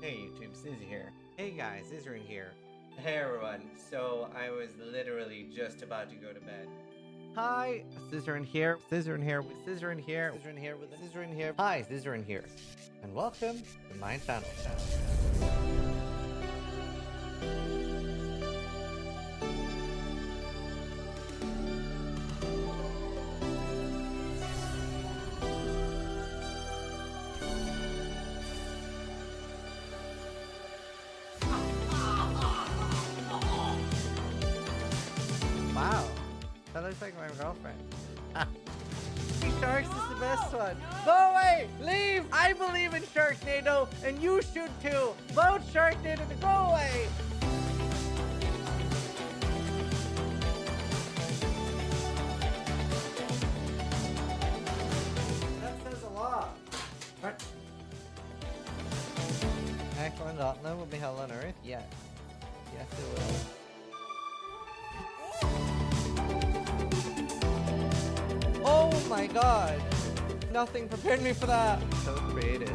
Hey YouTube, Sizzy here. Hey guys, Isrin here. Hey everyone, so I was literally just about to go to bed. Hi, Scissorin here. Scissorin here with Scissorin here. Scissorin here with Scissorin here. Hi, Scissorin here. And welcome to my channel. Wow, that looks like my girlfriend. Sharks is the best one. Go away! Leave! I believe in Sharknado, and you should too. Vote Sharknado to go away! That says a lot. What? Excellent Gauntlet will be held on Earth? Yes. Yes, it will. Oh my god! Nothing prepared me for that! So creative.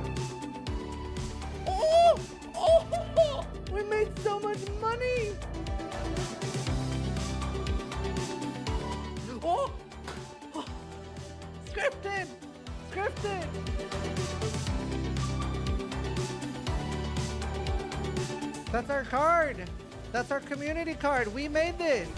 Oh! Oh! We made so much money! Oh! Oh. Scripted! Scripted! That's our card! That's our community card! We made this!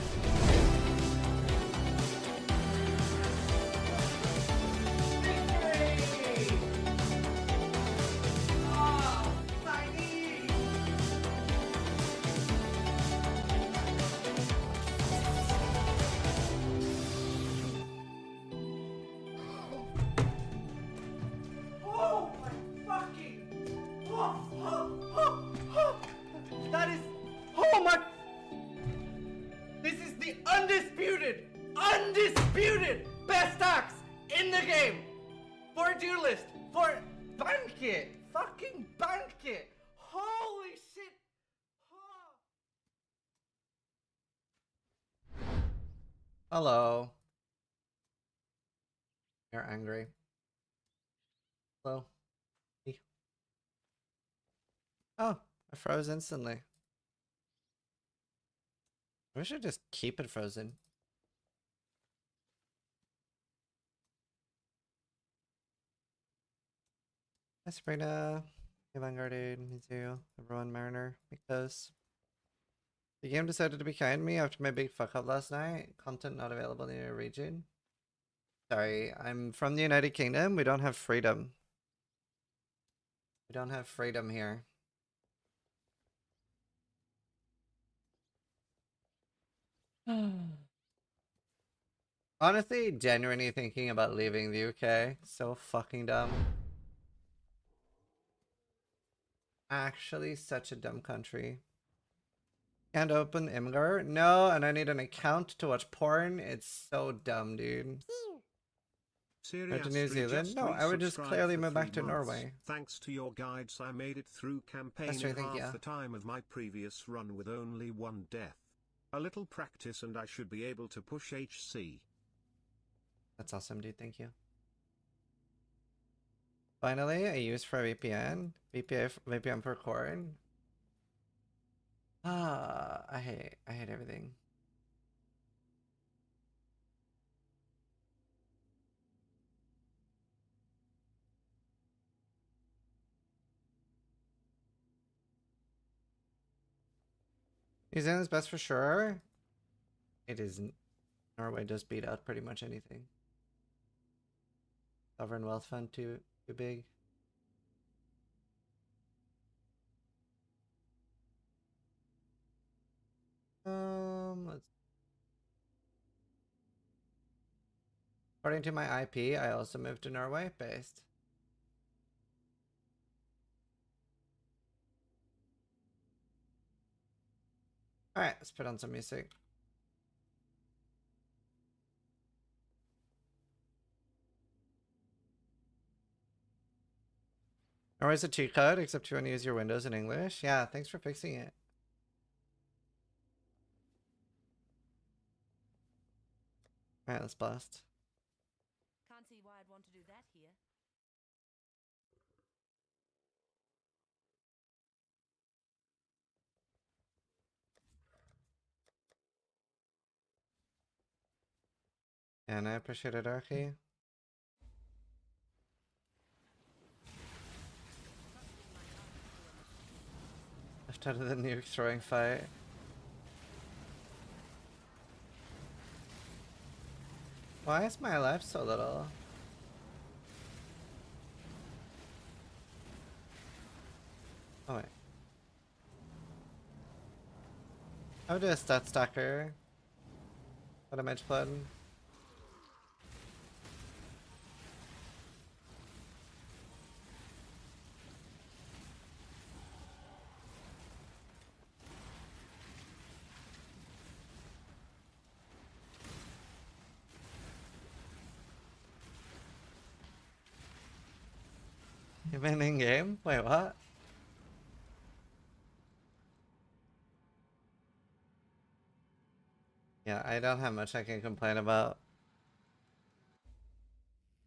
That is, oh my, this is the undisputed best axe in the game for duelist, for banquet, fucking banquet, holy shit. Hello. You're angry. Hello. Oh, I froze instantly. I should just keep it frozen. Hi Sabrina, hey Vanguarded, Mizu, everyone, Mariner, because the game decided to be kind to me after my big fuck up last night. Content not available in your region. Sorry, I'm from the United Kingdom. We don't have freedom. We don't have freedom here. Honestly, genuinely thinking about leaving the UK. So fucking dumb. Actually, such a dumb country. Can't open Imgur? No, and I need an account to watch porn. It's so dumb, dude. Go to New Zealand? No, I would just clearly move back to Norway. Thanks to your guides, I made it through campaign in half the time of my previous run with only one death. A little practice and I should be able to push HC. That's awesome, dude. Thank you. Finally, I use for a VPN. VPN for corn. Ah, I hate everything. New Zealand's best for sure. It isn't. Norway does beat out pretty much anything. Sovereign wealth fund too big. Let's. According to my IP, I also moved to Norway based. Alright, let's put on some music. Norway's a cheat code, except you want to use your Windows in English. Yeah, thanks for fixing it. Alright, let's blast. Can't see why I'd want to do that here. And I appreciate it, Archie. Left out of the nuke throwing fight. Why is my life so little? Oh wait. I would do a stat stacker. What am I putting? Even in game? Wait, what? Yeah, I don't have much I can complain about.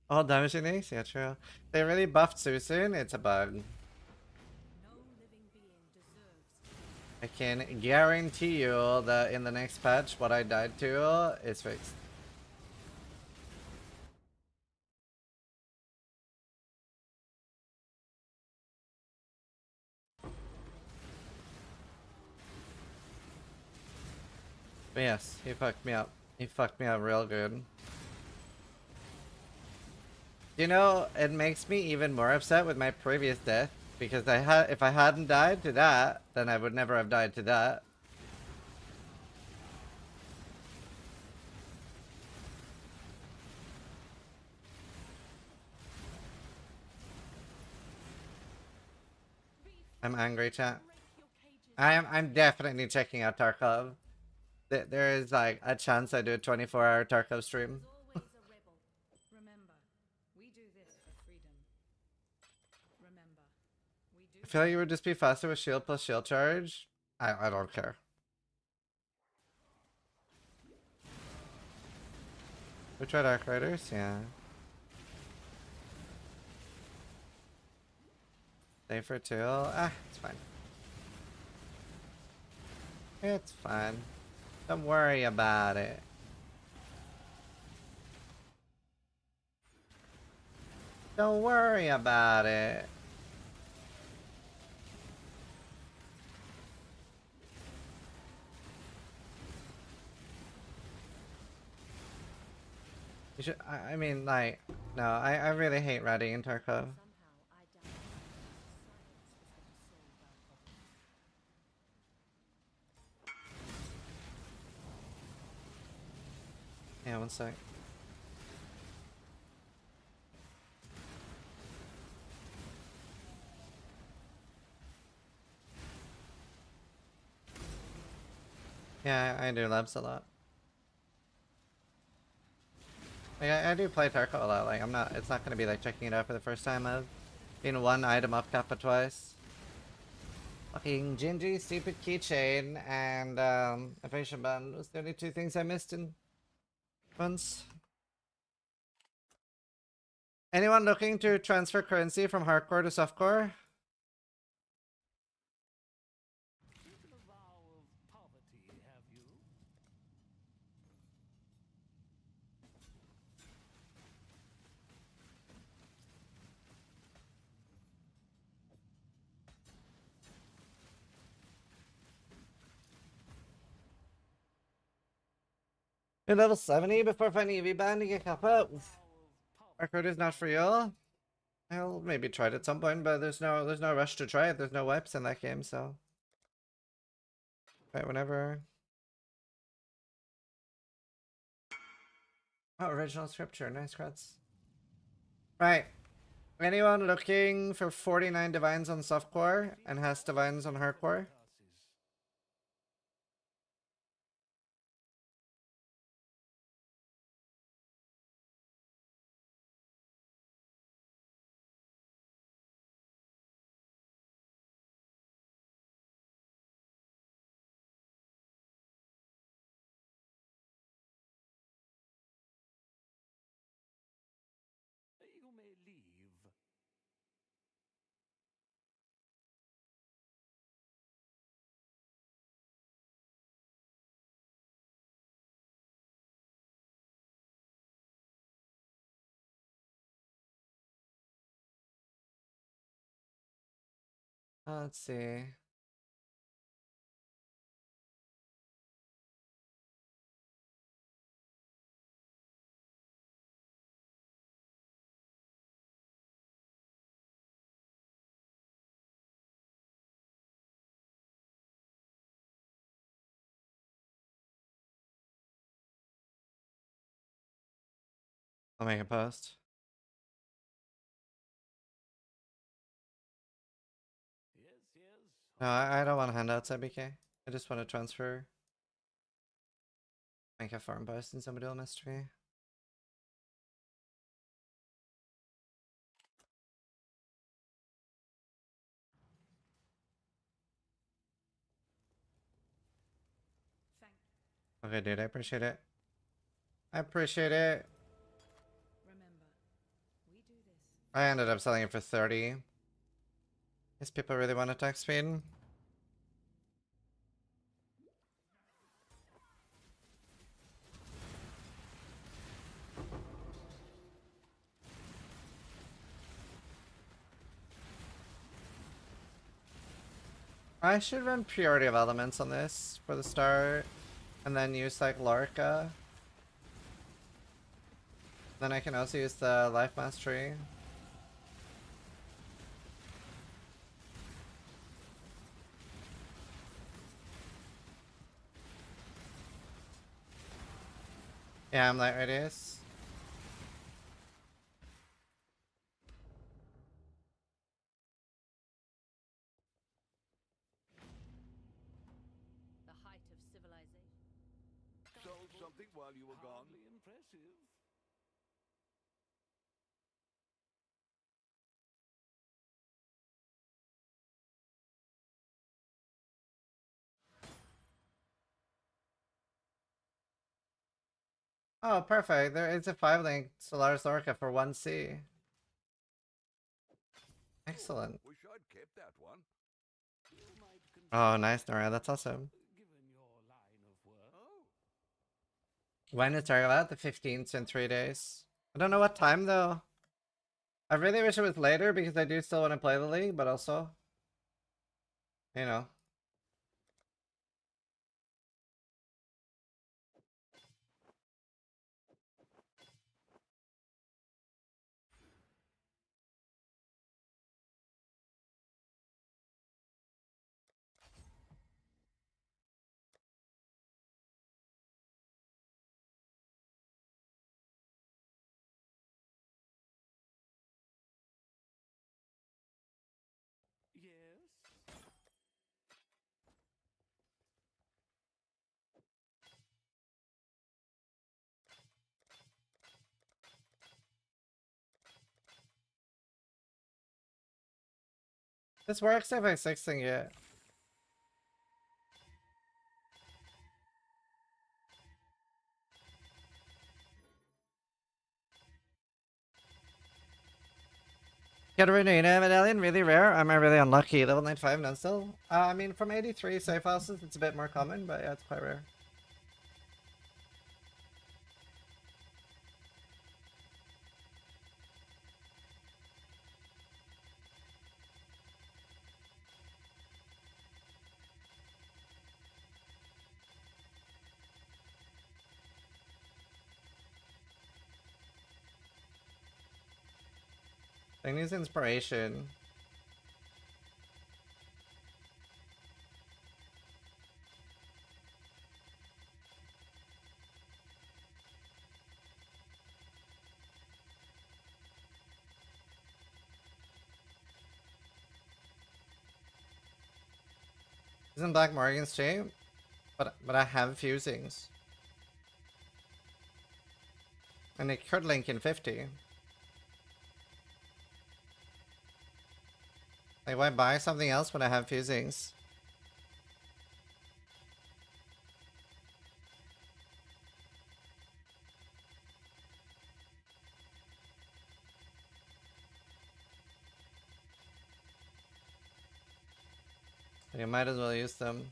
Oh, damage uniques? Yeah, true. They really buffed Susun? It's a bug. No living being deserves. I can guarantee you that in the next patch, what I died to is fixed. But yes, he fucked me up. He fucked me up real good. You know, it makes me even more upset with my previous death because if I hadn't died to that, then I would never have died to that. I'm angry, chat. I'm definitely checking out Tarkov. There is like a chance I do a 24-hour Tarkov stream. Always a rebel. Remember, we do this for freedom. Remember, we do. I feel like you would just be faster with shield plus shield charge. I don't care. We tried Arc Riders, yeah. Stay for 2. Ah, it's fine. It's fine. Don't worry about it. Don't worry about it. You should, I mean, like, no, I really hate Ready in Tarkov. Somehow I doubt science is going to solve our problem. Yeah, one sec. Yeah, I do labs a lot. Like, I do play Tarkov a lot. Like, it's not gonna be like checking it out for the first time. I've been one item up kappa twice. Fucking Gingy, stupid keychain, and evasion band was the only 2 things I missed in once. Anyone looking to transfer currency from hardcore to softcore? You're level 70 before finding EV band to get kappa. Hardcore is not for you. I'll maybe try it at some point, but there's no rush to try it. There's no wipes in that game, so right whenever. Oh, original scripture, nice creds. Right. Anyone looking for 49 divines on softcore and has divines on hardcore? You may leave. Let's see. I'll make a post. No, I don't want handouts, IBK. I just want to transfer. Make a farm post and somebody will message me. Okay, dude, I appreciate it. I appreciate it. Remember, we do this. I ended up selling it for 30. These people really want attack speed. I should run Purity of Elements on this for the start. And then use like Lorca. Then I can also use the Life Mastery. Yeah, I'm light radius. The height of civilization. Sold something while you were gone? Impressive. Oh, perfect. There is a 5-link Solaris Orca for 1C. Excellent. Wish I'd kept that one. Oh, nice, Nora. That's awesome. Given your line of work. Oh. When is Target out? The 15th in 3 days. I don't know what time though. I really wish it was later because I do still want to play the league, but also, you know. Yes. This works if I 6-ing it. Katarina medallion, really rare. Am I really unlucky? Level 95 none still? I mean, from 83 safe houses, it's a bit more common, but yeah, it's quite rare. I need inspiration. Isn't Black Morgan's cheap? But I have fusings. And it could link in 50. Like, why buy something else when I have fusings? You might as well use them.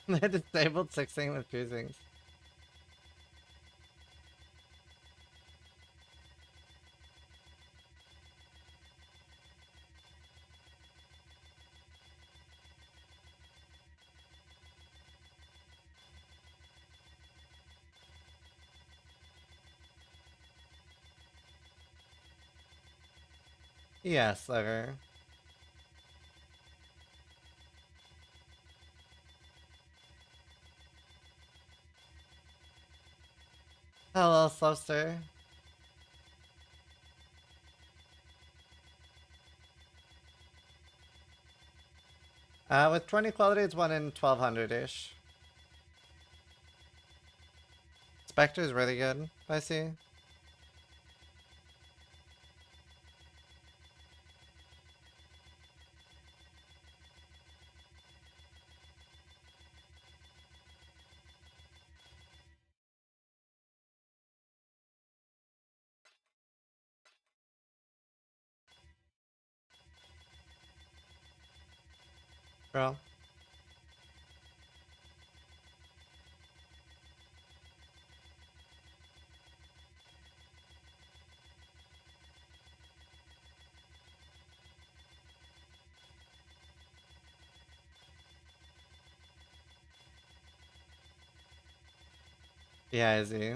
They disabled 16 with fusings. Yeah, Slugger. Hello, Slowster. With 20 quality, it's 1 in 1200-ish. Spectre's really good, I see. Bro. Yeah, is he?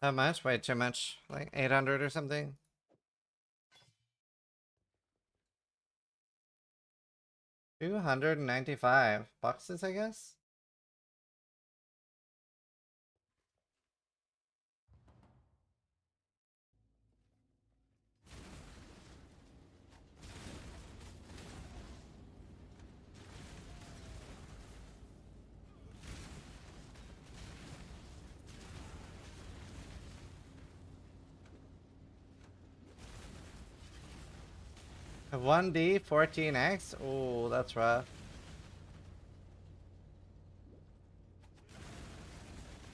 How much? Way too much. Like 800 or something? 295 boxes, I guess? A 1D 14x? Oh, that's rough.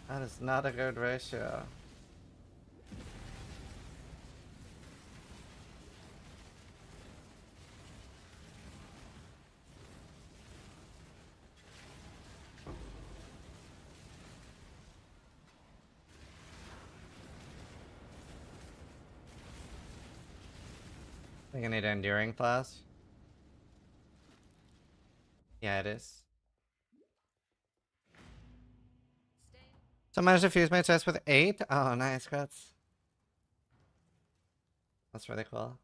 That is not a good ratio. I think I need an enduring class. Yeah, it is. So I managed to fuse my chest with 8. Oh, nice, congrats. That's really cool.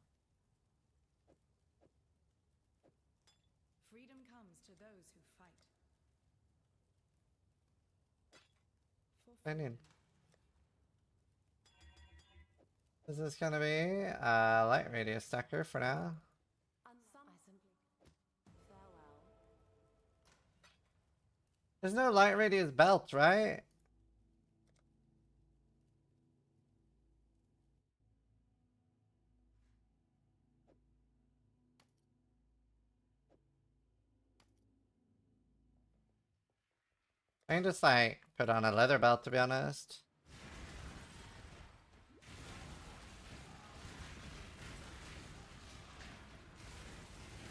Freedom comes to those who fight. I need. This is gonna be light radius stacker for now. There's no light radius belt, right? I can just like put on a leather belt, to be honest.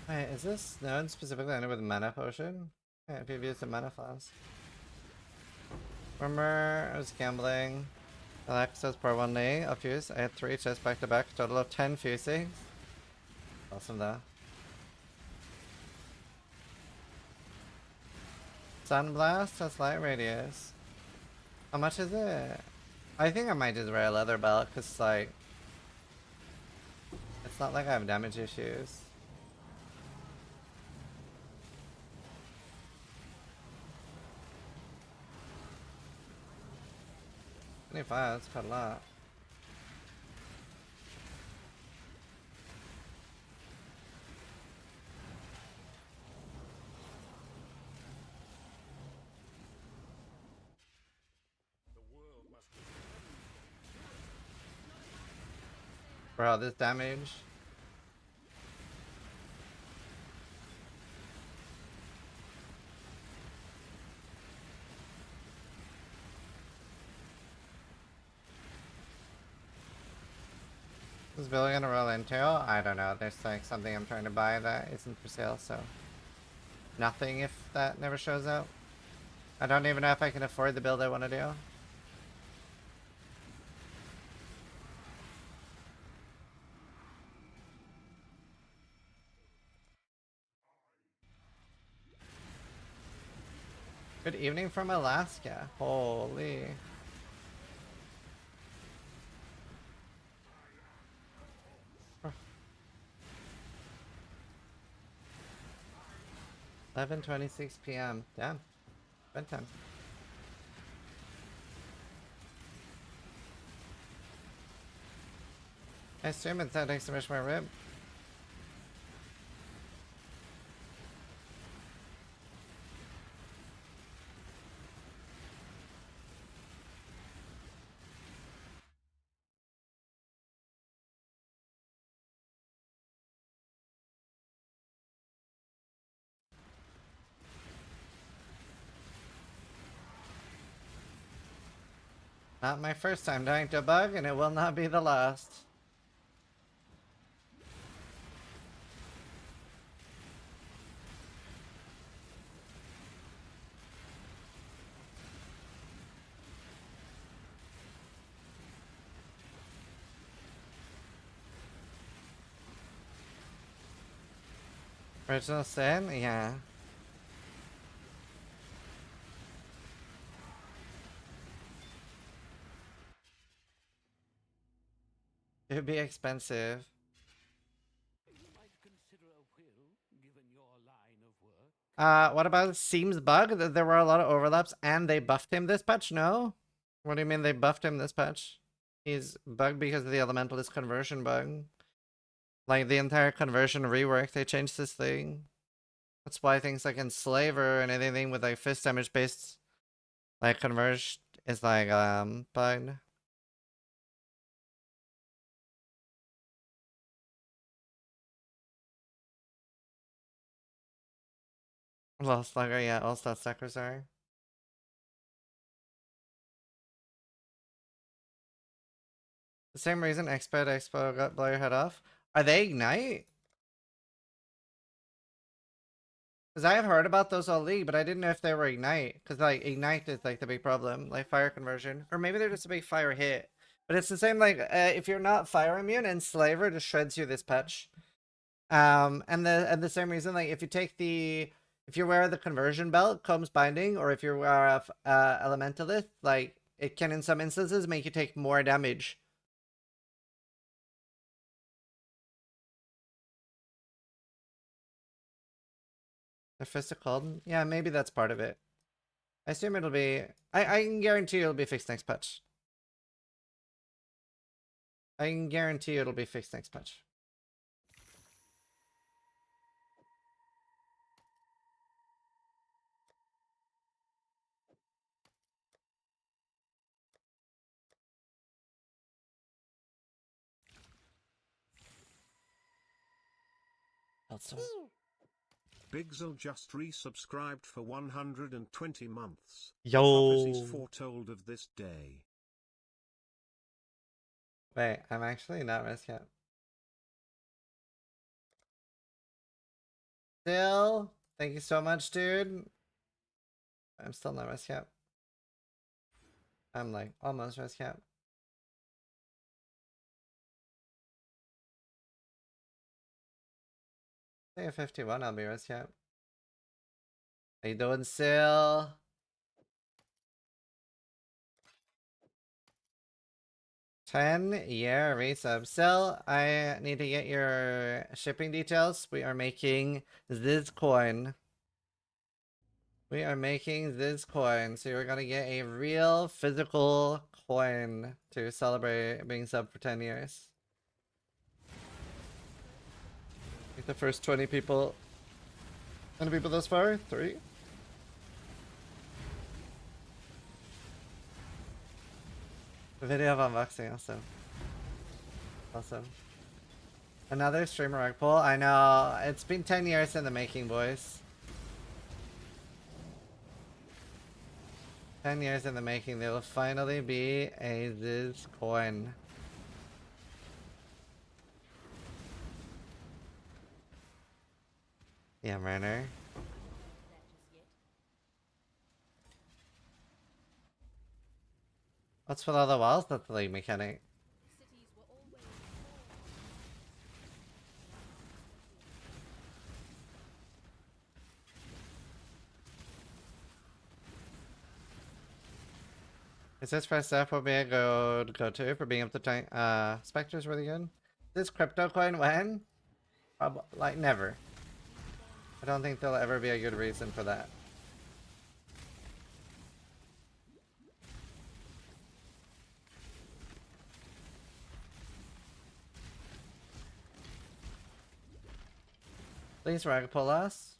Wait, is this node specifically ended with mana potion? Yeah, if you've used a mana flask. Remember, I was gambling. Alex says per 1 day of fuse. I had 3 chests back to back, total of 10 fusings. Awesome though. Sunblast has light radius. How much is it? I think I might just wear a leather belt, cause like, it's not like I have damage issues. That's quite a lot. for all this damage. Is Bill gonna roll into? I don't know. There's like something I'm trying to buy that isn't for sale, so nothing if that never shows up. I don't even know if I can afford the build I want to do. Good evening from Alaska. Holy. Oh. 11:26 p.m. Damn. Bedtime. I stream and said thanks so much for my rib. Not my first time dying to a bug, and it will not be the last. Original sin? Yeah. It would be expensive. You might consider a will, given your line of work. What about Seam's bug? There were a lot of overlaps and they buffed him this patch? No? What do you mean they buffed him this patch? He's bugged because of the Elementalist conversion bug. Like the entire conversion rework, they changed this thing. That's why things like Enslaver and anything with like fist damage based like converged is like bugged. Lost Slugger, yeah, all stat stackers are. The same reason Exped Expo got blow your head off. Are they Ignite? Because I have heard about those all league, but I didn't know if they were Ignite. Because like Ignite is like the big problem, like fire conversion. Or maybe they're just a big fire hit. But it's the same like if you're not fire immune, Enslaver just shreds you this patch. And the same reason, like if you wear the conversion belt, Combs Binding, or if you wear Elementalist, like it can in some instances make you take more damage. The Fist of Calden? Yeah, maybe that's part of it. I assume it'll be... I can guarantee it'll be fixed next patch. I can guarantee it'll be fixed next patch. Also. Bigzel just resubscribed for 120 months. Yo. Prophecies foretold of this day. Wait, I'm actually not risk yet. Still, thank you so much, dude. I'm still not risk yet. I'm like almost risk yet. I think at 51 I'll be risk yet. How you doing, Sil? $10 resub. Sil, I need to get your shipping details. We are making this coin. We are making this coin. So you're gonna get a real physical coin to celebrate being sub for 10 years. Like the first 20 people. How many people thus far? 3? The video of unboxing also. Awesome. Another streamer rug pull? I know. It's been 10 years in the making, boys. 10 years in the making. There will finally be a Ziz coin. Yeah, Mariner. What's with all the walls? That's the league mechanic. Is this first step will be a go-to for being able to tank Spectre's really good? This crypto coin when? Probably, like never. I don't think there'll ever be a good reason for that. Please rag pull us.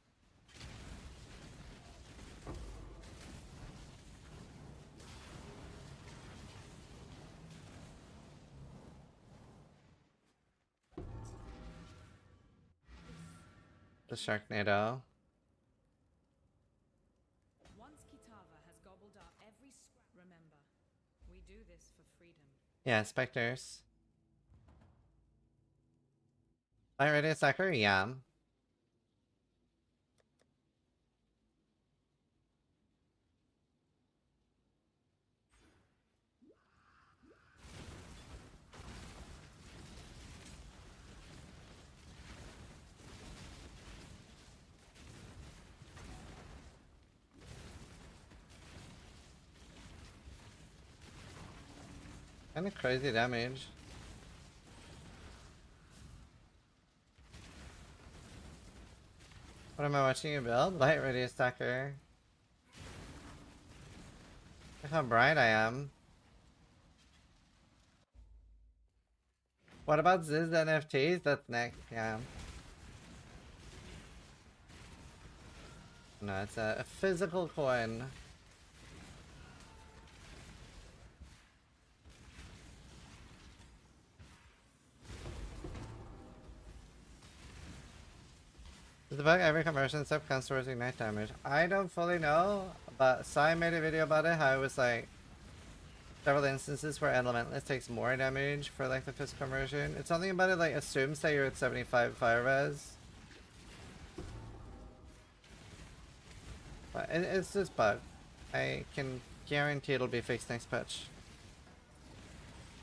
The Sharknado. Once Kitava has gobbled up every scrap, remember, we do this for freedom. Yeah, Spectres. Light Radius Sucker? Yeah. Kinda crazy damage. What am I watching you build? Light Radius Sucker. Look how bright I am. What about Ziz NFTs? That's next, yeah. No, it's a physical coin. Does the bug every conversion step counts towards ignite damage? I don't fully know, but Sai made a video about it, how it was like several instances where Elementless takes more damage for like the fist conversion. It's something about it like assumes that you're at 75 fire res. But it's just bug. I can guarantee it'll be fixed next patch.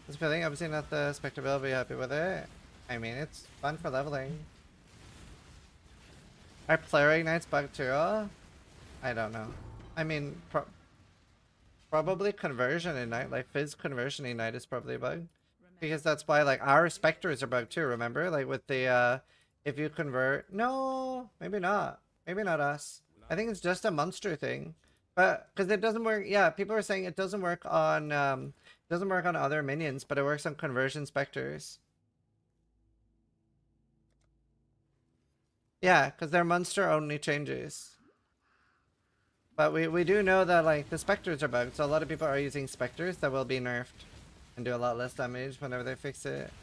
This feeling, obviously not the Spectre build, but be happy with it. I mean, it's fun for leveling. Are player ignites bug too? I don't know. I mean, probably conversion ignite, like fizz conversion ignite is probably a bug. Because that's why like our Spectres are bugged too, remember? Like with the if you convert, no, maybe not. Maybe not us. I think it's just a monster thing. But because it doesn't work, yeah, people are saying it doesn't work on other minions, but it works on conversion Spectres. Yeah, because their monster only changes. But we do know that like the Spectres are bugged, so a lot of people are using Spectres that will be nerfed and do a lot less damage whenever they fix it.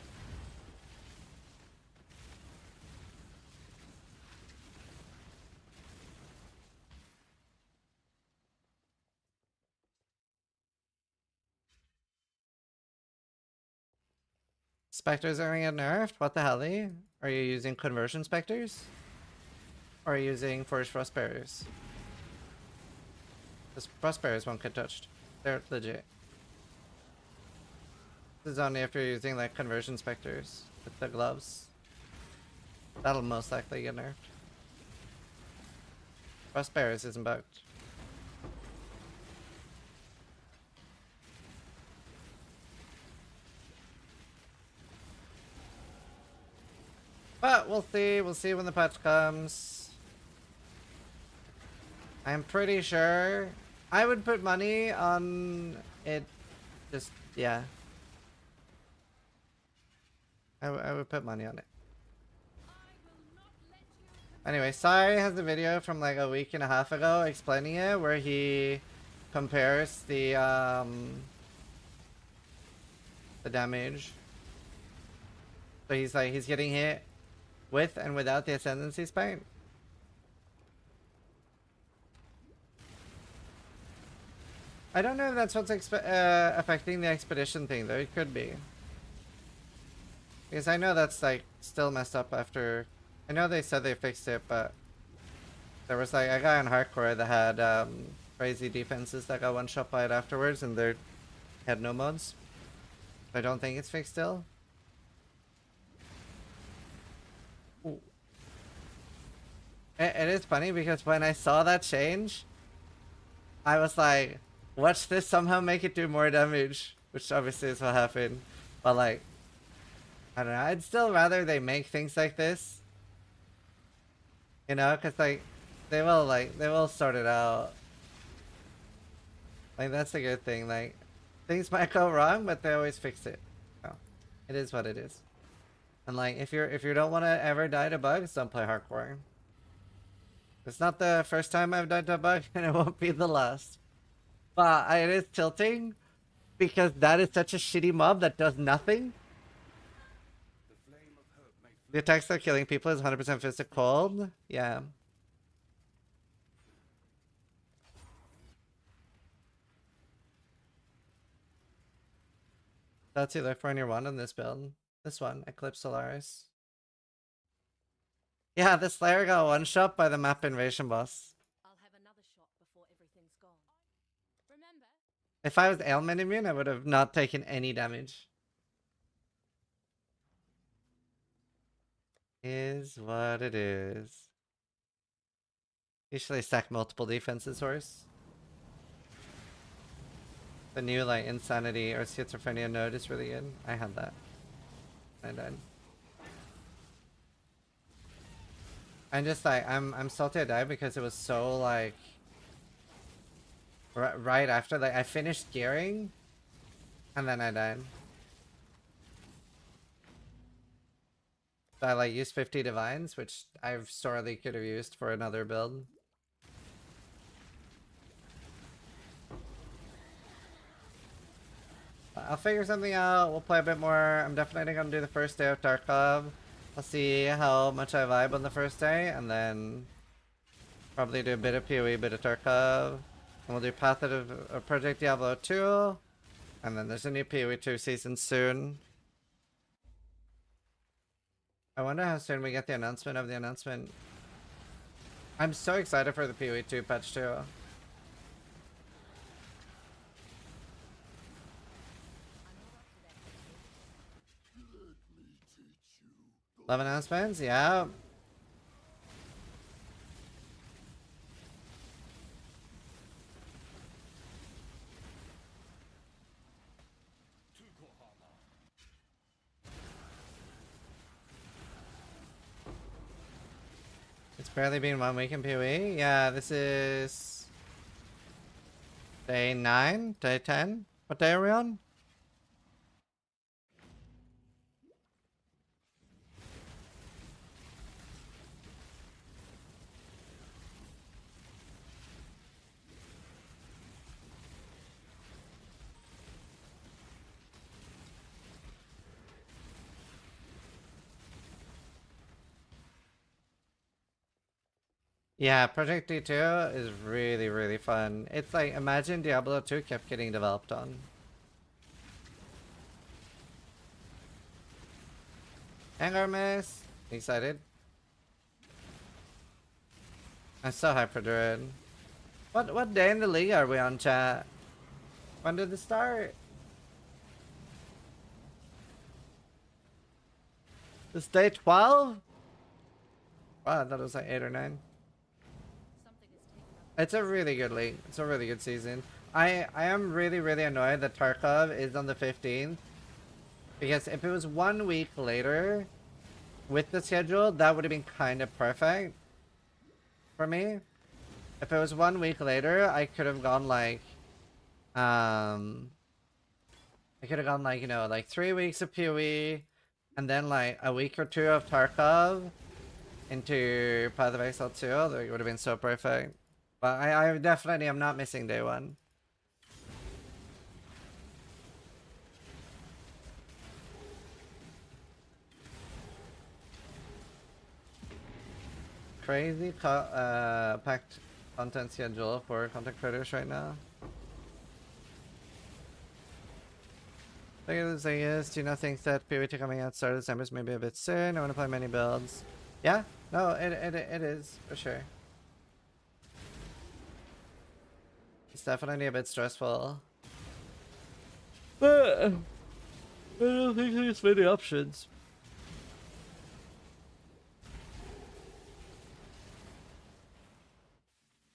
Spectres are gonna get nerfed? What the hell? Are you using conversion Spectres? Or are you using Forged Frostbearers? Because Frostbearers won't get touched. They're legit. This is only if you're using like conversion Spectres with the gloves. That'll most likely get nerfed. Frostbearers isn't bugged. But we'll see when the patch comes. I'm pretty sure I would put money on it. Just, yeah. I would put money on it. Anyway, Sai has a video from like a week and a half ago explaining it, where he compares the damage So he's getting hit with and without the Ascendancy Spite. I don't know if that's what's affecting the expedition thing though. It could be. Because I know that's like still messed up after. I know they said they fixed it, but there was like a guy on hardcore that had crazy defenses that got one shot by it afterwards, and they had no mods. I don't think it's fixed still. Ooh. It is funny because when I saw that change, I was like, watch this somehow make it do more damage, which obviously is what happened. But like, I don't know, I'd still rather they make things like this. You know, because like, they will sort it out. Like, that's a good thing. Like, things might go wrong, but they always fix it. So, it is what it is. And like, if you don't want to ever die to bugs, don't play hardcore. It's not the first time I've died to a bug, and it won't be the last. But it is tilting, because that is such a shitty mob that does nothing. The attacks that are killing people is 100% Fistic Cold. Yeah. That's you look for in your wand on this build. This one, Eclipse Solaris. Yeah, the Slayer got one shot by the map invasion boss. I'll have another shot before everything's gone. Remember? If I was ailment immune, I would have not taken any damage. Is what it is. Usually stack multiple defenses, horse. The new like insanity or schizophrenia node is really good. I had that. I died. I'm just like I'm salty I died because it was so like right after like I finished gearing and then I died. So I like used 50 divines, which I sorely could have used for another build. I'll figure something out. We'll play a bit more. I'm definitely gonna do the first day of Tarkov. I'll see how much I vibe on the first day, and then probably do a bit of PoE, bit of Tarkov. And we'll do Path of Project Diablo 2. And then there's a new PoE 2 season soon. I wonder how soon we get the announcement of the announcement. I'm so excited for the PoE 2 patch too. Love announcements? Yeah. It's barely been 1 week in PoE. Yeah, this is day 9, day 10. What day are we on? Yeah, Project D2 is really, really fun. It's like, imagine Diablo 2 kept getting developed on. Hangar miss. Excited? I'm so hyped for Druid. What day in the league are we on, chat? When did it start? This day 12? Wow, I thought it was like 8 or 9. It's a really good league. It's a really good season. I am really, really annoyed that Tarkov is on the 15th. Because if it was 1 week later with the schedule, that would have been kind of perfect for me. If it was 1 week later, I could have gone like, I could have gone like, you know, like 3 weeks of PoE and then like a week or 2 of Tarkov into Path of Exile 2. That would have been so perfect. But I definitely am not missing day 1. crazy packed content schedule for content creators right now. Look at this thing is, do you not think that PvT coming out start of December is maybe a bit soon? I want to play many builds. Yeah, no, it is for sure. It's definitely a bit stressful. But I don't think there's many options.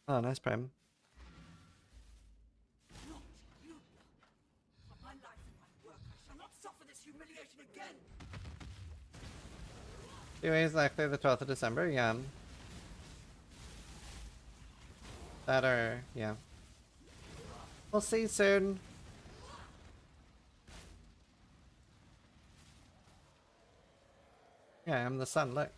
Oh, nice prime. Anyways, likely the 12th of December, yeah. That or, yeah. We'll see soon. Yeah, I'm the sun, look.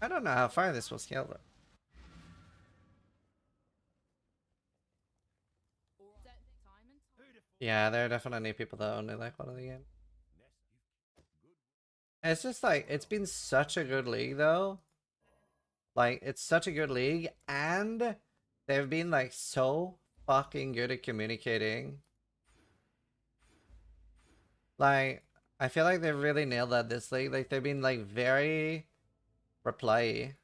I don't know how far this will scale though. Yeah, there are definitely people that only like one of the game. It's just like, it's been such a good league though. Like, it's such a good league, and they've been like so fucking good at communicating. Like, I feel like they've really nailed that this league. Like, they've been like very reply-y.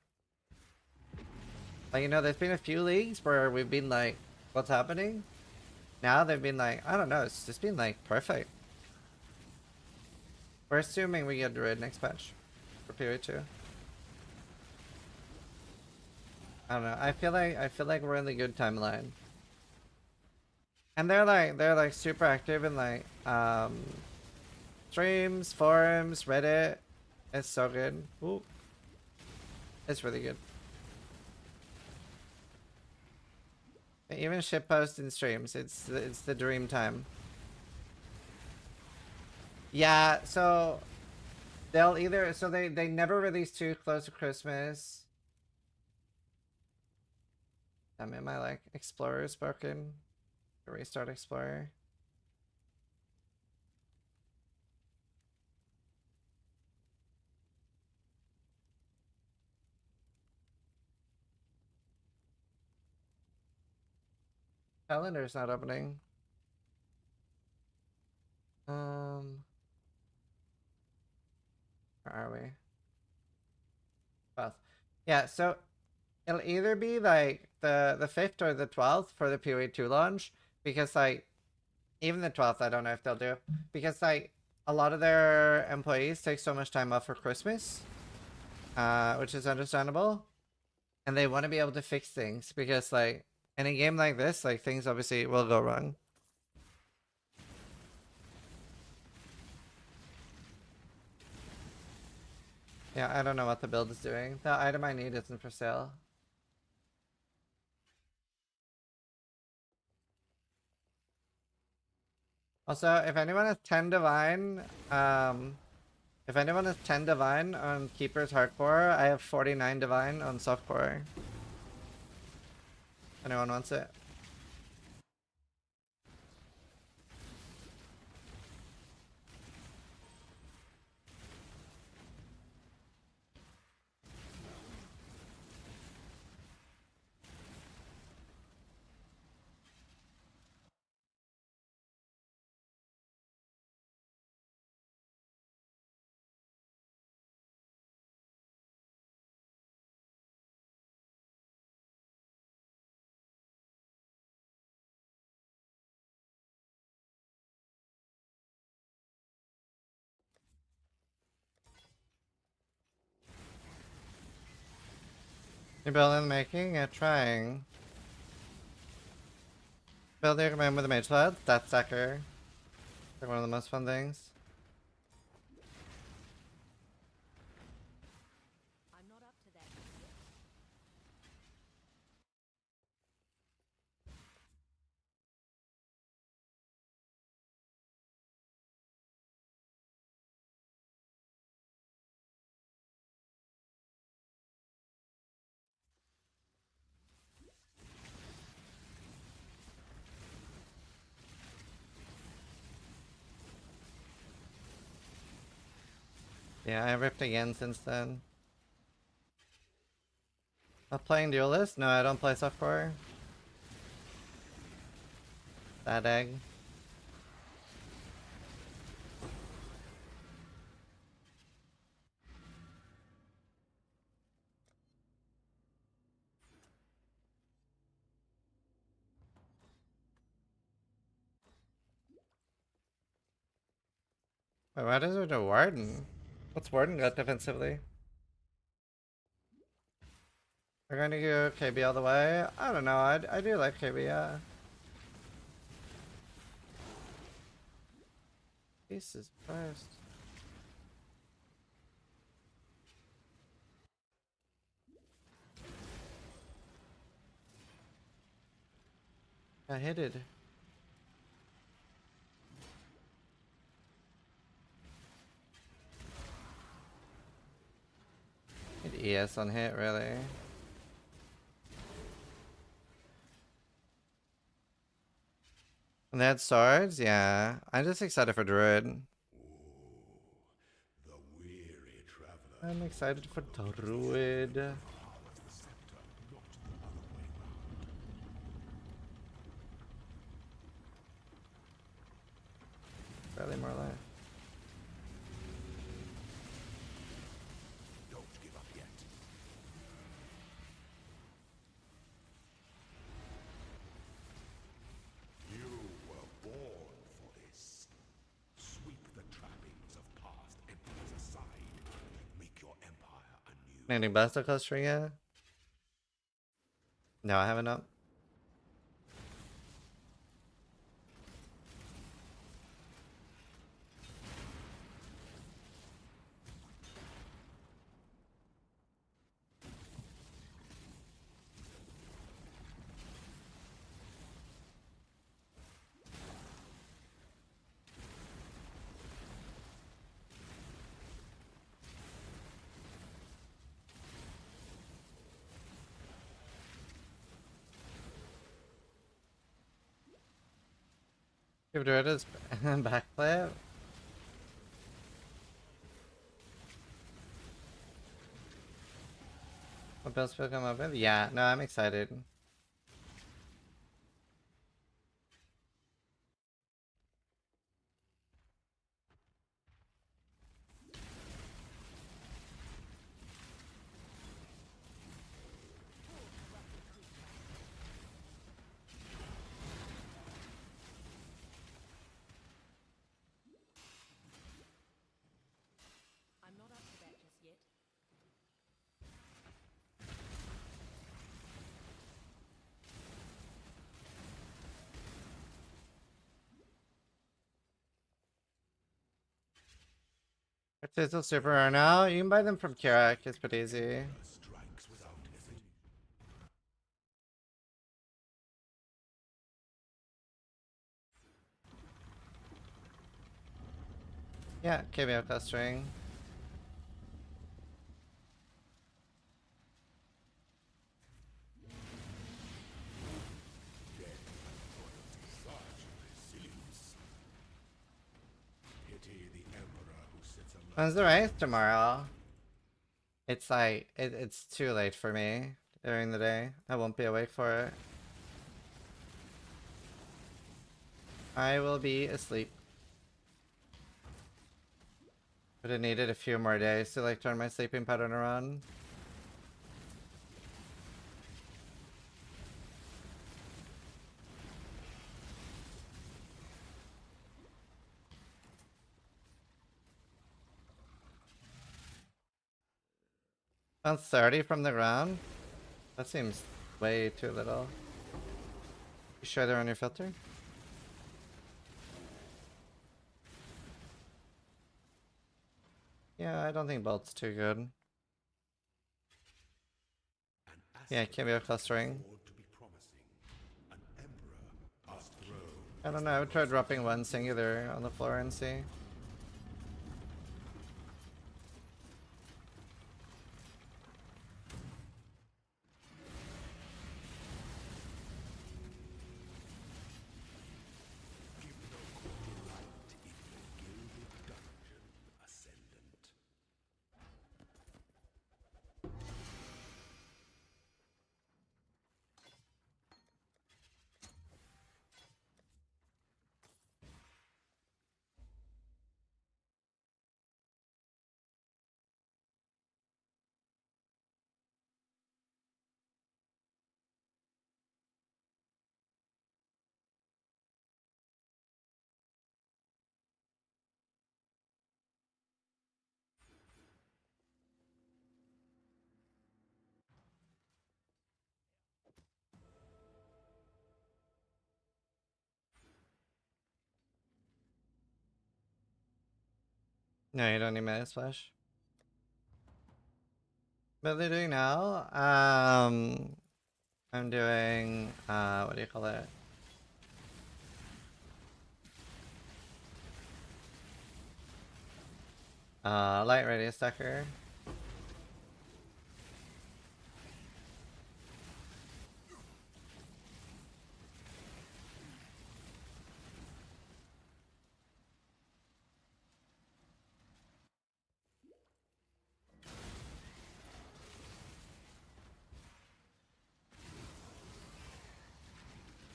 Like, you know, there's been a few leagues where we've been like, what's happening? Now they've been like, I don't know, it's just been like perfect. We're assuming we get Druid next patch for period 2. I don't know. I feel like we're in the good timeline. And they're like super active in like streams, forums, Reddit. It's so good. Ooh. It's really good. Even shitpost in streams, it's the dream time. Yeah, so they'll either they never release too close to Christmas. I mean, my like Explorer is broken. Restart Explorer. Calendar's not opening. Where are we? 12th. Yeah, so it'll either be like the 5th or the 12th for the PoE2 launch, because like even the 12th I don't know if they'll do, because like a lot of their employees take so much time off for Christmas, which is understandable, and they want to be able to fix things, because like in a game like this, like things obviously will go wrong. Yeah, I don't know what the build is doing. The item I need isn't for sale. Also, if anyone has 10 divine, if anyone has 10 divine on Keeper's Hardcore, I have 49 divine on Softcore. Anyone wants it? You build in the making? Yeah, trying. Build your command with a mage lad? That's Decker. Like one of the most fun things. I'm not up to that. Yeah, I ripped again since then. Not playing Duelist? No, I don't play softcore. That egg. Wait, why does it do Warden? What's Warden got defensively? We're going to go KB all the way. I don't know. I do like KB, yeah. Jesus Christ. I hit it. Hit ES on hit, really. And they had swords? Yeah. I'm just excited for Druid. I'm excited for Druid. Barely more life. Don't give up yet. You were born for this. Sweep the trappings of past empires aside. Make your empire anew. Landing Basta clustering yet? No, I haven't up. Give Druid his backflip. What builds will come up with? Yeah, no, I'm excited. I'm not up to that just yet. It's still super rare now. You can buy them from Kirak, it's pretty easy. Strikes without hesitation. Yeah, KBO clustering. Pity the emperor who sits alone. When's the race tomorrow? It's like, it's too late for me during the day. I won't be awake for it. I will be asleep. But I needed a few more days to like turn my sleeping pattern around. Found 30 from the ground? That seems way too little. You sure they're on your filter? Yeah, I don't think bolt's too good. Yeah, KBO clustering. I don't know, I would try dropping one singular on the floor and see. No, you don't need Mega Splash. What they're doing now? I'm doing what do you call it? Light Radius Decker.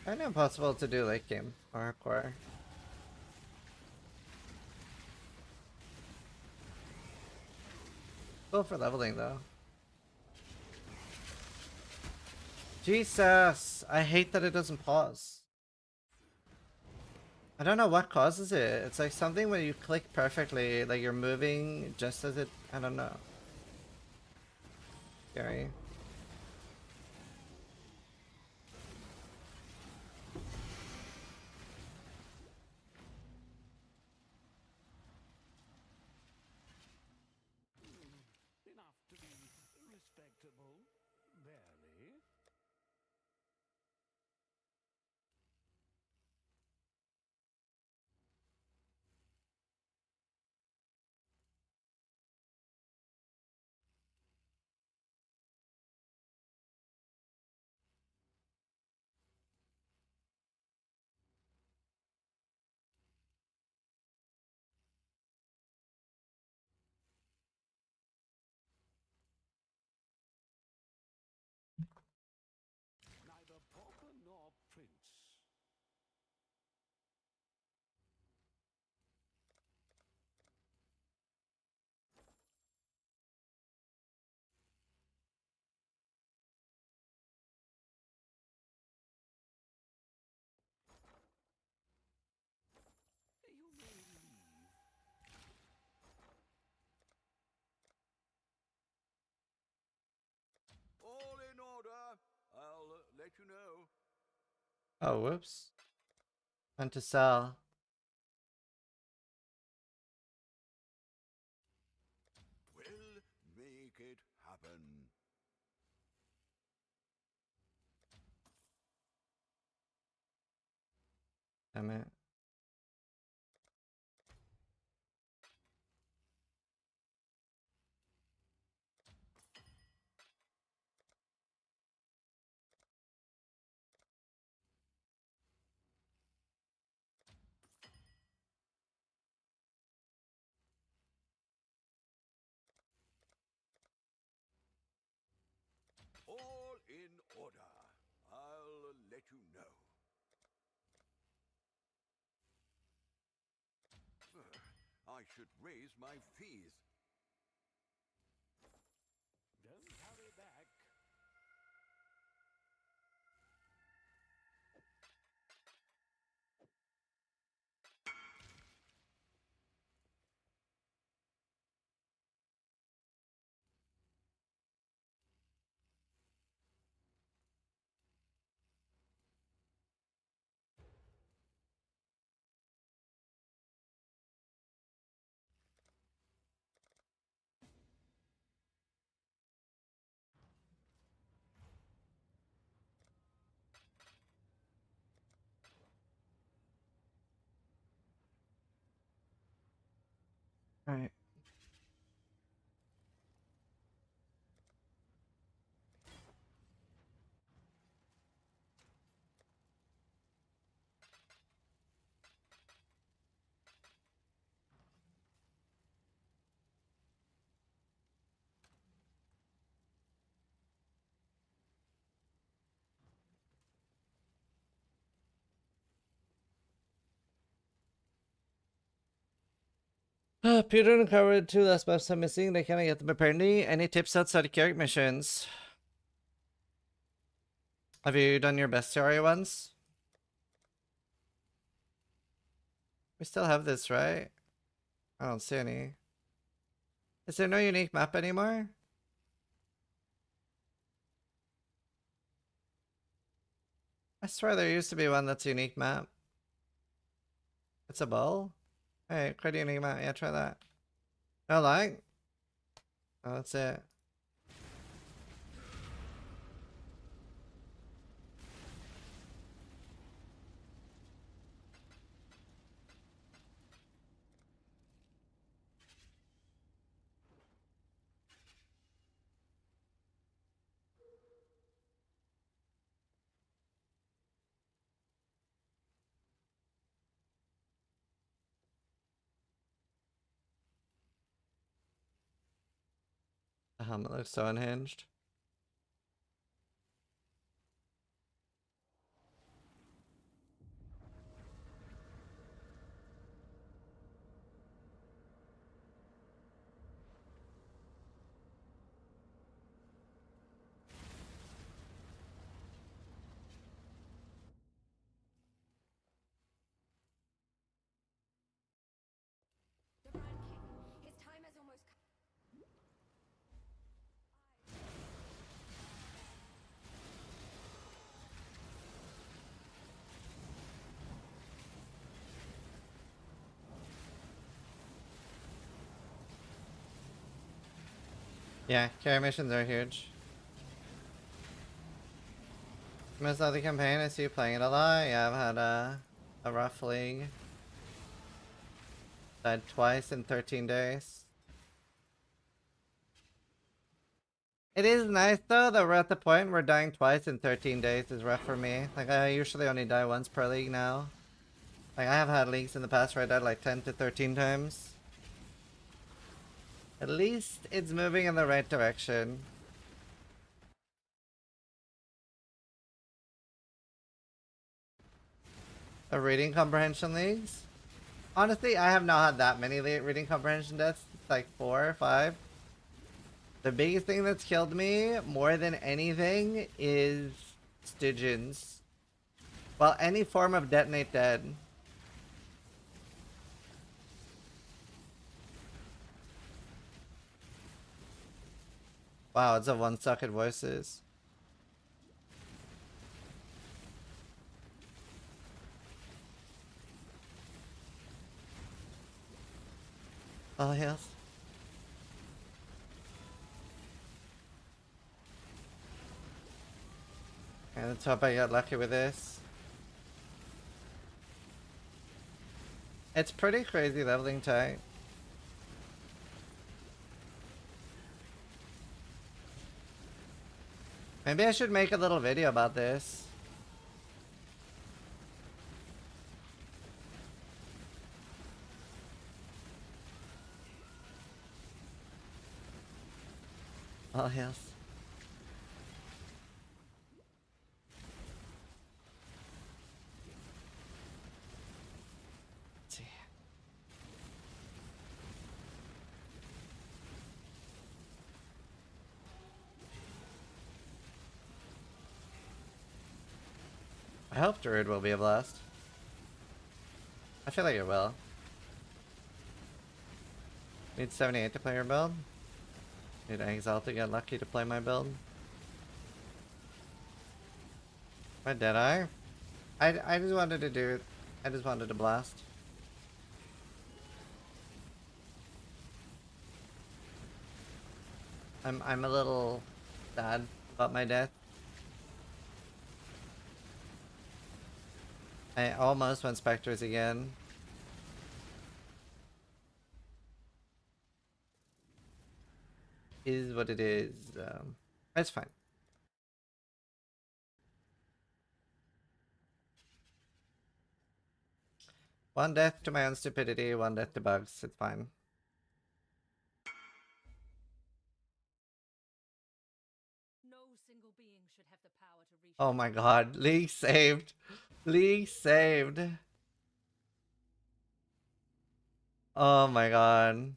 Kind of impossible to do late game or core. Cool for leveling though. Jesus! I hate that it doesn't pause. I don't know what causes it. It's like something when you click perfectly, like you're moving just as it... I don't know. Scary. Enough to be respectable, barely. Neither pauper nor prince. You may leave. All in order. I'll let you know. Oh, whoops. And to sell. We'll make it happen. Damn it. All in order. I'll let you know. I should raise my fees. Don't hurry back. Alright. Peter uncovered 2 last maps I'm missing. They can't get them apparently. Any tips outside of character missions? Have you done your bestiary ones? We still have this, right? I don't see any. Is there no unique map anymore? I swear there used to be one that's unique map. It's a bull? Hey, quite a unique map. Yeah, try that. I like. Oh, that's it. The helmet looks so unhinged. The Brand King. His time has almost come. Yeah, carry missions are huge. Miss the campaign, I see you playing it a lot. Yeah, I've had a rough league. Died twice in 13 days. It is nice though that we're at the point where dying twice in 13 days is rough for me. Like I usually only die once per league now. Like I have had leagues in the past where I died like 10 to 13 times. At least it's moving in the right direction. Reading comprehension leagues? Honestly, I have not had that many reading comprehension deaths. It's like 4 or 5. The biggest thing that's killed me more than anything is Stygians. Well, any form of detonate dead. Wow, it's a one suck at voices. Oh, yes. And let's hope I got lucky with this. It's pretty crazy leveling tight. Maybe I should make a little video about this. Oh, yes. Let's see. I hope Druid will be a blast. I feel like it will. Need 78 to play your build. Need Exile to get lucky to play my build. Why did I just wanted to do it. I just wanted to blast. I'm a little sad about my death. I almost went Spectres again. Is what it is. It's fine. One death to my own stupidity, one death to bugs. It's fine. No single being should have the power to reach. Oh my god. League saved. League saved. Oh my god.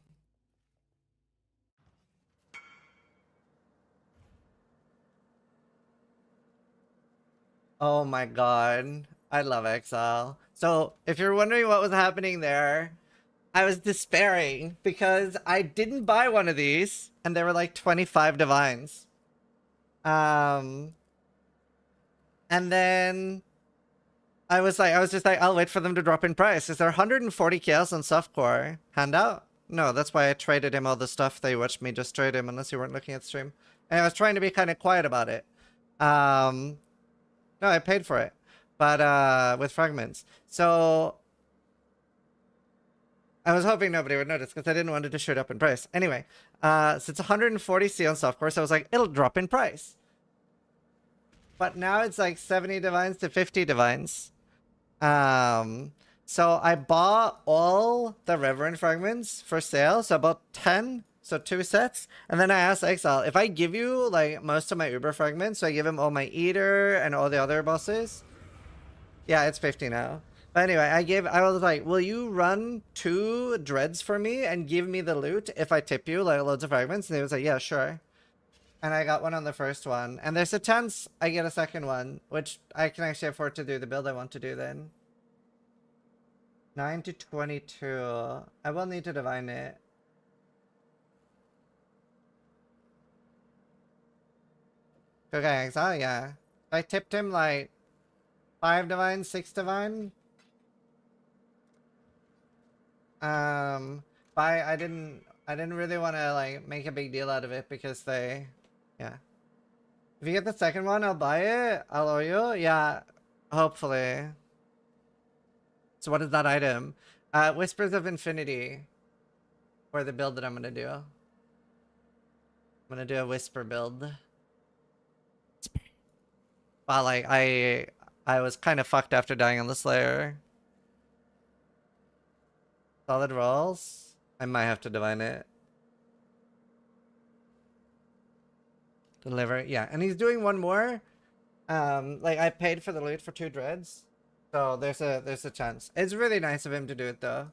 Oh my god. I love Exile. So, if you're wondering what was happening there, I was despairing because I didn't buy one of these and there were like 25 divines. And then I was just like, I'll wait for them to drop in price. Is there 140 chaos on softcore handout? No, that's why I traded him all the stuff that you watched me just trade him, unless you weren't looking at the stream. And I was trying to be kind of quiet about it. No, I paid for it. But, with fragments. So, I was hoping nobody would notice because I didn't want it to shoot up in price. Anyway, so it's 140C on softcore, so I was like, it'll drop in price. But now it's like 70 divines to 50 divines. So I bought all the Reverend fragments for sale. So I bought 10, so 2 sets. And then I asked Exile, if I give you like most of my Uber fragments, so I give him all my Eater and all the other bosses. Yeah, it's 50 now. But anyway, I was like, will you run 2 dreads for me and give me the loot if I tip you like loads of fragments? And he was like, yeah, sure. And I got one on the first one. And there's a chance I get a second one, which I can actually afford to do the build I want to do then. 9 to 22. I will need to divine it. Okay, Exile, yeah. I tipped him like 5 divine, 6 divine. But I didn't really want to like make a big deal out of it because they, yeah. If you get the second one, I'll buy it. I'll owe you. Yeah, hopefully. So what is that item? Whispers of Infinity. For the build that I'm gonna do. I'm gonna do a whisper build. Wow, like I was kind of fucked after dying on the Slayer. Solid rolls. I might have to divine it. Deliver, yeah. And he's doing one more. Like I paid for the loot for 2 dreads. So there's a chance. It's really nice of him to do it though.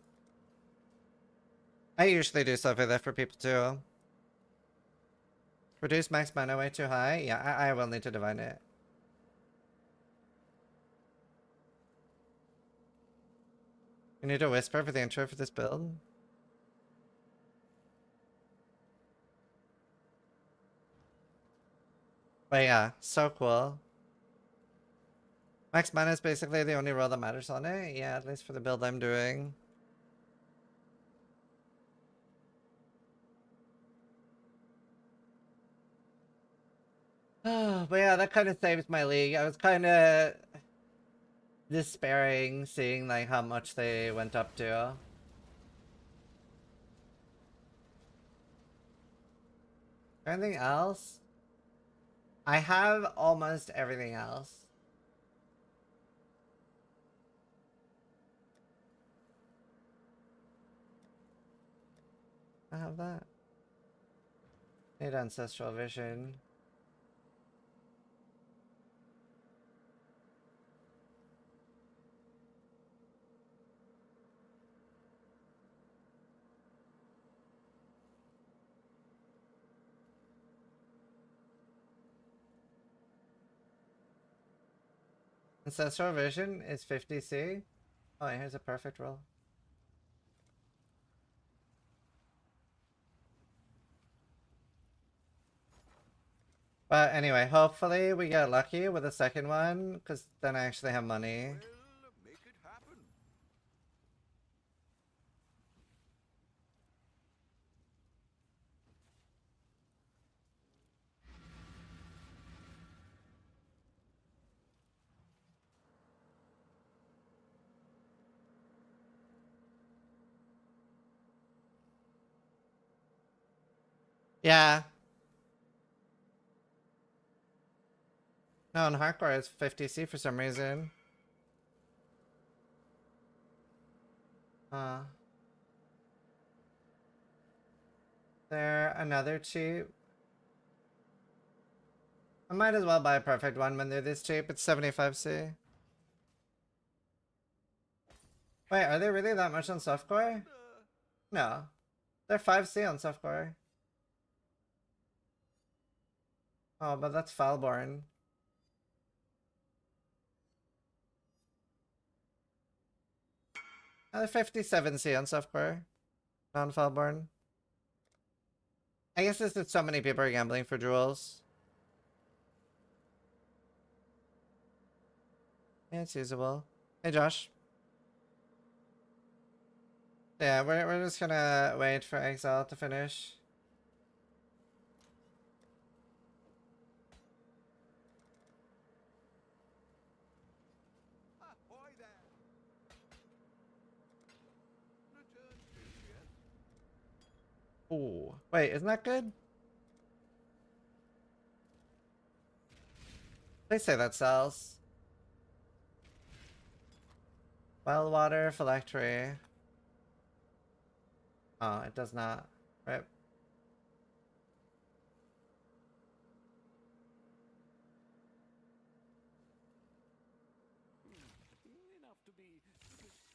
I usually do stuff like that for people too. Reduce max mana way too high? Yeah, I will need to divine it. You need a whisper for the intro for this build? But yeah, so cool. Max mana is basically the only roll that matters on it. Yeah, at least for the build I'm doing. But yeah, that kind of saves my league. I was kind of despairing seeing like how much they went up to. Anything else? I have almost everything else. I have that. Need ancestral vision. Ancestral vision is 50C. Oh, here's a perfect roll. But anyway, hopefully we get lucky with the second one, because then I actually have money. Well, make it happen. Yeah. No, in hardcore it's 50C for some reason. There another cheap. I might as well buy a perfect one when they're this cheap. It's 75C. Wait, are they really that much on softcore? No. They're 5C on softcore. Oh, but that's Foulborn. They're 57C on softcore. Non-Foulborn. I guess this is so many people are gambling for jewels. Yeah, it's usable. Hey, Josh. Yeah, we're just gonna wait for Exile to finish. Ahoy there! Return to Ooh. Wait, isn't that good? They say that sells. Well water, phylactery. Oh, it does not. Right. Enough to be.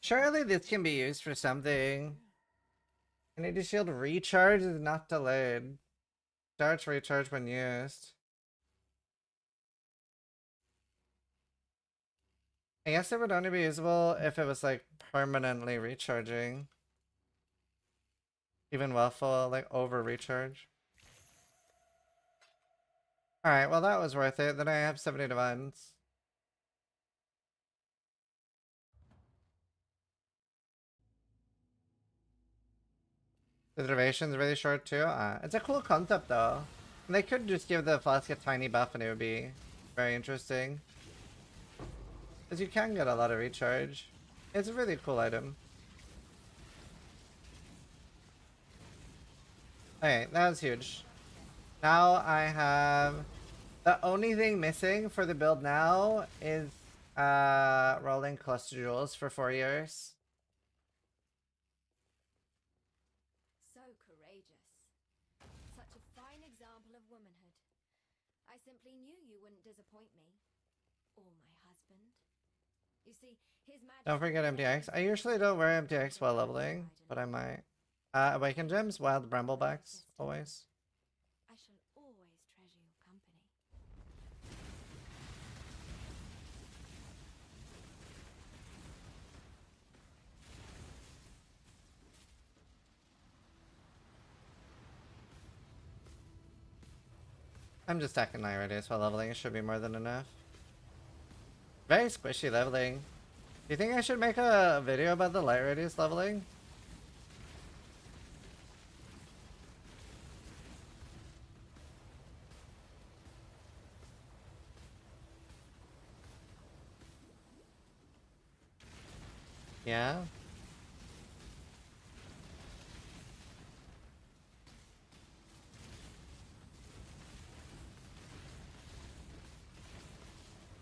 Surely this can be used for something. Energy shield recharge is not delayed. Starts recharge when used. I guess it would only be usable if it was like permanently recharging. Even while full, like over recharge. Alright, well that was worth it. Then I have 70 divines. The duration's really short too. It's a cool concept though. And they could just give the flask a tiny buff and it would be very interesting. Because you can get a lot of recharge. It's a really cool item. Okay, that was huge. Now I have... The only thing missing for the build now is rolling cluster jewels for 4 years. So courageous. Such a fine example of womanhood. I simply knew you wouldn't disappoint me. Or my husband. You see, his Majesty... Don't forget MTX. I usually don't wear MTX while leveling, but I might. Awaken gems, wild bramblebacks, always. I shall always treasure your company. I'm just stacking Night Radius while leveling. It should be more than enough. Very squishy leveling. Do you think I should make a video about the Light Radius leveling? Yeah?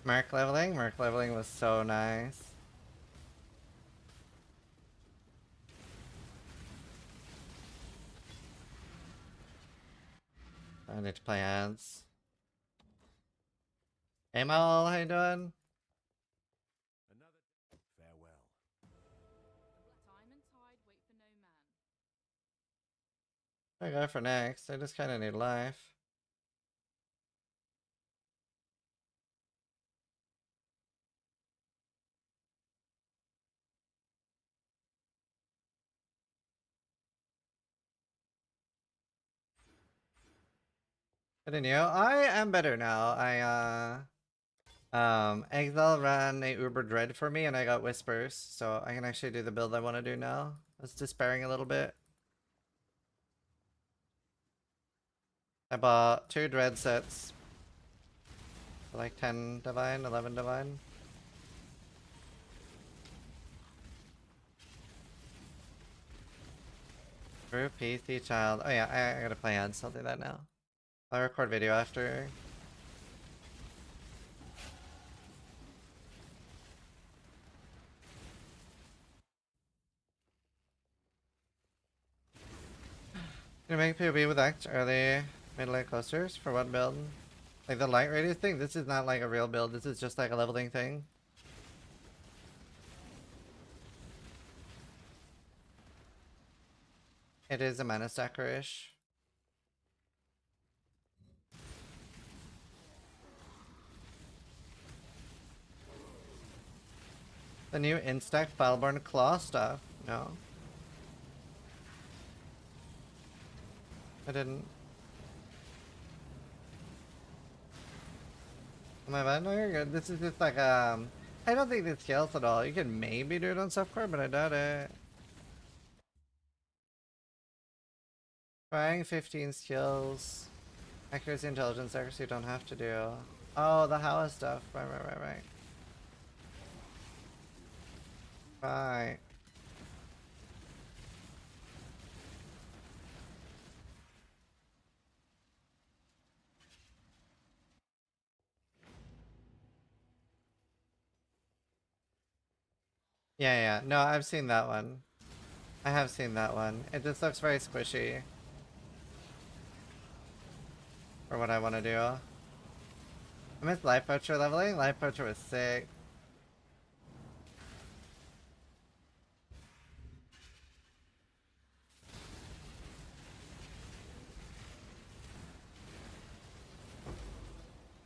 Merc leveling? Merc leveling was so nice. I need to play ads. Hey Mal, how you doing? another farewell. Time and tide wait for no man. I go for next. I just kind of need life. Continue. I am better now. Exile ran a Uber Dread for me and I got Whispers, so I can actually do the build I want to do now. I was despairing a little bit. I bought 2 Dread sets. For like 10 Divine, 11 Divine. Group PC child. Oh yeah, I gotta play ads, I'll do that now. I'll record video after. Gonna make POB with Act early mid-late clusters for what build? Like the light radius thing? This is not like a real build, this is just like a leveling thing. It is a mana stacker-ish. The new Instack Fileborn Claw stuff? No. I didn't. Am I bad? No, you're good. This is just like, I don't think this scales at all. You can maybe do it on softcore, but I doubt it. Trying 15 skills. Accuracy, intelligence, accuracy don't have to do. Oh, the how stuff. Right. Right. Yeah. No, I've seen that one. I have seen that one. It just looks very squishy. For what I want to do. I missed Life Poacher leveling. Life Poacher was sick.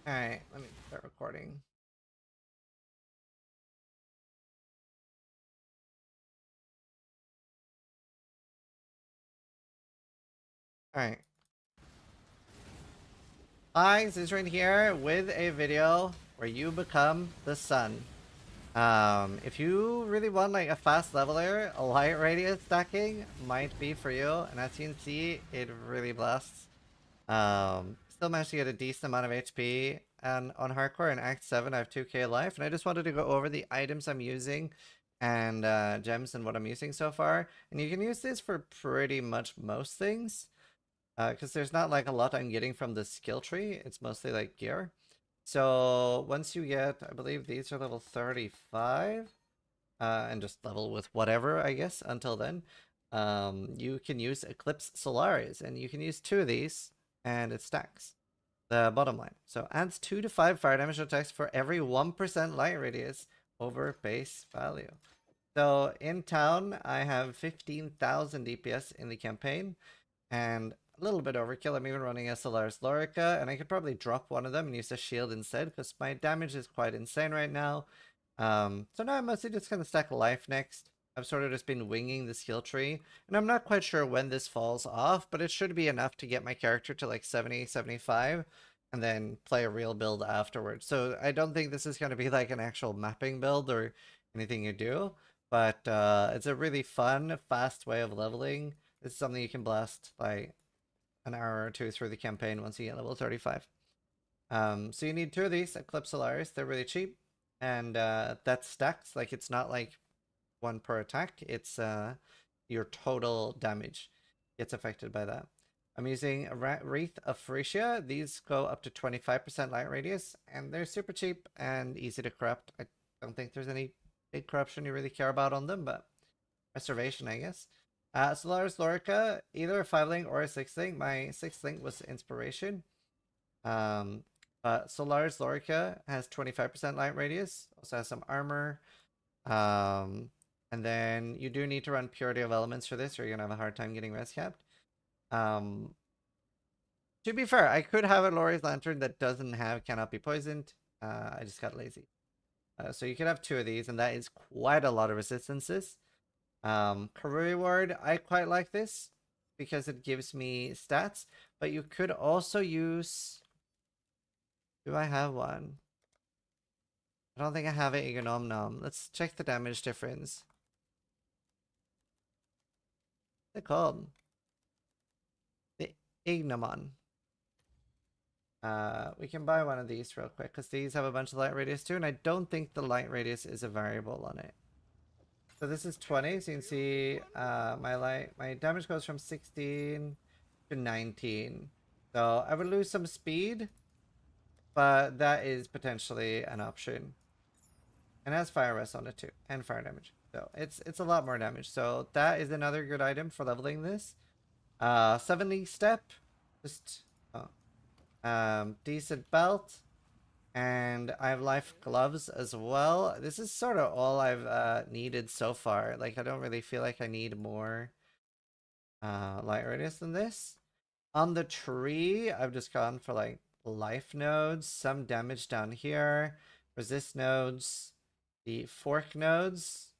Alright, let me start recording. Alright. Hi, this right here with a video where you become the sun. If you really want like a fast leveler, a light radius stacking might be for you, and as you can see, it really blasts. Still managed to get a decent amount of HP, and on hardcore in Act 7 I have 2k life, and I just wanted to go over the items I'm using and gems and what I'm using so far. And you can use this for pretty much most things, because there's not like a lot I'm getting from the skill tree. It's mostly like gear. So once you get, I believe these are level 35, and just level with whatever, I guess, until then, you can use Eclipse Solaris, and you can use 2 of these, and it stacks the bottom line. So adds 2 to 5 fire damage attacks for every 1% light radius over base value. So in town, I have 15,000 DPS in the campaign, and a little bit overkill. I'm even running SLR's Lorica, and I could probably drop one of them and use a shield instead, because my damage is quite insane right now. So now I'm mostly just going to stack life next. I've sort of just been winging the skill tree, and I'm not quite sure when this falls off, but it should be enough to get my character to like 70, 75, and then play a real build afterwards. So I don't think this is going to be like an actual mapping build or anything you do, but it's a really fun, fast way of leveling. This is something you can blast like an hour or 2 through the campaign once you get level 35. So you need 2 of these Eclipse Solaris. They're really cheap, and that stacks. Like, it's not like 1 per attack. It's your total damage gets affected by that. I'm using a Wreath of Phrygia. These go up to 25% light radius, and they're super cheap and easy to corrupt. I don't think there's any big corruption you really care about on them, but reservation, I guess. Solaris Lorica, either a 5-link or a 6-link. My 6-link was Inspiration. Solaris Lorica has 25% light radius. Also has some armor. And then you do need to run Purity of Elements for this, or you're gonna have a hard time getting res capped. To be fair, I could have a Lori's Lantern that doesn't have Cannot Be Poisoned. I just got lazy. So you could have 2 of these, and that is quite a lot of resistances. Career Ward, I quite like this because it gives me stats, but you could also use... Do I have one? I don't think I have it. Nom Nom. Let's check the damage difference. What's it called? The Ignomon. We can buy one of these real quick, because these have a bunch of light radius too, and I don't think the light radius is a variable on it. So this is 20, so you can see my damage goes from 16 to 19. So I would lose some speed, but that is potentially an option. And it has fire rest on it too, and fire damage. So it's a lot more damage. So that is another good item for leveling this. 70 step, just decent belt, and I have life gloves as well. This is sort of all I've needed so far. Like, I don't really feel like I need more light radius than this. On the tree, I've just gone for like life nodes, some damage down here, resist nodes, the fork nodes,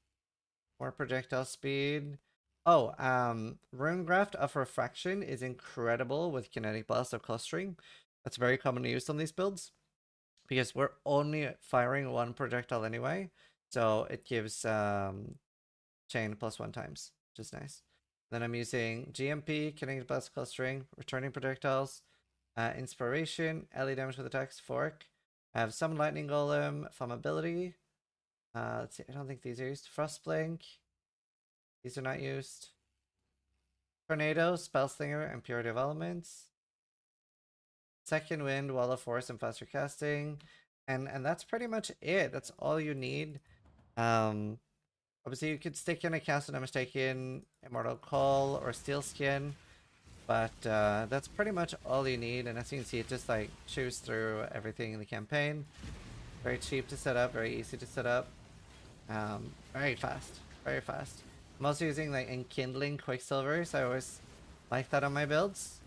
more projectile speed. Oh, Runegraft of Refraction is incredible with Kinetic Blast of Clustering. That's very commonly used on these builds, because we're only firing 1 projectile anyway. So it gives chain +1 times, which is nice. Then I'm using GMP, kinetic blast clustering, returning projectiles, inspiration, LE damage with attacks, fork. I have some lightning golem, flammability. Let's see, I don't think these are used. Frost blink. These are not used. Tornado, spell slinger, and purity of elements. Second wind, wall of force, and faster casting. And that's pretty much it. That's all you need. Obviously you could stick in a cast and I'm mistaken, Immortal Call or Steel Skin. But that's pretty much all you need, and as you can see, it just like chews through everything in the campaign. Very cheap to set up, very easy to set up. Very fast, very fast. I'm also using like Enkindling Quicksilver, so I always like that on my builds.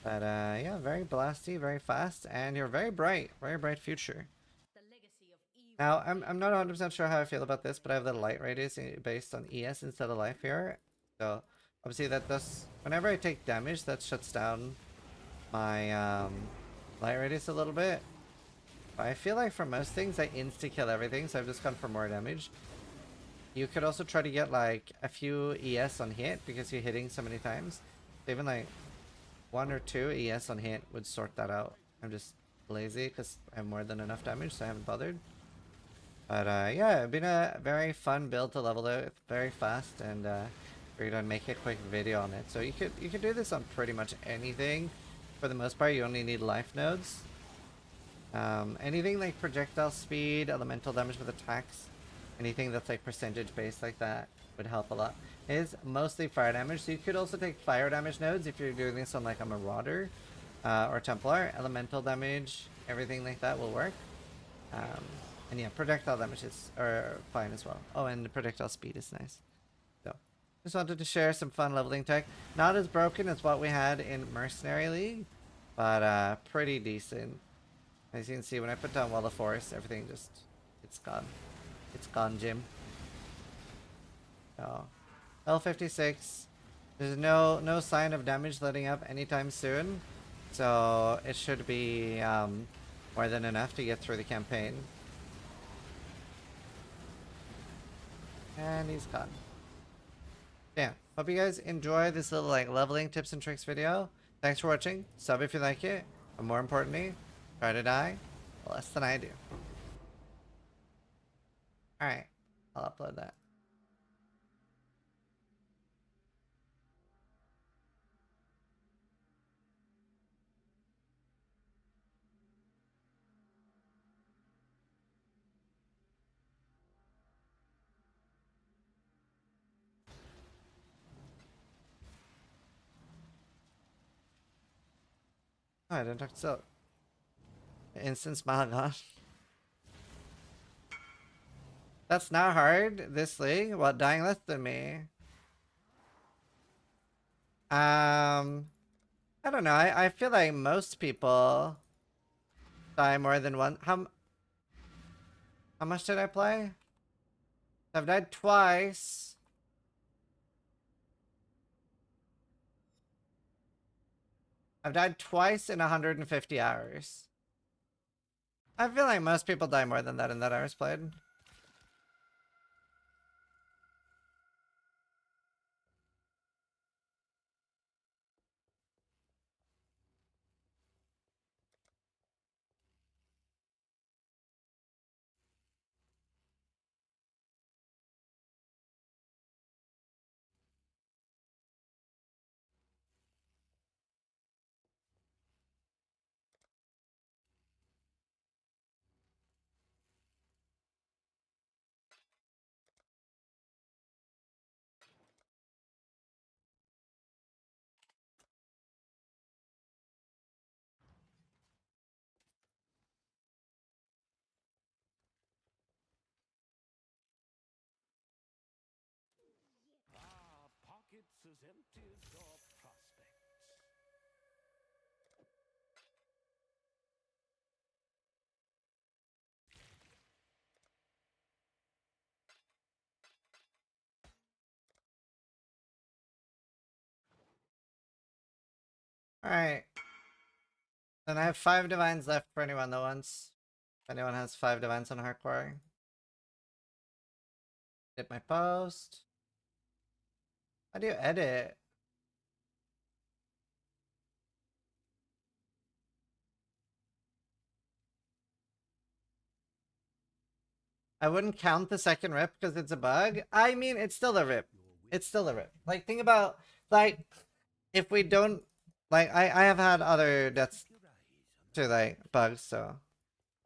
But yeah, very blasty, very fast, and you're very bright future. Now, I'm not 100% sure how I feel about this, but I have the light radius based on ES instead of life here. So, obviously that does, whenever I take damage, that shuts down my light radius a little bit. But I feel like for most things, I insta-kill everything, so I've just gone for more damage. You could also try to get like a few ES on hit, because you're hitting so many times. Even like 1 or 2 ES on hit would sort that out. I'm just lazy, because I have more than enough damage, so I haven't bothered. But yeah, it's been a very fun build to level out, very fast, and figured I'd make a quick video on it. So you could do this on pretty much anything. For the most part, you only need life nodes. Anything like projectile speed, elemental damage with attacks, anything that's like percentage based like that would help a lot. It is mostly fire damage, so you could also take fire damage nodes if you're doing this on like a Marauder or Templar. Elemental damage, everything like that will work. And yeah, projectile damage is fine as well. Oh, and the projectile speed is nice. So, just wanted to share some fun leveling tech. Not as broken as what we had in Mercenary League, but pretty decent. As you can see, when I put down Wall of Force, everything just, it's gone. It's gone, Jim. So, L56. There's no sign of damage letting up anytime soon. So, it should be more than enough to get through the campaign. And he's gone. Yeah, hope you guys enjoy this little like leveling tips and tricks video. Thanks for watching. Sub if you like it. But more importantly, try to die less than I do. Alright, I'll upload that. Oh, I didn't talk to Silk. Instant smile gone. That's not hard, this league. What, dying less than me? I don't know. I feel like most people die more than one. How much did I play? I've died twice. I've died twice in 150 hours. I feel like most people die more than that in that hours played. Pockets as empty as your prospects. Alright. Then I have 5 divines left for anyone that wants. If anyone has 5 divines on hardcore. Did my post. How do you edit? I wouldn't count the second rip because it's a bug. I mean, it's still a rip. It's still a rip. Like, think about, like, if we don't, like, I have had other deaths to, like, bugs, so,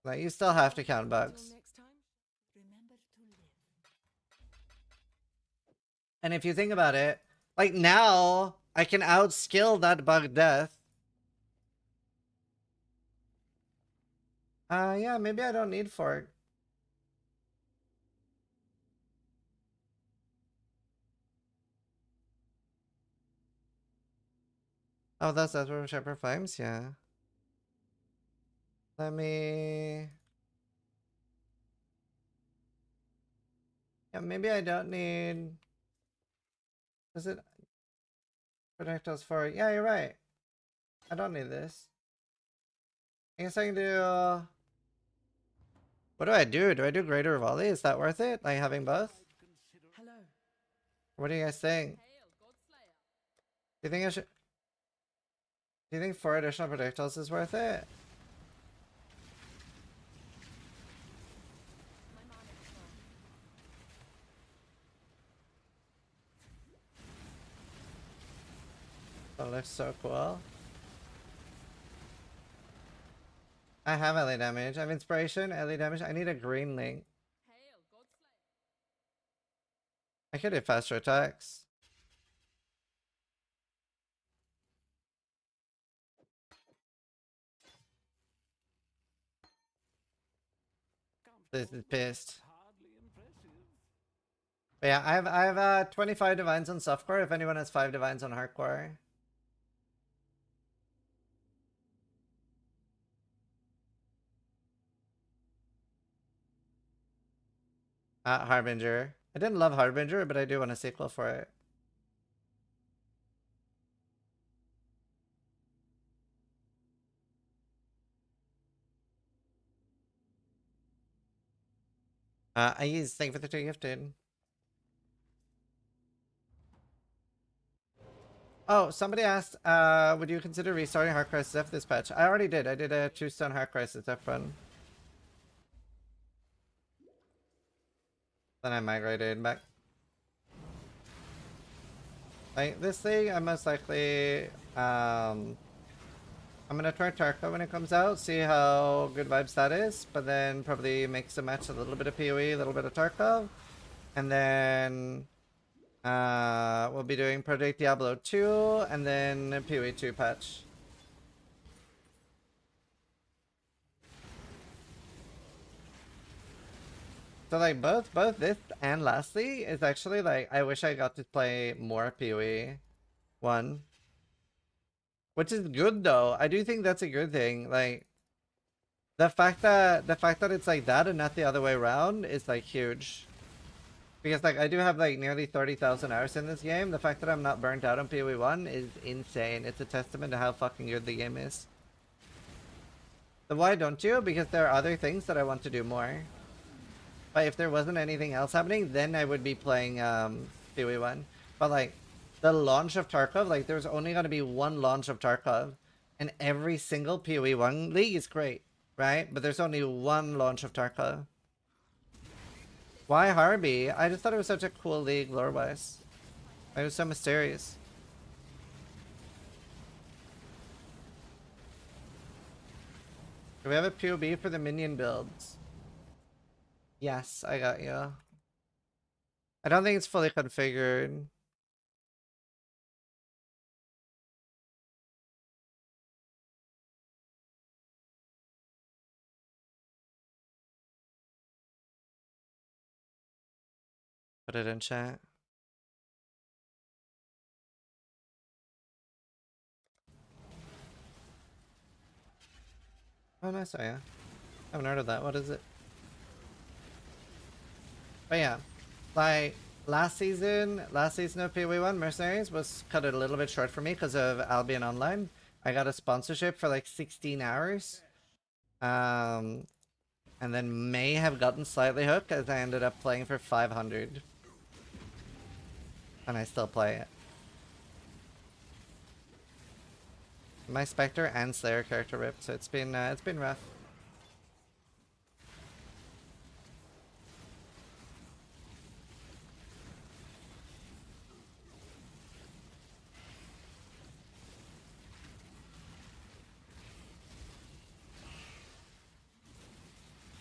like, you still have to count bugs. And if you think about it, like, now, I can outskill that bug death. Yeah, maybe I don't need fork. Oh, that's for Shepherd Flames? Yeah. Let me... Yeah, maybe I don't need... Is it... Projectiles for... Yeah, you're right. I don't need this. I guess I can do... What do I do? Do I do Greater Volley? Is that worth it? Like having both? Hello. What do you guys think? Do you think I should... Do you think 4 additional projectiles is worth it? That looks so cool. I have LA damage. I have inspiration, LA damage. I need a green link. I could do faster attacks. This is pissed. But yeah, I have 25 divines on softcore. If anyone has 5 divines on hardcore. Harbinger. I didn't love Harbinger, but I do want a sequel for it. I use Thank you for the 2 gifted. Oh, somebody asked, would you consider restarting Heart Crisis F this patch? I already did. I did a 2-stone Heart Crisis F run. Then I migrated back. Like, this thing, I most likely, I'm gonna try Tarka when it comes out, see how good vibes that is, but then probably mix and match a little bit of PoE, a little bit of Tarkov, and then we'll be doing Project Diablo 2, and then PoE 2 patch. So like both this and lastly is actually like I wish I got to play more PoE 1. Which is good though. I do think that's a good thing. Like the fact that it's like that and not the other way around is like huge. Because like I do have like nearly 30,000 hours in this game. The fact that I'm not burnt out on PoE 1 is insane. It's a testament to how fucking good the game is. So why don't you? Because there are other things that I want to do more. But if there wasn't anything else happening, then I would be playing PoE 1. But like the launch of Tarkov, like there's only going to be one launch of Tarkov, and every single PoE 1 league is great, right? But there's only one launch of Tarkov. Why Harby? I just thought it was such a cool league lore-wise. It was so mysterious. Do we have a POB for the minion builds? Yes, I got you. I don't think it's fully configured. Put it in chat. Oh, nice. Oh, yeah. I haven't heard of that. What is it? But yeah, like last season of PoE 1 Mercenaries was cut a little bit short for me because of Albion Online. I got a sponsorship for like 16 hours. And then may have gotten slightly hooked as I ended up playing for 500. And I still play it. My Spectre and Slayer character ripped, so it's been rough.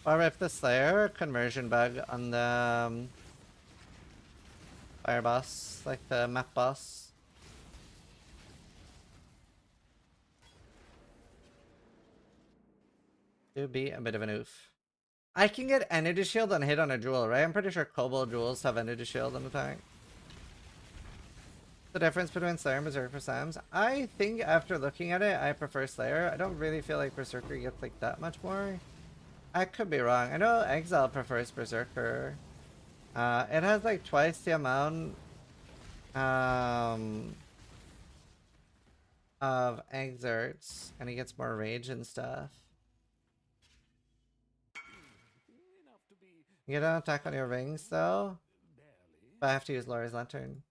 I'll rip the Slayer conversion bug on the fire boss, like the map boss. Do be a bit of an oof. I can get Energy Shield on hit on a jewel, right? I'm pretty sure Kobold jewels have Energy Shield on the tank. The difference between Slayer and Berserker Sams? I think after looking at it, I prefer Slayer. I don't really feel like Berserker gets like that much more. I could be wrong. I know Exile prefers Berserker. It has like twice the amount of exerts, and he gets more rage and stuff. You get an attack on your rings though, but I have to use Laura's Lantern.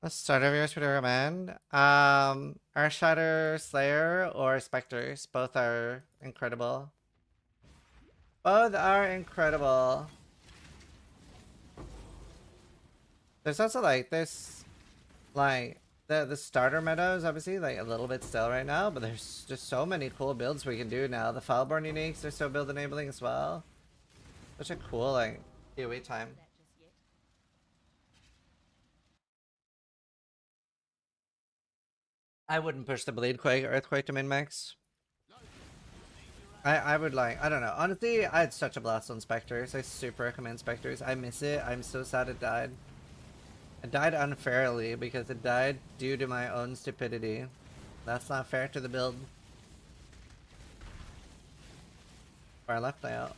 Let's start over yours would recommend. Earthshatter, Slayer, or Spectres. Both are incredible. Both are incredible. There's also like this, like the starter meta is obviously like a little bit stale right now, but there's just so many cool builds we can do now. The Fileborn uniques are so build enabling as well. Such a cool like PoE time. I wouldn't push the Bleed Quake Earthquake to min-max. I would like, I don't know. Honestly, I had such a blast on Spectres. I super recommend Spectres. I miss it. I'm so sad it died. It died unfairly because it died due to my own stupidity. That's not fair to the build. Far left layout.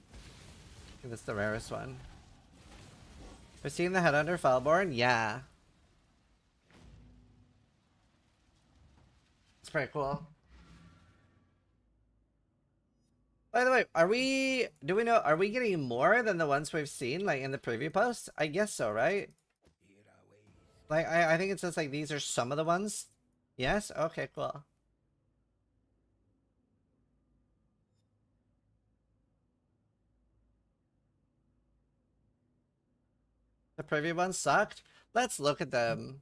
I think that's the rarest one. We're seeing the head under Fileborn? Yeah. It's pretty cool. By the way, are we getting more than the ones we've seen like in the preview post? I guess so, right? Like I think it says like these are some of the ones. Yes? Okay, cool. The preview ones sucked. Let's look at them.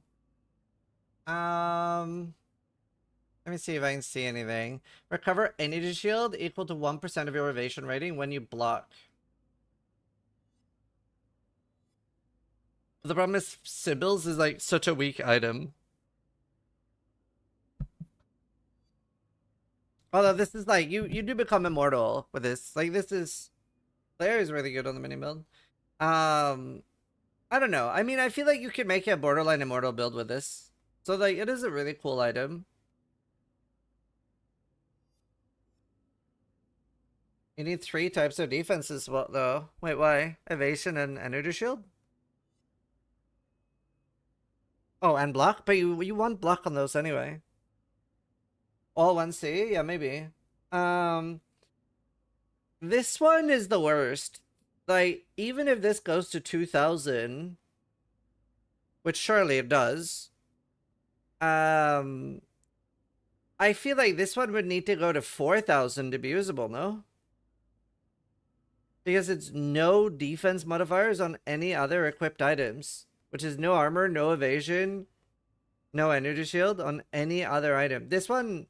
Let me see if I can see anything. Recover energy shield equal to 1% of your evasion rating when you block. The problem is Sibyl's is like such a weak item. Although this is like, you do become immortal with this. Like this is, Slayer is really good on the mini build. I don't know. I mean, I feel like you could make a borderline immortal build with this. So like, it is a really cool item. You need 3 types of defenses, what though? Wait, why? Evasion and energy shield? Oh, and block? But you want block on those anyway. All 1C? Yeah, maybe. This one is the worst. Like, even if this goes to 2,000, which surely it does, I feel like this one would need to go to 4,000 to be usable, no? Because it's no defense modifiers on any other equipped items. Which is no armor, no evasion, no energy shield on any other item. This one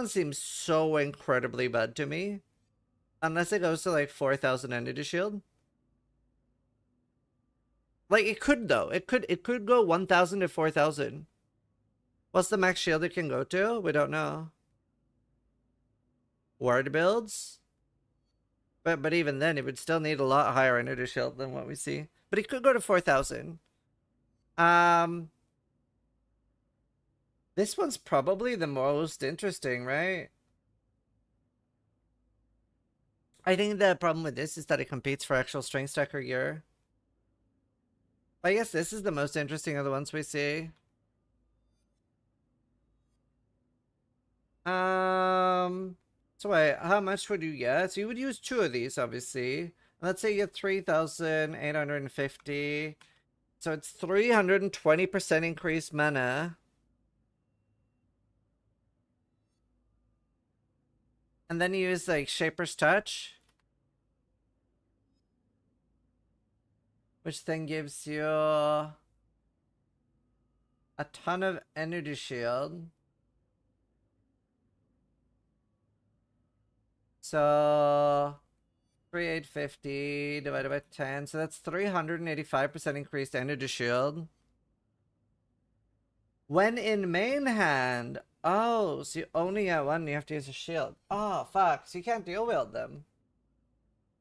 seems so incredibly bad to me. Unless it goes to like 4,000 energy shield. Like it could though. It could go 1,000 to 4,000. What's the max shield it can go to? We don't know. Ward builds? But even then, it would still need a lot higher energy shield than what we see. But it could go to 4,000. This one's probably the most interesting, right? I think the problem with this is that it competes for actual strength stacker gear. I guess this is the most interesting of the ones we see. So wait, how much would you get? So you would use 2 of these, obviously. Let's say you get 3,850. So it's 320% increased mana. And then you use like Shaper's Touch. Which then gives you a ton of energy shield. So 3,850 divided by 10. So that's 385% increased energy shield. When in main hand. Oh, so you only get one, you have to use a shield. Oh, fuck. So you can't dual wield them.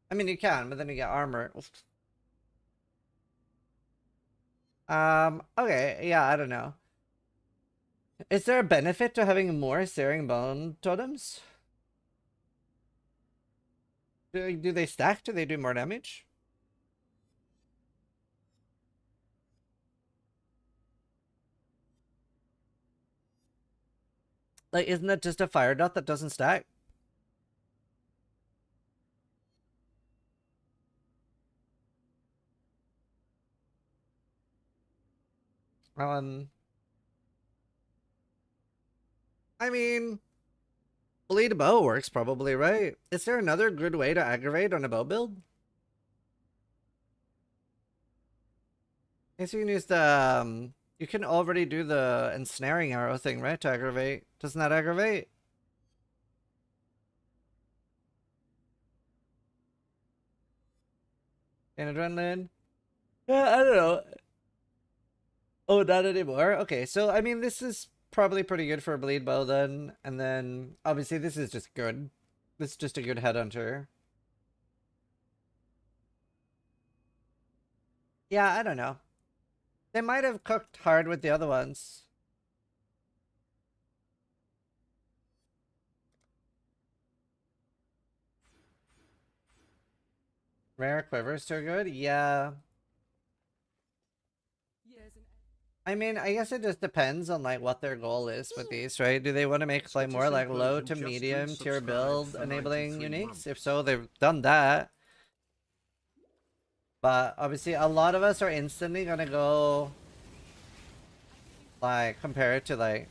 I mean, you can, but then you get armor. Okay, yeah, I don't know. Is there a benefit to having more Searing Bone totems? Do they stack? Do they do more damage? Like, isn't that just a fire dot that doesn't stack? I mean, bleed bow works probably, right? Is there another good way to aggravate on a bow build? I guess you can use the, you can already do the ensnaring arrow thing, right? To aggravate. Doesn't that aggravate? And adrenaline? Yeah, I don't know. Oh, not anymore? Okay, so, I mean, this is probably pretty good for a bleed bow then. And then, obviously, this is just good. This is just a good headhunter. Yeah, I don't know. They might have cooked hard with the other ones. Rare Quiver's too good? Yeah. I mean, I guess it just depends on like what their goal is with these, right? Do they want to make like more like low to medium tier build enabling uniques? If so, they've done that. But obviously a lot of us are instantly gonna go like compare it to like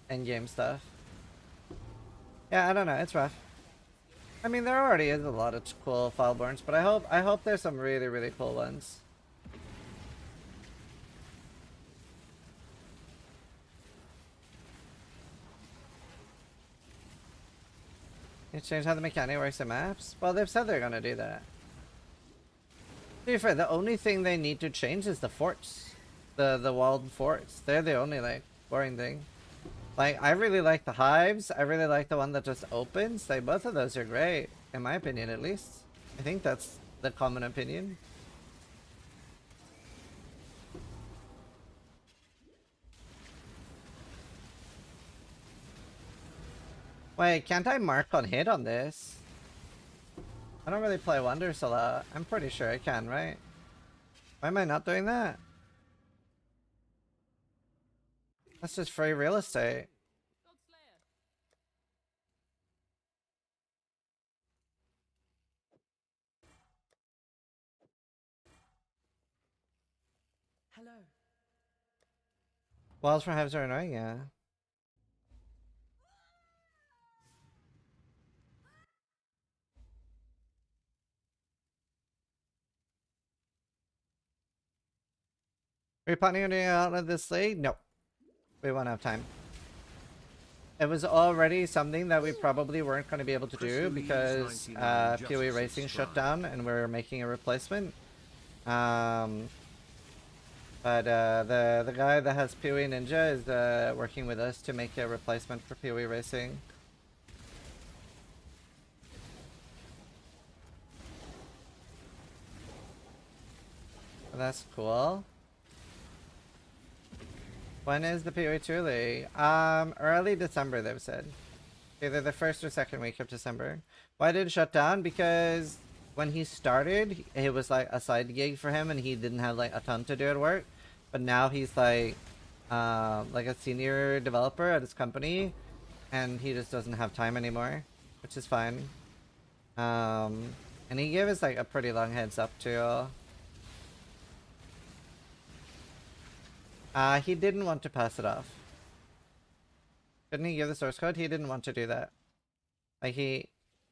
endgame stuff. Yeah, I don't know, it's rough. I mean, there already is a lot of cool Fileborns, but I hope there's some really, really cool ones. You change how the mechanic works in maps? Well, they've said they're gonna do that. To be fair, the only thing they need to change is the forts. The walled forts. They're the only, like, boring thing. Like, I really like the hives. I really like the one that just opens. Like, both of those are great. In my opinion, at least. I think that's the common opinion. Wait, can't I mark on hit on this? I don't really play Wonders a lot. I'm pretty sure I can, right? Why am I not doing that? That's just free real estate. Hello. Walls for hives are annoying, yeah. Are you planning on doing out of this league? No. We won't have time. It was already something that we probably weren't going to be able to do because PoE Racing shut down and we're making a replacement. But the guy that has PoE Ninja is working with us to make a replacement for PoE Racing. That's cool. When is the PoE 2 league? Early December, they've said. Either the first or second week of December. Why did it shut down? Because when he started, it was like a side gig for him and he didn't have like a ton to do at work. But now he's like a senior developer at his company and he just doesn't have time anymore, which is fine. And he gave us like a pretty long heads up too. He didn't want to pass it off. Couldn't he give the source code? He didn't want to do that. Like he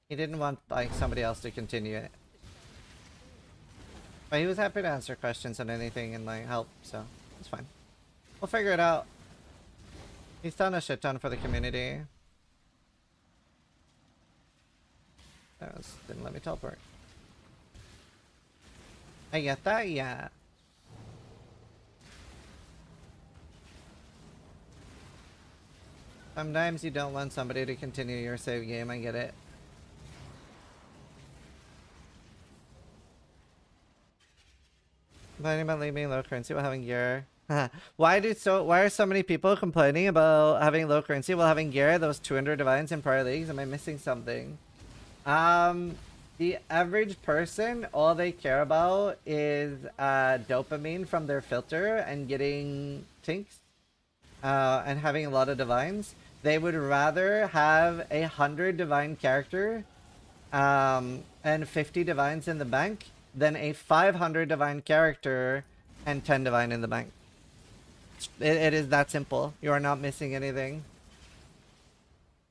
didn't want like somebody else to continue it. But he was happy to answer questions and anything and like help, so it's fine. We'll figure it out. He's done a shit ton for the community. Didn't let me teleport. I get that, yeah. Sometimes you don't want somebody to continue your save game, I get it. Complaining about leaving low currency while having gear. Why are so many people complaining about having low currency while having gear? Those 200 divines in prior leagues? Am I missing something? The average person, all they care about is dopamine from their filter and getting tinks. And having a lot of divines. They would rather have 100 divine character and 50 divines in the bank than a 500 divine character and 10 divine in the bank. It is that simple. You are not missing anything.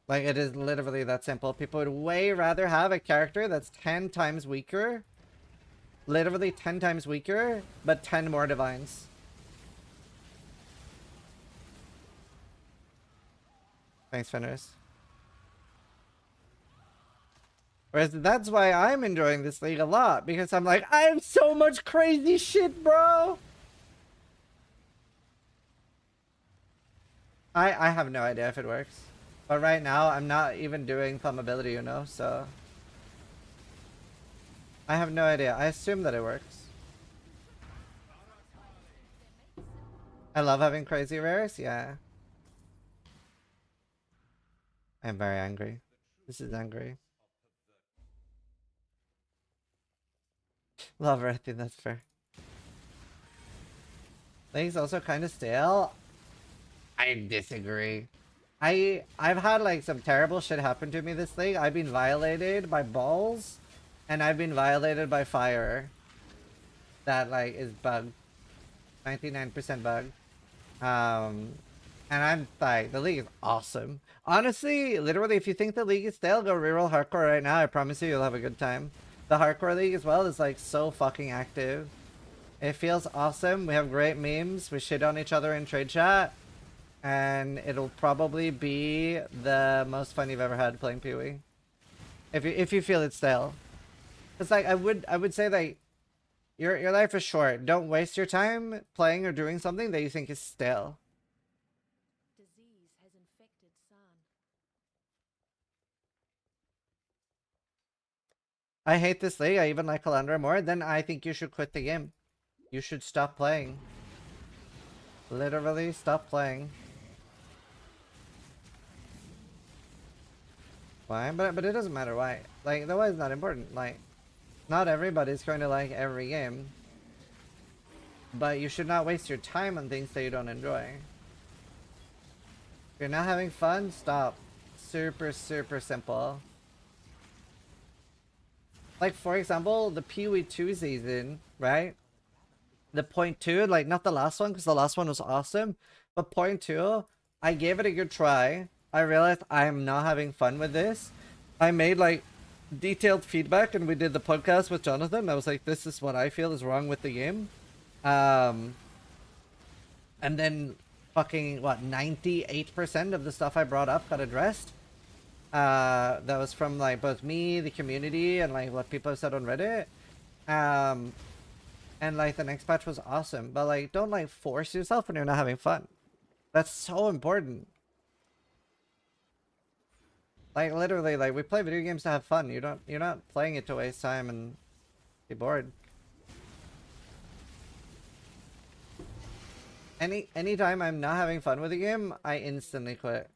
Like, it is literally that simple. People would way rather have a character that's 10 times weaker. Literally 10 times weaker, but 10 more divines. Thanks, Fenris. Whereas that's why I'm enjoying this league a lot, because I'm like, I have so much crazy shit, bro. I have no idea if it works. But right now, I'm not even doing thumbability, you know, so... I have no idea. I assume that it works. I love having crazy rares, yeah. I'm very angry. This is angry. Lover, I think that's fair. League's also kind of stale. I disagree. I've had like some terrible shit happen to me this league. I've been violated by balls, and I've been violated by fire. That like is bugged. 99% bug. And I'm like, the league is awesome. Honestly, literally, if you think the league is stale, go reroll hardcore right now. I promise you, you'll have a good time. The hardcore league as well is like so fucking active. It feels awesome. We have great memes. We shit on each other in trade chat. And it'll probably be the most fun you've ever had playing PoE. If you feel it's stale. It's like, I would say that your life is short. Don't waste your time playing or doing something that you think is stale. I hate this league. I even like Calandra more. Then I think you should quit the game. You should stop playing. Literally stop playing. Why? But it doesn't matter why. Like, the why is not important. Like, not everybody's going to like every game. But you should not waste your time on things that you don't enjoy. If you're not having fun, stop. Super, super simple. Like, for example, the PoE 2 season, right? The point 2, like, not the last one, because the last one was awesome. But point 2, I gave it a good try. I realized I am not having fun with this. I made, like, detailed feedback, and we did the podcast with Jonathan. I was like, this is what I feel is wrong with the game. And And then fucking, what, 98% of the stuff I brought up got addressed. That was from like both me, the community, and like what people have said on Reddit. And like the next patch was awesome. But like, don't like force yourself when you're not having fun. That's so important. Like literally, like we play video games to have fun. You're not playing it to waste time and be bored. Anytime I'm not having fun with a game, I instantly quit.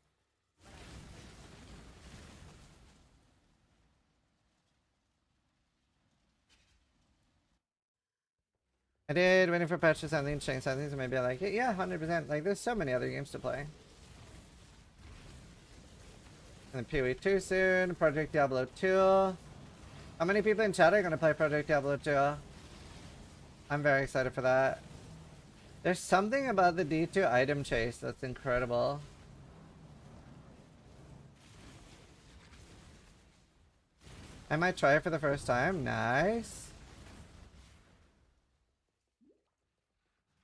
I did, waiting for patch to something, change something, so maybe I like it. Yeah, 100%. Like, there's so many other games to play. And then PoE 2 soon, Project Diablo 2. How many people in chat are going to play Project Diablo 2? I'm very excited for that. There's something about the D2 item chase that's incredible. I might try it for the first time. Nice.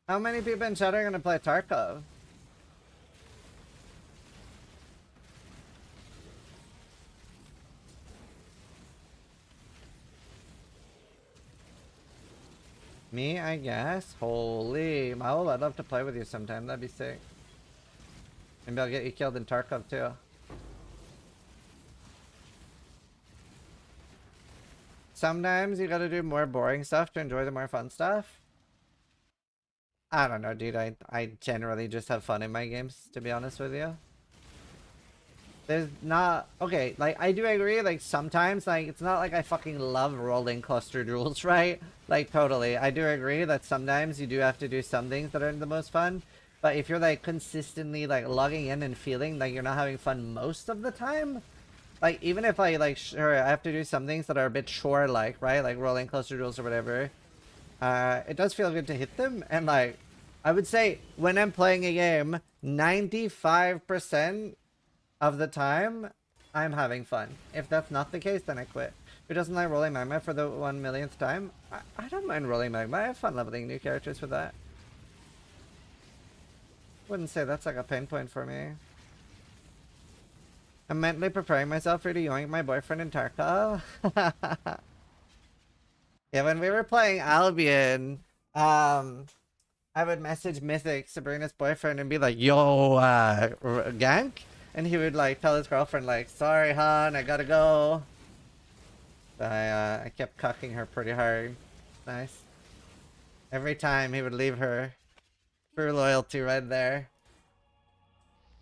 How many people in chat are going to play Tarkov? Me, I guess. Holy, Maul, I'd love to play with you sometime. That'd be sick. Maybe I'll get you killed in Tarkov too. Sometimes you gotta do more boring stuff to enjoy the more fun stuff. I don't know, dude. I generally just have fun in my games, to be honest with you. There's not... Okay, like, I do agree, like, sometimes, like, it's not like I fucking love rolling cluster duels, right? Like, totally. I do agree that sometimes you do have to do some things that aren't the most fun. But if you're, like, consistently, like, logging in and feeling like you're not having fun most of the time... Like, even if I, like, sure, I have to do some things that are a bit chore-like, right? Like, rolling cluster duels or whatever. It does feel good to hit them, and like, I would say when I'm playing a game, 95% of the time, I'm having fun. If that's not the case, then I quit. Who doesn't like rolling magma for the 1,000,000th time? I don't mind rolling magma. I have fun leveling new characters with that. Wouldn't say that's like a pain point for me. I'm mentally preparing myself for to yoink my boyfriend in Tarkov. Yeah, when we were playing Albion, I would message Mythic, Sabrina's boyfriend, and be like, yo, gank? And he would like tell his girlfriend like, sorry, hon, I gotta go. I kept cucking her pretty hard. Nice. Every time he would leave her. True loyalty right there.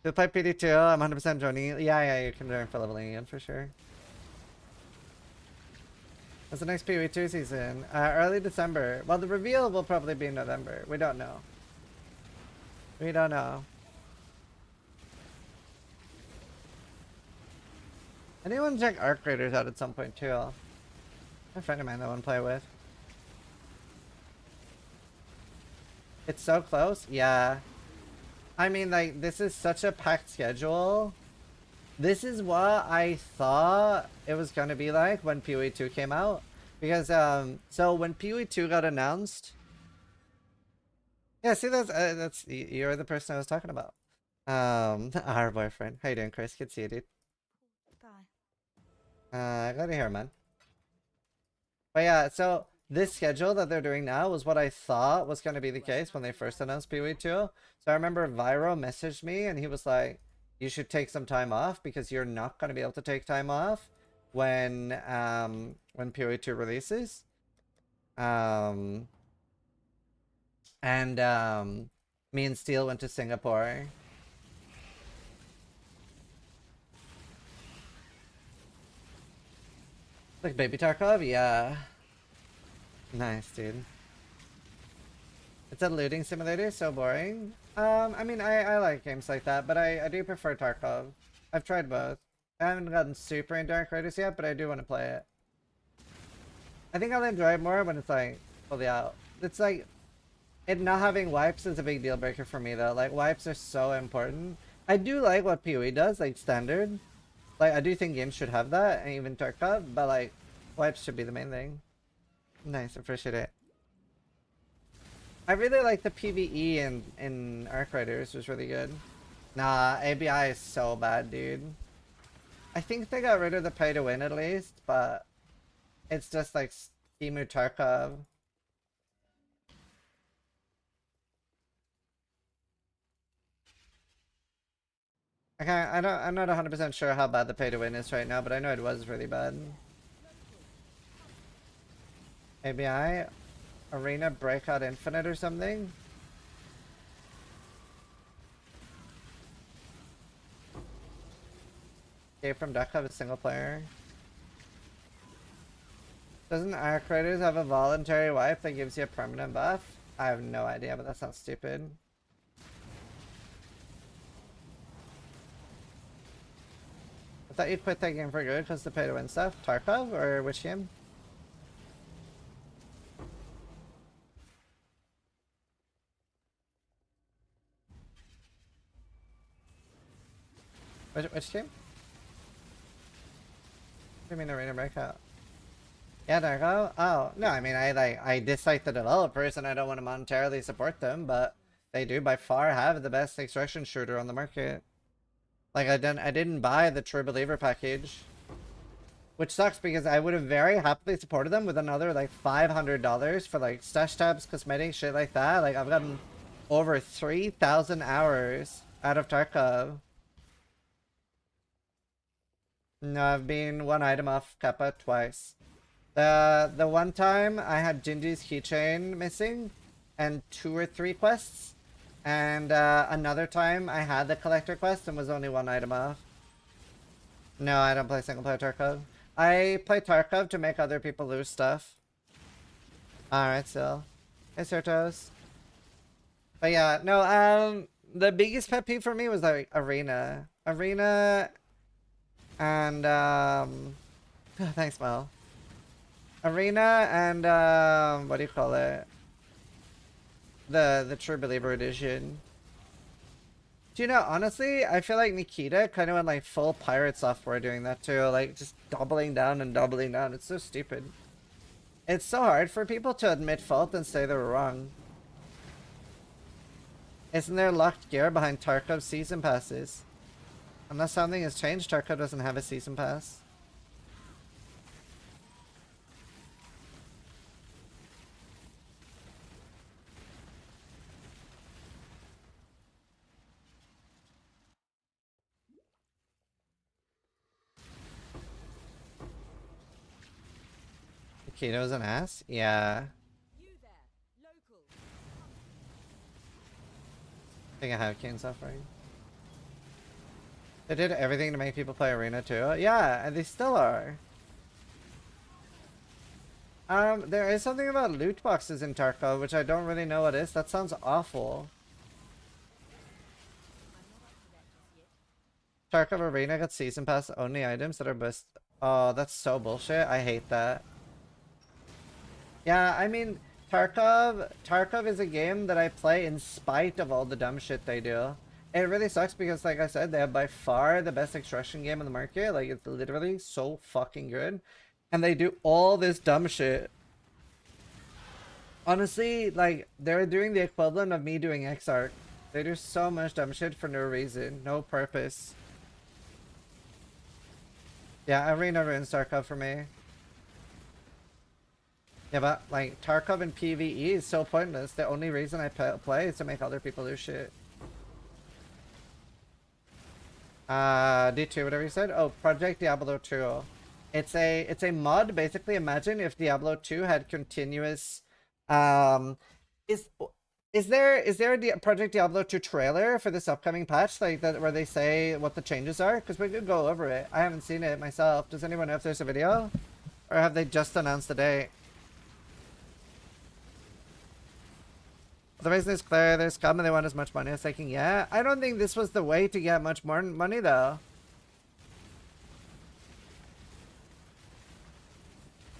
You'll play PD2, I'm 100% joining. Yeah, you can join for leveling again for sure. What's the next PoE2 season? Early December. Well, the reveal will probably be in November. We don't know. We don't know. Anyone check Arc Raiders out at some point too? A friend of mine that I want to play with. It's so close? Yeah. I mean, like, this is such a packed schedule. This is what I thought it was going to be like when PoE 2 came out. Because, so when PoE 2 got announced... Yeah, see, that's you're the person I was talking about. Our boyfriend. How you doing, Chris? Good to see you, dude. Glad to hear, man. But yeah, so this schedule that they're doing now was what I thought was going to be the case when they first announced PoE 2. So I remember Vyro messaged me and he was like, you should take some time off because you're not going to be able to take time off when PoE 2 releases. Me and Steel went to Singapore. Like Baby Tarkov? Yeah. Nice, dude. It's a looting simulator, so boring. I mean, I like games like that, but I do prefer Tarkov. I've tried both. I haven't gotten super into Arc Raiders yet, but I do want to play it. I think I'll enjoy it more when it's like fully out. It's like, it not having wipes is a big deal breaker for me though. Like, wipes are so important. I do like what PoE does, like standard. Like, I do think games should have that, and even Tarkov, but like, wipes should be the main thing. Nice, appreciate it. I really like the PvE in Arc Riders was really good. Nah, ABI is so bad, dude. I think they got rid of the pay to win at least, but it's just like Timu Tarkov. Okay, I'm not 100% sure how bad the pay to win is right now, but I know it was really bad. ABI? Arena Breakout Infinite or something? Escape from Duck have a single player. Doesn't Arc Raiders have a voluntary wipe that gives you a permanent buff? I have no idea, but that sounds stupid. I thought you quit that game for good because the pay to win stuff. Tarkov or which game? Which game? What do you mean Arena Breakout? Yeah, there you go. Oh, no, I mean, I dislike the developers and I don't want to monetarily support them, but they do by far have the best extraction shooter on the market. Like, I didn't buy the True Believer package, which sucks because I would have very happily supported them with another, like, $500 for, like, stash tabs, cosmetics, shit like that. Like, I've gotten over 3,000 hours out of Tarkov. No, I've been one item off Kappa twice. The one time I had Jinji's keychain missing and 2 or 3 quests. And another time I had the collector quest and was only 1 item off. No, I don't play single player Tarkov. I play Tarkov to make other people lose stuff. Alright, still. Hey, Certos. But yeah, no, the biggest pet peeve for me was like Arena. Arena and thanks, Mel. Arena and what do you call it? The True Believer edition. Do you know, honestly, I feel like Nikita kind of went like full pirate software doing that too, like just doubling down and doubling down. It's so stupid. It's so hard for people to admit fault and say they were wrong. Isn't there locked gear behind Tarkov season passes? Unless something has changed, Tarkov doesn't have a season pass. Keto's an ass? Yeah. I think I have Kane's offering. They did everything to make people play Arena too. Yeah, and they still are. There is something about loot boxes in Tarkov, which I don't really know what is. That sounds awful. Tarkov Arena got season pass only items that are best. Oh, that's so bullshit. I hate that. Yeah, I mean, Tarkov is a game that I play in spite of all the dumb shit they do. It really sucks because, like I said, they have by far the best extraction game in the market. Like, it's literally so fucking good. And they do all this dumb shit. Honestly, like, they're doing the equivalent of me doing X-Arc. They do so much dumb shit for no reason, no purpose. Yeah, Arena ruins Tarkov for me. Yeah, but, like, Tarkov and PvE is so pointless. The only reason I play is to make other people do shit. D2, whatever you said? Oh, Project Diablo 2. It's a mod. Basically, imagine if Diablo 2 had continuous... Is there a Project Diablo 2 trailer for this upcoming patch, like that, where they say what the changes are? Because we could go over it. I haven't seen it myself. Does anyone know if there's a video? Or have they just announced the date? The reason is clear, there's scum and they want as much money as they can get. I don't think this was the way to get much more money though.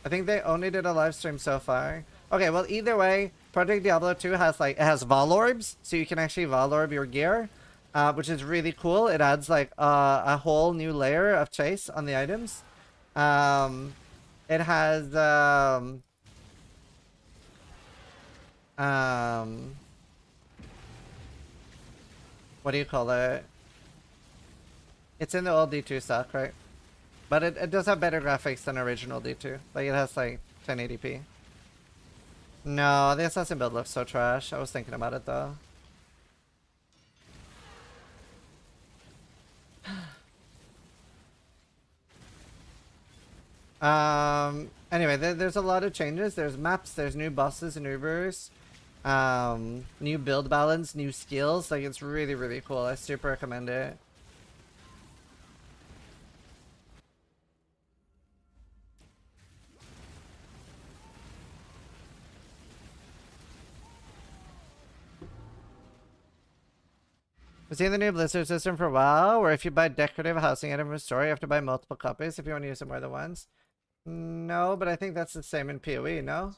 I think they only did a live stream so far. Okay, well either way, Project Diablo 2 has like, it has Vol Orbs, so you can actually Vol Orb your gear, which is really cool. It adds like a whole new layer of chase on the items. It has What do you call it? It's in the old D2 stock, right? But it does have better graphics than original D2. Like, it has like 1080p. No, the assassin build looks so trash. I was thinking about it though. Anyway, there's a lot of changes. There's maps, there's new bosses and Ubers, new build balance, new skills. Like, it's really, really cool. I super recommend it. We've seen the new Blizzard system for a while, where if you buy decorative housing item from a store, you have to buy multiple copies if you want to use it more than once. No, but I think that's the same in PoE, no?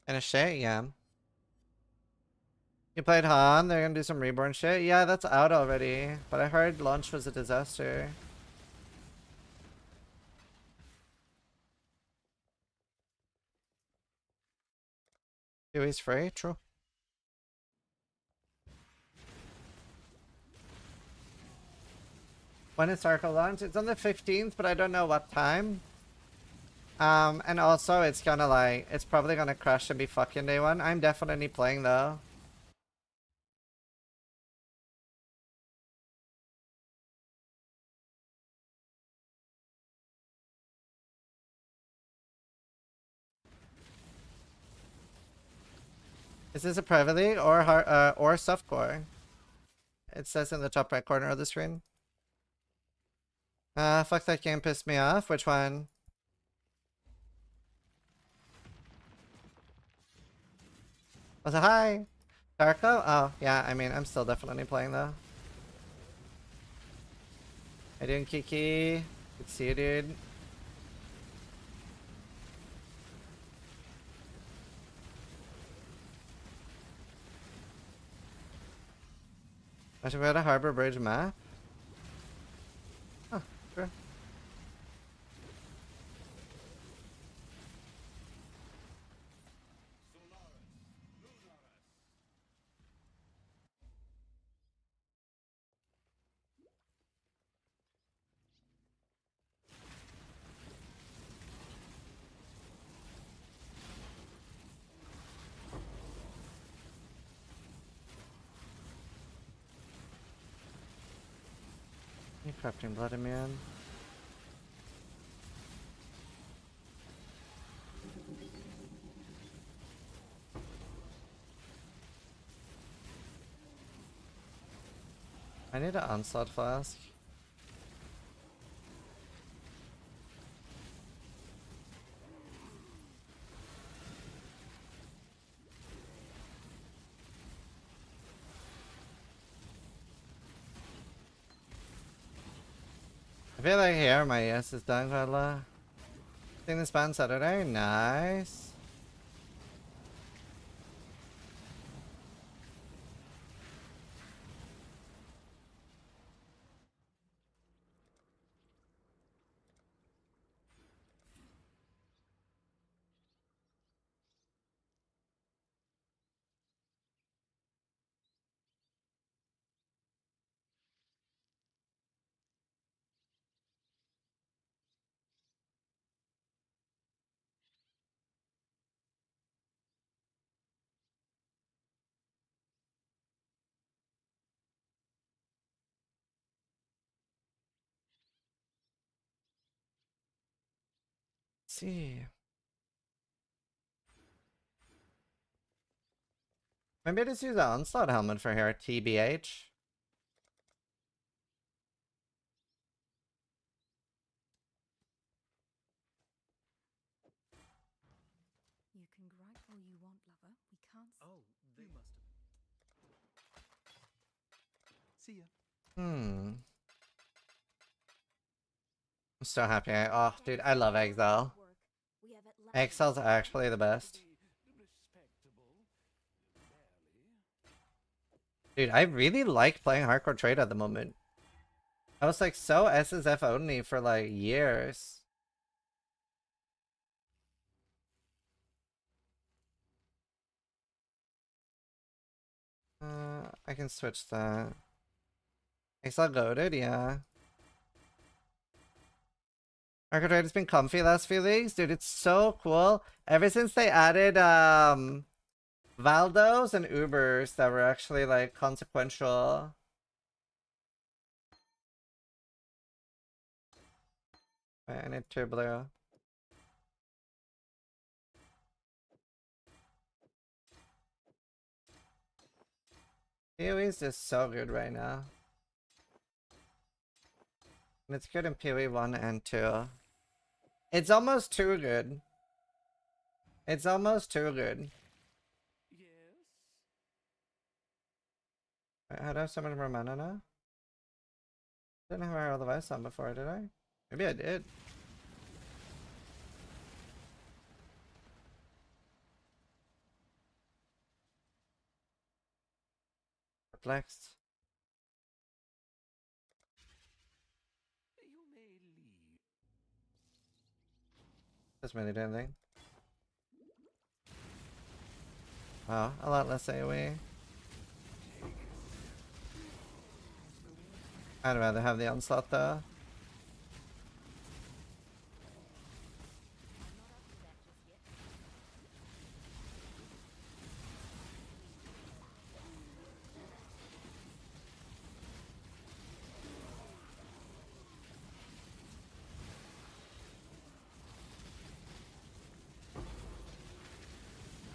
And a shit, yeah. You played Han, they're gonna do some Reborn shit? Yeah, that's out already, but I heard launch was a disaster. PoE's free? True. When is Circle launch? It's on the 15th, but I don't know what time. And also it's gonna like, it's probably gonna crash and be fucking day one. I'm definitely playing though. Is this a private league or softcore? It says in the top right corner of the screen. Fuck, that game pissed me off. Which one? Was it hi? Darko? Oh, yeah, I mean, I'm still definitely playing though. How you doing, Kiki? Good to see you, dude. I should go to Harbor Bridge map. Oh, sure. You crafting bloody man. I need an onslaught flask. I feel like here my yes is done, Carla. Seeing this band Saturday? Nice. See. Maybe I just use the onslaught helmet for here, TBH. You can gripe all you want, lover. We can't. Oh, they must have. See ya. I'm so happy. Oh, dude, I love Exile. Excel's actually the best. Dude, I really like playing hardcore trade at the moment. I was like so SSF only for like years. I can switch that. Excel goated, yeah. Hardcore trade has been comfy last few leagues, dude. It's so cool. Ever since they added Valdos and Ubers that were actually like consequential. Wait, I need 2 blue. PoE is just so good right now. And it's good in PoE 1 and 2. It's almost too good. It's almost too good. Wait, how do I have so much more mana now? Didn't have our device on before, did I? Maybe I did. Perplexed. Doesn't really do anything. Wow, a lot less AoE. I'd rather have the onslaught though.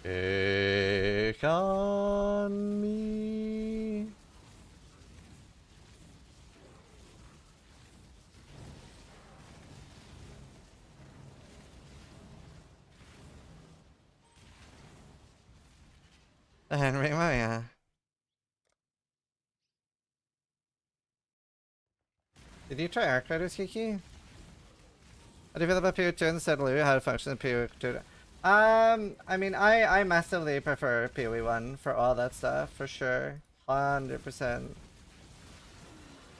Take on me. The Henry, oh yeah. Did you try Arc Riders, Kiki? How do you feel about PO2 instead of Lou? How to function in PO2? I mean, I massively prefer PoE1 for all that stuff, for sure. 100%.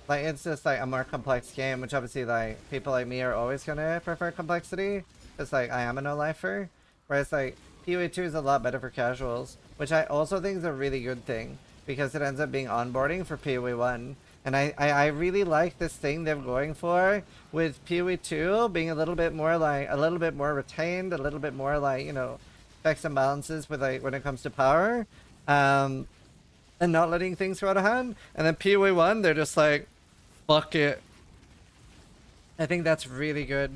Like, it's just, like, a more complex game, which obviously, like, people like me are always gonna prefer complexity. Because, like, I am a no-lifer. Whereas, like, PoE2 is a lot better for casuals, which I also think is a really good thing. Because it ends up being onboarding for PoE1. And I really like this thing they're going for with PoE2 being a little bit more like, a little bit more retained, a little bit more like, you know, checks and balances with like when it comes to power. And not letting things go out of hand. And then PoE1, they're just like, fuck it. I think that's really good.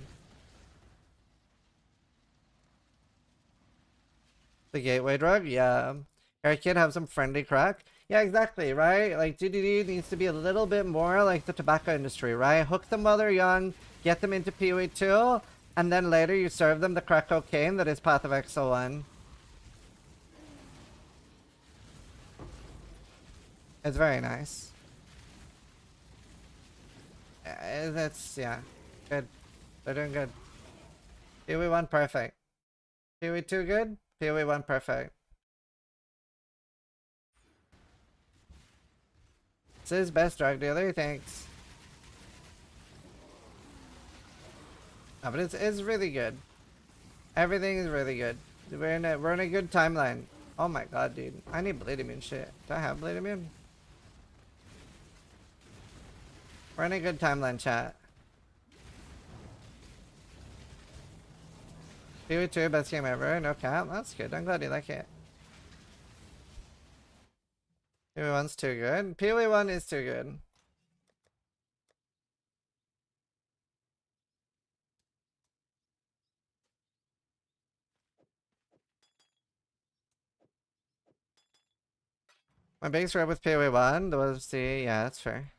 The gateway drug? Yeah. Eric kid have some friendly crack. Yeah, exactly, right? Like, DDD needs to be a little bit more like the tobacco industry, right? Hook them while they're young, get them into PoE2, and then later you serve them the crack cocaine that is Path of Exile 1. It's very nice. That's, yeah, good. They're doing good. PoE1 perfect. PoE2 good? PoE1 perfect. It's his best drug dealer, thanks. No, but it's really good. Everything is really good. We're in a good timeline. Oh my god, dude. I need Blade Immune shit. Do I have Blade Immune? We're in a good timeline, chat. PoE2, best game ever. No cap. That's good. I'm glad you like it. PoE1's too good. PoE1 is too good. My biggest rep with PoE1 was the... Yeah, that's fair.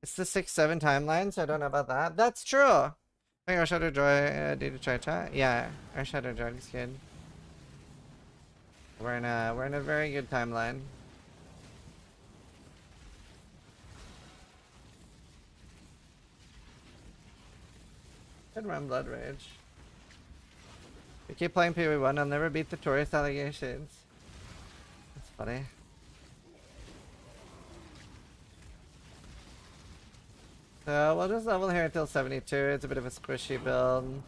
It's the 6-7 timeline, so I don't know about that. That's true! I think our Shadow Joy, did you try chat? Yeah, our Shadow Joy is good. We're in a very good timeline. Could run Blood Rage. I keep playing PoE1, I'll never beat the tourist allegations. That's funny. So we'll just level here until 72. It's a bit of a squishy build.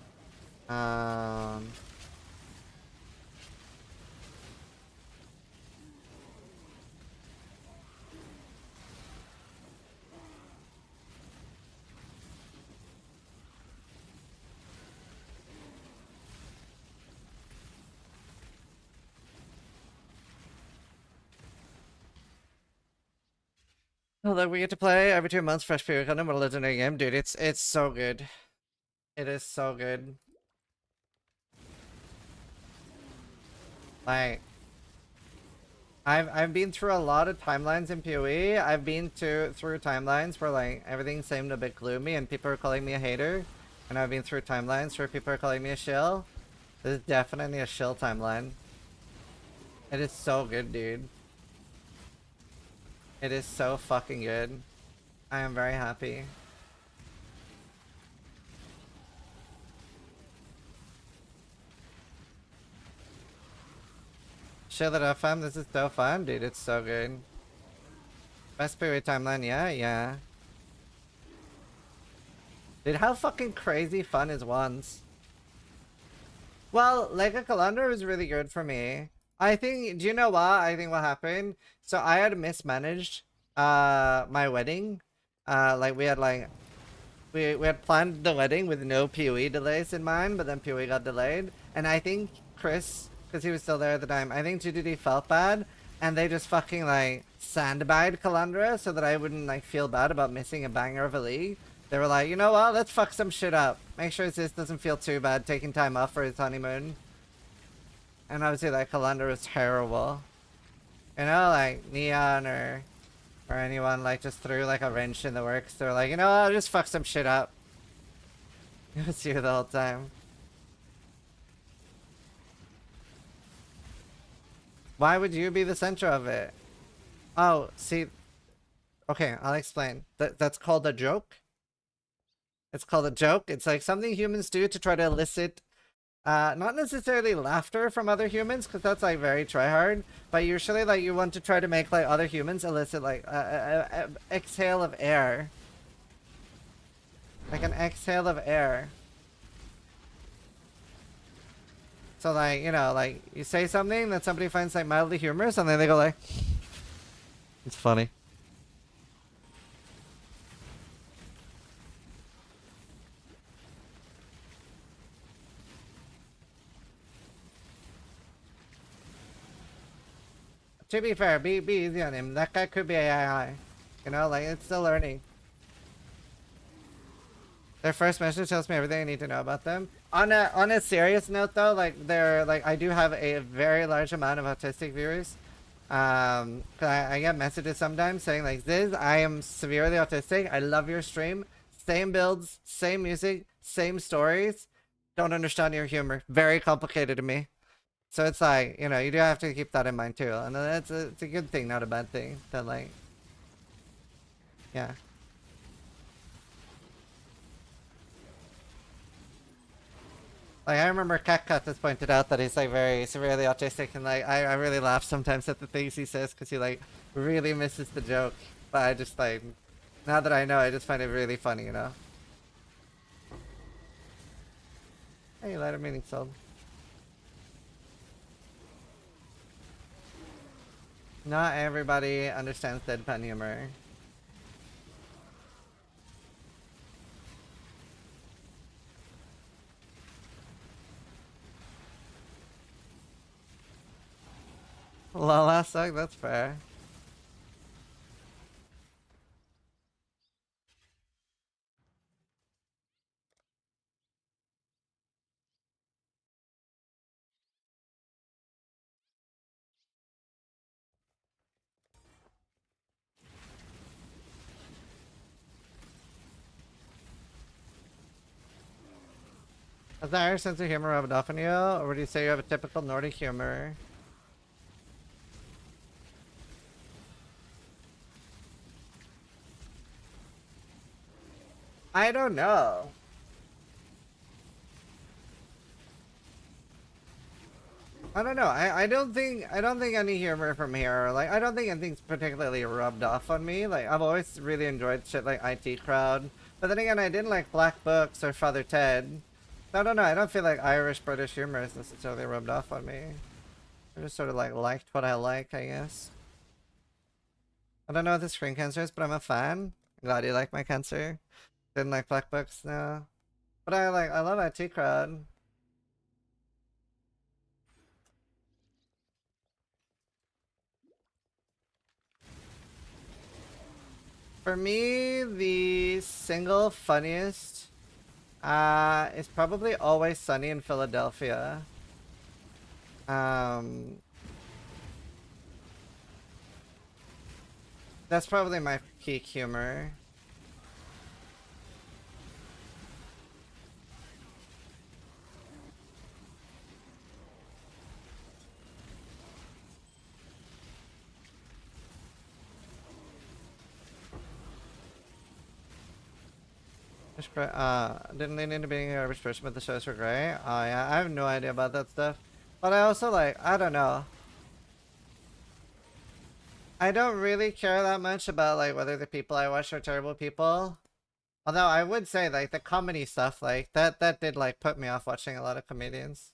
Although we get to play every 2 months, fresh PoE content with a legendary game, dude. It's so good. It is so good. Like, I've been through a lot of timelines in PoE. I've been through timelines where like everything seemed a bit gloomy and people are calling me a hater. And I've been through timelines where people are calling me a shill. This is definitely a shill timeline. It is so good, dude. It is so fucking good. I am very happy. Shut it up, fam. This is so fun, dude. It's so good. Best PoE timeline, yeah. Dude, how fucking crazy fun is ones? Well, like a calendar was really good for me. I think, do you know what? I think what happened? So I had mismanaged my wedding. Like we had planned the wedding with no PoE delays in mind, but then PoE got delayed. And I think Chris, because he was still there at the time, I think GDD felt bad, and they just fucking like sandbagged Calandra so that I wouldn't like feel bad about missing a banger of a league. They were like, you know what, let's fuck some shit up. Make sure this doesn't feel too bad taking time off for his honeymoon. And obviously like Calandra was terrible. You know, like Neon or anyone like just threw like a wrench in the works. They were like, you know what, I'll just fuck some shit up. It was you the whole time. Why would you be the center of it? Oh, see. Okay, I'll explain. That's called a joke. It's called a joke. It's like something humans do to try to elicit, not necessarily laughter from other humans, because that's like very tryhard, but usually like you want to try to make like other humans elicit like exhale of air. Like an exhale of air. So like, you know, like you say something that somebody finds like mildly humorous and then they go like, it's funny. To be fair, be easy on him. That guy could be AI. You know, like it's still learning. Their first message tells me everything I need to know about them. On a serious note though, like I do have a very large amount of autistic viewers. I get messages sometimes saying like, Ziz, I am severely autistic. I love your stream. Same builds, same music, same stories. Don't understand your humor. Very complicated to me. So it's like, you know, you do have to keep that in mind too. And it's a good thing, not a bad thing. That like, yeah. Like, I remember Catcut has pointed out that he's like very severely autistic, and like I really laugh sometimes at the things he says because he like really misses the joke. But I just like, now that I know, I just find it really funny, you know. Hey, letter meaning sold. Not everybody understands deadpan humor. Lala suck, that's fair. Has the Irish sense of humor rubbed off on you, or would you say you have a typical Nordic humor? I don't know. I don't know. I don't think any humor from here, like, I don't think anything's particularly rubbed off on me. Like, I've always really enjoyed shit like IT Crowd. But then again, I didn't like Black Books or Father Ted. So I don't know. I don't feel like Irish British humor is necessarily rubbed off on me. I just sort of like liked what I like, I guess. I don't know what the screen cancer is, but I'm a fan. Glad you like my cancer. Didn't like Black Books, no. But I love IT Crowd. For me, the single funniest is probably Always Sunny in Philadelphia. That's probably my peak humor. Didn't lean into being a garbage person, but the shows were great. Oh yeah, I have no idea about that stuff. But I also like, I don't know. I don't really care that much about like whether the people I watch are terrible people. Although I would say like the comedy stuff, like that did like put me off watching a lot of comedians.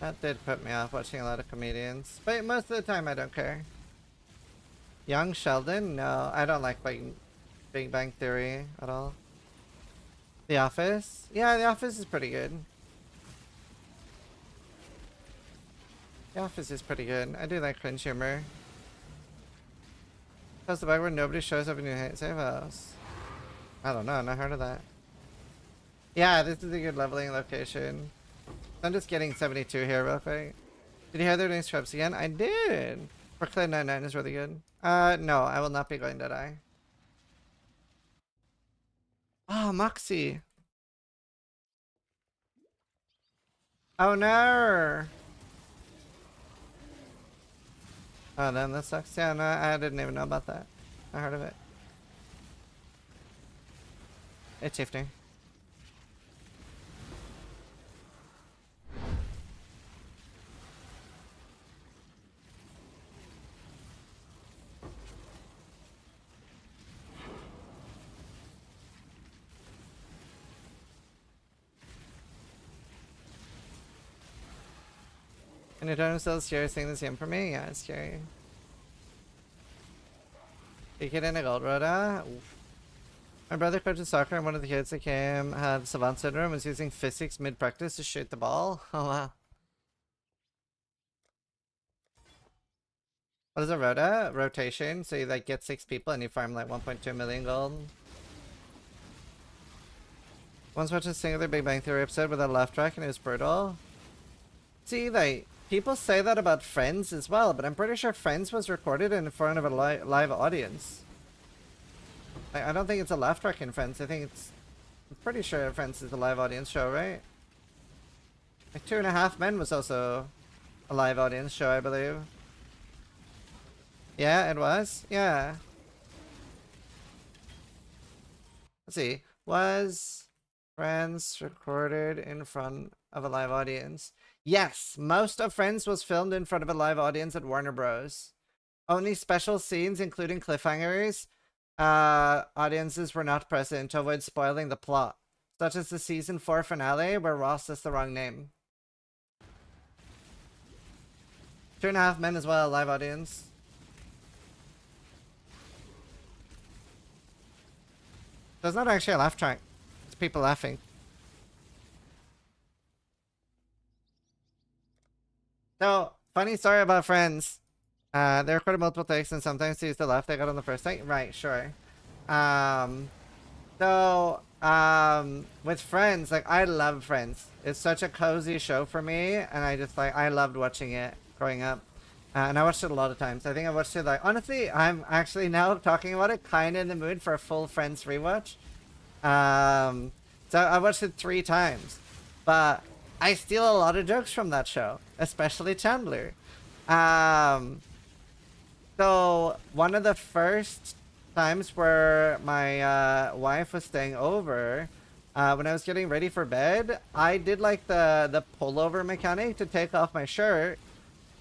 That did put me off watching a lot of comedians. But most of the time I don't care. Young Sheldon? No, I don't like Big Bang Theory at all. The Office? Yeah, The Office is pretty good. The Office is pretty good. I do like cringe humor. How's the bug where nobody shows up in your safe house? I don't know, I've not heard of that. Yeah, this is a good leveling location. I'm just getting 72 here real quick. Did you hear they're doing scrubs again? I did! Brooklyn 99 is really good. No, I will not be going Deadeye. Oh, Moxie! Oh no! Oh damn, that sucks. Yeah, no, I didn't even know about that. I heard of it. It's shifting. And you don't still scary seeing this game for me? Yeah, it's scary. You get in a gold rota? Oof. My brother coaches soccer and one of the kids that came had savant syndrome, was using physics mid-practice to shoot the ball. Oh wow. What is a rota? Rotation. So you like get 6 people and you farm like 1.2 million gold. Once watched a singular Big Bang Theory episode with a laugh track and it was brutal. See, like, people say that about Friends as well, but I'm pretty sure Friends was recorded in front of a live audience. Like, I don't think it's a laugh track in Friends. I'm pretty sure Friends is a live audience show, right? Like 2.5 Men was also a live audience show, I believe. Yeah, it was? Yeah. Let's see. Was Friends recorded in front of a live audience? Yes, most of Friends was filmed in front of a live audience at Warner Bros. Only special scenes, including cliffhangers, audiences were not present to avoid spoiling the plot, such as the season 4 finale where Ross is the wrong name. 2.5 Men as well, live audience. There's not actually a laugh track. It's people laughing. So, funny story about Friends. They recorded multiple takes and sometimes they used the laugh they got on the first take. Right, sure. With Friends, like, I love Friends. It's such a cozy show for me, and I loved watching it growing up. And I watched it a lot of times. I think I watched it, like, honestly, I'm actually now talking about it, kind of in the mood for a full Friends rewatch. So I watched it 3 times. But I steal a lot of jokes from that show, especially Chandler. So one of the first times where my wife was staying over, when I was getting ready for bed, I did like the pullover mechanic to take off my shirt.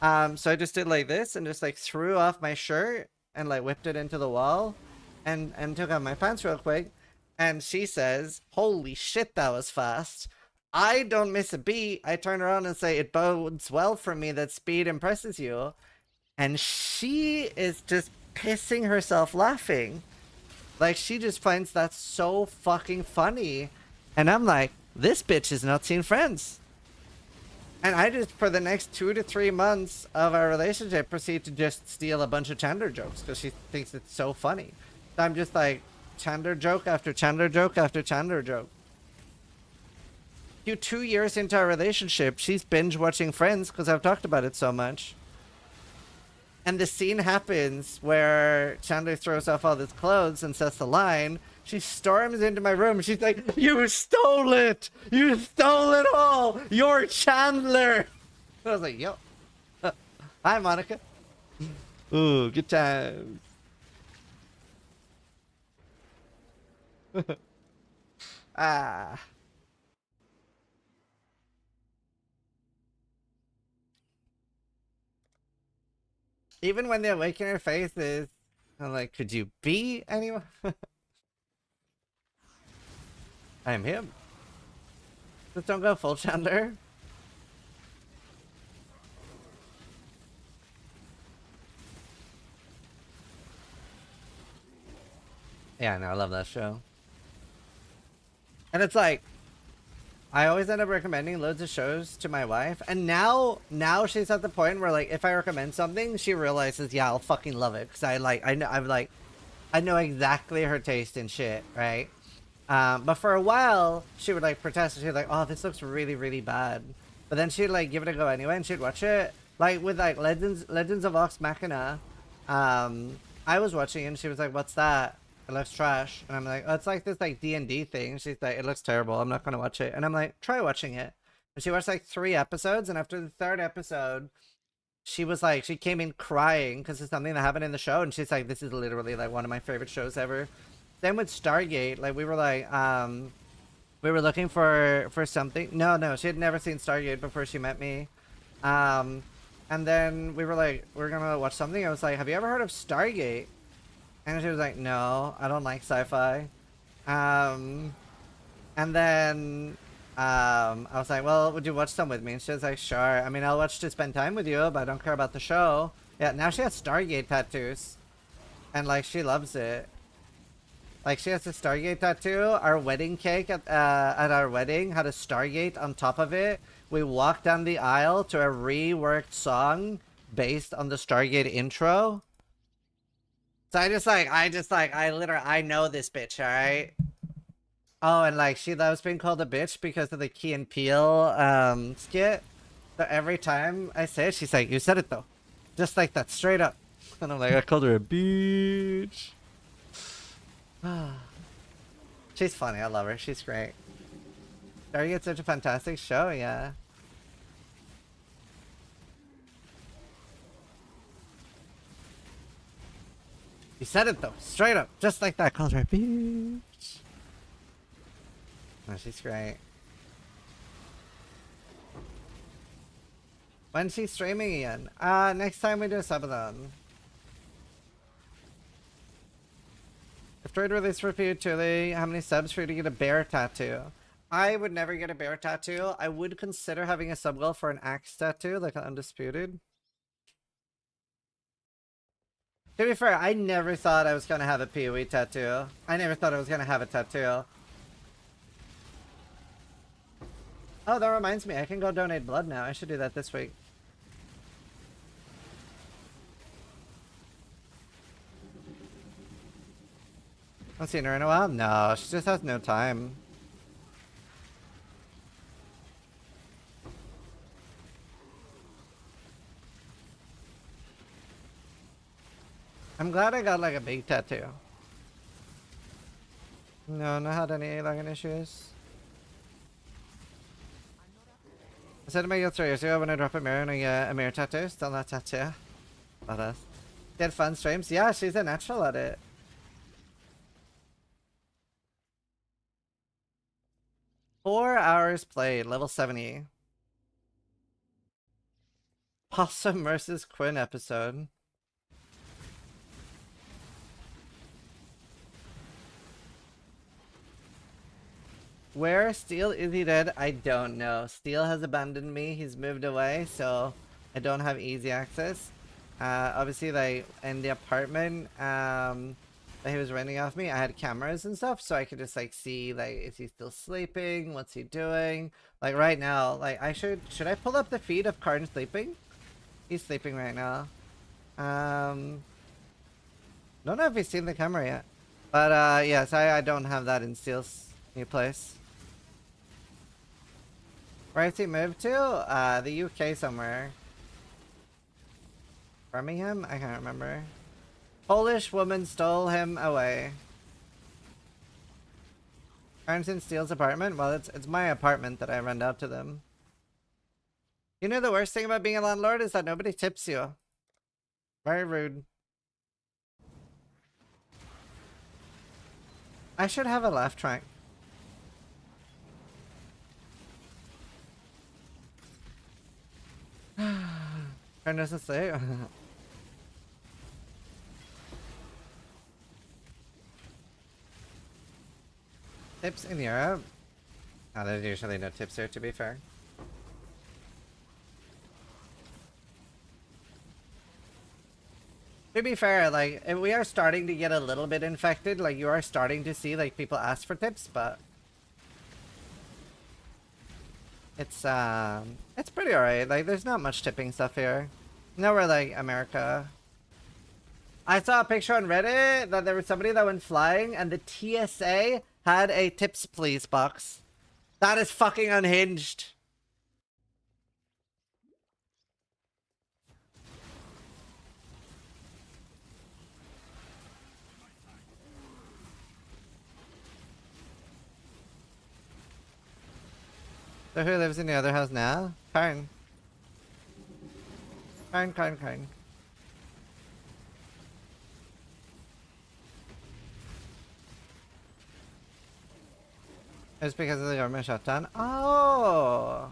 So I just did like this and just like threw off my shirt and like whipped it into the wall and took off my pants real quick. And she says, "Holy shit, that was fast." I don't miss a beat. I turn around and say, "It bodes well for me that speed impresses you." And she is just pissing herself laughing. Like, she just finds that so fucking funny. And I'm like, this bitch has not seen Friends. And I just, for the next 2 to 3 months of our relationship, proceed to just steal a bunch of Chandler jokes because she thinks it's so funny. So I'm just like, Chandler joke after Chandler joke after Chandler joke. 2 years into our relationship, she's binge watching Friends because I've talked about it so much. And the scene happens where Chandler throws off all his clothes and says the line. She storms into my room. She's like, "You stole it! You stole it all! You're Chandler!" I was like, "Yo. Hi, Monica." Ooh, good times. Ah. Even when they awaken her faces, I'm like, could you be anyone? I'm him. Just don't go full Chandler. Yeah, no, I love that show. And it's like, I always end up recommending loads of shows to my wife, and now she's at the point where like if I recommend something, she realizes, yeah, I'll fucking love it because I know exactly her taste in shit, right? But for a while she would like protest and she'd like, "Oh, this looks really, really bad," but then she'd like give it a go anyway and she'd watch it. Like with like Legends of Vox Machina, I was watching it and she was like, "What's that? It looks trash." And I'm like, "Oh, it's like this like D&D thing." She's like, "It looks terrible. I'm not gonna watch it." And I'm like, "Try watching it." And she watched like 3 episodes, and after the 3rd episode, she was like, she came in crying because it's something that happened in the show, and she's like, "This is literally like one of my favorite shows ever." Then with Stargate, like we were like, we were looking for something. No, she had never seen Stargate before she met me. And then we were like, we're gonna watch something. I was like, "Have you ever heard of Stargate?" And she was like, "No, I don't like sci-fi." And then I was like, "Well, would you watch some with me?" And she was like, "Sure. I mean, I'll watch to spend time with you, but I don't care about the show." Yeah, now she has Stargate tattoos. And like, she loves it. Like, she has a Stargate tattoo. Our wedding cake at our wedding had a Stargate on top of it. We walked down the aisle to a reworked song based on the Stargate intro. So I know this bitch, alright? Oh, and like, she loves being called a bitch because of the Key and Peele skit. So every time I say it, she's like, "You said it though." Just like that, straight up. And I'm like, I called her a bitch. She's funny, I love her, she's great. Stargate's such a fantastic show, yeah. You said it though, straight up, just like that. Called her a bitch. Oh, she's great. When's she streaming again? Next time we do a subathon. If Droid released for you, Tully, how many subs for you to get a bear tattoo? I would never get a bear tattoo. I would consider having a sub goal for an axe tattoo, like an undisputed. To be fair, I never thought I was gonna have a PoE tattoo. I never thought I was gonna have a tattoo. Oh, that reminds me, I can go donate blood now. I should do that this week. I've seen her in a while? No, she just has no time. I'm glad I got like a big tattoo. No, not had any login issues. I said to my guild 3 years ago when I drop a mirror and I get a mirror tattoo. Still not tattoo. Badass. Get fun streams. Yeah, she's a natural at it. Four hours played, level 70. Possum versus Quinn episode. Where Steel is he dead? I don't know. Steel has abandoned me. He's moved away, so I don't have easy access. Obviously, like in the apartment that he was renting off me, I had cameras and stuff, so I could just like see like is he still sleeping? What's he doing? Like right now, like I should I pull up the feed of Karn sleeping? He's sleeping right now. Don't know if he's seen the camera yet, but yes, I don't have that in Steel's new place. Where's he moved to? The UK somewhere. Birmingham? I can't remember. Polish woman stole him away. Karn's in Steele's apartment? Well, it's my apartment that I rent out to them. You know the worst thing about being a landlord is that nobody tips you. Very rude. I should have a laugh track. Karn doesn't say. Tips in Europe? Oh, there's usually no tips here, to be fair. To be fair, like, we are starting to get a little bit infected. Like, you are starting to see, like, people ask for tips, but... it's pretty alright. Like, there's not much tipping stuff here. Nowhere like America. I saw a picture on Reddit that there was somebody that went flying and the TSA had a tips please box. That is fucking unhinged. So who lives in the other house now? Karn. Karn. It's because of the government shutdown? Oh!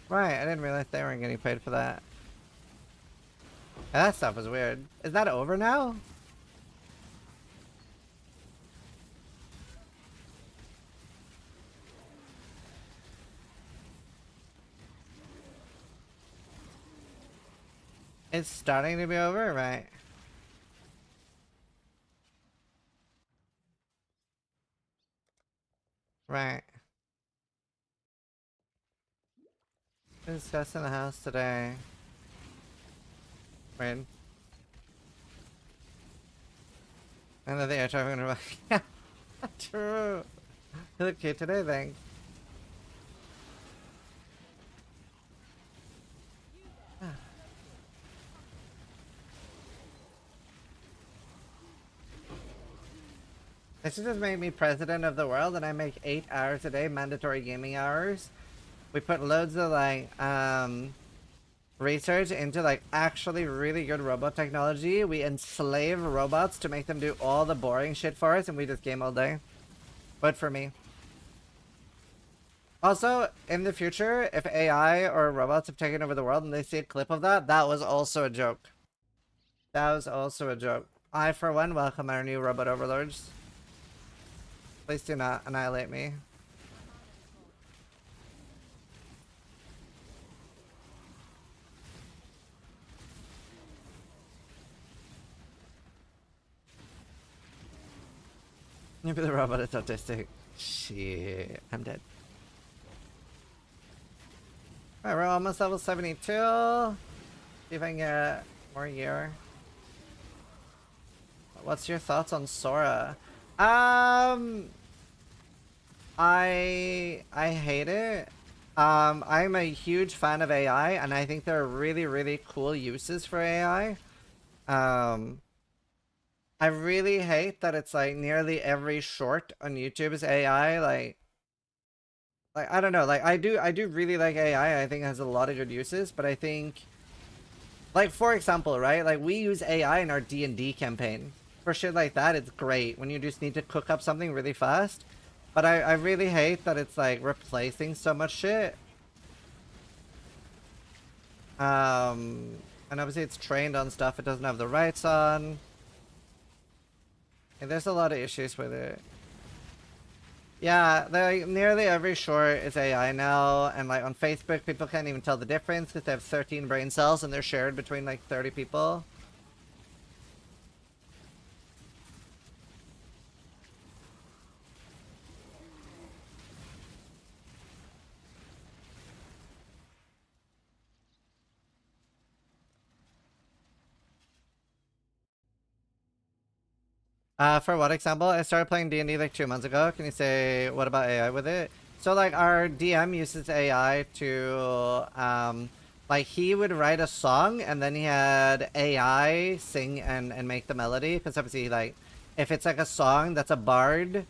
Right, I didn't realize they weren't getting paid for that. Yeah, that stuff was weird. Is that over now? It's starting to be over, right? Right. Discuss in the house today. Weird. And then the air traffic control. Yeah, true. You look cute today, thanks. This should just make me president of the world and I make 8 hours a day, mandatory gaming hours. We put loads of like research into like actually really good robot technology. We enslave robots to make them do all the boring shit for us and we just game all day. But for me. Also, in the future, if AI or robots have taken over the world and they see a clip of that, that was also a joke. That was also a joke. I, for one, welcome our new robot overlords. Please do not annihilate me. Maybe the robot is autistic. Shit, I'm dead. Alright, we're almost level 72. See if I can get more gear. What's your thoughts on Sora? I hate it. I'm a huge fan of AI, and I think there are really, really cool uses for AI. I really hate that it's like nearly every short on YouTube is AI. Like I don't know. Like I do really like AI. I think it has a lot of good uses, but I think Like, for example, right? Like, we use AI in our D&D campaign. For shit like that, it's great when you just need to cook up something really fast. But I really hate that it's, like, replacing so much shit. And obviously it's trained on stuff it doesn't have the rights on. And there's a lot of issues with it. Yeah, like, nearly every short is AI now, and like on Facebook, people can't even tell the difference because they have 13 brain cells and they're shared between like 30 people. For what example? I started playing D&D like 2 months ago. Can you say what about AI with it? So like our DM uses AI to like he would write a song and then he had AI sing and make the melody, because obviously like if it's like a song that's a bard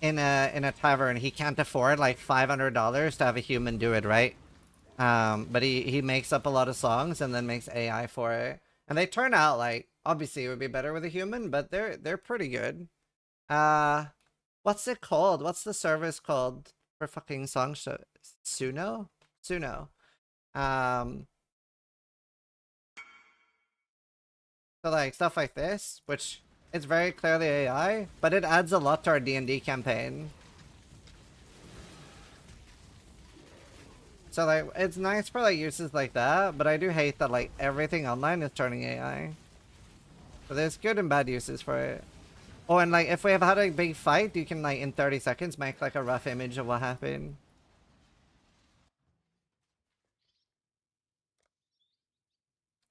in a tavern, he can't afford like $500 to have a human do it, right? But he makes up a lot of songs and then makes AI for it. And they turn out like, obviously it would be better with a human, but they're pretty good. What's it called? What's the service called for fucking songs? Suno? Suno. So like stuff like this, which it's very clearly AI, but it adds a lot to our D&D campaign. So like it's nice for like uses like that, but I do hate that like everything online is turning AI. But there's good and bad uses for it. Oh, and like if we have had a big fight, you can like in 30 seconds make like a rough image of what happened.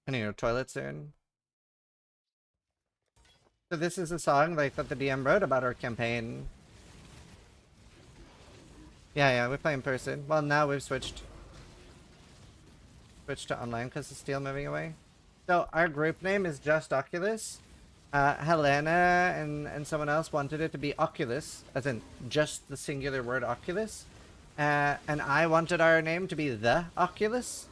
I need a toilet soon. So this is a song like that the DM wrote about our campaign. Yeah, we play in person. Well, now we've switched to online because it's still moving away. So our group name is Just Oculus. Helena and someone else wanted it to be Oculus, as in just the singular word Oculus. And I wanted our name to be The Oculus.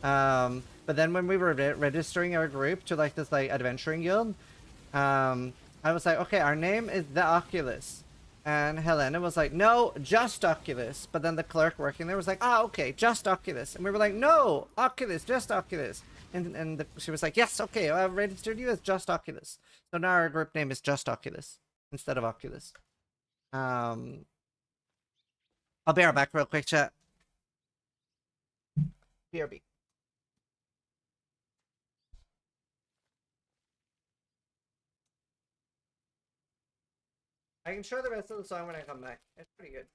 But then when we were registering our group to like this like adventuring guild, I was like, okay, our name is The Oculus. And Helena was like, no, just Oculus. But then the clerk working there was like, ah, okay, just Oculus. And we were like, no, Oculus, just Oculus. And she was like, yes, okay, I've registered you as just Oculus. So now our group name is just Oculus instead of Oculus. I'll be right back real quick, chat. BRB. I can show the rest of the song when I come back. It's pretty good.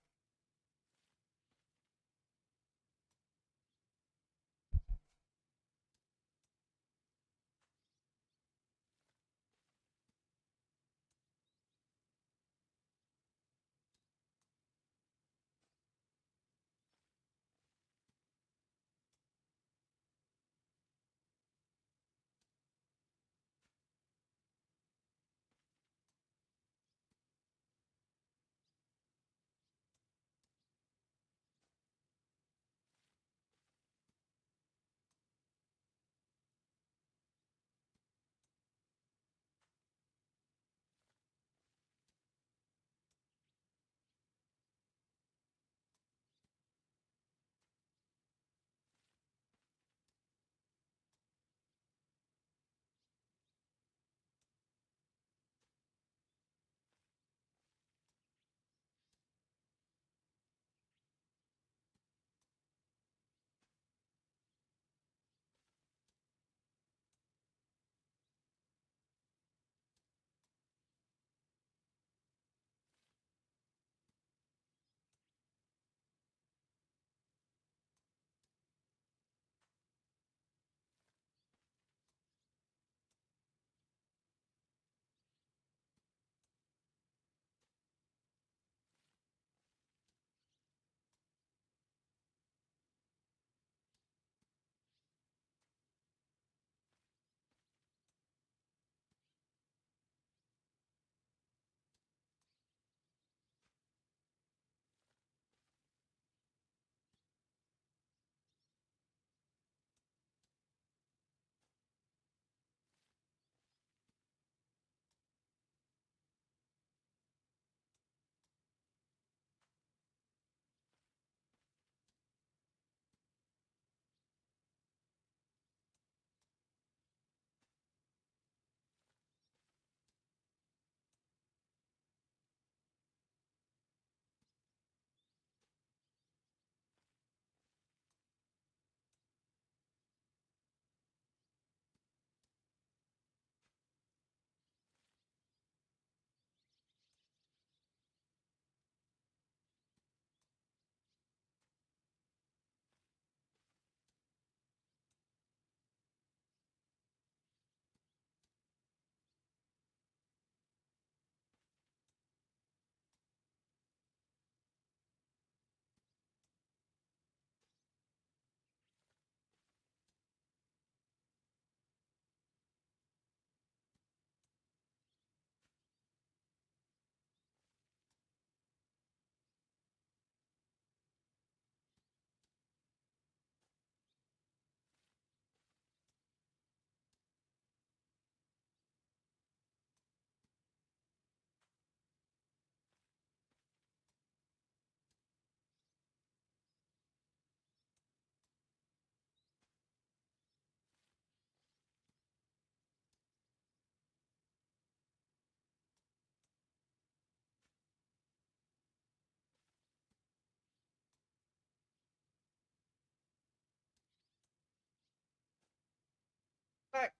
Back.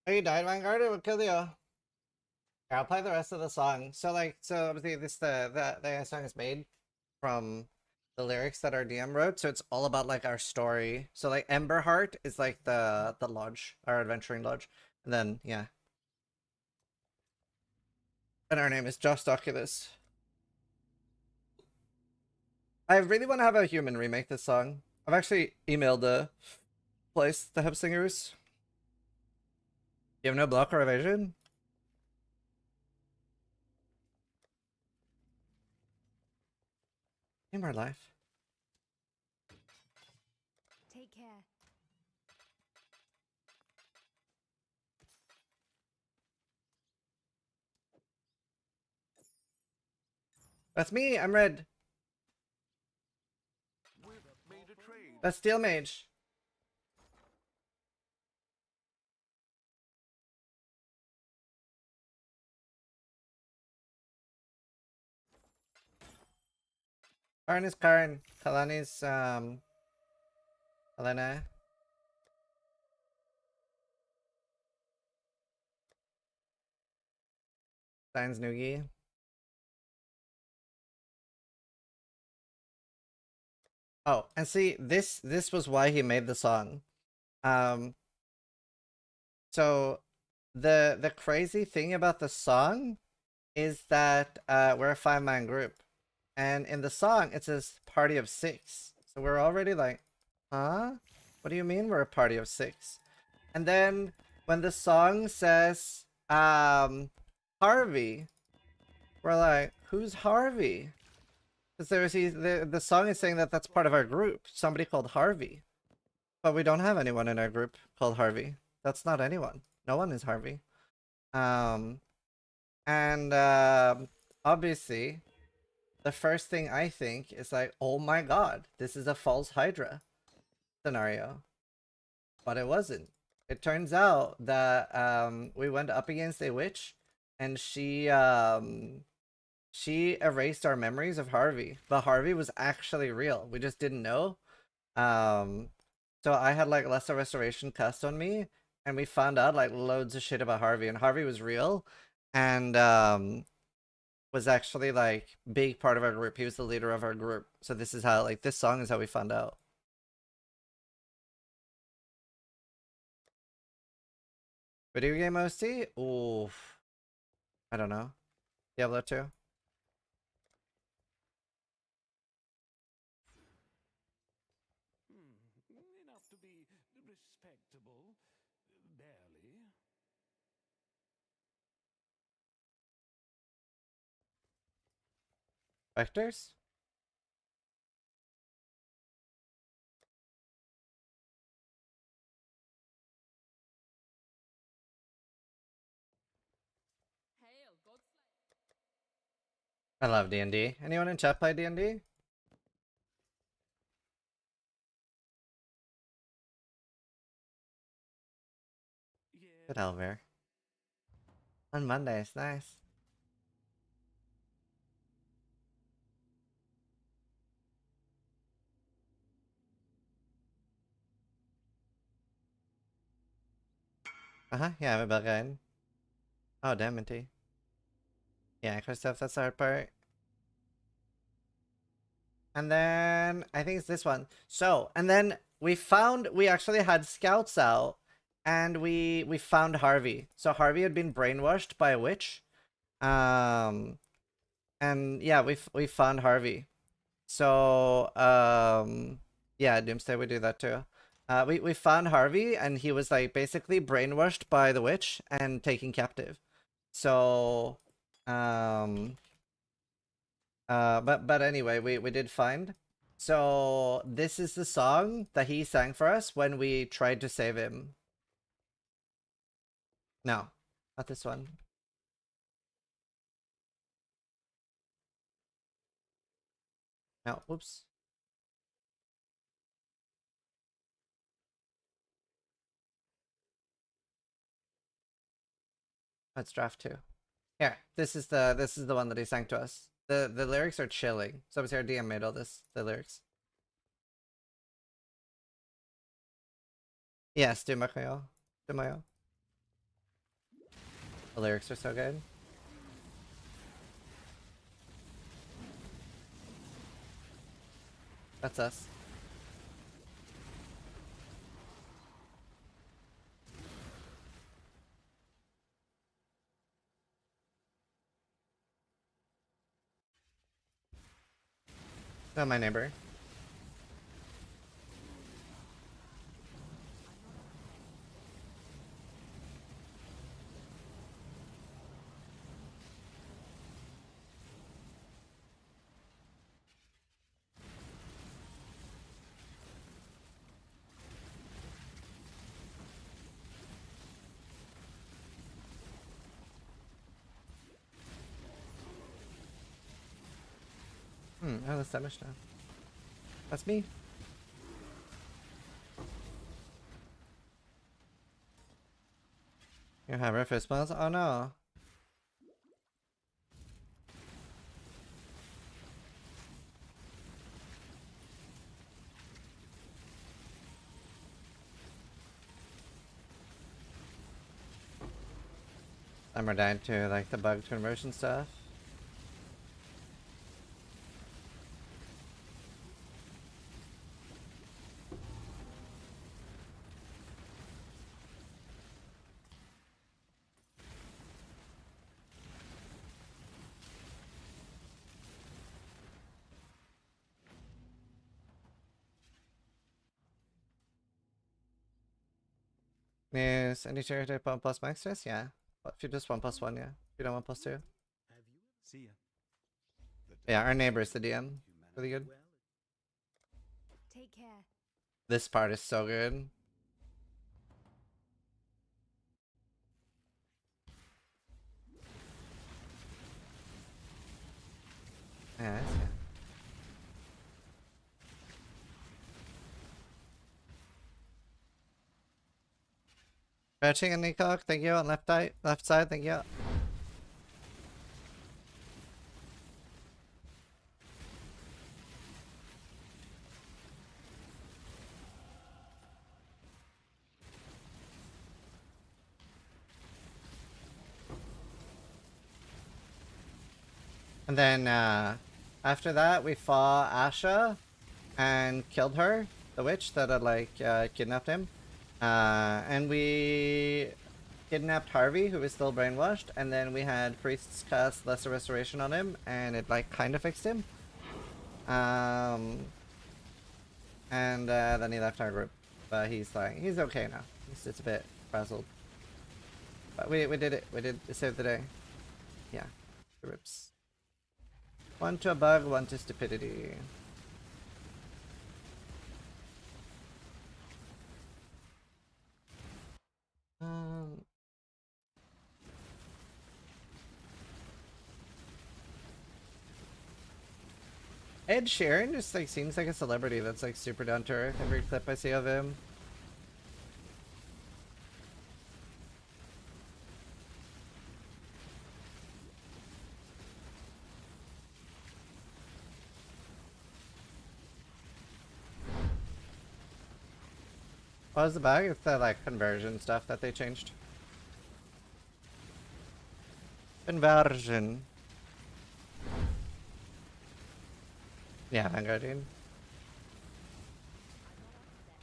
Oh, you died, Vanguard? It would kill you. Here, I'll play the rest of the song. So obviously this the song is made from the lyrics that our DM wrote, so it's all about like our story. So like Emberheart is like the lodge, our adventuring lodge. And then yeah. And our name is Josh Oculus. I really want to have a human remake this song. I've actually emailed the place to have singers. You have no block or evasion? Need more life. Take care. That's me, I'm red. We've made a trade. That's Steel Mage. Karn is Karn. Kalani's Helena. Stein's Noogie. Oh, and see, this was why he made the song. So the crazy thing about the song is that we're a 5-man group. And in the song it says party of 6. So we're already like, huh? What do you mean we're a party of 6? And then when the song says Harvey, we're like, who's Harvey? Because the song is saying that that's part of our group, somebody called Harvey. But we don't have anyone in our group called Harvey. That's not anyone. No one is Harvey. Obviously, the first thing I think is like, oh my god, this is a false Hydra scenario. But it wasn't. It turns out that we went up against a witch, and she erased our memories of Harvey. But Harvey was actually real. We just didn't know. So I had like Lesser Restoration cast on me, and we found out like loads of shit about Harvey, and Harvey was real, and was actually like big part of our group. He was the leader of our group. So this is how, like, this song is how we found out. Video game OC? Oof. I don't know. Diablo 2? Enough to be respectable. Barely. Vectors? I love D&D. Anyone in chat play D&D? Good Elver. On Mondays, nice. Yeah, I'm a bug guide. Oh, damn it. Yeah, Christoph, that's the hard part. And then I think it's this one. So, and then we actually had scouts out, and we found Harvey. So Harvey had been brainwashed by a witch. And yeah, we found Harvey. So yeah, Doomsday would do that too. We found Harvey, and he was like basically brainwashed by the witch and taken captive. So but anyway, we did find. So this is the song that he sang for us when we tried to save him. No, not this one. No, whoops. Let's draft 2. Here, this is the one that he sang to us. The lyrics are chilling. So obviously our DM made all this, the lyrics. Yes, do Maxroll. Do Maxroll. The lyrics are so good. That's us. Not my neighbor. Oh, that's damage now. That's me. You have our fist spells? Oh no. I'm dying to like the bug to immersion stuff. Yes, any character type 1 plus max stress? Yeah. But if you just 1 plus 1, yeah. If you don't 1 plus 2. See ya. Yeah, our neighbor is the DM. Really good. Take care. This part is so good. Yeah, that's good. Crouching and Nikok, thank you. On left side, thank you. And then after that, we fought Asha and killed her, the witch that had like kidnapped him. And we kidnapped Harvey, who was still brainwashed, and then we had priests cast Lesser Restoration on him, and it like kind of fixed him. And then he left our group, but he's okay now. He's just a bit frazzled. But we did it. We saved the day. Yeah, the rips. 1 to a bug, 1 to stupidity. Ed Sheeran just like seems like a celebrity that's like super down to earth. Every clip I see of him. What was the bug? It's the like conversion stuff that they changed. Conversion. Yeah, Vanguardian.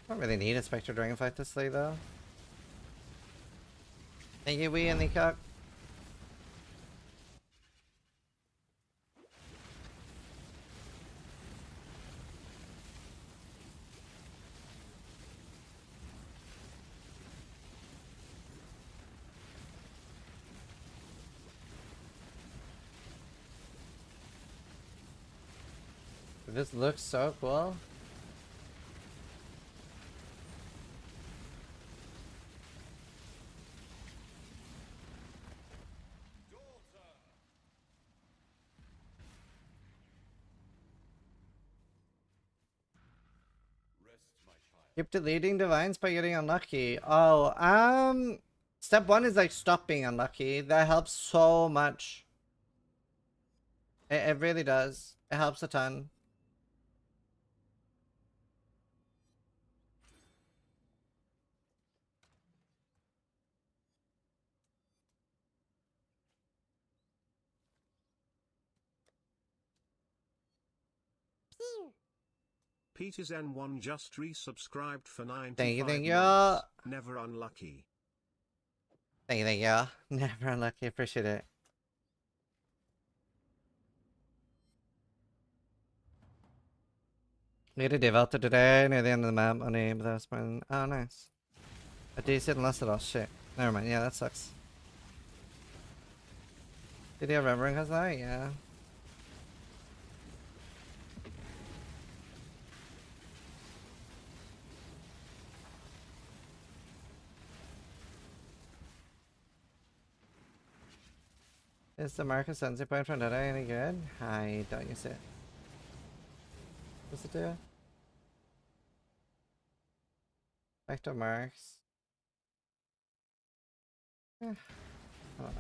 Don't really need a Spectre Dragonflight to slay though. Thank you, Wee and the cock. This looks so cool. Keep deleting divines by getting unlucky. Oh, step 1 is like stop being unlucky. That helps so much. It really does. It helps a ton. Peters N1 just resubscribed for 95 Thank you. months. Never unlucky. Thank you. Never unlucky. Appreciate it. Made a developed today near the end of the map on a but that was fun. Oh nice. A decent less at all shit. Never mind, yeah that sucks. Did you have Remembering has that? Yeah. Is the Marcus Sensei point from Deadeye any good? I don't use it. What's it do? Back to marks. I don't know.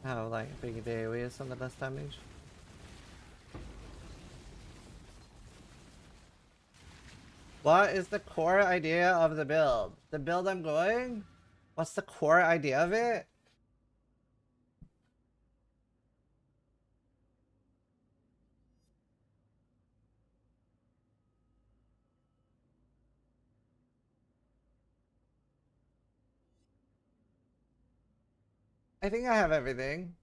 How like big the AoE is on the less damage. What is the core idea of the build? The build I'm going? What's the core idea of it? I think I have everything.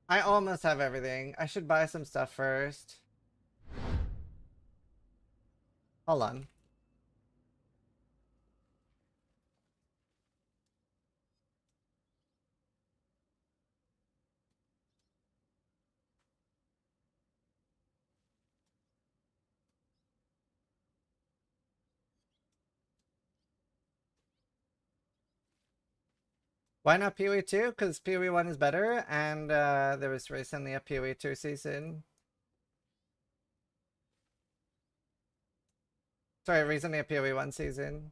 I almost have everything. I should buy some stuff first. Hold on. Why not PoE 2? Because PoE 1 is better, and there was recently a PoE 2 season. Sorry, recently a PoE 1 season.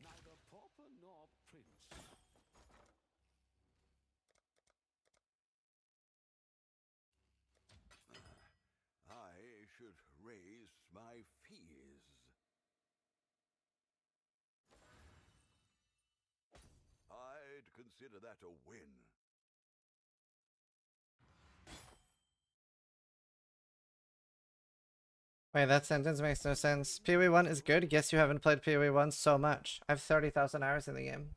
Neither pauper nor prince. I should raise my fees. I'd consider that a win. Wait, that sentence makes no sense. PoE 1 is good? Guess you haven't played PoE 1 so much. I have 30,000 hours in the game.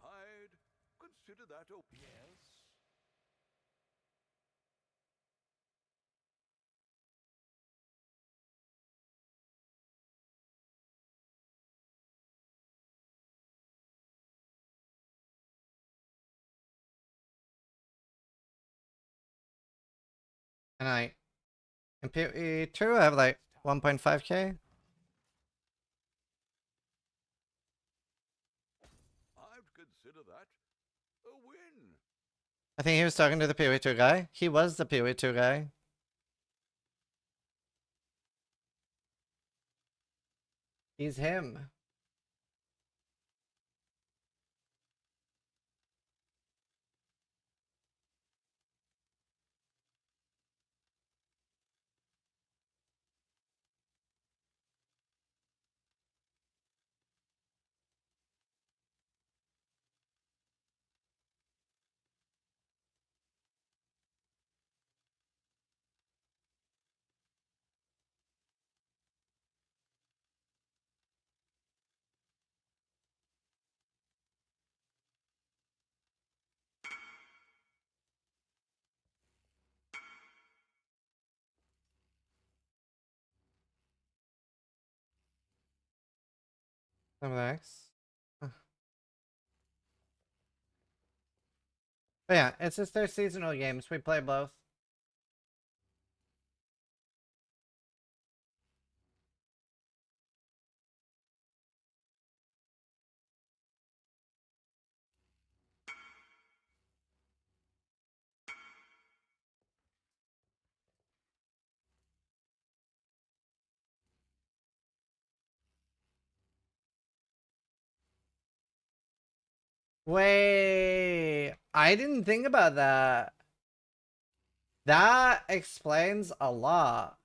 I'd consider that a Yes. And in PoE 2 I have like 1.5k. I'd consider that a win. I think he was talking to the PoE 2 guy. He was the PoE 2 guy. He's him. Relax. But yeah, it's just their seasonal games. We play both. Wait, I didn't think about that. That explains a lot.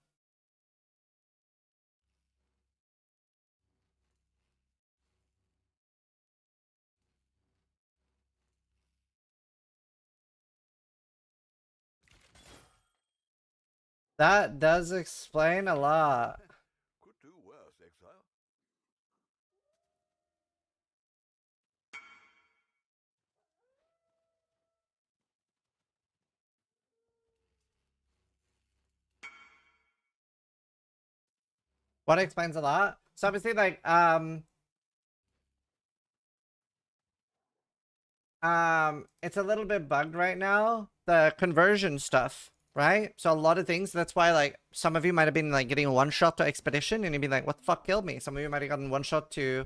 That does explain a lot. Could do worse, exile. What explains a lot? So obviously, like, it's a little bit bugged right now, the conversion stuff, right? So a lot of things, that's why, like, some of you might have been, like, getting a one-shot to Expedition, and you'd be like, what the fuck killed me? Some of you might have gotten one-shot to,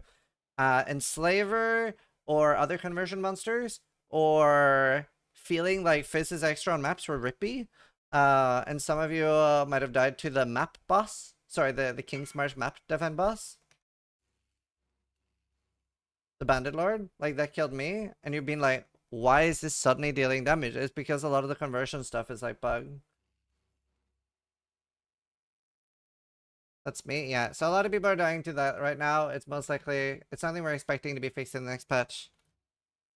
Enslaver, or other conversion monsters, or feeling like Fizz's extra on maps were rippy, and some of you might have died to the map boss. Sorry, the King's Marsh map defend boss. The Bandit Lord, like that killed me, and you've been like, why is this suddenly dealing damage? It's because a lot of the conversion stuff is like bugged. That's me, yeah. So a lot of people are dying to that right now. It's most likely, it's something we're expecting to be fixed in the next patch.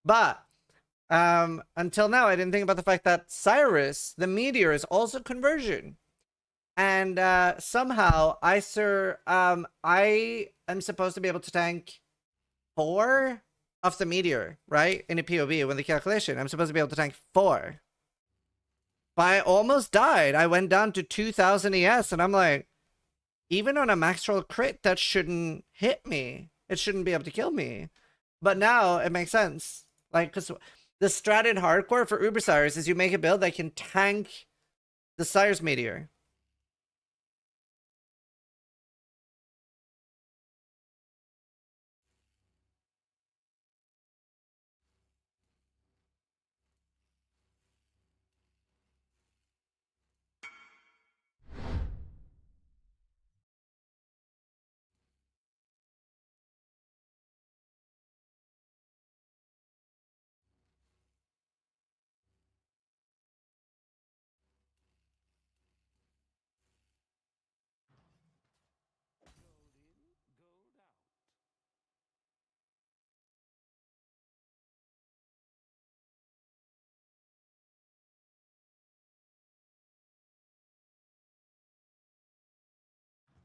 But, until now, I didn't think about the fact that Cyrus, the meteor, is also conversion. And, somehow, I am supposed to be able to tank 4 of the meteor, right? In a POV when the calculation, I'm supposed to be able to tank 4. But I almost died. I went down to 2000 ES, and I'm like, even on a Maxroll crit, that shouldn't hit me. It shouldn't be able to kill me. But now it makes sense. Like, because the strat in hardcore for Uber Cyrus is you make a build that can tank the Cyrus meteor.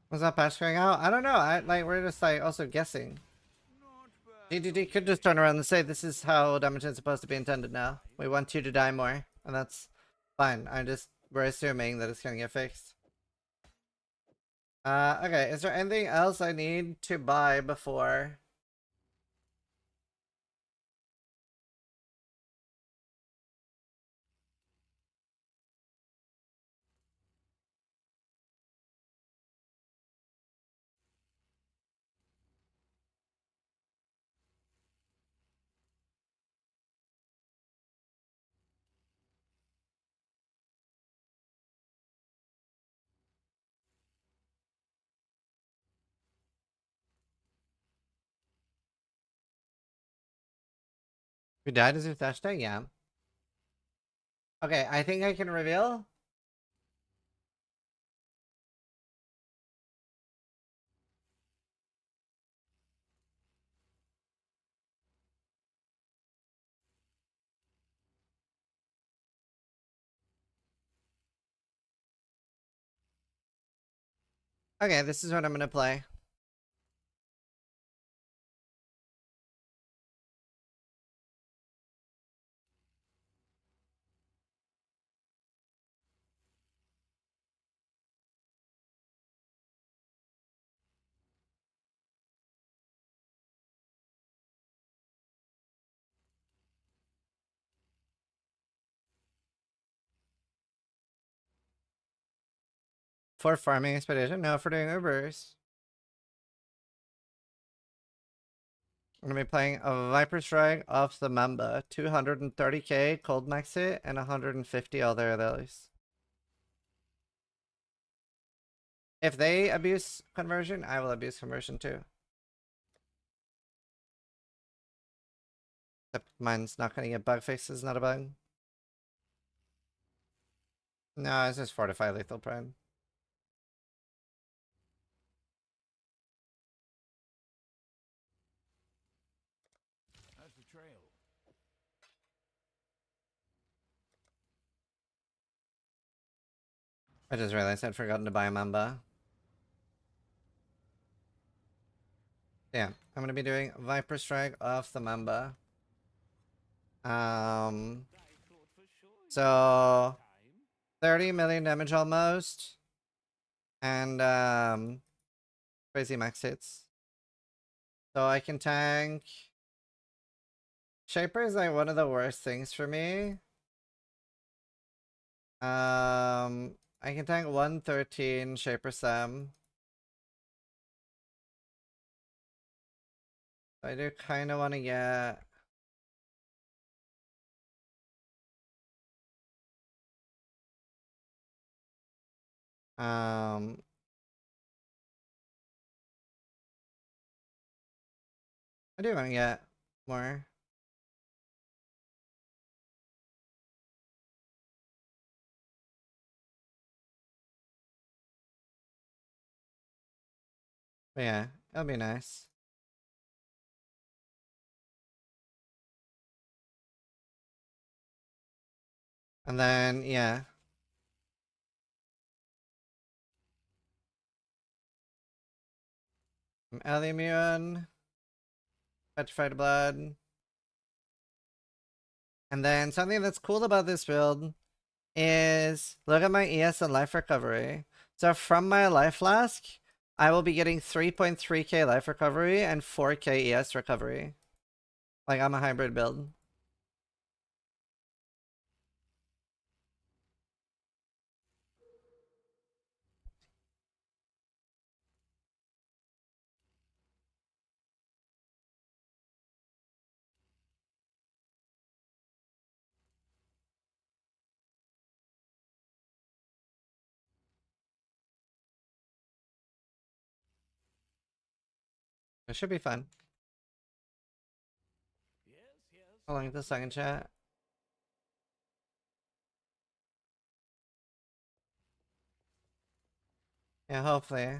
Was that patch going out? I don't know. We're just like also guessing. GGG could just turn around and say this is how damage is supposed to be intended now. We want you to die more, and that's fine. We're assuming that it's gonna get fixed. Okay, is there anything else I need to buy before? We died as Uthashta? Yeah. Okay, I think I can reveal. Okay, this is what I'm gonna play. For farming expedition? No, for doing Ubers. I'm gonna be playing a Viper Strike off the Mamba. 230k cold max hit and 150 other others. If they abuse conversion, I will abuse conversion too. Except mine's not gonna get bug fixes, not a bug. No, it's just Fortify Lethal Prime. How's the trail? I just realized I'd forgotten to buy a Mamba. Yeah, I'm gonna be doing Viper Strike off the Mamba. So 30 million damage almost. And crazy max hits. So I can tank. Shaper is like one of the worst things for me. I can tank 113 Shaper Sam. I do kind of want to get I do want to get more. But yeah, it'll be nice. And then, yeah. I'm Ellie immune. Petrified Blood. And then something that's cool about this build is look at my ES and life recovery. So from my life flask, I will be getting 3.3k life recovery and 4k ES recovery. Like I'm a hybrid build. It should be fun. I'll link the second chat. Yeah, hopefully.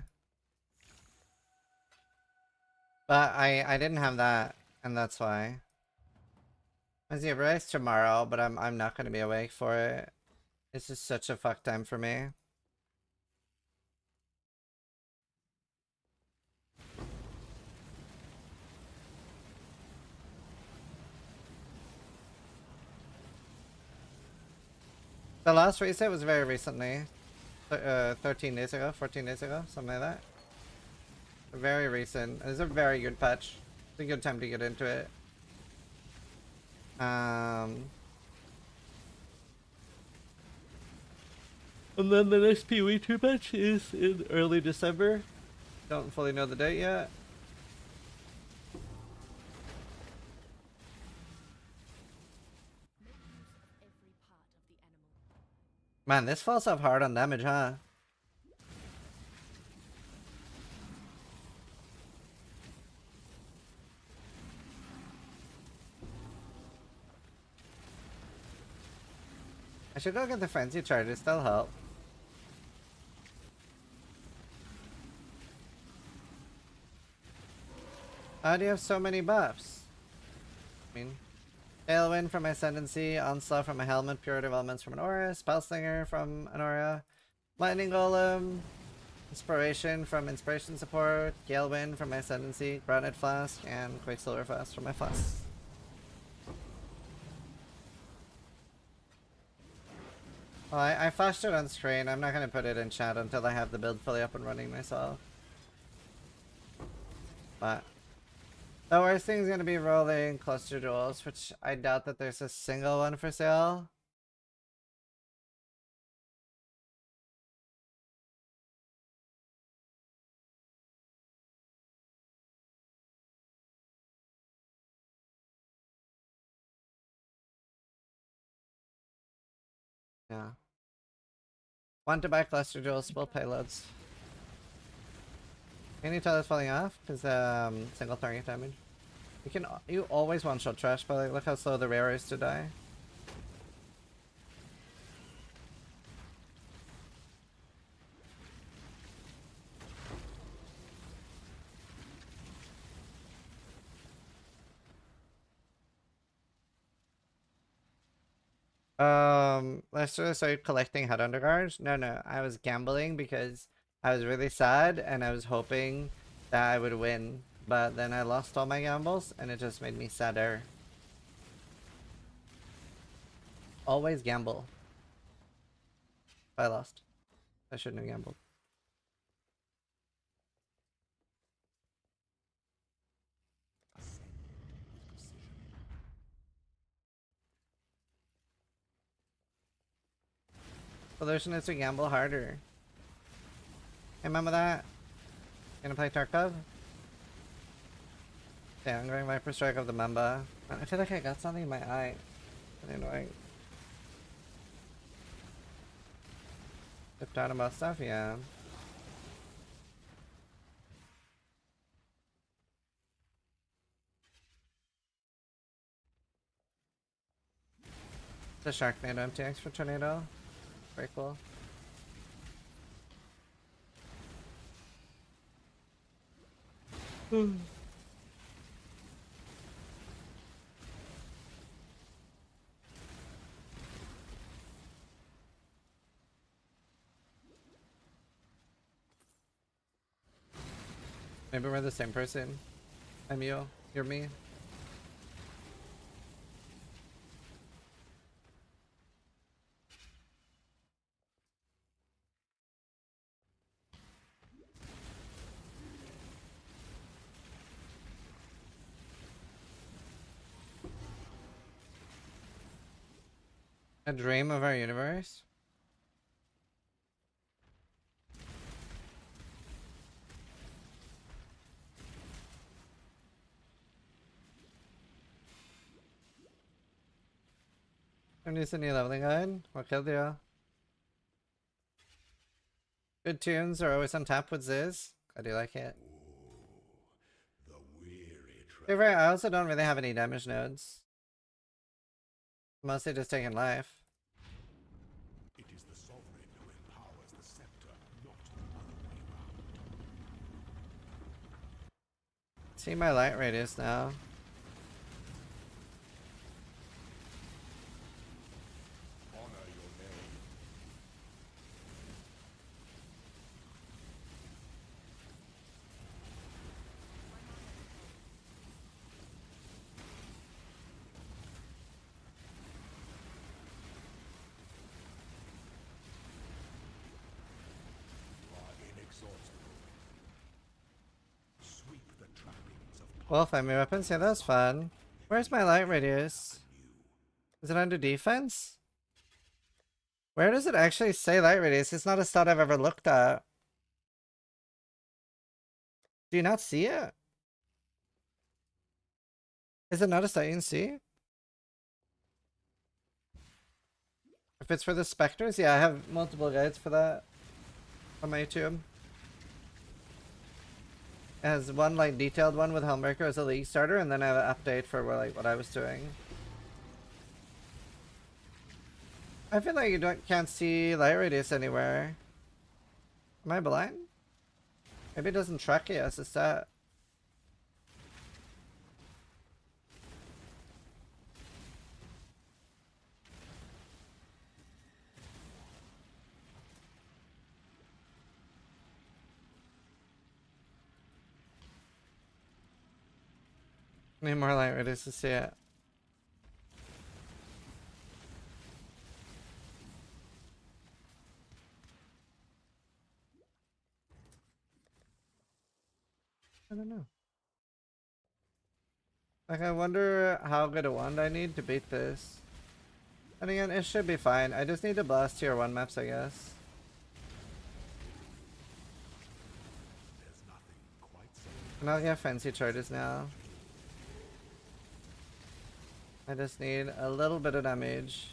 But I didn't have that, and that's why. I see a race tomorrow, but I'm not gonna be awake for it. It's just such a fuck time for me. The last reset was very recently. 13 days ago, 14 days ago, something like that. Very recent. It's a very good patch. It's a good time to get into it. And then the next PoE2 patch is in early December. Don't fully know the date yet. Man, this falls off hard on damage, huh? I should go get the frenzy charges, they'll help. How do you have so many buffs? I mean, Tailwind from Ascendancy, Onslaught from a Helmet, Pure Developments from an Aura, Spellslinger from an Aura, Lightning Golem, Inspiration from Inspiration Support, Galewind from my Ascendancy, Granite Flask, and Quicksilver Flask from my Flask. Well, I flashed it on screen. I'm not going to put it in chat until I have the build fully up and running myself. But the worst thing is going to be rolling Cluster Jewels, which I doubt that there's a single one for sale. Yeah. Want to buy Cluster Jewels, full payloads. Can you tell it's falling off? Because single target damage. You always one-shot trash, but like, look how slow the rare is to die. Let's just start collecting head undercards. No, I was gambling because I was really sad and I was hoping that I would win, but then I lost all my gambles and it just made me sadder. Always gamble. I lost. I shouldn't have gambled. Solution is to gamble harder. Hey, remember that? Gonna play Tarkov? Yeah, I'm going Viper Strike of the Mamba. I feel like I got something in my eye. Really annoying. Flipped out about stuff, yeah. The Sharknado MTX for Tornado. Very cool. Maybe we're the same person. I'm you. You're me. A dream of our universe? I'm using new leveling guide. What killed you? Good tunes are always on tap with Ziz. I do like it. Favorite, I also don't really have any damage nodes. Mostly just taking life. It is the sovereign who empowers the scepter, not the other way around. See my light radius now. Honor your name. Well, find me weapons. Yeah, that was fun. Where's my light radius? Is it under defense? Where does it actually say light radius? It's not a stat I've ever looked at. Do you not see it? Is it not a stat you can see? If it's for the specters, yeah, I have multiple guides for that on my YouTube. It has one like detailed one with Helmbreaker as a league starter, and then I have an update for what I was doing. I feel like you can't see light radius anywhere. Am I blind? Maybe it doesn't track it as a stat. Need more light radius to see it. I don't know. Like, I wonder how good a wand I need to beat this. And again, it should be fine. I just need to blast tier 1 maps, I guess. And I'll get fancy charges now. I just need a little bit of damage.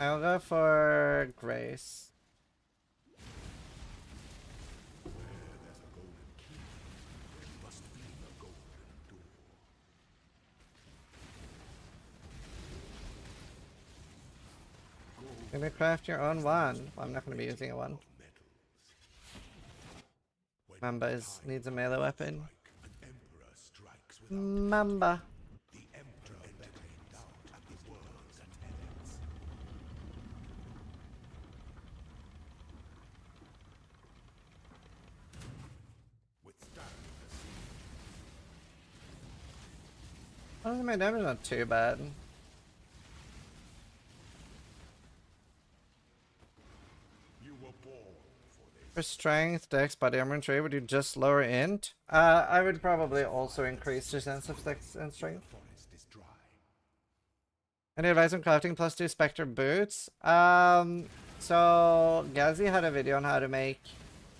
I'll go for Grace. Where there's a golden key, there must Gonna craft your own wand. Well, I'm not gonna be using a wand. Mamba needs a melee weapon. Mamba. I don't think my damage is not too bad. For strength, dex, body armor, and trade, would you just lower int? I would probably also increase your sense of dex and strength. Any advice on crafting +2 Spectre boots? So Gazi had a video on how to make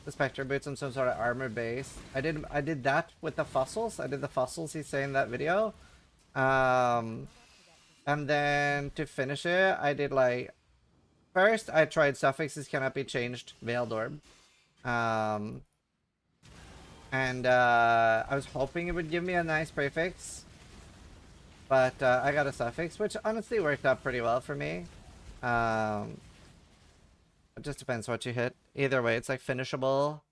the Spectre boots on some sort of armor base. I did that with the fossils. I did the fossils he said in that video. And then to finish it, I did like first I tried suffixes cannot be changed, Veiled Orb. And I was hoping it would give me a nice prefix, but I got a suffix, which honestly worked out pretty well for me. It just depends what you hit. Either way, it's like finishable.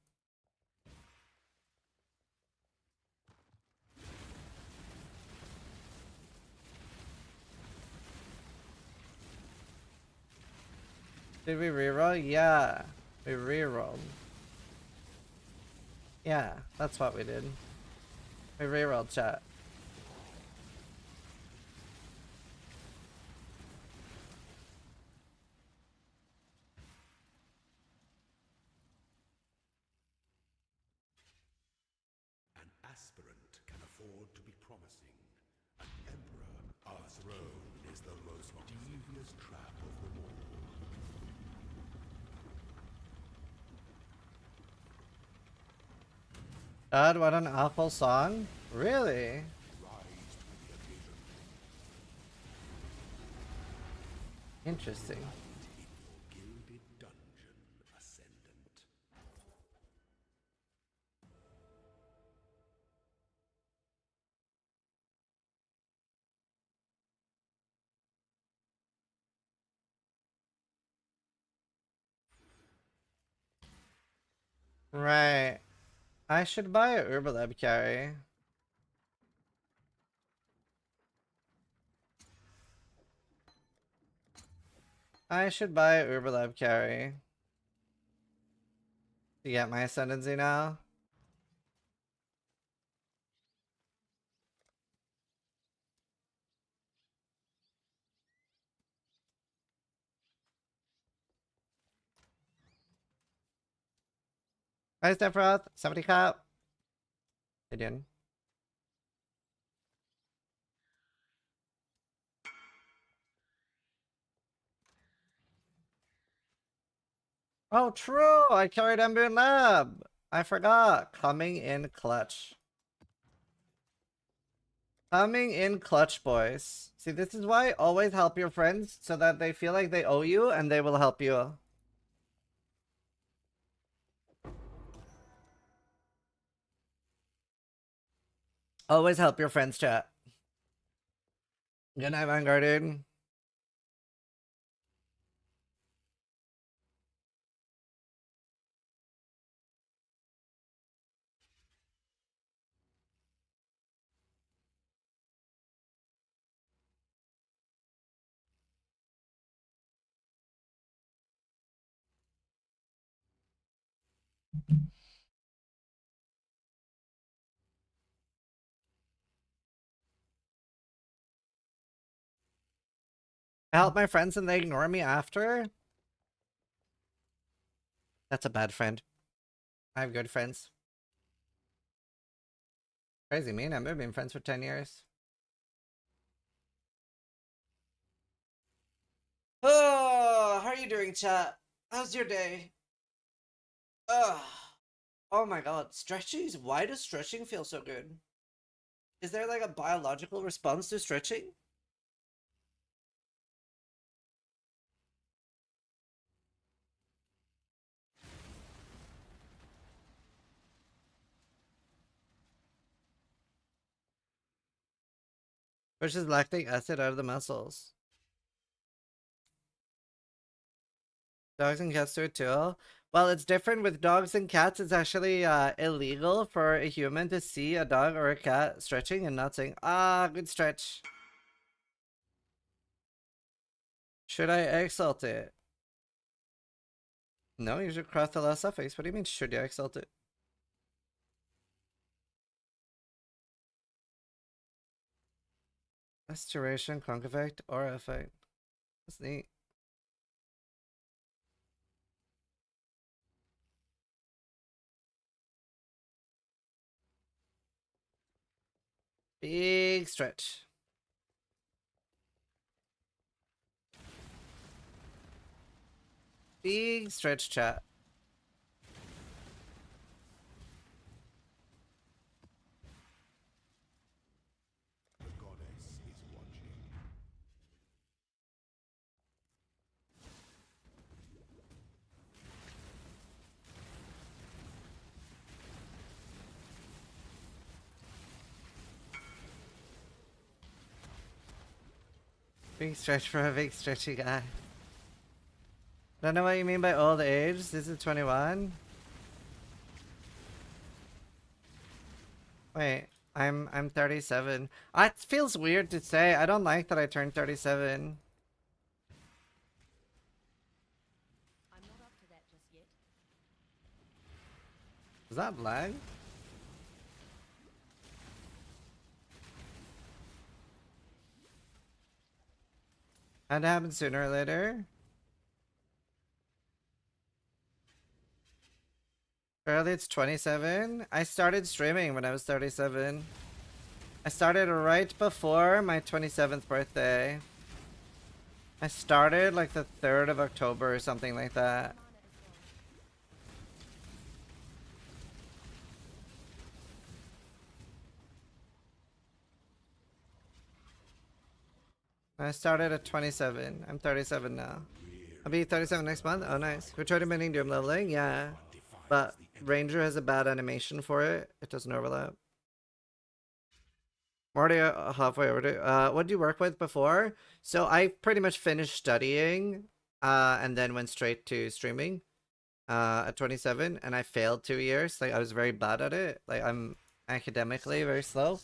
Did we reroll? Yeah, we rerolled. Yeah, that's what we did. We rerolled, chat. An aspirant can afford to be promising. An emperor, our throne, is the most devious trap of them all. God, what an awful song. Really? Interesting. Gilded dungeon ascendant. Right. I should buy a Herbalab carry. I should buy a Herbalab carry. To get my ascendancy now. Hi, Stefroth. Somebody cop. They didn't. Oh, true! I carried Ember and Lab! I forgot. Coming in clutch. Coming in clutch, boys. See, this is why always help your friends so that they feel like they owe you and they will help you. Always help your friends, chat. Good night, Vanguarded. I help my friends and they ignore me after? That's a bad friend. I have good friends. Crazy, me and Ember have been friends for 10 years. Oh, how are you doing, chat? How's your day? Oh my god, stretching? Why does stretching feel so good? Is there like a biological response to stretching? Pushes lactic acid out of the muscles. Dogs and cats do it too. Well, it's different with dogs and cats. It's actually illegal for a human to see a dog or a cat stretching and not saying, ah, good stretch. Should I exalt it? No, you should cross the last suffix. What do you mean, should you exalt it? Restoration, conk effect, aura effect. That's neat. Big stretch. Big stretch, chat. The goddess is watching. Big stretch for a big stretchy guy. Don't know what you mean by old age. This is 21. Wait, I'm 37. It feels weird to say. I don't like that I turned 37. I'm not up to that just yet. Is that lag? Had to happen sooner or later. Early, it's 27. I started streaming when I was 37. I started right before my 27th birthday. I started like the 3rd of October or something like that. I started at 27. I'm 37 now. I'll be 37 next month. Oh, nice. We're trying to mending doom leveling. Yeah. But Ranger has a bad animation for it. It doesn't overlap. I'm already halfway over to... what did you work with before? So I pretty much finished studying and then went straight to streaming at 27. And I failed 2 years. Like, I was very bad at it. Like, I'm academically very slow.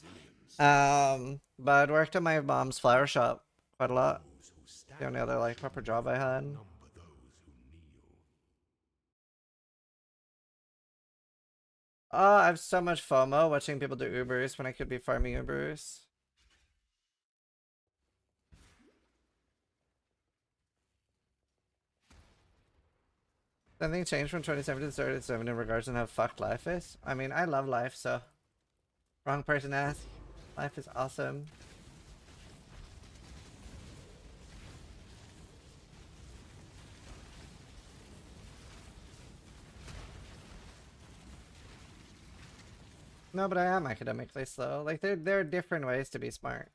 But I'd worked at my mom's flower shop quite a lot. The only other like proper job I had. Oh, I have so much FOMO watching people do Ubers when I could be farming Ubers. Nothing changed from 27 to 37 in regards to how fucked life is. I mean, I love life, so wrong person to ask. Life is awesome. No, but I am academically slow. Like, there are different ways to be smart.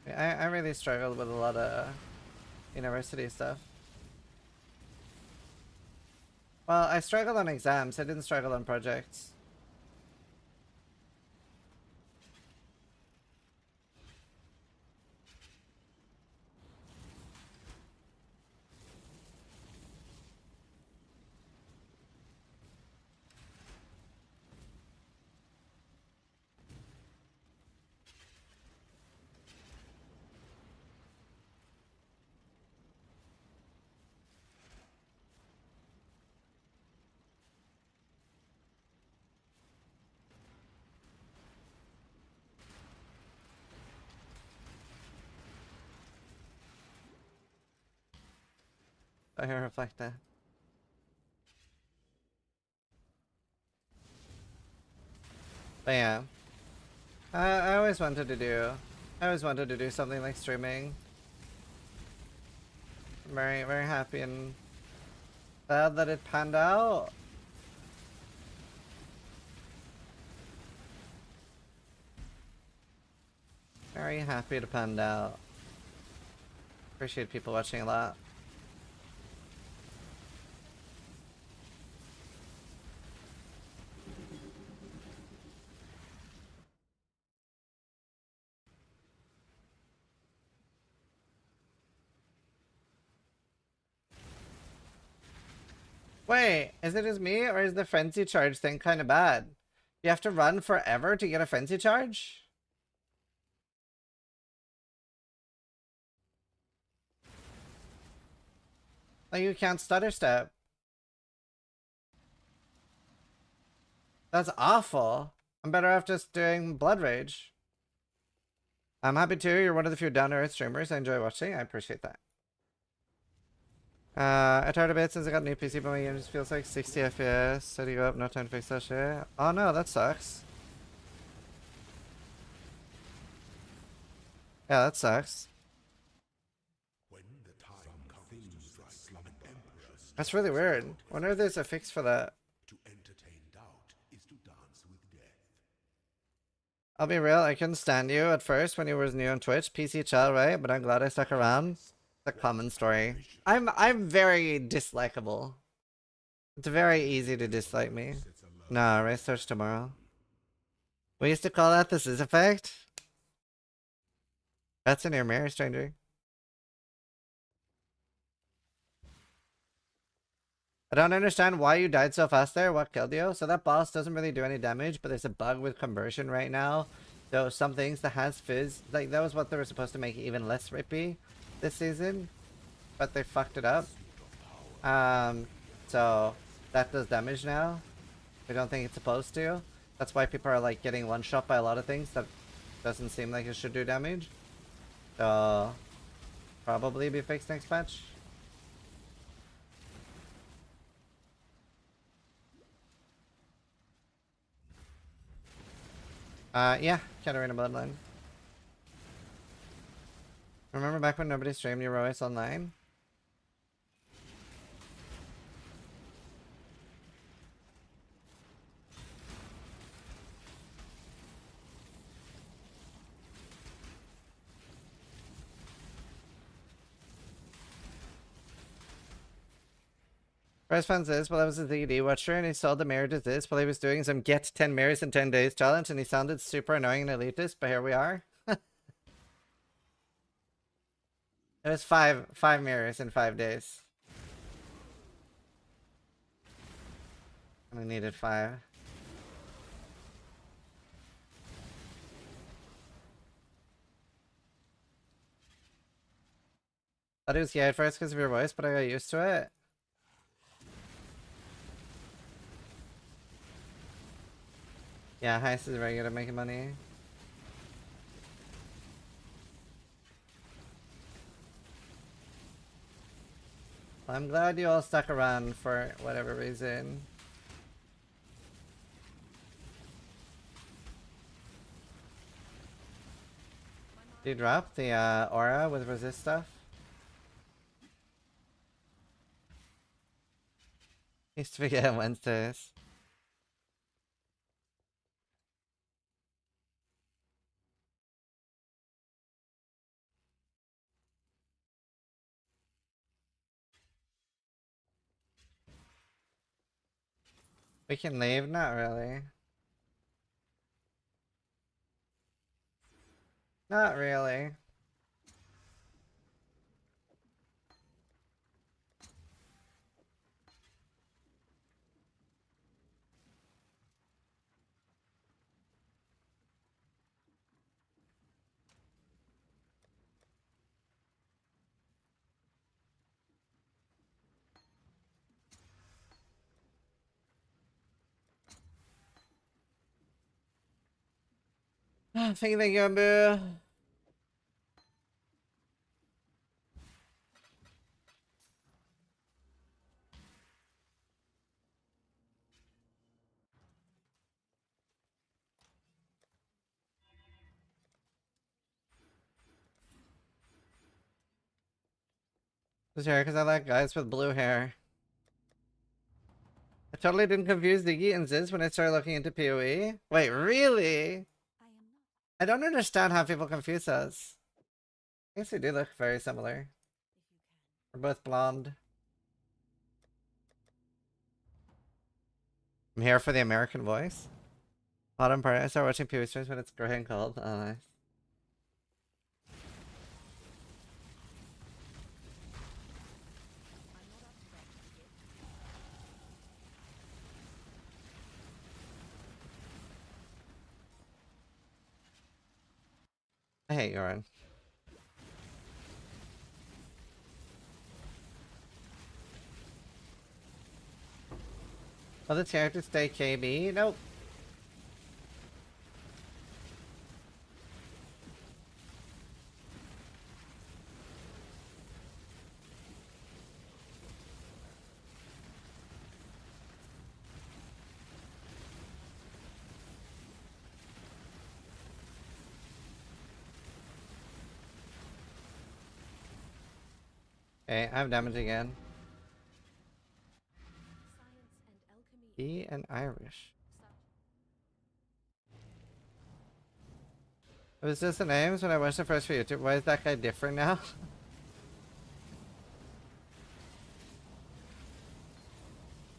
I really struggled with a lot of university stuff. Well, I struggled on exams. I didn't struggle on projects. I reflect that. But yeah. I always wanted to do something like streaming. I'm very, very happy and glad that it panned out. Very happy to panned out. Appreciate people watching a lot. Wait, is it just me or is the frenzy charge thing kind of bad? You have to run forever to get a frenzy charge? Like you can't stutter step. That's awful. I'm better off just doing Blood Rage. I'm happy too. You're one of the few down-to-earth streamers I enjoy watching. I appreciate that. I tried a bit since I got a new PC, but my game just feels like 60 FPS. Steady go up, no time to fix that shit. Oh no, that sucks. Yeah, that sucks. That's really weird. Wonder if there's a fix for that. To entertain doubt is to dance with death. I'll be real, I couldn't stand you at first when you were new on Twitch. PC child, right? But I'm glad I stuck around. It's a common story. I'm very dislikable. It's very easy to dislike me. No, race starts tomorrow. We used to call that the Sizz effect. That's in your mirror, stranger. I don't understand why you died so fast there. What killed you? So that boss doesn't really do any damage, but there's a bug with conversion right now. So some things that has fizz, like that was what they were supposed to make even less rippy this season, but they fucked it up. So that does damage now. We don't think it's supposed to. That's why people are like getting one shot by a lot of things that doesn't seem like it should do damage. So probably be fixed next patch. Yeah, Katarina Bloodline. Remember back when nobody streamed, you were always online? First fans this while I was a ZD watcher and he sold the mirror to this while he was doing some get 10 mirrors in 10 days challenge and he sounded super annoying and elitist, but here we are. It was five mirrors in 5 days. I needed 5. Thought it was gay at first because of your voice, but I got used to it. Yeah, Heist is very good at making money. Well, I'm glad you all stuck around for whatever reason. Did you drop the aura with resist stuff? Used to forget Wednesdays. We can leave? Not really. Not really. Thank you, Amber. Just hair, because I like guys with blue hair. I totally didn't confuse Ziggy and Ziz when I started looking into PoE. Wait, really? I don't understand how people confuse us. I guess we do look very similar. We're both blonde. I'm here for the American voice. Autumn party. I start watching PoE streams when it's gray and cold. Oh, nice. I hate Yoran. Will the character stay KB? Nope. Okay, I have damage again. E and Irish. It was just the names when I watched the first for YouTube. Why is that guy different now?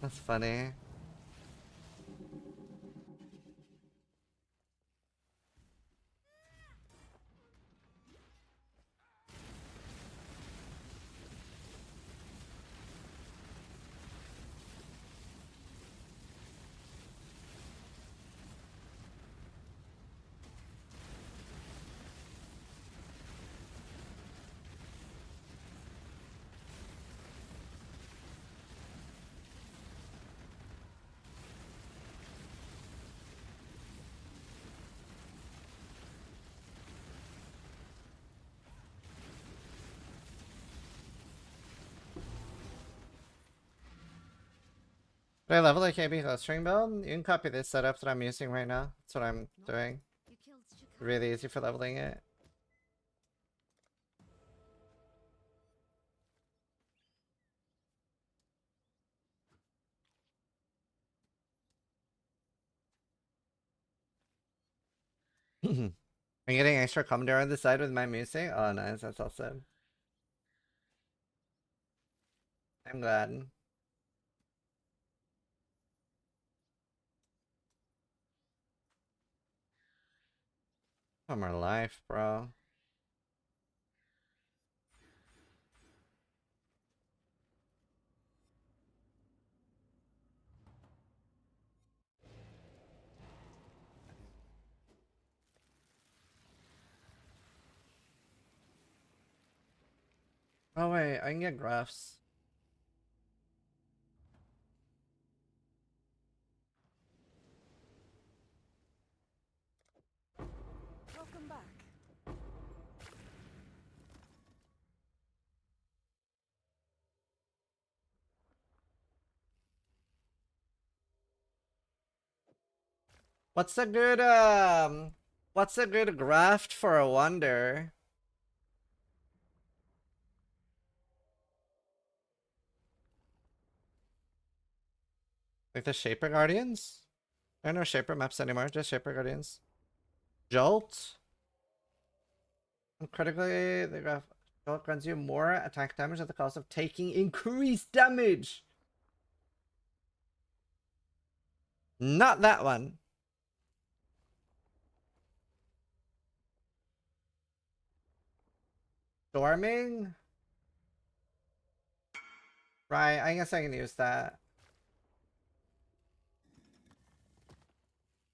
That's funny. Did I level a KB clustering build? You can copy this setup that I'm using right now. That's what I'm doing. Really easy for leveling it. I'm getting extra commentary on the side with my music. Oh, nice. That's awesome. I'm glad. Summer life, bro. Oh wait, I can get graphs. Welcome back. What's a good graft for a wonder? Like the Shaper Guardians? There are no Shaper maps anymore, just Shaper Guardians. Jolt? Critically, the graph Jolt grants you more attack damage at the cost of taking increased damage. Not that one. Storming? Right, I guess I can use that.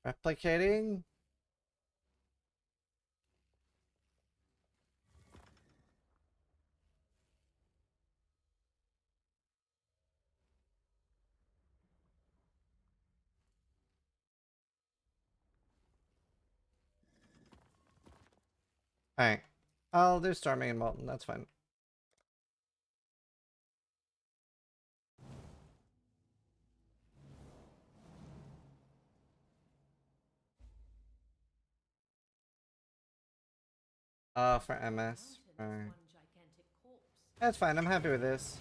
Replicating? Alright. I'll do Storming and Molten, that's fine. For MS. Alright. That's fine, I'm happy with this.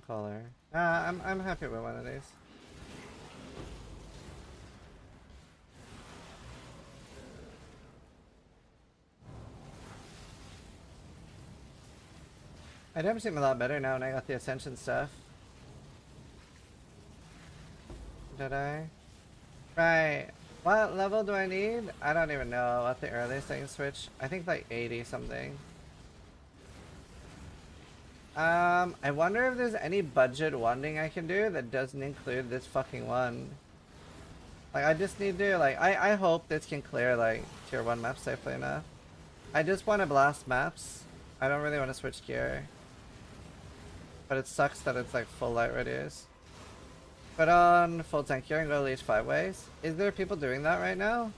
Color. I'm happy with one of these. I definitely seem a lot better now when I got the Ascension stuff. Did I? Right. What level do I need? I don't even know what the earliest I can switch. I think like 80 something. I wonder if there's any budget wanding I can do that doesn't include this fucking one. Like, I just need to, like, I hope this can clear, like, tier 1 maps safely enough. I just want to blast maps. I don't really want to switch gear. But it sucks that it's, like, full light radius. Put on full tank gear and go leech 5 ways. Is there people doing that right now?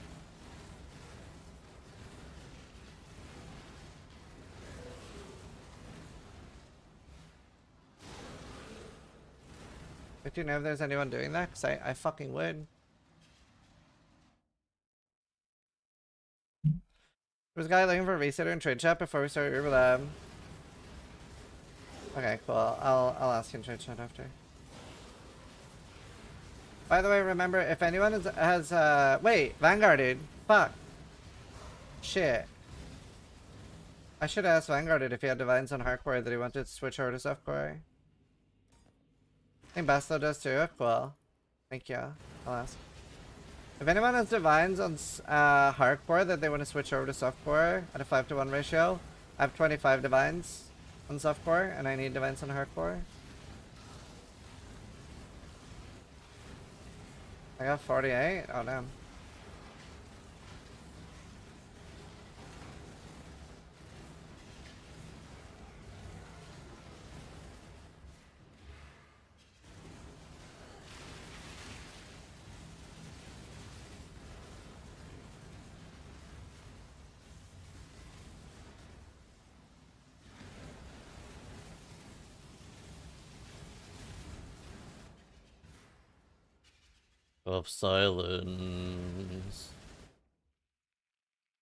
Do you know if there's anyone doing that? Because I fucking would. There's a guy looking for a resetter in trade chat before we start Uber Lab. Okay, cool. I'll ask in trade chat after. By the way, remember, if anyone has wait, Vanguarded. Fuck. Shit. I should ask Vanguarded if he had divines on hardcore that he wanted to switch over to softcore. I think Basto does too. Cool. Thank you. I'll ask. If anyone has divines on hardcore that they want to switch over to softcore at a 5-to-1 ratio, I have 25 divines on softcore and I need divines on hardcore. I got 48? Oh damn. Of silence.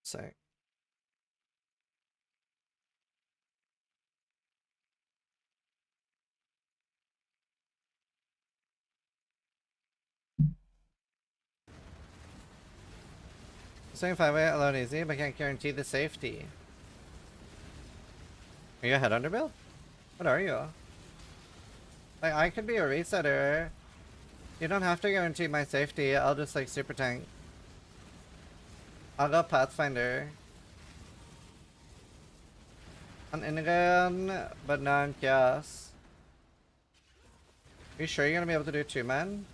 Sick. Saying 5-way alone easy, but can't guarantee the safety. Are you a head underbuild? What are you? Like, I could be a resetter. You don't have to guarantee my safety. I'll just like super tank. I'll go Pathfinder. On Innigan, but not on Chaos. Are you sure you're gonna be able to do 2-man?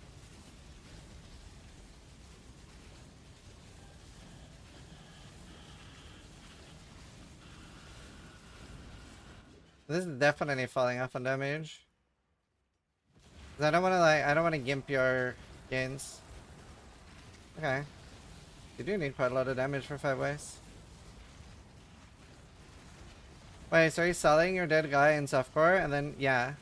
This is definitely falling off on damage. Cause I don't wanna I don't wanna gimp your gains. Okay. You do need quite a lot of damage for 5 ways. Wait, so are you selling your dead guy in softcore and then, yeah.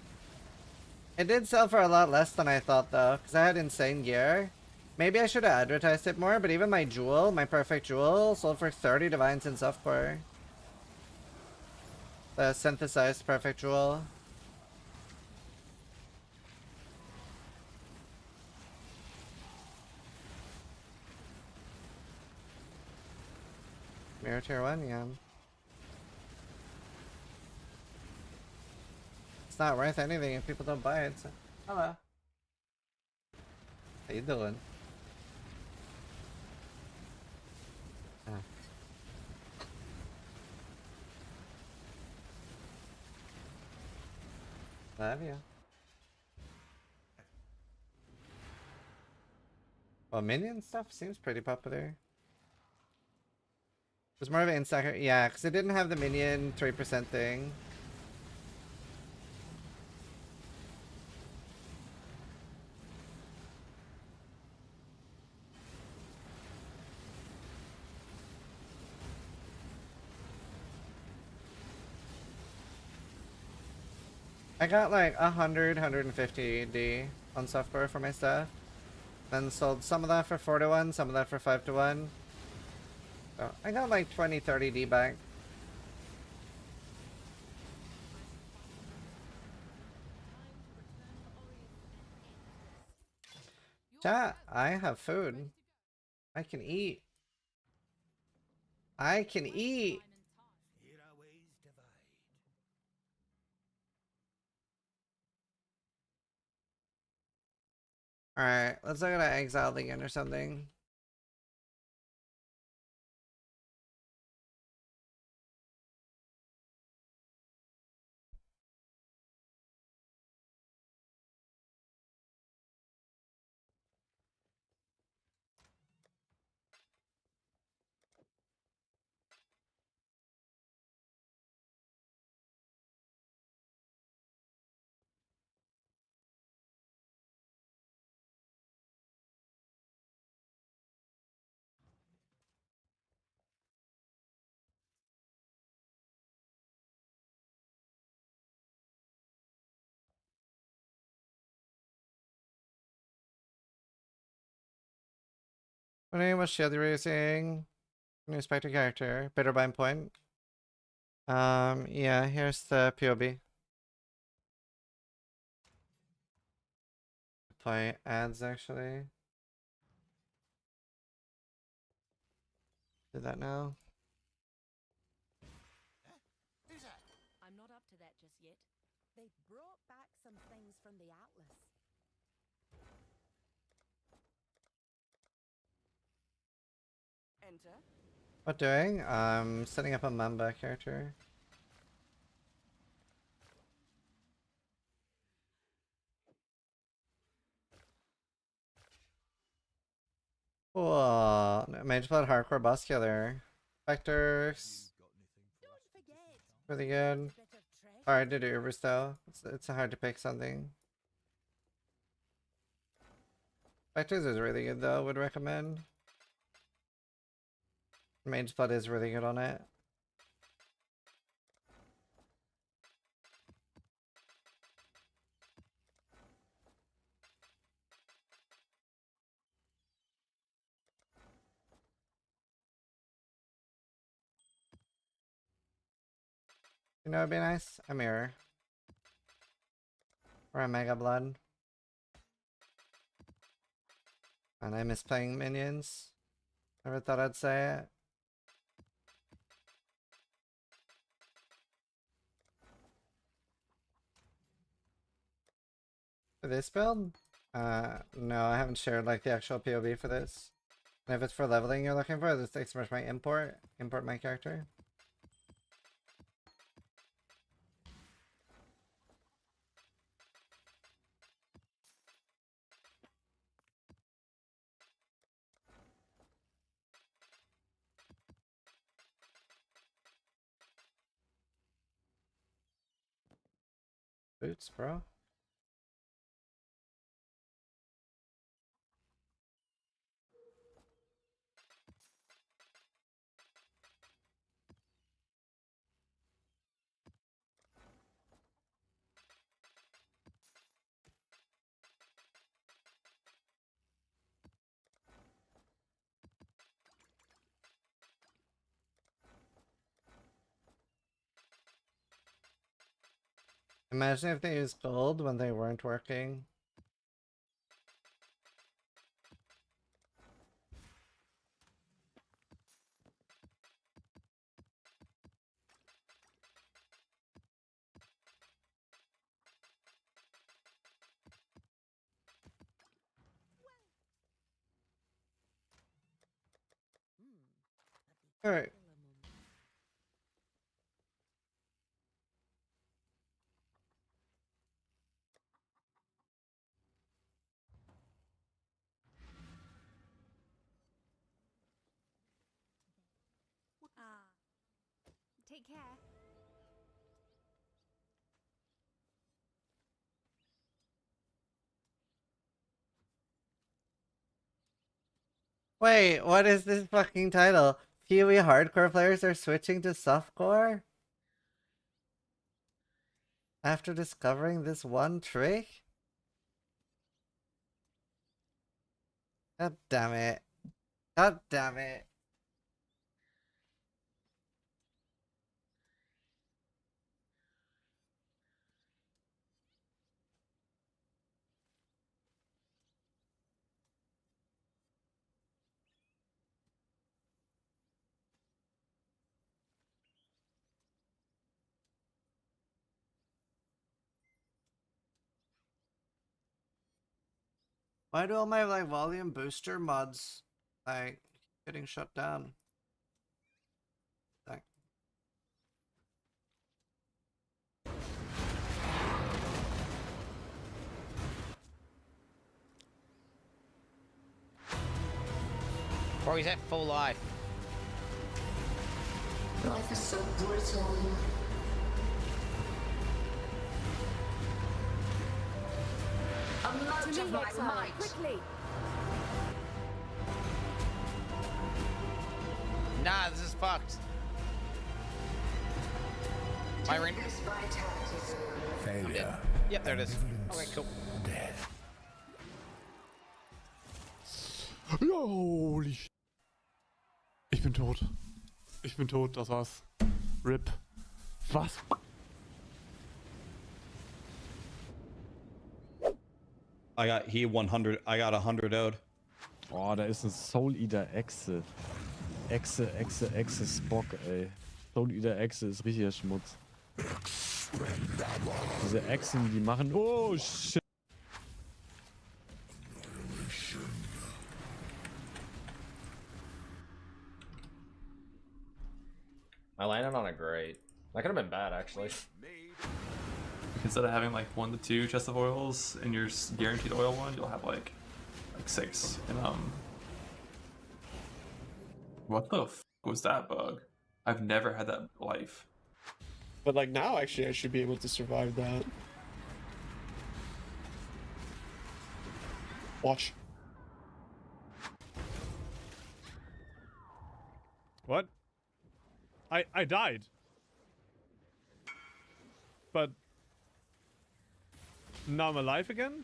It did sell for a lot less than I thought though, because I had insane gear. Maybe I should have advertised it more, but even my jewel, my perfect jewel, sold for 30 divines in softcore. The synthesized perfect jewel. Mirror tier 1, yeah. It's not worth anything if people don't buy it. So. Hello. How you doing? Love you. Well, minion stuff seems pretty popular. It was more of an instacker, yeah, because it didn't have the minion 3% thing. I got like 150 D on software for my stuff. Then sold some of that for 4-to-1, some of that for 5-to-1. So I got like 20-30 D back. Chat, I have food. I can eat. I can eat. Alright, let's look at Exiled again or something. Wondering what shield you're using. New Spectre character. Bitter bind point. Yeah, here's the POB. Play ads actually. Do that now. I'm not up to that just yet. They've brought back some things from the Atlas. Enter. What doing? Setting up a Mamba character. Cool. Mage Blood Hardcore Boss Killer. Vectors. Don't forget. Really good. Bit of treasure. Hard to do Ubers though. It's hard to pick something. Vectors is really good though, would recommend. Mage Blood is really good on it. You know, it'd be nice? A mirror. Or a Mega Blood. And I miss playing minions. Never thought I'd say it. For this build? No, I haven't shared like the actual POV for this. And if it's for leveling you're looking for, just express my import my character. Boots, bro. Imagine if they used gold when they weren't working. Alright. Take care. Wait, what is this fucking title? PoE hardcore players are switching to softcore? After discovering this one trick? God damn it. God damn it. Why do all my like volume booster mods like getting shut down? Like, Bro, he's at full life. Life is so brutal. A mote of my might. Quickly. Nah, this is fucked. Myron. Failure. Yep, there it is. Okay, cool. Death. Holy shit. Ich bin tot. Ich bin tot, das war's. RIP. Was? I got 100. I got 100 owed. Oh, da ist ein Soul Eater Echse. Echse Spock, ey. Soul Eater Echse ist richtiger Schmutz. Diese Echsen, die machen. Oh shit. I landed on a grate. That could have been bad, actually. Instead of having like 1 to 2 chests of oils in your guaranteed oil one, you'll have like 6. And what the f was that bug? I've never had that in life. But like now, actually, I should be able to survive that. Watch. What? I died. But now I'm alive again?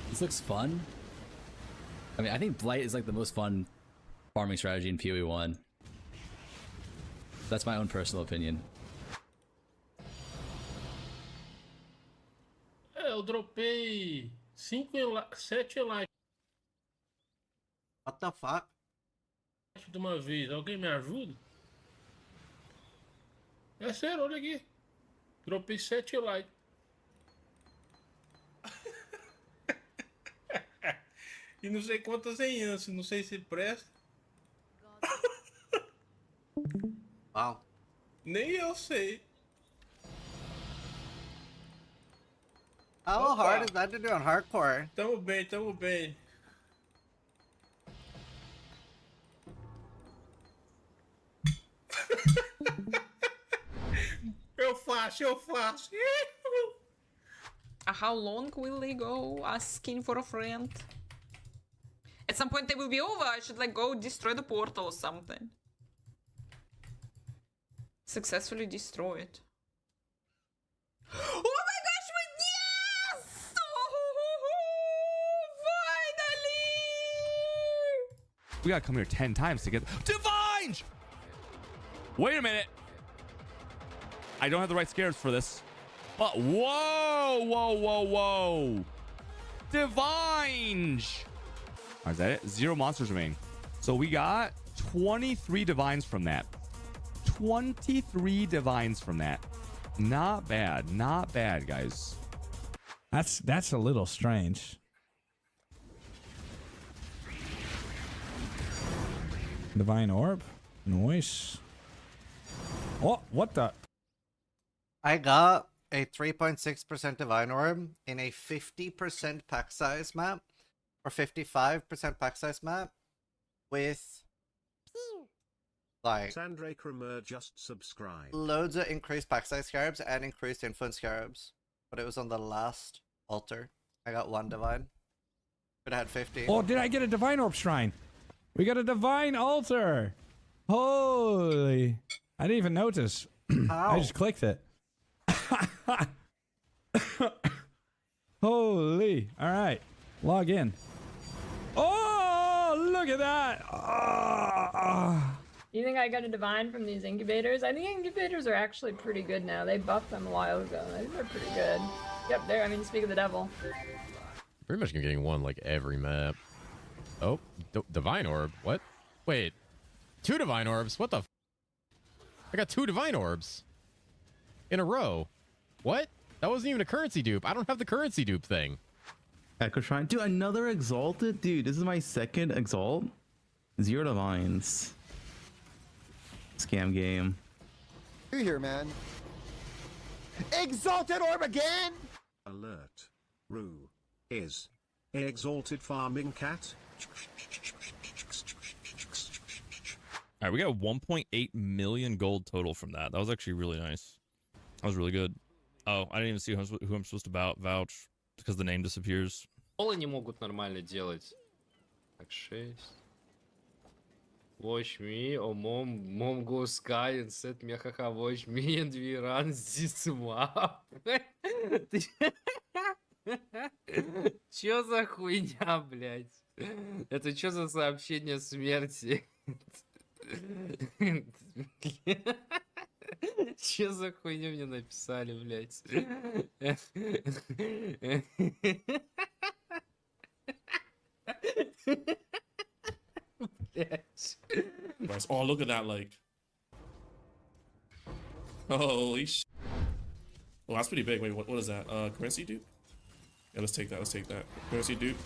This looks fun. I mean, I think Blight is like the most fun farming strategy in PoE 1. That's my own personal opinion. Eu dropei 7 likes. What the fuck? De uma vez, alguém me ajuda? É sério, olha aqui. Dropei 7 likes. E não sei quantas em Yance, não sei se presta. Wow. Nem eu sei. How hard is that to do on hardcore? Tamo bem, tamo bem. Eu faço. How long will they go asking for a friend? At some point they will be over. I should like go destroy the portal or something. Successfully destroy it. Oh my gosh, yes! Oh, finally! We gotta come here 10 times to get Divine! Wait a minute. I don't have the right scares for this. But whoa. Divine! Is that it? 0 monsters remain. So we got 23 divines from that. 23 divines from that. Not bad, guys. That's a little strange. Divine Orb? Nice. Oh, what the? I got a 3.6% Divine Orb in a 50% pack size map, or 55% pack size map, with like Sandra Kramer just subscribed. Loads of increased pack size scarabs and increased influence scarabs, but it was on the last altar. I got 1 divine, but I had 50. Oh, did I get a Divine Orb Shrine? We got a Divine Altar. Holy! I didn't even notice. I just clicked it. Holy! All right, log in. Oh, look at that! You think I got a divine from these incubators? I think incubators are actually pretty good now. They buffed them a while ago. I think they're pretty good. Yep, there. I mean, speak of the devil. Pretty much getting one like every map. Oh, Divine Orb. What? Wait, 2 Divine Orbs? What the? I got 2 Divine Orbs in a row. What? That wasn't even a currency dupe. I don't have the currency dupe thing. Echo Shrine. Dude, another Exalted? Dude, this is my 2nd Exalt. 0 Divines. Scam game. You here, man. Exalted Orb again? Alert. Rue is a exalted farming cat. All right, we got 1.8 million gold total from that. That was actually really nice. That was really good. Oh, I didn't even see who I'm supposed to vouch because the name disappears. Полы не могут нормально делать. Так, 6. Watch me, oh mom go sky and set me, haha, watch me and we run this map. Чё за хуйня, блядь? Это что за сообщение смерти? Че за хуйню мне написали, блядь? Nice. Oh, look at that, like. Holy sh. Oh, that's pretty big. Wait, what is that? Currency dupe? Yeah, let's take that. Let's take that. Currency dupe.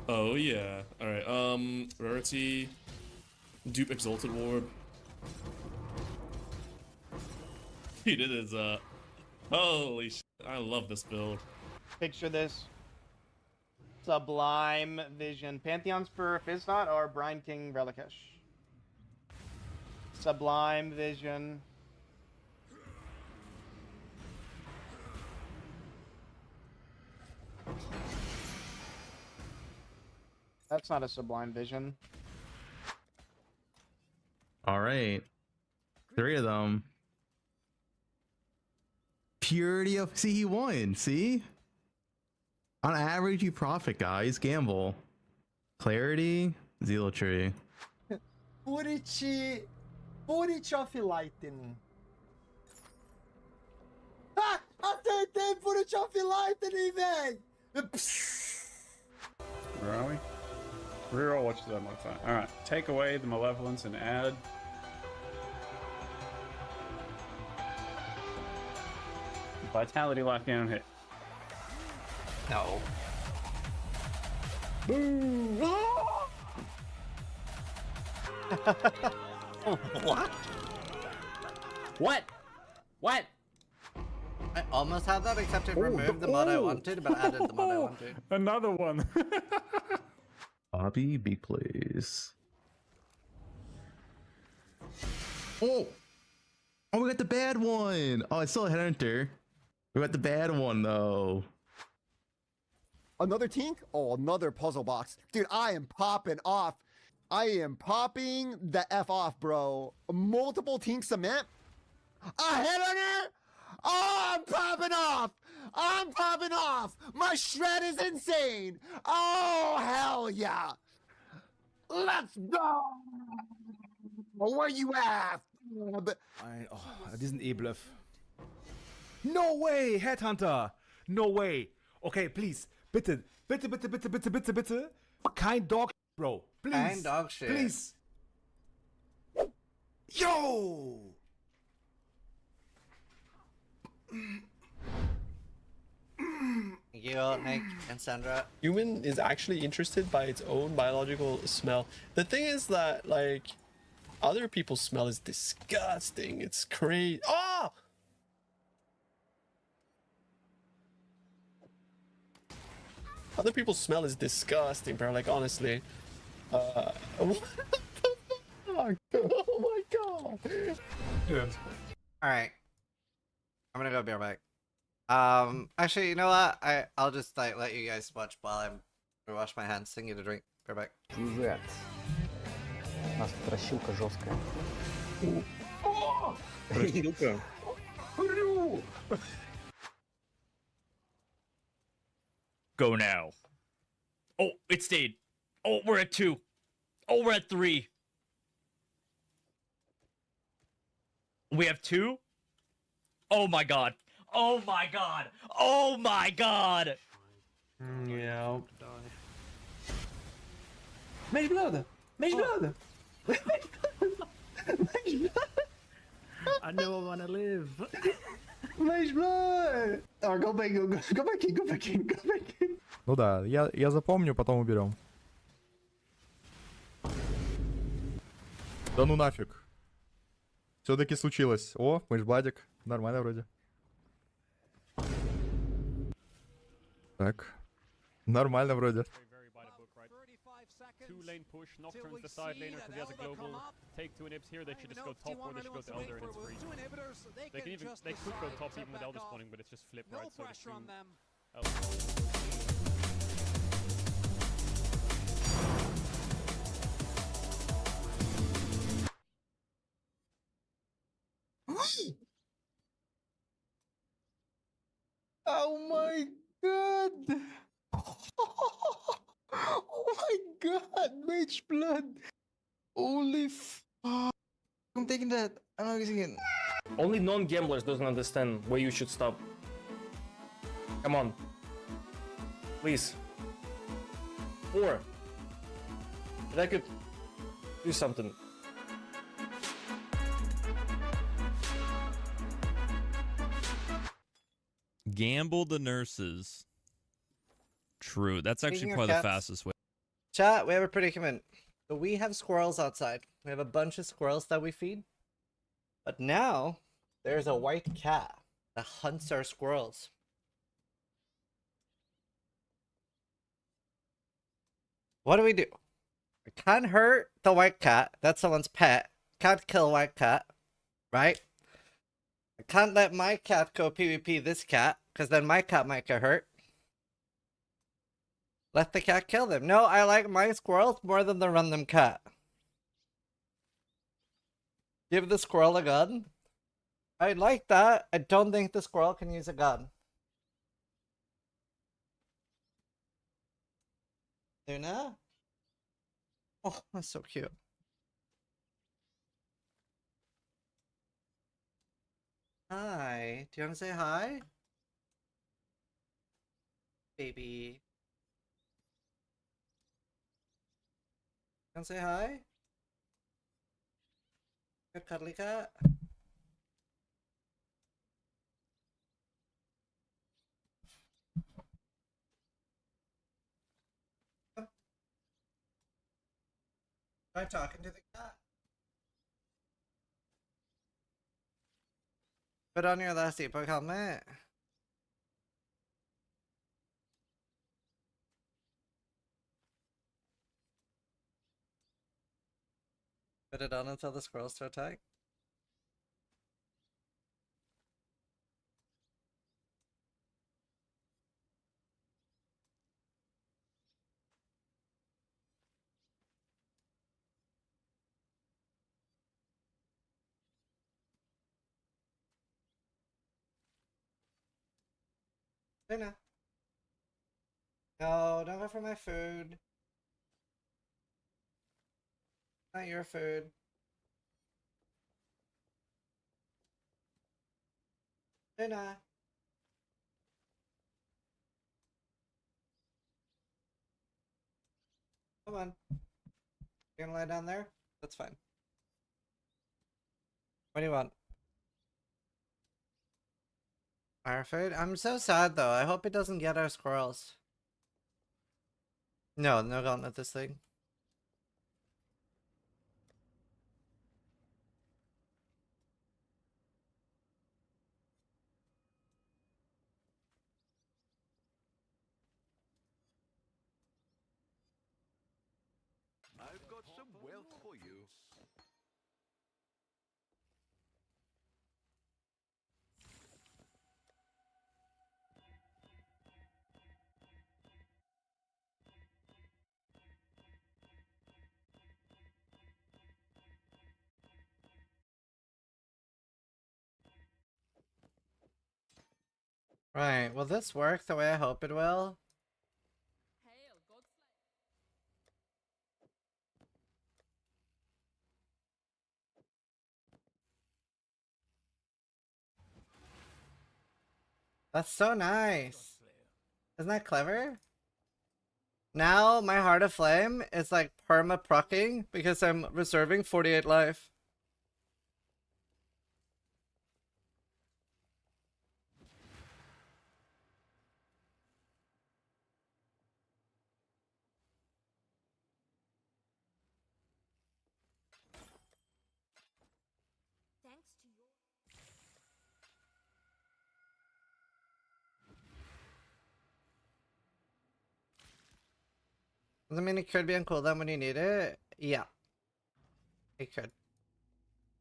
Oh, yeah. Alright, rarity. Dupe Exalted Orb. He did his, holy sh. I love this build. Picture this. Sublime Vision. Pantheons for Fizzbot or Brine King Relicash? Sublime Vision. That's not a Sublime Vision. All right. 3 of them. Purity of... See, he won. See? On average, you profit, guys. Gamble. Clarity. Zealotry. Purity of Lightning. Ah! Acertei Purity of Lightning, velho! Where are we? Reroll, what does that look like? Alright, take away the Malevolence and add. Vitality lockdown hit. No. Boo! What? What? What? I almost had that, except it removed the mod I wanted, but added the mod I wanted. Another one. Bobby, big plays. Oh! Oh, we got the bad one! Oh, I still had Headhunter. We got the bad one, though. Another tink? Oh, another puzzle box. Dude, I am popping off. I am popping the F off, bro. Multiple tink cement? A headhunter? Oh, I'm popping off! I'm popping off! My shred is insane! Oh, hell yeah! Let's go! Where you at? Die sind E-Bluff. No way, Headhunter! No way! Okay, please. Bitte. Bitte, bitte, bitte, bitte, bitte, bitte. Kein Dog, bro. Please. Kein Dog shit. Please. Yo! Thank you, Nick and Sandra. Human is actually interested by its own biological smell. The thing is that, like, other people's smell is disgusting. It's crazy. Oh! Other people's smell is disgusting, bro. Like, honestly. What the fuck? Oh my god. Yeah. Alright. I'm gonna go be right back. Actually, you know what? I'll just like let you guys watch while I wash my hands and get a drink. Be right back. Пиздец. У нас трощилка жесткая. Трощилка? Go now. Oh, it stayed. Oh, we're at 2. Oh, we're at 3. We have 2? Oh my god. Oh my god. Oh my god. Yeah. Mage blood! Mage blood! I know I wanna live. Mage blood! Oh, go back in, go back in, go back in, go back in. Ну да, я запомню, потом уберем. Да ну нафиг. Все-таки случилось. О, мышбадик. Нормально вроде. Так. Нормально вроде. 2-lane push, Nocturne's the side laner because he has a global. Take 2 inhibs here, they should just go top or they should go to Elder and it's free. They could go top even with Elder spawning, but it's just flip, right? So just Oh my god! Mage blood. Holy fuck. I'm taking that. I'm not using it. Only non-gamblers doesn't understand where you should stop. Come on. Please. 4. If I could do something. Gamble the nurses. True. That's actually Speaking of probably the cats, fastest way. Chat, we have a predicament. So we have squirrels outside. We have a bunch of squirrels that we feed. But now, there's a white cat that hunts our squirrels. What do? We can't hurt the white cat. That's someone's pet. Can't kill white cat. Right? I can't let my cat go PvP this cat, because then my cat might get hurt. Let the cat kill them. No, I like my squirrels more than the random cat. Give the squirrel a gun. I like that. I don't think the squirrel can use a gun. Luna? Oh, that's so cute. Hi. Do you want to say hi? Baby. Want to say hi? Good cuddly cat. Try talking to the cat. Put on your last epoch helmet. Put it on until the squirrels start attacking. Luna. No, don't go for my food. Not your food. Luna. Come on. You gonna lie down there? That's fine. What do you want? Our food? I'm so sad though. I hope it doesn't get our squirrels. No, no gauntlet this thing. I've got some wealth for you. Right, will this work the way I hope it will? That's so nice. Isn't that clever? Now my Heart of Flame is like perma-proccing because I'm reserving 48 life. Does that mean it could be on cooldown when you need it? Yeah. It could.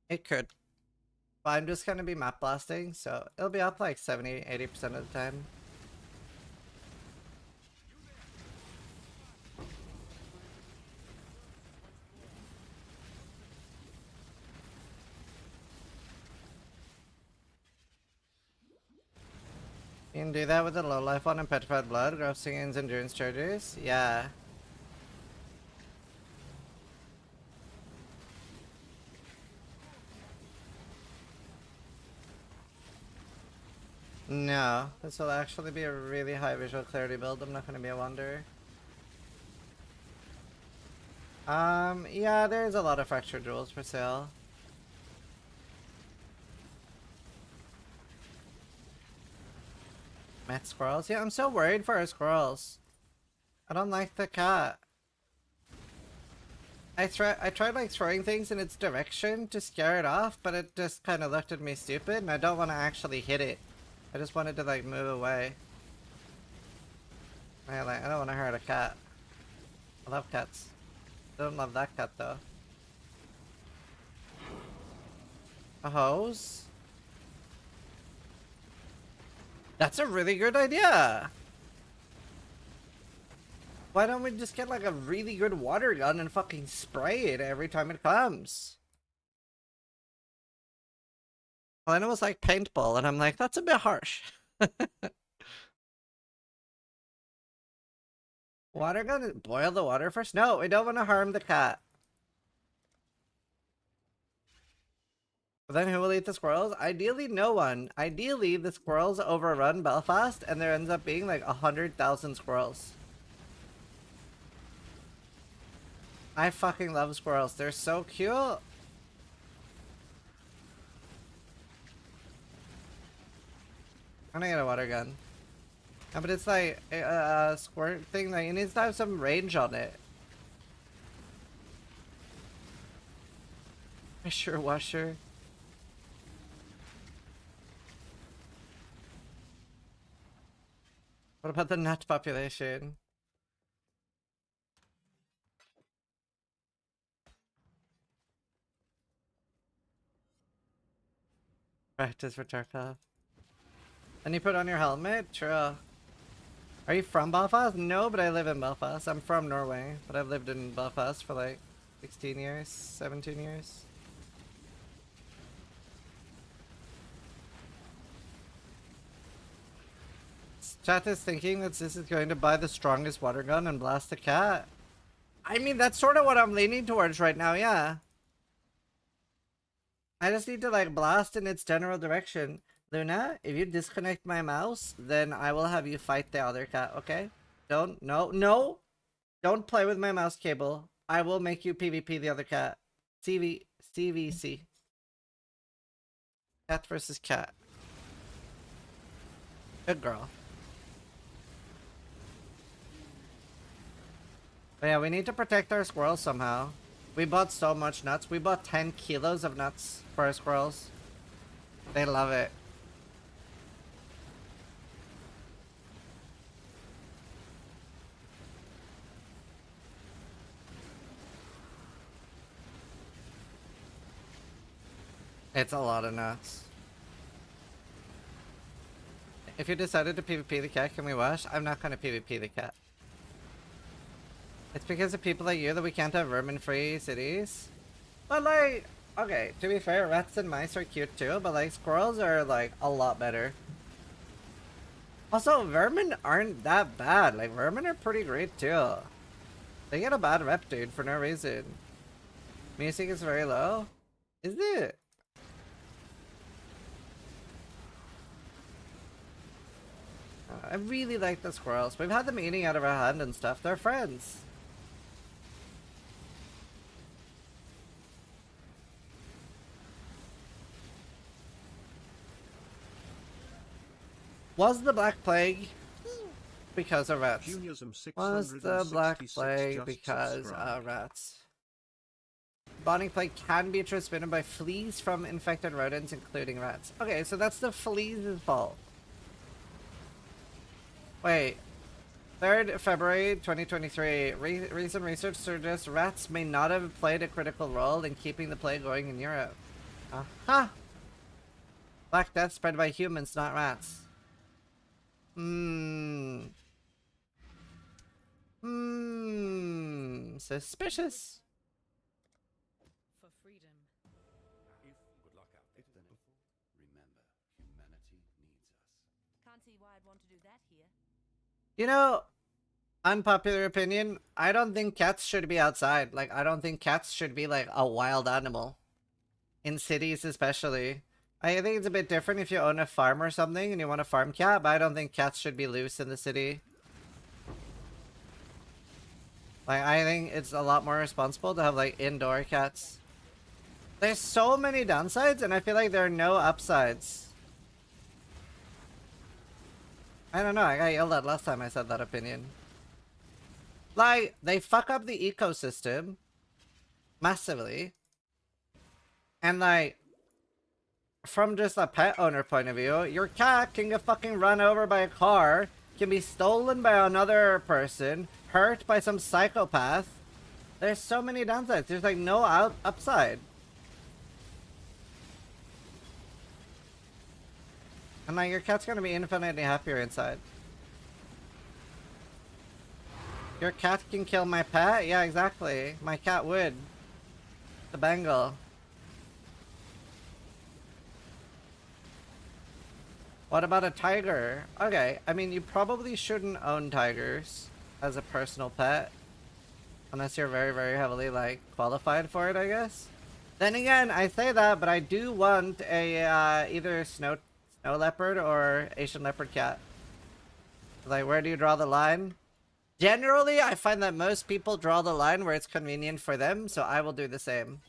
It could. But I'm just gonna be map blasting, so it'll be up like 70-80% of the time. You can do that with the low life on and petrified blood, growth singings, endurance charges. Yeah. No, this will actually be a really high visual clarity build. I'm not going to be a wanderer. Yeah, there's a lot of fracture jewels for sale. Met squirrels? Yeah, I'm so worried for our squirrels. I don't like the cat. I tried like throwing things in its direction to scare it off, but it just kind of looked at me stupid, and I don't want to actually hit it. I just wanted to like move away. I don't want to hurt a cat. I love cats. I don't love that cat though. A hose? That's a really good idea! Why don't we just get like a really good water gun and fucking spray it every time it comes? Well, then it was like paintball, and I'm like, that's a bit harsh. Water gun? Boil the water first? No, we don't want to harm the cat. But then who will eat the squirrels? Ideally, no one. Ideally, the squirrels overrun Belfast, and there ends up being like 100,000 squirrels. I fucking love squirrels. They're so cute. I'm gonna get a water gun. No, but it's like a squirt thing. Like, it needs to have some range on it. Pressure washer. What about the nut population? Practice for Tarkov. And you put on your helmet? True. Are you from Belfast? No, but I live in Belfast. I'm from Norway, but I've lived in Belfast for like 16 years, 17 years. Chat is thinking that this is going to buy the strongest water gun and blast the cat. I mean, that's sort of what I'm leaning towards right now, yeah. I just need to like blast in its general direction. Luna, if you disconnect my mouse, then I will have you fight the other cat, okay? No! Don't play with my mouse cable. I will make you PvP the other cat. CVC. Cat versus cat. Good girl. But yeah, we need to protect our squirrels somehow. We bought so much nuts. We bought 10 kilos of nuts for our squirrels. They love it. It's a lot of nuts. If you decided to PvP the cat, can we wash? I'm not gonna PvP the cat. It's because of people like you that we can't have vermin-free cities. But like, okay, to be fair, rats and mice are cute too, but like squirrels are like a lot better. Also, vermin aren't that bad. Like, vermin are pretty great too. They get a bad rep, dude, for no reason. Music is very low. Is it? I really like the squirrels. We've had them eating out of our hand and stuff. They're friends. Was the Black Plague because of rats? Was the Black Plague because of rats? Bonding plague can be transmitted by fleas from infected rodents, including rats. Okay, so that's the fleas' fault. Wait. 3rd February 2023. Recent research suggests rats may not have played a critical role in keeping the plague going in Europe. Aha! Black Death spread by humans, not rats. Suspicious. For freedom. If good luck out there, remember, humanity needs us. Can't see why I'd want to do that here. You know, unpopular opinion, I don't think cats should be outside. Like, I don't think cats should be like a wild animal. In cities especially. I think it's a bit different if you own a farm or something and you want a farm cat, but I don't think cats should be loose in the city. Like, I think it's a lot more responsible to have, like, indoor cats. There's so many downsides, and I feel like there are no upsides. I don't know, I got yelled at last time I said that opinion. Like, they fuck up the ecosystem massively. And, like, from just a pet owner point of view, your cat can get fucking run over by a car, can be stolen by another person, hurt by some psychopath. There's so many downsides. There's like no upside. And like your cat's gonna be infinitely happier inside. Your cat can kill my pet? Yeah, exactly. My cat would. The Bengal. What about a tiger? Okay, I mean, you probably shouldn't own tigers as a personal pet. Unless you're very, very heavily, like, qualified for it, I guess. Then again, I say that, but I do want a, either snow leopard or Asian leopard cat. Like, where do you draw the line? Generally, I find that most people draw the line where it's convenient for them, so I will do the same.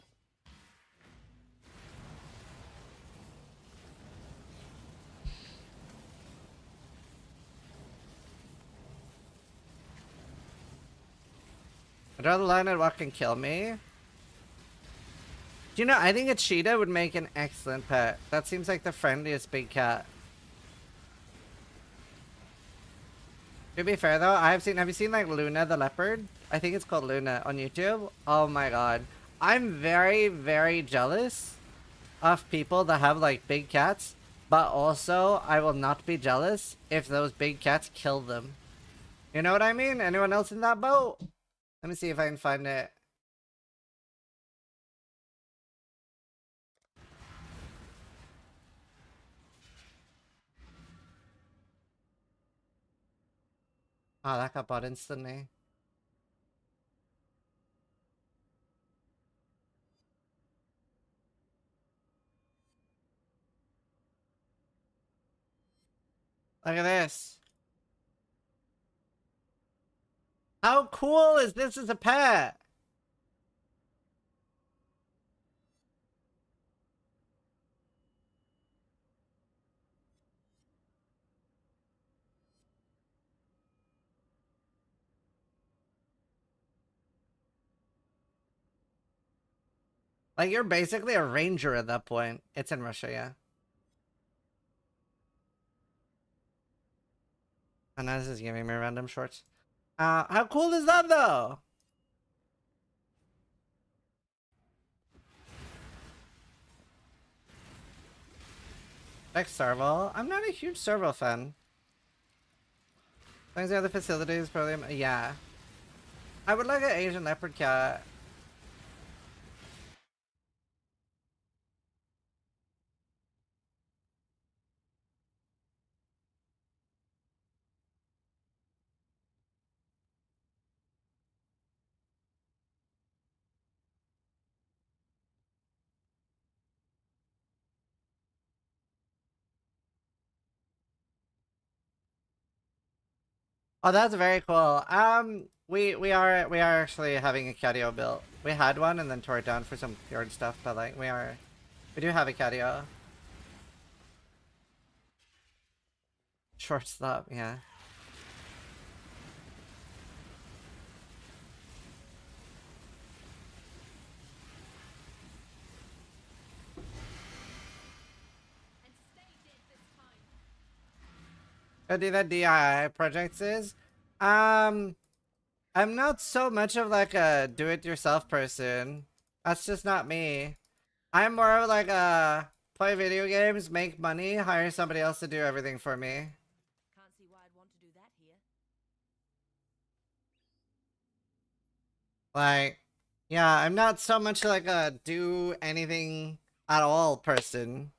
I draw the line at what can kill me. Do you know, I think a cheetah would make an excellent pet. That seems like the friendliest big cat. To be fair though, have you seen like Luna the leopard? I think it's called Luna on YouTube. Oh my god. I'm very, very jealous of people that have like big cats, but also I will not be jealous if those big cats kill them. You know what I mean? Anyone else in that boat? Let me see if I can find it. Oh, that got bought instantly. Look at this. How cool is this as a pet? Like, you're basically a ranger at that point. It's in Russia, yeah. And now this is giving me random shorts. How cool is that, though? Like Serval? I'm not a huge Serval fan. Thanks to other facilities, probably. Yeah. I would like an Asian leopard cat. Oh, that's very cool. We are actually having a catio built. We had one and then tore it down for some yard stuff, but like we do have a catio. Shortstop, yeah. Go do that DIY projects is. I'm not so much of like a do-it-yourself person. That's just not me. I'm more of like a play video games, make money, hire somebody else to do everything for me. Can't see why I'd want to do that here. Like, yeah, I'm not so much like a do anything at all person.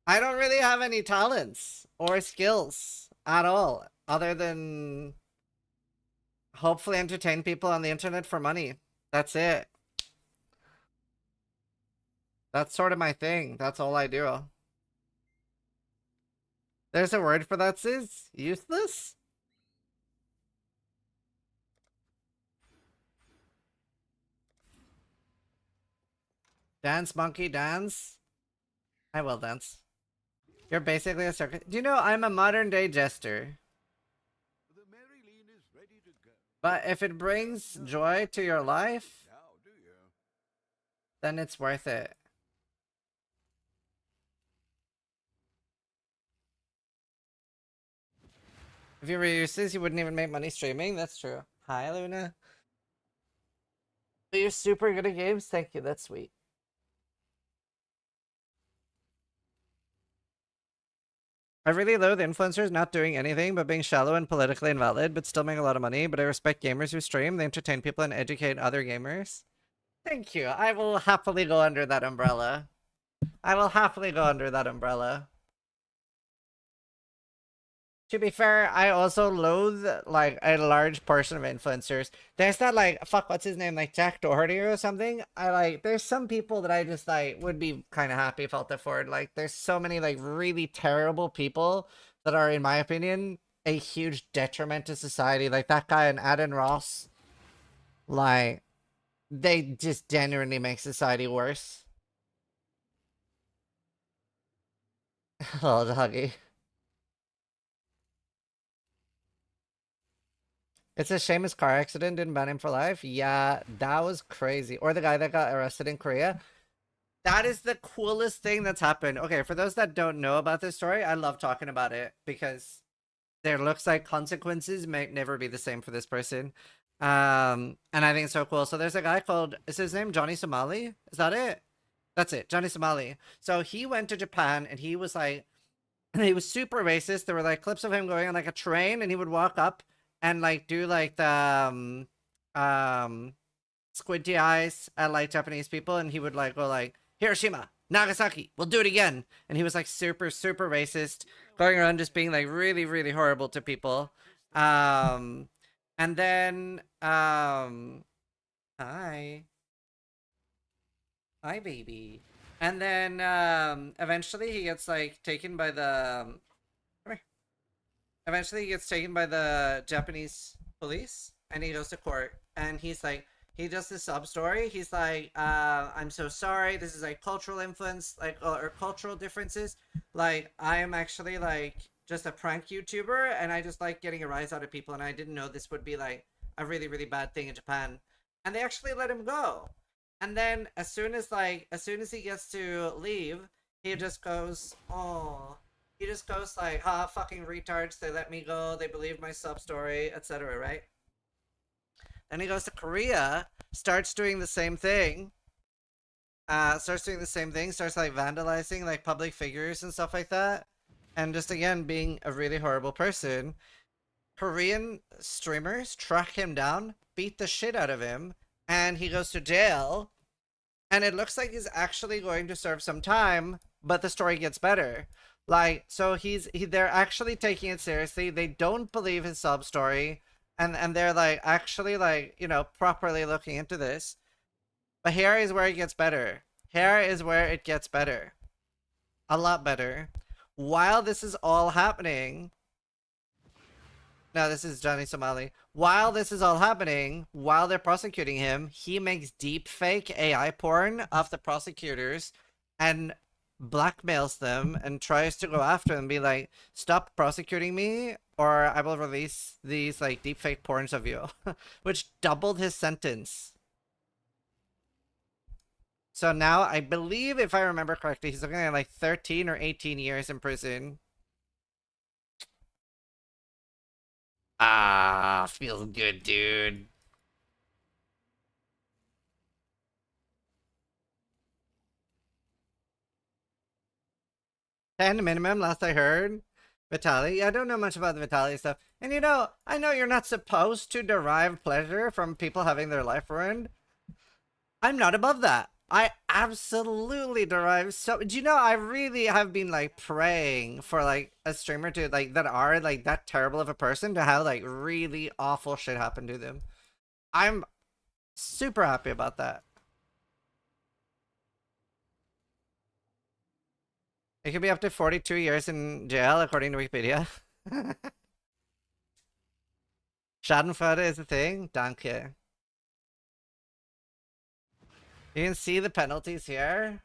I don't really have any talents or skills at all, other than hopefully entertain people on the internet for money. That's it. That's sort of my thing. That's all I do. There's a word for that, Sis? Useless? Dance, monkey, dance. I will dance. You're basically a circus. Do you know I'm a modern day jester? But if it brings joy to your life, then it's worth it. If you were useless, you wouldn't even make money streaming. That's true. Hi, Luna. But you're super good at games. Thank you. That's sweet. I really loathe influencers not doing anything but being shallow and politically invalid, but still make a lot of money. But I respect gamers who stream. They entertain people and educate other gamers. Thank you. I will happily go under that umbrella. I will happily go under that umbrella. To be fair, I also loathe, like, a large portion of influencers. There's that, like, fuck, what's his name? Like, Jack Doherty or something? There's some people that I just, like, would be kind of happy felt afford. Like, there's so many, like, really terrible people that are, in my opinion, a huge detriment to society. Like, that guy and Adin Ross. Like, they just genuinely make society worse. Oh, doggy. It's a shame his car accident didn't ban him for life. Yeah, that was crazy. Or the guy that got arrested in Korea. That is the coolest thing that's happened. Okay, for those that don't know about this story, I love talking about it because there looks like consequences may never be the same for this person. And I think it's so cool. So there's a guy called, is his name Johnny Somali? Is that it? That's it, Johnny Somali. So he went to Japan and he was like, he was super racist. There were like clips of him going on like a train and he would walk up and like do like the squinty eyes at like Japanese people, and he would like go like Hiroshima, Nagasaki, we'll do it again. And he was like super racist, going around just being like really horrible to people. And then hi baby. And then eventually he gets like taken by the Eventually he gets taken by the Japanese police and he goes to court and he's like, he does this sub story. He's like, I'm so sorry. This is like cultural influence, like, or cultural differences. Like, I am actually like just a prank YouTuber and I just like getting a rise out of people. And I didn't know this would be like a really bad thing in Japan. And they actually let him go. And then as soon as he gets to leave, he just goes, oh. He just goes like, ha, fucking retards, they let me go, they believe my sub-story, etc., right? Then he goes to Korea, starts doing the same thing. Starts like vandalizing like public figures and stuff like that. And just again, being a really horrible person. Korean streamers track him down, beat the shit out of him, and he goes to jail. And it looks like he's actually going to serve some time, but the story gets better. Like, so they're actually taking it seriously. They don't believe his sub story, and they're like actually like, you know, properly looking into this. But here is where it gets better. Here is where it gets better. A lot better. While this is all happening, no, this is Johnny Somali. While this is all happening, while they're prosecuting him, he makes deep fake AI porn of the prosecutors and blackmails them and tries to go after them, be like, stop prosecuting me or I will release these like deepfake porns of you, which doubled his sentence. So now I believe, if I remember correctly, he's looking at like 13 or 18 years in prison. Ah, feels good, dude. $10 minimum, last I heard. Vitaly. I don't know much about the Vitaly stuff. And you know, I know you're not supposed to derive pleasure from people having their life ruined. I'm not above that. I absolutely derive so... Do you know, I really have been like praying for like a streamer to like that are like that terrible of a person to have like really awful shit happen to them. I'm super happy about that. It could be up to 42 years in jail, according to Wikipedia. Schadenfreude is a thing? Danke. You can see the penalties here.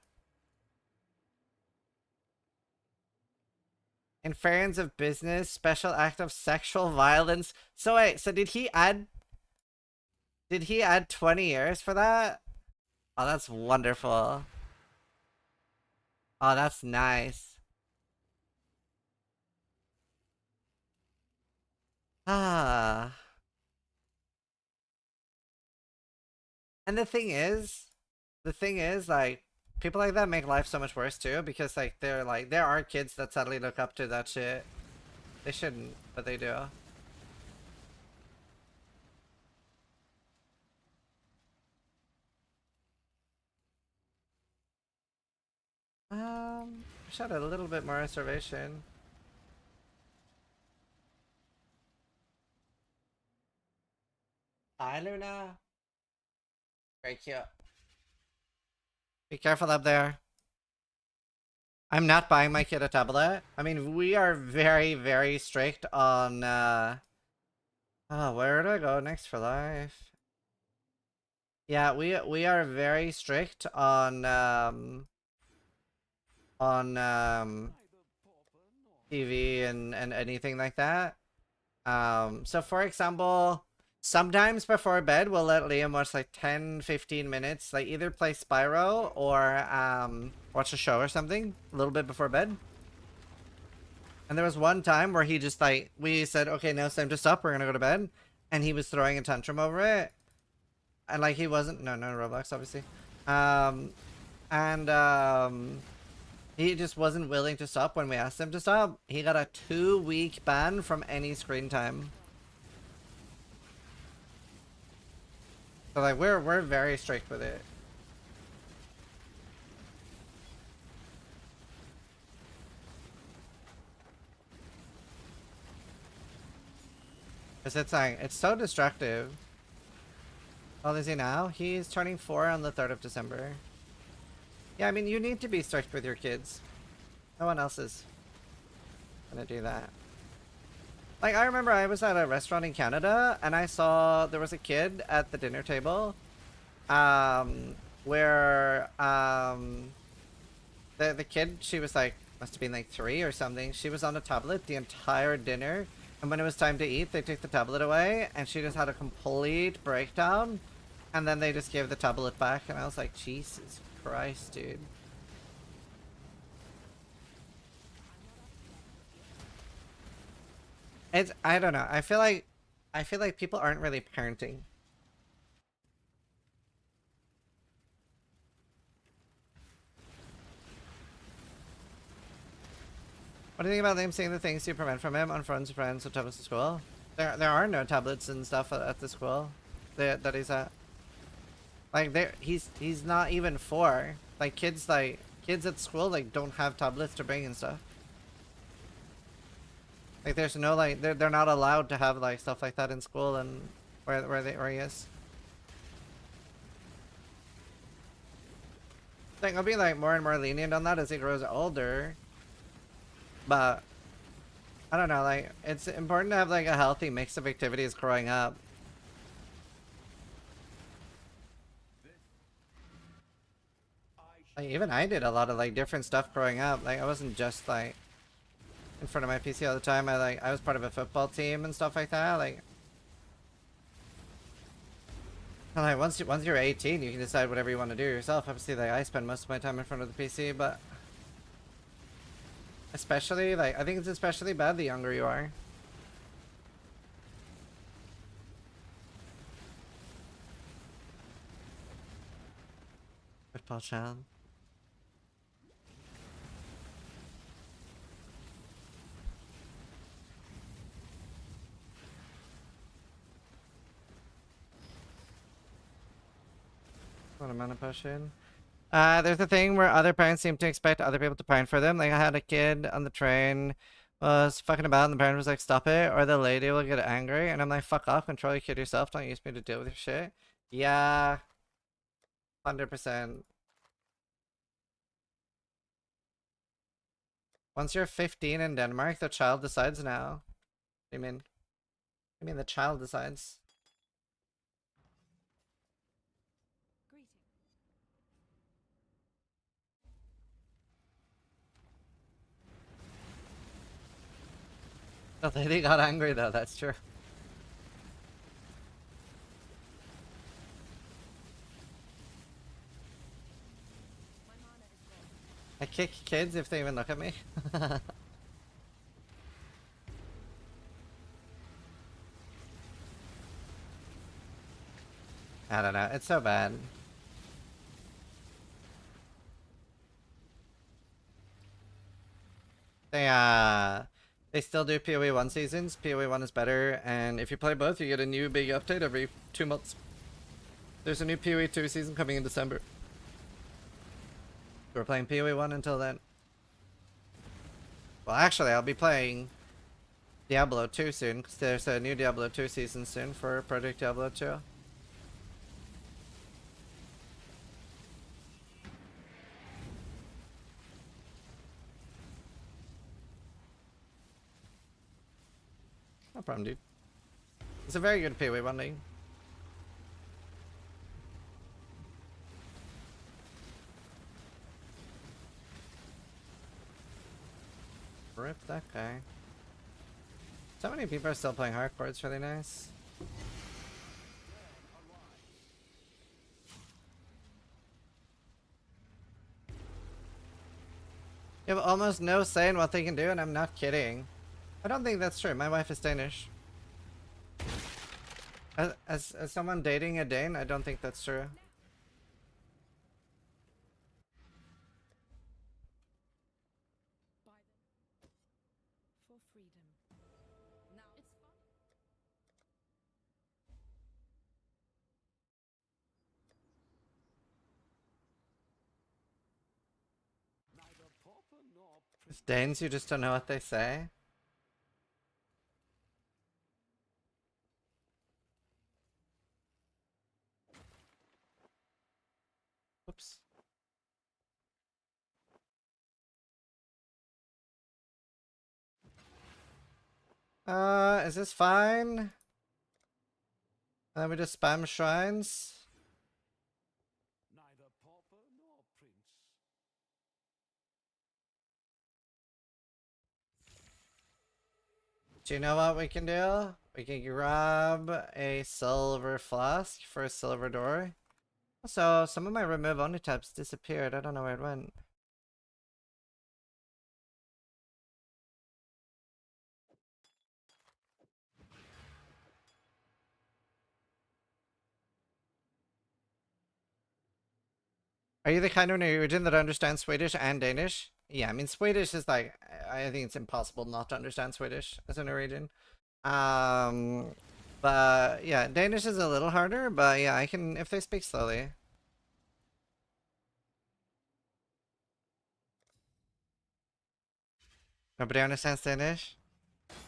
Inference of business, special act of sexual violence. So wait, so did he add 20 years for that? Oh, that's wonderful. Oh, that's nice. Ah. And the thing is, like, people like that make life so much worse too, because like there are kids that sadly look up to that shit. They shouldn't, but they do. I should have a little bit more reservation. Hi, Luna. Very cute. Be careful up there. I'm not buying my kid a tablet. I mean, we are very, very strict on, oh, where do I go next for life? Yeah, we are very strict on, TV and anything like that. So for example, sometimes before bed, we'll let Liam watch like 10-15 minutes, like either play Spyro or watch a show or something a little bit before bed. And there was one time where he just like, we said, okay, now it's time to stop, we're gonna go to bed. And he was throwing a tantrum over it. And like he wasn't, no Roblox obviously. He just wasn't willing to stop when we asked him to stop. He got a 2-week ban from any screen time. So like we're very strict with it. Cause it's like it's so destructive. How old is he now? He's turning 4 on the 3rd of December. Yeah, I mean you need to be strict with your kids. No one else is gonna do that. Like, I remember I was at a restaurant in Canada, and I saw there was a kid at the dinner table, where, the kid, she was like, must have been like 3 or something. She was on a tablet the entire dinner, and when it was time to eat, they took the tablet away, and she just had a complete breakdown, and then they just gave the tablet back, and I was like, Jesus Christ, dude. It's, I don't know. I feel like people aren't really parenting. What do you think about them saying the things you prevent from him on friends with tablets at school? There are no tablets and stuff at the school that he's at. Like he's not even 4. Like kids at school like don't have tablets to bring and stuff. Like there's no like they're not allowed to have like stuff like that in school and where he is. I think I'll be like more and more lenient on that as he grows older. But I don't know, like it's important to have like a healthy mix of activities growing up. Like even I did a lot of like different stuff growing up. Like I wasn't just like in front of my PC all the time. I was part of a football team and stuff like that. Like once you're 18, you can decide whatever you want to do yourself. Obviously, like I spend most of my time in front of the PC, but especially like I think it's especially bad the younger you are. Football child. What a mana potion. There's a thing where other parents seem to expect other people to parent for them. Like I had a kid on the train was fucking about and the parent was like, stop it, or the lady will get angry. And I'm like, fuck off, control your kid yourself. Don't use me to deal with your shit. Yeah. 100%. Once you're 15 in Denmark, the child decides now. What do you mean? I mean the child decides. The lady got angry though, that's true. I kick kids if they even look at me. I don't know, it's so bad. They still do PoE 1 seasons. PoE 1 is better, and if you play both, you get a new big update every 2 months. There's a new PoE 2 season coming in December. We're playing PoE 1 until then. Well, actually, I'll be playing Diablo 2 soon, because there's a new Diablo 2 season soon for Project Diablo 2. No problem, dude. It's a very good PoE 1 league. Rip that guy. So many people are still playing hardcore, it's really nice. You have almost no say in what they can do, and I'm not kidding. I don't think that's true. My wife is Danish. As someone dating a Dane, I don't think that's true. For freedom. Now it's fun. With Danes, you just don't know what they say. Oops. Is this fine? We just spam shrines. Neither pauper nor prince. Do you know what we can do? We can grab a silver flask for a silver door. Also, some of my remove only tabs disappeared. I don't know where it went. Are you the kind of Norwegian that understands Swedish and Danish? Yeah, I mean, Swedish is like, I think it's impossible not to understand Swedish as a Norwegian. But yeah, Danish is a little harder, but yeah, I can, if they speak slowly. Nobody understands Danish?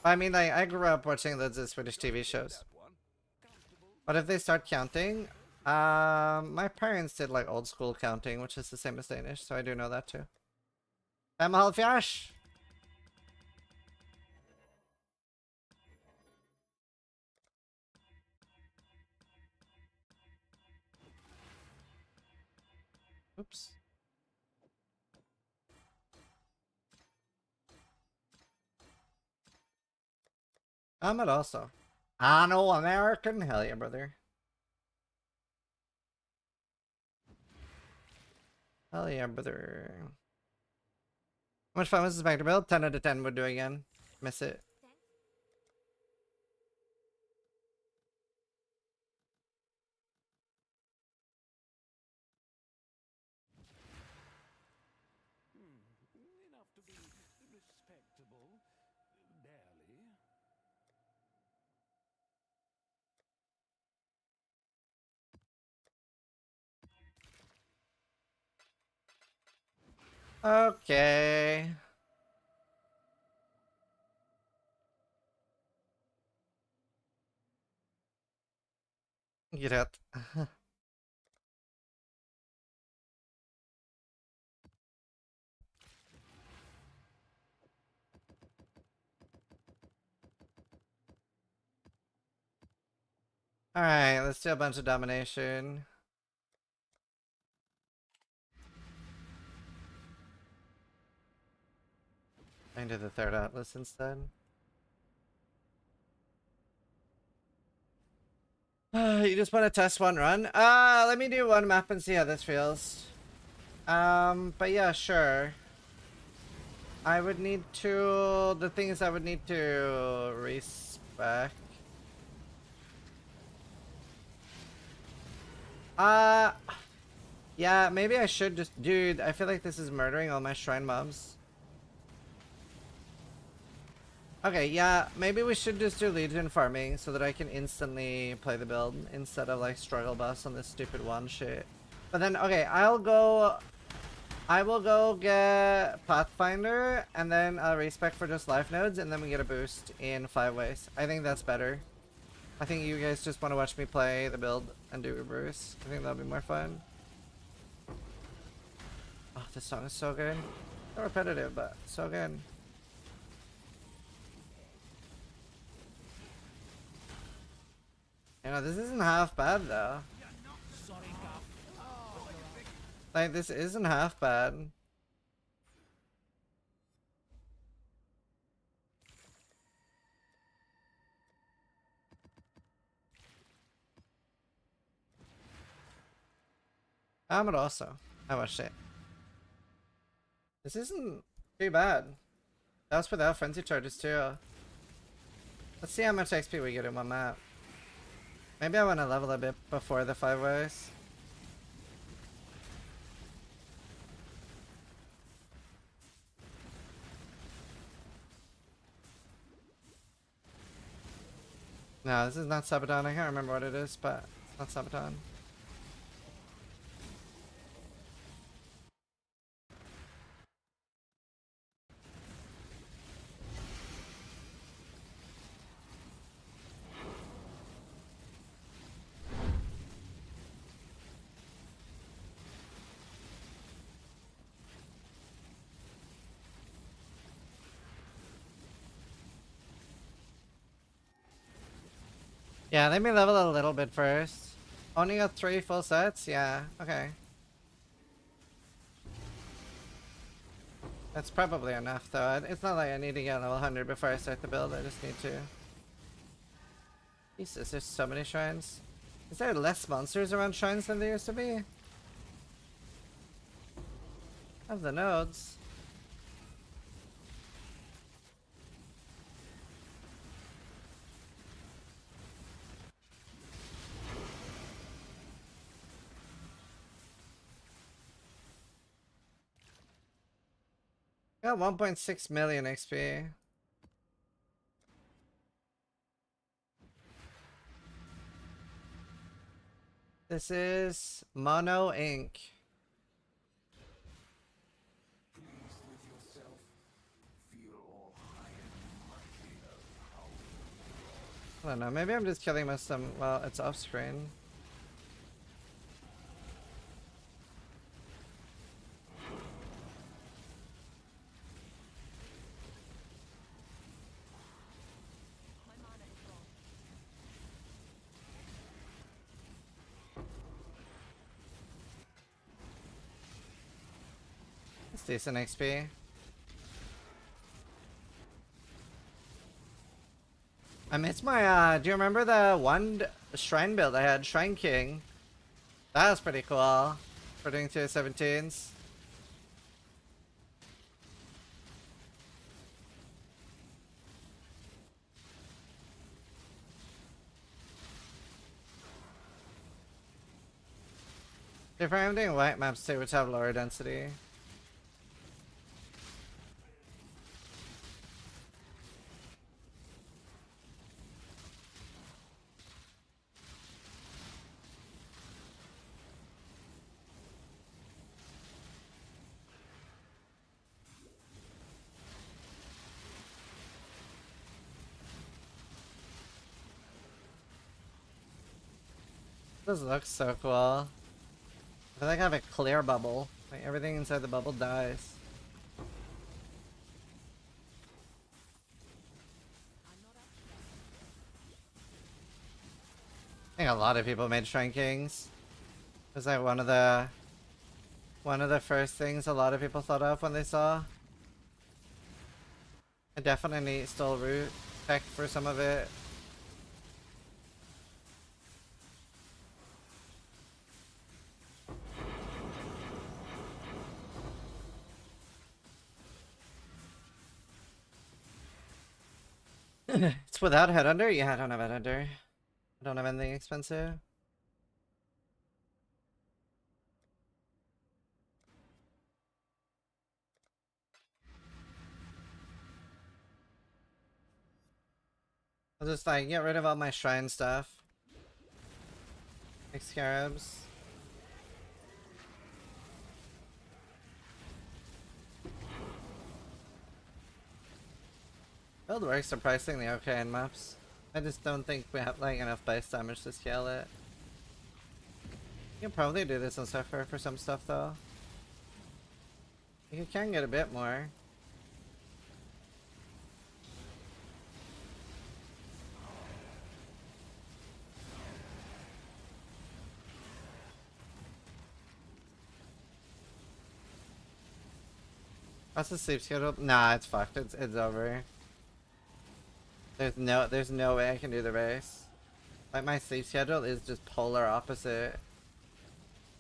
I mean, like, I grew up watching loads of Swedish TV shows. But if they start counting, my parents did like old school counting, which is the same as Danish, so I do know that too. 5,5. Oops. I'm it also. I know American? Hell yeah, brother. Hell yeah, brother. How much fun was this back to build? 10 out of 10 would do again. Miss it. Enough to be respectable. Barely. Okay. Get out. Alright, let's do a bunch of domination. I can do the third Atlas instead. You just want to test one run? Let me do one map and see how this feels. But yeah, sure. I would need to... The thing is I would need to respec. Yeah, maybe I should just... Dude, I feel like this is murdering all my shrine mobs. Okay, yeah, maybe we should just do Legion farming so that I can instantly play the build instead of like struggle bus on this stupid one shit. But then, okay, I will go get Pathfinder and then I'll respec for just life nodes and then we get a boost in 5 ways. I think that's better. I think you guys just want to watch me play the build and do reverse. I think that'll be more fun. Oh, this song is so good. So repetitive, but so good. You know, this isn't half bad though. Like, this isn't half bad. But also, I watched it. This isn't too bad. That was without frenzy charges too. Let's see how much XP we get in one map. Maybe I want to level a bit before the 5 ways. No, this is not Sabaton. I can't remember what it is, but it's not Sabaton. Yeah, let me level a little bit first. Only got 3 full sets? Yeah, okay. That's probably enough though. It's not like I need to get level 100 before I start the build, I just need to. Jesus, there's so many shrines. Is there less monsters around shrines than there used to be? Of the nodes. Got 1.6 million XP. This is Mono Inc. I don't know, maybe I'm just killing most of them while it's off screen. It's decent XP. I missed my, do you remember the one shrine build I had? Shrine King. That was pretty cool for doing 217s. If I'm doing white maps too, which have lower density. This looks so cool. I feel like I have a clear bubble. Like everything inside the bubble dies. Hang think a lot of people made Shrine Kings. It was like one of the first things a lot of people thought of when they saw. I definitely stole root tech for some of it. It's without Headhunter? Yeah, I don't have Headhunter. I don't have anything expensive. I'll just like get rid of all my shrine stuff. Like scarabs. Build works surprisingly okay in maps. I just don't think we have like enough base damage to scale it. You can probably do this on Surfer for some stuff though. You can get a bit more. What's the sleep schedule? Nah, it's fucked. It's over. There's no way I can do the race. Like my sleep schedule is just polar opposite.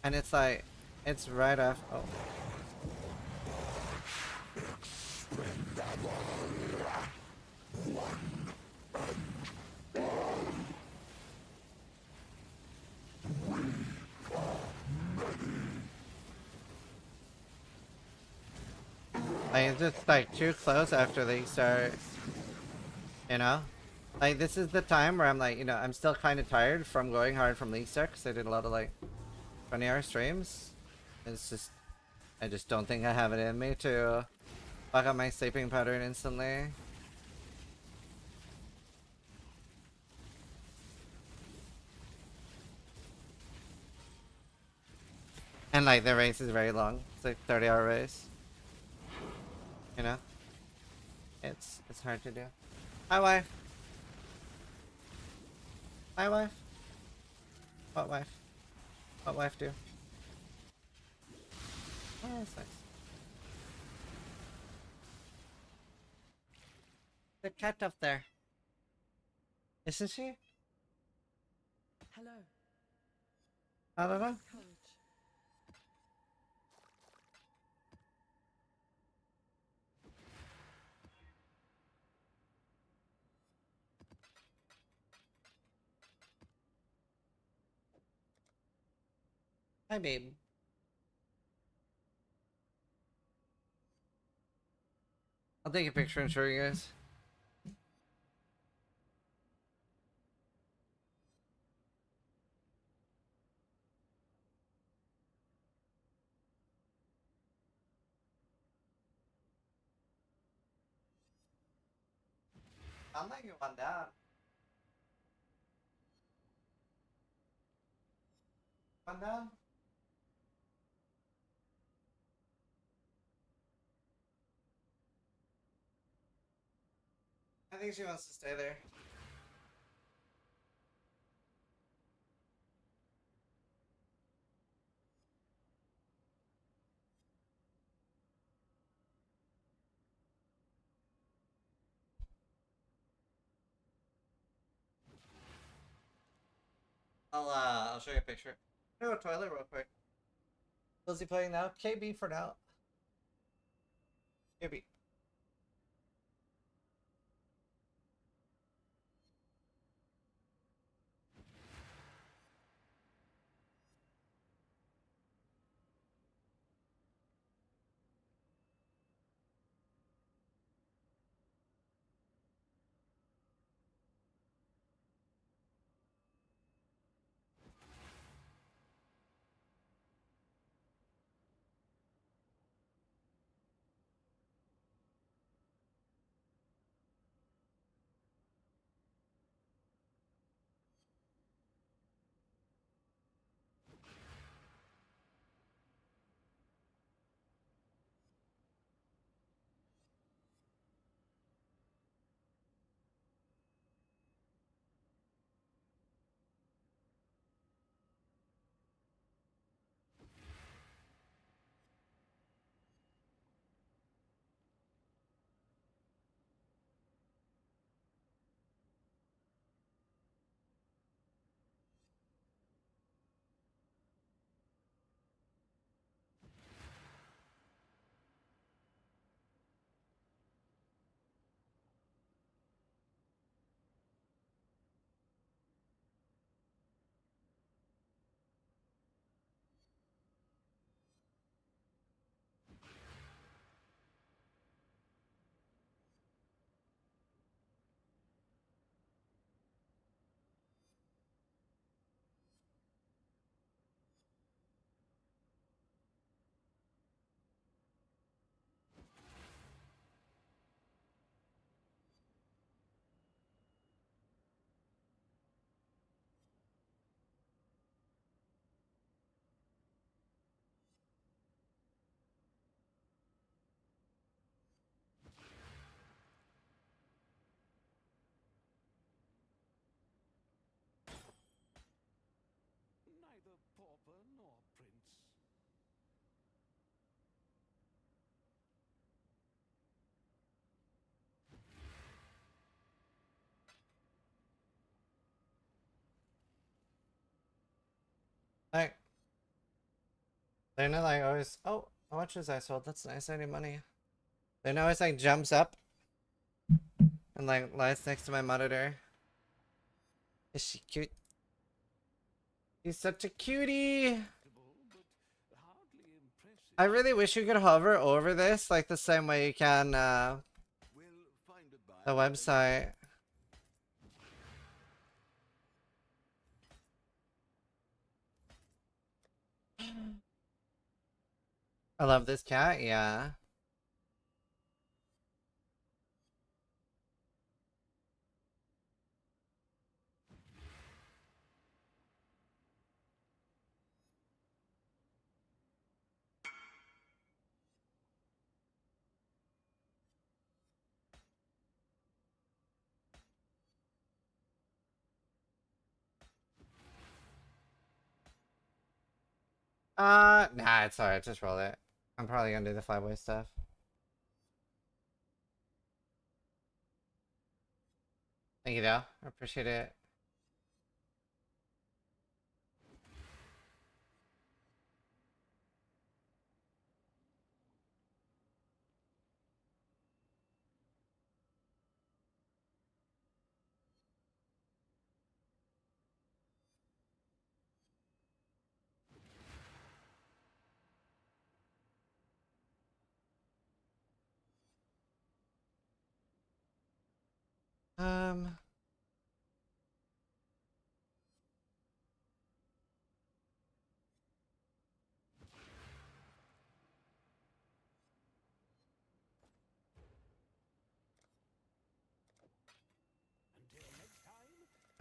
And it's like it's right off. Oh. Like it's just like too close after they start, you know? Like this is the time where I'm like, you know, I'm still kind of tired from going hard from League Start because I did a lot of like 20-hour streams. It's just, I just don't think I have it in me to fuck up my sleeping pattern instantly. And like the race is very long. It's like 30-hour race. You know? It's hard to do. Hi wife. Hi wife. What wife? What wife do? Oh, that's nice. The cat up there. Isn't she? Hello. I don't know. Courage. Hi babe. I'll take a picture and show you guys. I'm letting one down. One down? I think she wants to stay there. I'll show you a picture. Go to a toilet real quick. Was he playing now? KB for now. KB. Like, Luna like always. Oh, how much was I sold? That's nice. I need money. Luna always like jumps up and like lies next to my monitor. Is she cute? He's such a cutie. I really wish you could hover over this like the same way you can the website. I love this cat, yeah. Nah, it's alright, just roll it. I'm probably gonna do the 5-way stuff. Thank you, though. I appreciate it.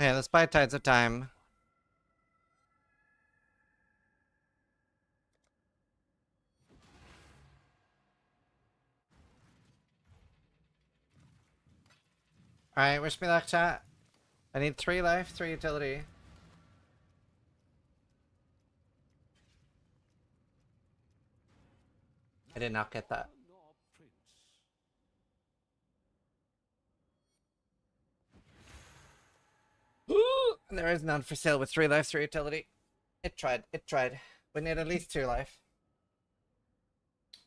Yeah, let's buy Tides of Time. Alright, wish me luck, chat. I need 3 life, 3 utility. I did not get that. Ooh, there is none for sale with 3 life, 3 utility. It tried, it tried. We need at least 2 life.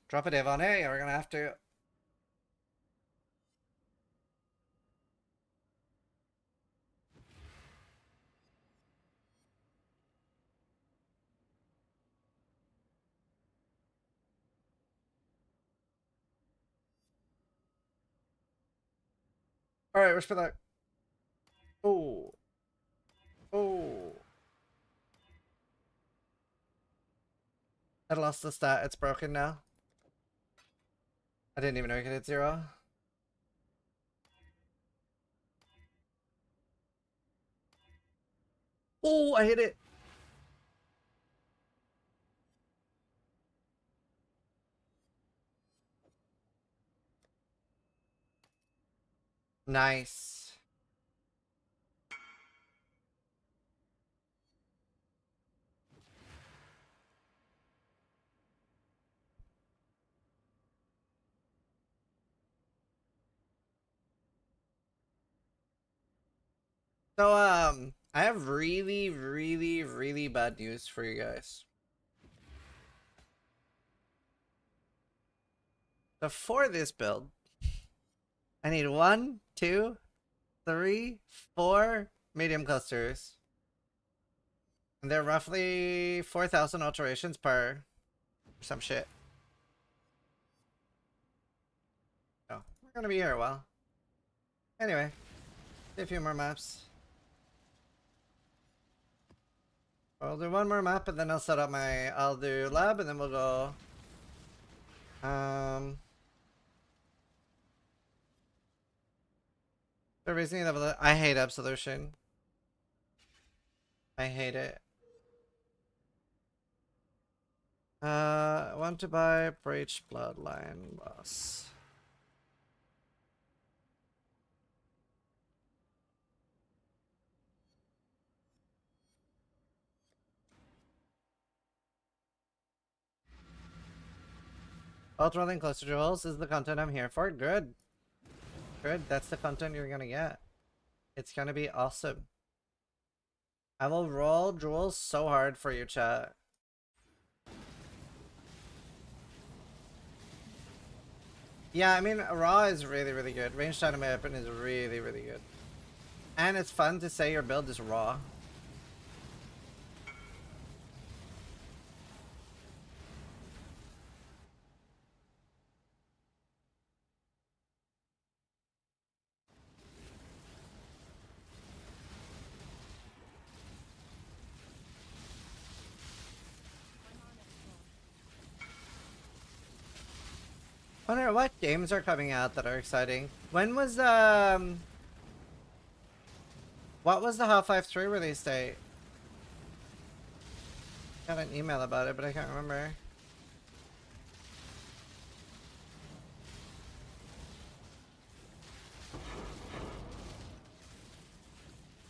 Drop a div on it, yeah, we're gonna have to. Alright, wish for that. Oh. Oh. I lost the stat, it's broken now. I didn't even know you could hit 0. Oh, I hit it. Nice. So, I have really bad news for you guys. So for this build, I need 1, 2, 3, 4 medium clusters. And they're roughly 4,000 alterations per or some shit. Oh, we're gonna be here a while. Anyway, a few more maps. I'll do 1 more map and then I'll set up I'll do lab and then we'll go. The reasoning level. I hate Absolution. I hate it. I want to buy Breach Bloodline Boss. Ultra rolling cluster jewels is the content I'm here for. Good. Good. That's the content you're gonna get. It's gonna be awesome. I will roll jewels so hard for you, chat. Yeah, I mean, raw is really, really good. Ranged dynamite weapon is really, really good. And it's fun to say your build is raw. I wonder what games are coming out that are exciting. When was what was the Half-Life 3 release date? Got an email about it, but I can't remember.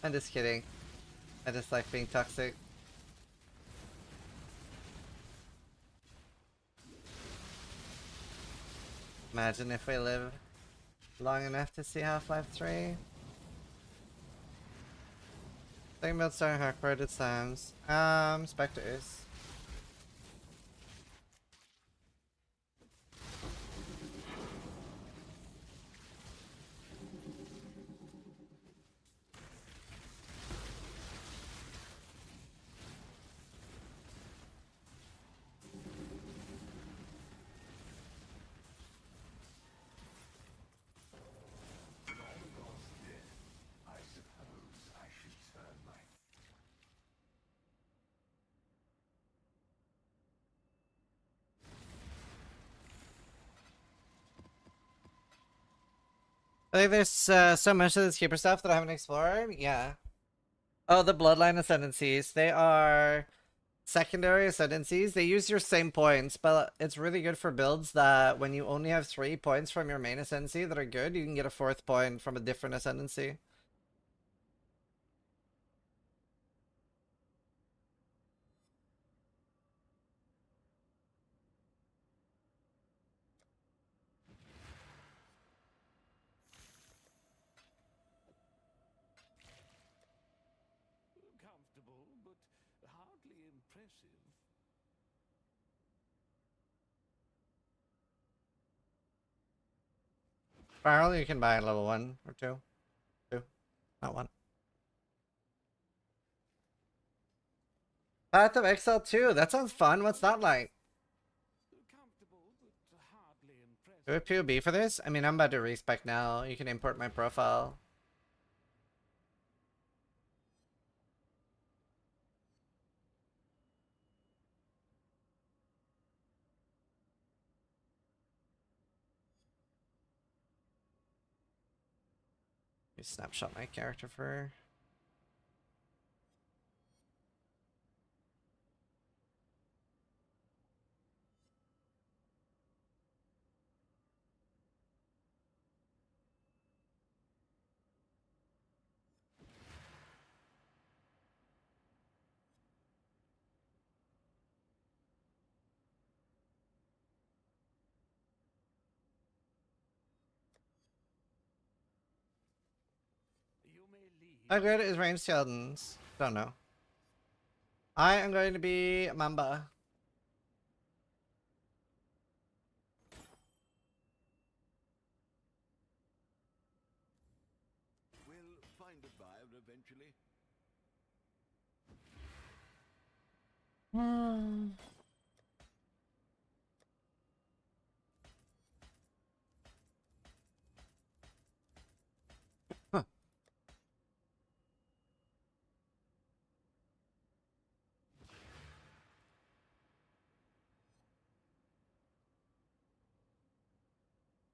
I'm just kidding. I just like being toxic. Imagine if we live long enough to see Half-Life 3. Think about starting hardcore at times. Spectres. I think there's so much of this keeper stuff that I haven't explored. Yeah. Oh, the bloodline ascendancies. They are secondary ascendancies. They use your same points, but it's really good for builds that when you only have 3 points from your main ascendancy that are good, you can get a 4th point from a different ascendancy. Comfortable, but hardly impressive. Barrel you can buy at level 1 or 2. 2. Not 1. Path of Exile 2. That sounds fun. What's that like? Do we have POB for this? I mean, I'm about to respec now. You can import my profile. Let me snapshot my character for... How good is ranged skeletons? Don't know. I am going to be Mamba. We'll find a buyer eventually.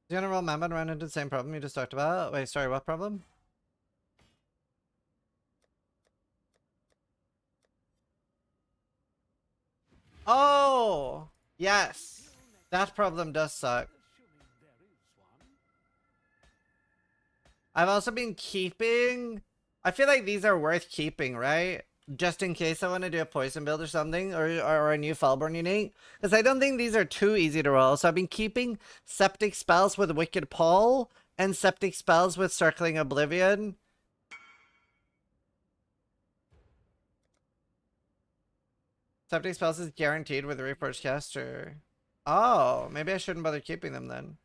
General Mamba run into the same problem you just talked about. Wait, sorry, what problem? Oh! Yes! That problem does suck. I've also been keeping... I feel like these are worth keeping, right? Just in case I want to do a poison build or something, or a new Fellborn unique. Because I don't think these are too easy to roll. So I've been keeping Septic Spells with Wicked Paul, and Septic Spells with Circling Oblivion. 70 spells is guaranteed with a Reforged Caster. Oh, maybe I shouldn't bother keeping them then.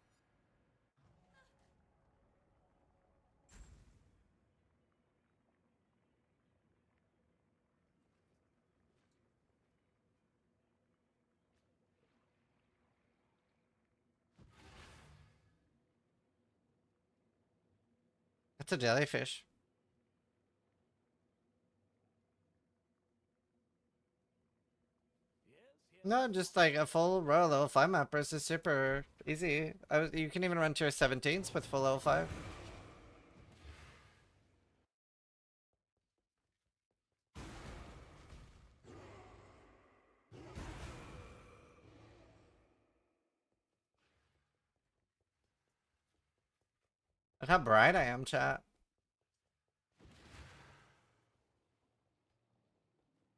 That's a jellyfish. No, just like a full row level 5 map versus super easy. You can even run tier 17s with full level 5. Look how bright I am, chat.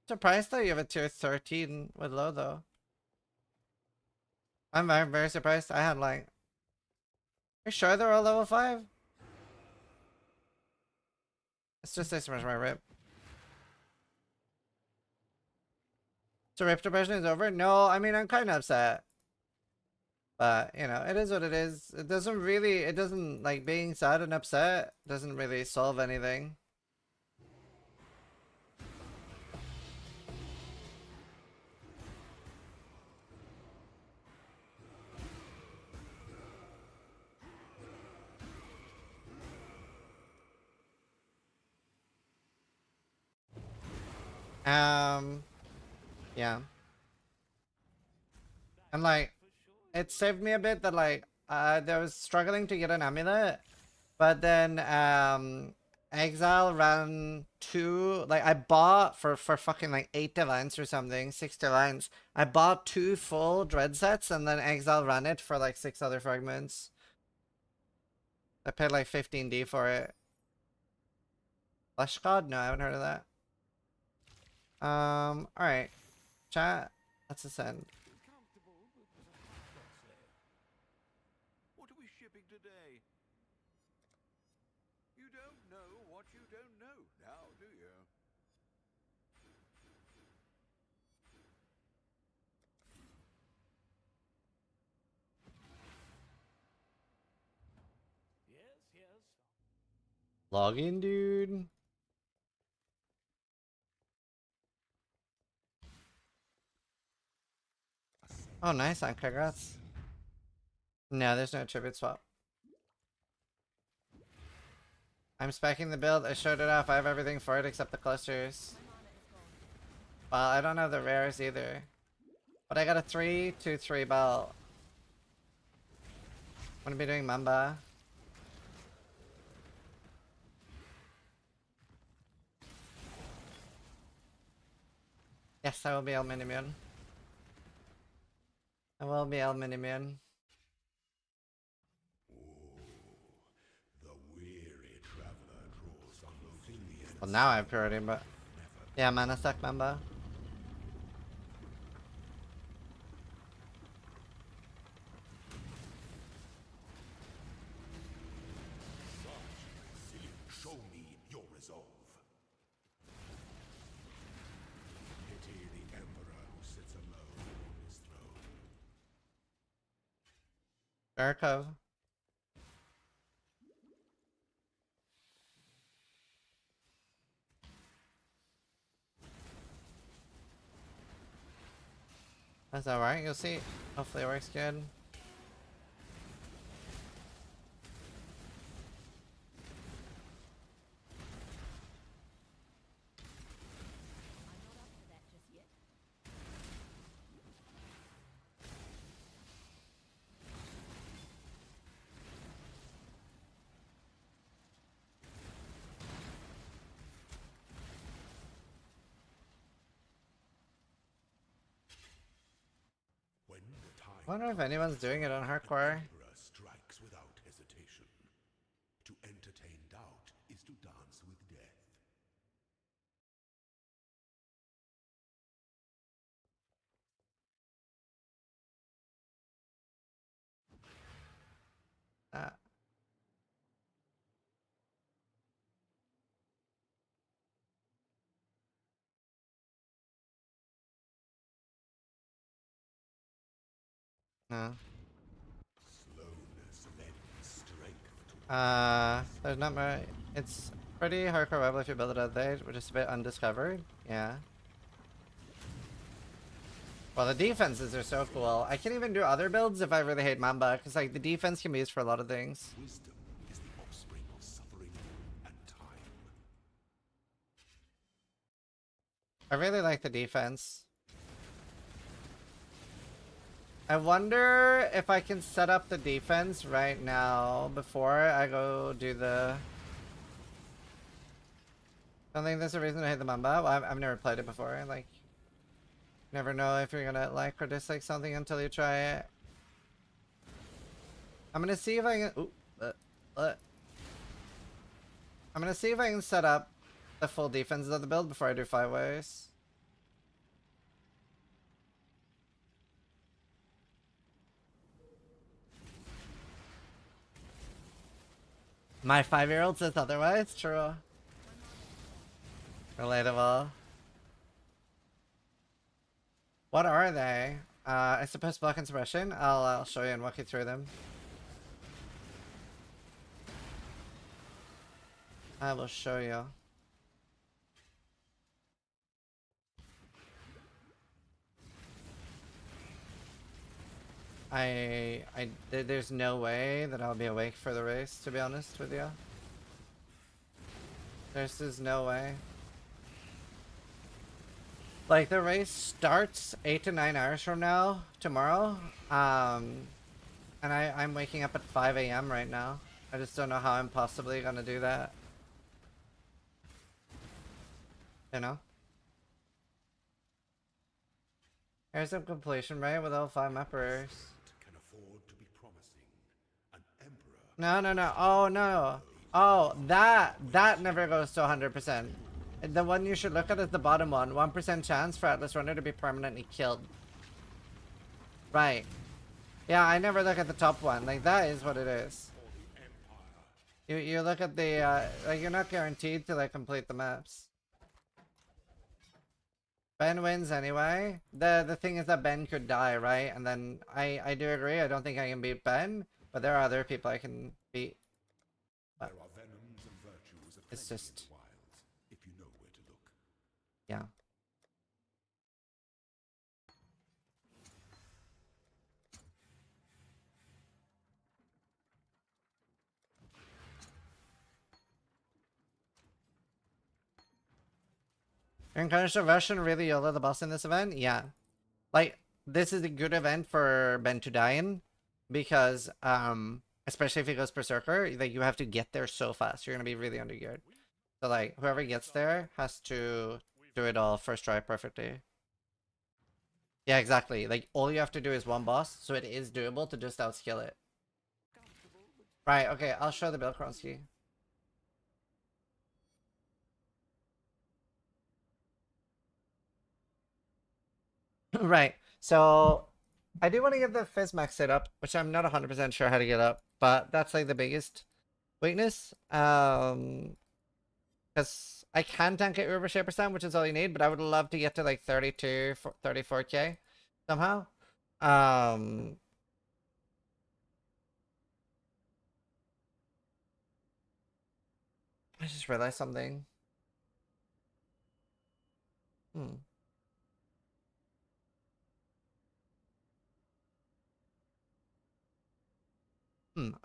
Surprised that you have a tier 13 with low though. I'm very, very surprised. I had like... Are you sure they're all level 5? It's just this much my rip. So rip depression is over? No, I mean, I'm kind of upset. But, you know, it is what it is. It doesn't, like, being sad and upset doesn't really solve anything. Yeah. And like, it saved me a bit that like, there was struggling to get an amulet, but then, Exile ran 2, like I bought for fucking like 8 divines or something, 6 divines. I bought 2 full dread sets and then Exile ran it for like 6 other fragments. I paid like 15D for it. Flesh God? No, I haven't heard of that. Alright. Chat, let's ascend. What are we shipping today? You don't know what you don't know, now do you? Yes. Login, dude. Oh, nice, on congrats. No, there's no tribute swap. I'm speccing the build. I showed it off. I have everything for it except the clusters. Well, I don't have the rares either. But I got a 3-2-3 belt. I'm gonna be doing Mamba. Yes, I will be El Minimun. I will be El Minimun. Well, now I have purity, but... Yeah, mana stack Mamba. Show me your resolve. Pity the emperor who sits alone on his throne. Darkov. That's alright, you'll see. Hopefully it works good. I wonder if anyone's doing it on hardcore. Strikes without hesitation. To entertain doubt is to dance with death. There's not much. It's pretty hardcore level if you build it out there. We're just a bit undiscovered. Yeah. Well, the defenses are so cool. I can't even do other builds if I really hate Mamba, because like the defense can be used for a lot of things. Wisdom is the offspring of suffering and time. I really like the defense. I wonder if I can set up the defense right now before I go do the... Don't think there's a reason to hate the Mamba. Well, I've never played it before. Like, never know if you're gonna like or dislike something until you try it. I'm gonna see if I can... Ooh, I'm gonna see if I can set up the full defenses of the build before I do 5 ways. My 5-year-old says otherwise. True. Relatable. What are they? I suppose block and suppression. I'll show you and walk you through them. I will show you. There's no way that I'll be awake for the race, to be honest with you. There's just no way. Like, the race starts 8 to 9 hours from now, tomorrow. And I'm waking up at 5 AM right now. I just don't know how I'm possibly gonna do that. You know? Here's some completion rate with all 5 mappers. No. Oh, no. Oh, that never goes to 100%. The one you should look at is the bottom one. 1% chance for Atlas Runner to be permanently killed. Right. Yeah, I never look at the top one. Like, that is what it is. You look at the, like, you're not guaranteed to, like, complete the maps. Ben wins anyway. The thing is that Ben could die, right? And then I do agree. I don't think I can beat Ben, but there are other people I can beat. But There are venoms and virtues of it's just, wilds, if you know where to look. yeah. Encourage the Russian really YOLO the boss in this event? Yeah. Like, this is a good event for Ben to die in. Because, especially if he goes Berserker, like, you have to get there so fast. You're gonna be really undergeared. So, like, whoever gets there has to do it all first try perfectly. Yeah, exactly. Like, all you have to do is one boss, so it is doable to just outskill it. Right, okay, I'll show the build, Kronsky. Right, so I do want to get the Fizzmax set up, which I'm not 100% sure how to get up, but that's like the biggest weakness. Because I can tank it over Shaper which is all you need, but I would love to get to like 32, 34k somehow. I just realized something.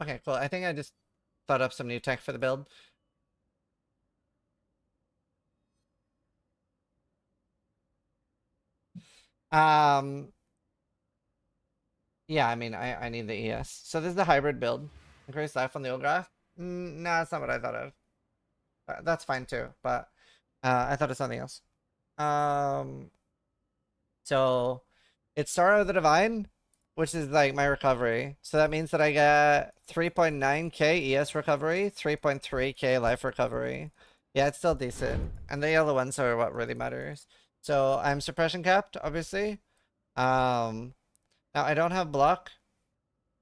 Okay, cool. I think I just thought up some new tech for the build. Yeah, I mean, I need the ES. So this is the hybrid build. Increase life on the old graph? No, that's not what I thought of. That's fine too, but I thought of something else. So it's Sorrow of the Divine, which is like my recovery. So that means that I get 3.9k ES recovery, 3.3k life recovery. Yeah, it's still decent. And the yellow ones are what really matters. So I'm suppression capped, obviously. Now I don't have block,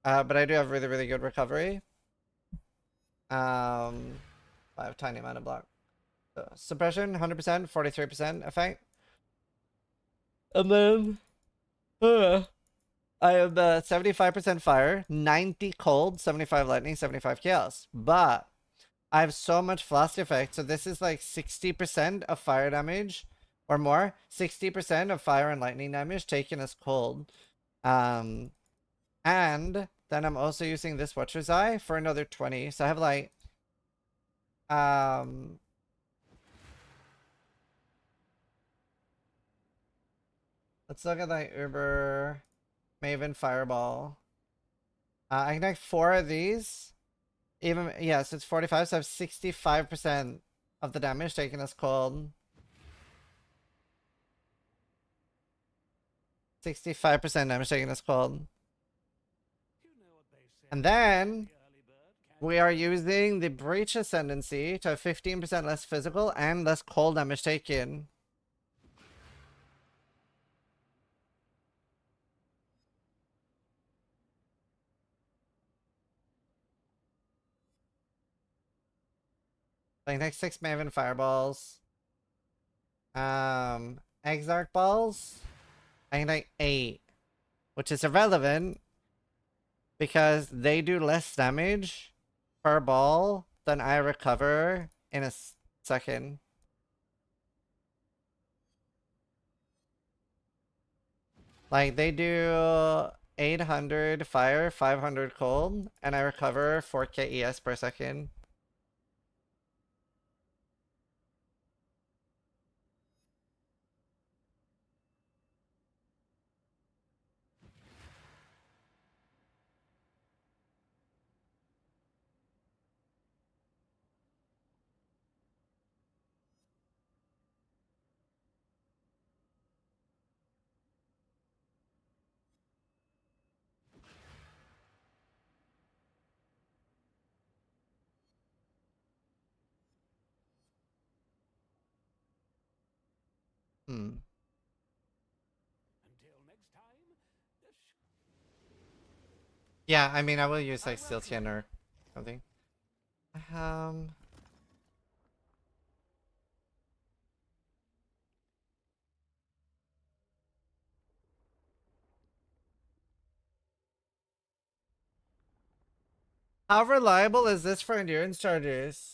but I do have really, really good recovery. I have a tiny amount of block. So suppression, 100%, 43% effect. And then, I am 75% fire, 90 cold, 75 lightning, 75 chaos. But I have so much frost effect, so this is like 60% of fire damage or more. 60% of fire and lightning damage taken as cold. And then I'm also using this Watcher's Eye for another 20. So I have like let's look at like Uber Maven Fireball. I can take 4 of these. Even, yes, it's 45, so I have 65% of the damage taken as cold. 65% damage taken as cold. And then we are using the Breach Ascendancy to have 15% less physical and less cold damage taken. I can take 6 Maven Fireballs. Exarch Balls. I can take 8. Which is irrelevant. Because they do less damage per ball than I recover in a second. Like, they do 800 fire, 500 cold, and I recover 4k ES per second. Yeah, I mean, I will use like Steel Tin or something. How reliable is this for endurance charges?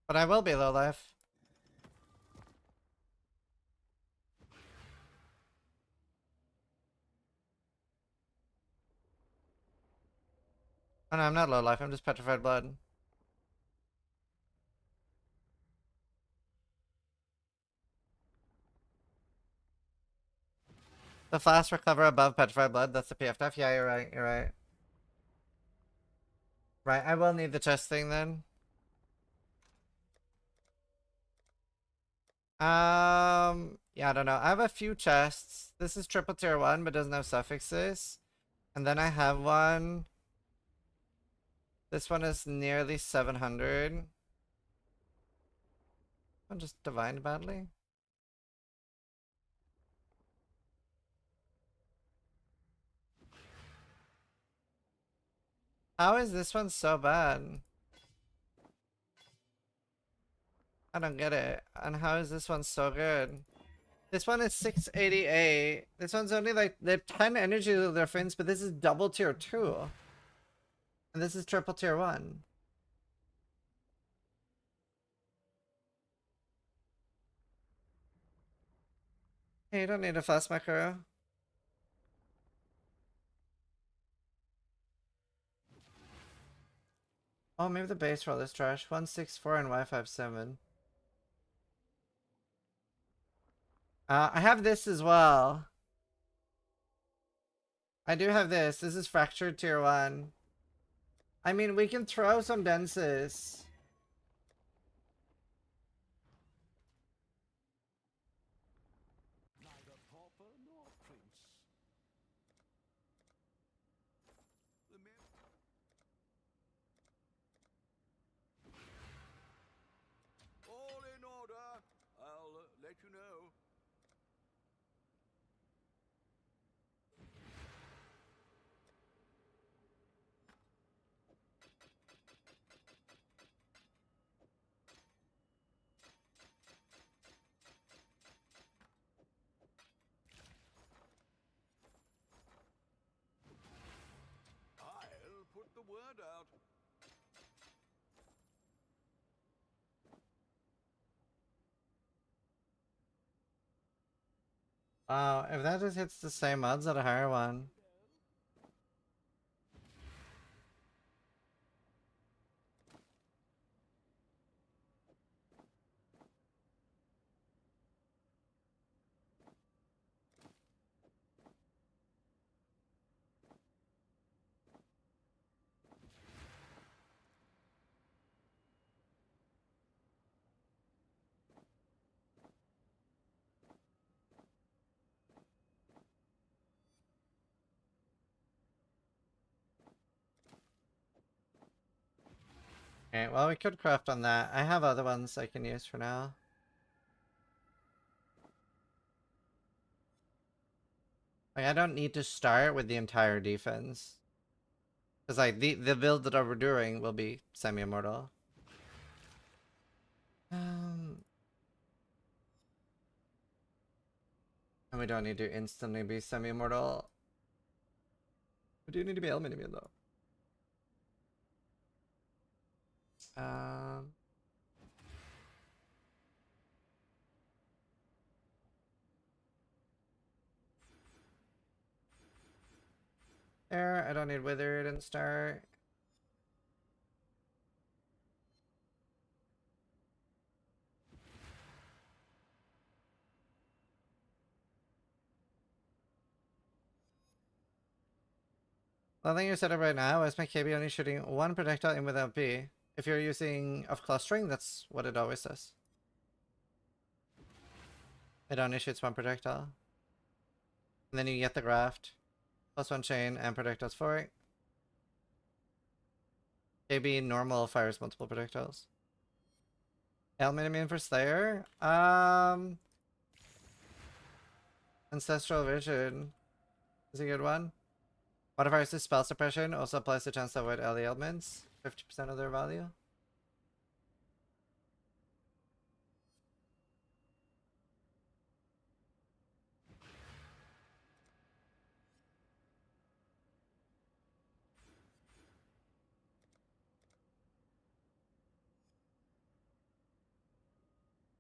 But I will be low life. Oh no, I'm not low life, I'm just petrified blood. The flask recover above petrified blood, that's the PFF. Yeah, you're right, you're right. Right, I will need the chest thing then. Yeah, I don't know. I have a few chests. This is triple tier 1, but doesn't have suffixes. And then I have one. This one is nearly 700. I'm just divined badly. How is this one so bad? I don't get it. And how is this one so good? This one is 688. This one's only like, they have 10 energy difference, but this is double tier 2. And this is triple tier 1. Hey, you don't need a fast macro. Oh, maybe the base roll is trash. 164 and Y57. I have this as well. I do have this. This is fractured tier 1. I mean, we can throw some denses. All in order. I'll let you know. If that just hits the same odds at a higher one. Okay, well, we could craft on that. I have other ones I can use for now. Like, I don't need to start with the entire defense. Because, like, the build that we're doing will be semi-immortal. And we don't need to instantly be semi-immortal. We do need to be element immune, though. There, I don't need Withered and start. The thing you set up right now is my KB only shooting one projectile in without B. If you're using of clustering, that's what it always says. It only shoots one projectile. And then you get the graft. +1 chain and projectiles for it. KB normal fires multiple projectiles. Element immune for Slayer. Ancestral Vision is a good one. Modifiers to spell suppression also applies the chance to avoid ally elements. 50% of their value.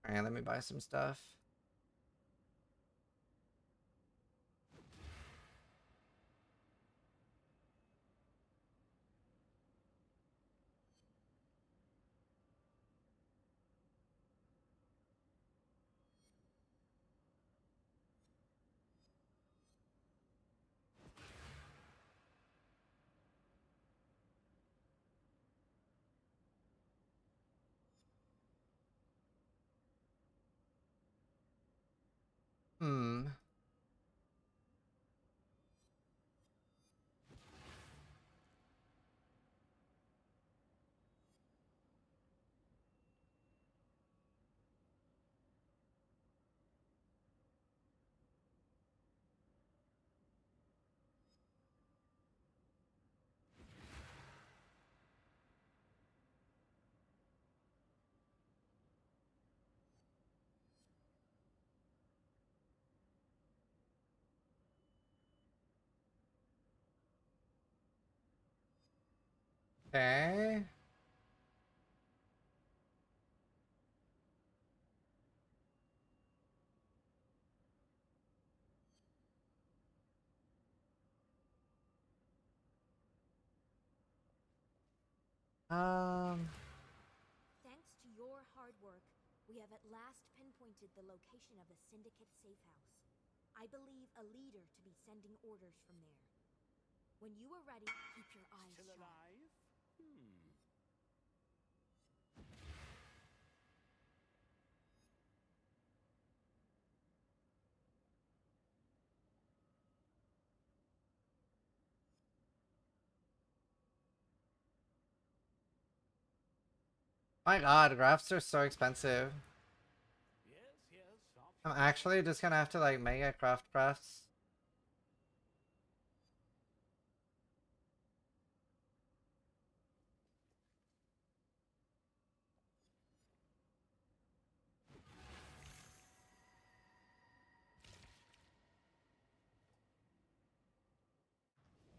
Alright, let me buy some stuff. Hmm. Okay. Thanks to your hard work, we have at last pinpointed the location of the Syndicate safe house. I believe a leader to be sending orders from there. When you are ready, keep your eyes Still sharp. alive? My god, grafts are so expensive. I'm actually just gonna have to like mega craft crafts.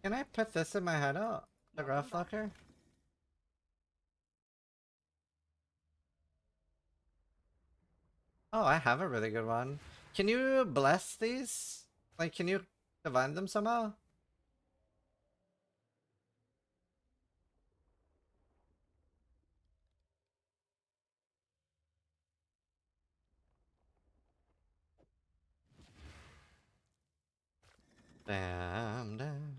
Can I put this in my hideout? The graft locker? Oh, I have a really good one. Can you bless these? Like, can you divine them somehow? Damn, damn.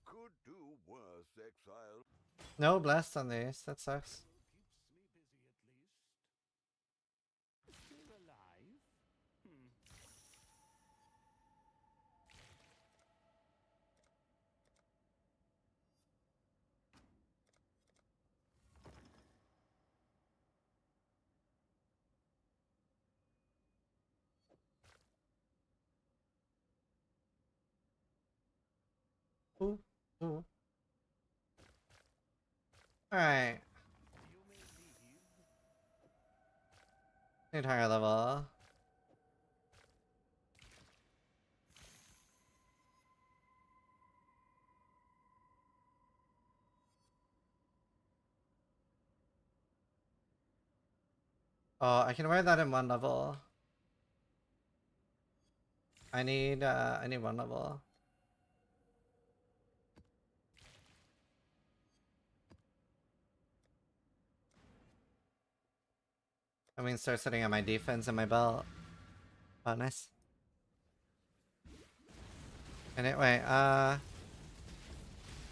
Could do worse, exile. No blast on these. That sucks. Still alive? Ooh, ooh. Alright. Need higher level. Oh, I can wear that in one level. I need one level. I mean, start setting up my defense and my belt. Oh, nice. Anyway,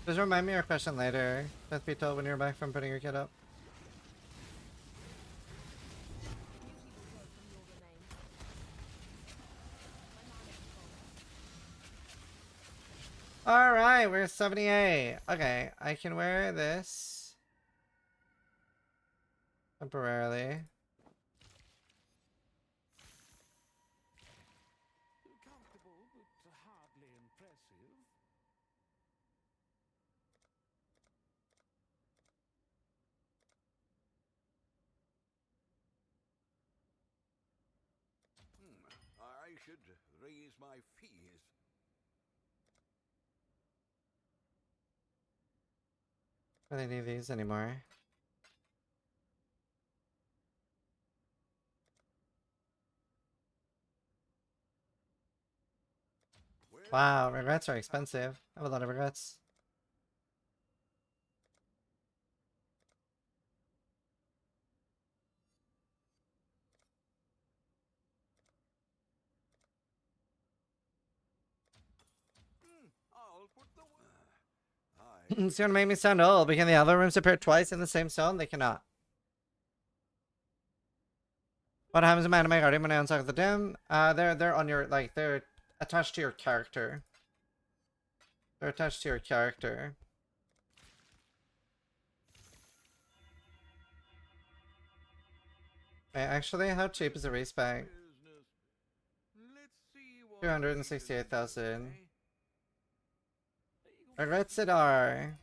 just remind me your question later. Just be told when you're back from putting your kid up. Alright, we're 78. Okay, I can wear this temporarily. Comfortable, but hardly impressive. I should raise my fees. I don't need these anymore. Wow, regrets are expensive. I have a lot of regrets. I'll put the It's gonna make me sound old, but can the other rooms appear twice in the same zone? They cannot. What happens in my anime guardian when I unsuck the dim? They're on your, like, they're attached to your character. They're attached to your character. Wait, actually, how cheap is a race bag? 268,000. Regrets it are.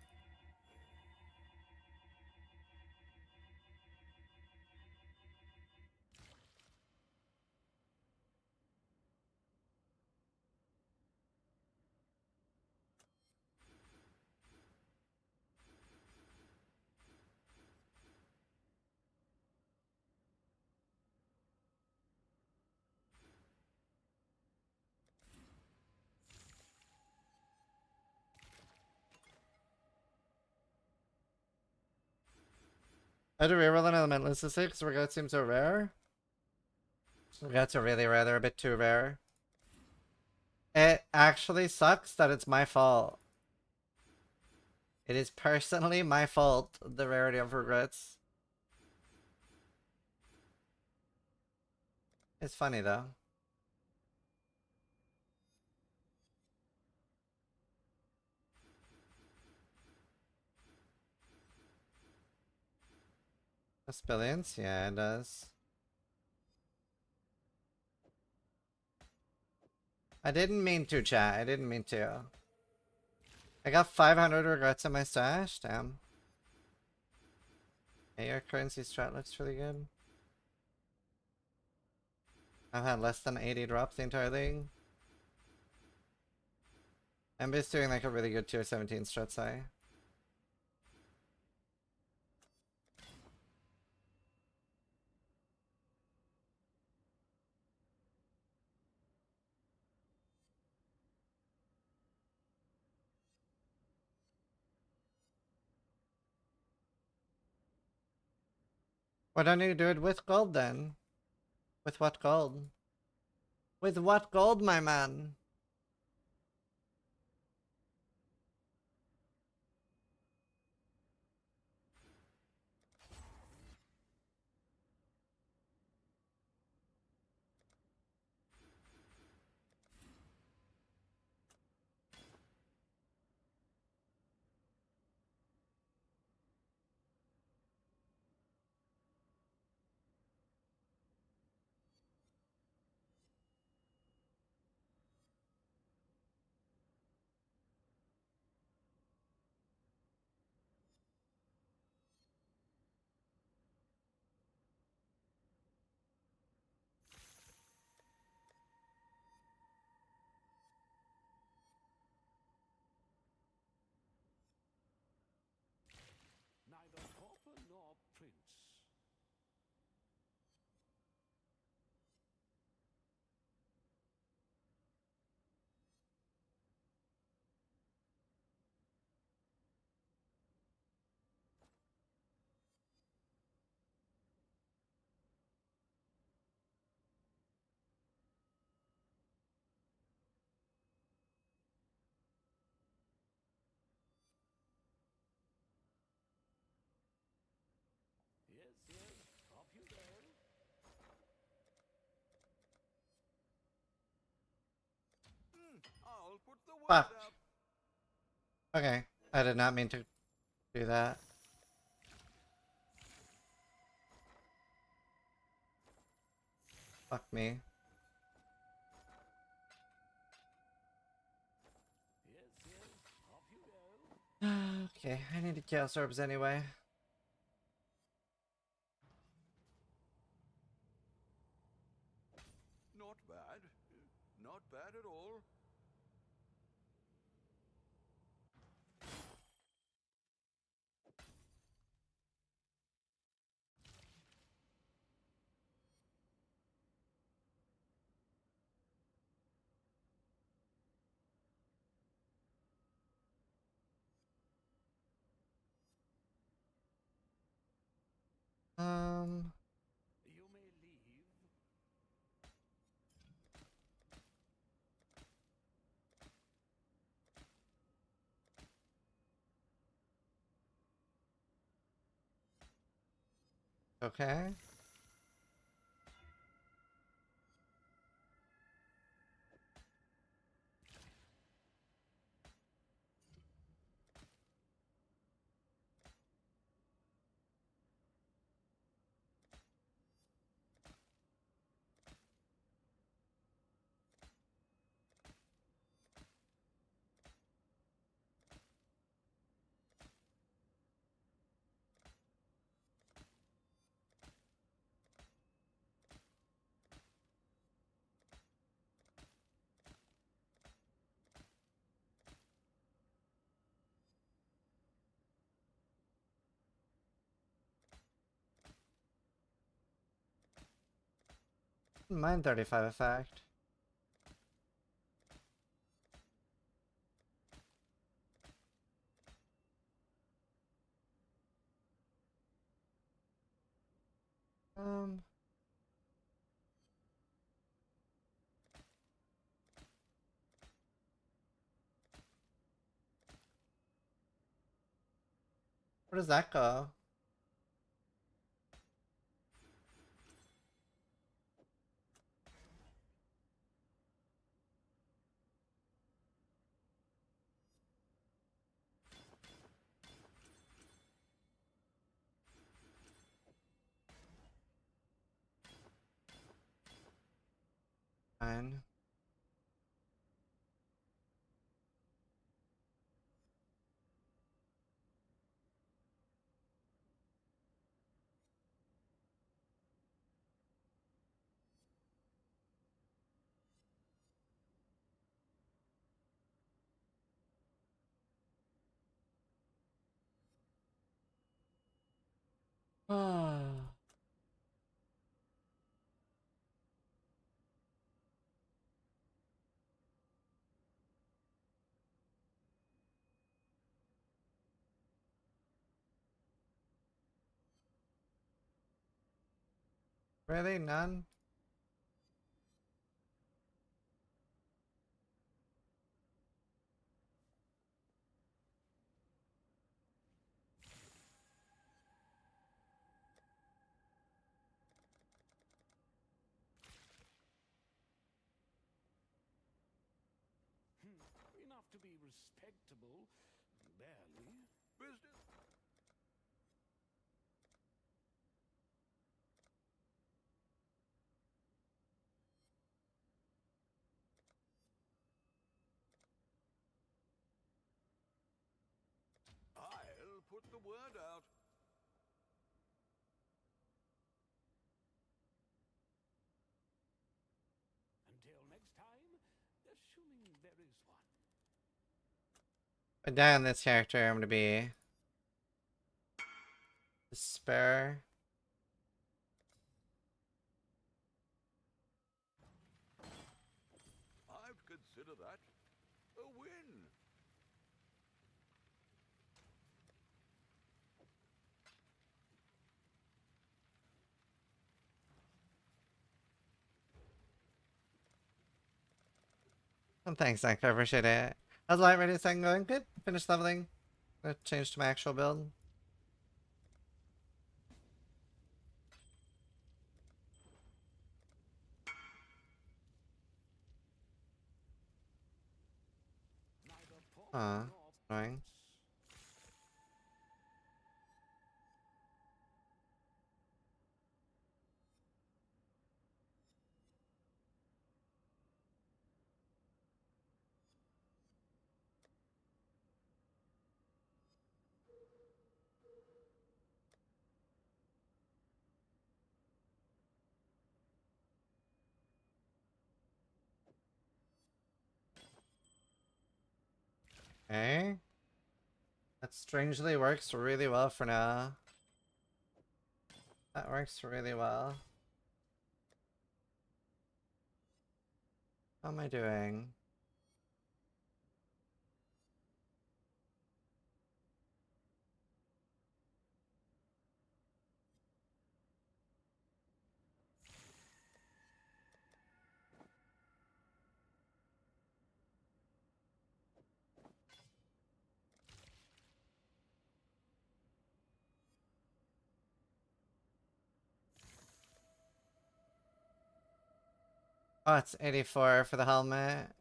I had to reroll an elementalist to say because regrets seem so rare. Regrets are really rare, they're a bit too rare. It actually sucks that it's my fault. It is personally my fault, the rarity of regrets. It's funny though. That's billions? Yeah, it does. I didn't mean to, chat. I didn't mean to. I got 500 regrets in my stash. Damn. Yeah, your currency strat looks really good. I've had less than 80 drops the entire league. Emby's doing like a really good tier 17 strat side. Why don't you do it with gold then? With what gold? With what gold, my man? Neither pauper nor prince. Yes, yes, up you go. I'll put the word Fuck. out. Okay, I did not mean to do that. Fuck me. Yes, yes, up you go. Okay, I need to chaos orbs anyway. Not bad. Not bad at all. You may leave. Okay. Mine 35 effect. Where does that go? Fine. Ah. Really? None? Enough to be respectable, barely. Business. I'll put the word out. Until next time, assuming there is one. But down this character, I'm gonna be Despair. I'd consider that a win. Oh, thanks, Zach. I appreciate it. How's light ready second going? Good. Finished leveling. Gonna change to my actual build. Annoying. Okay. That strangely works really well for now. That works really well. How am I doing? Oh, it's 84 for the helmet.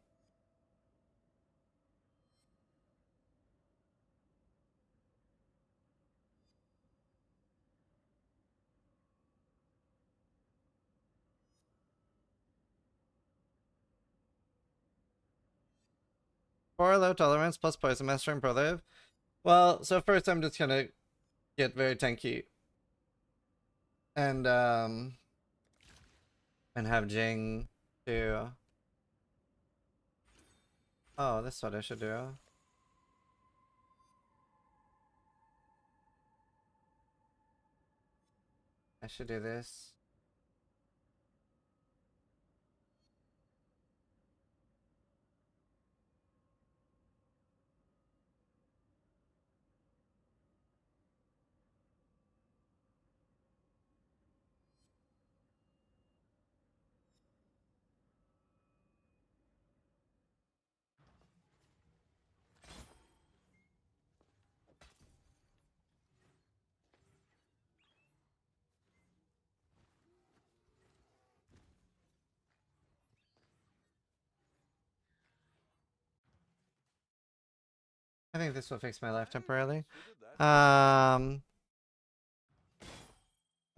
Four low tolerance plus poison master and pro live. Well, so first I'm just gonna get very tanky. And have Jing do. Oh, this is what I should do. I should do this. I think this will fix my life temporarily.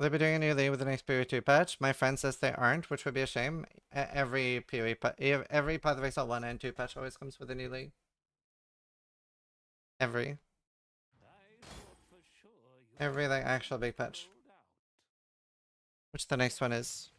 Will they be doing a new league with the next PoE2 patch? My friend says they aren't, which would be a shame. Every PoE every Path of Exile 1 and 2 patch always comes with a new league. Every like actual big patch. Which the next one is.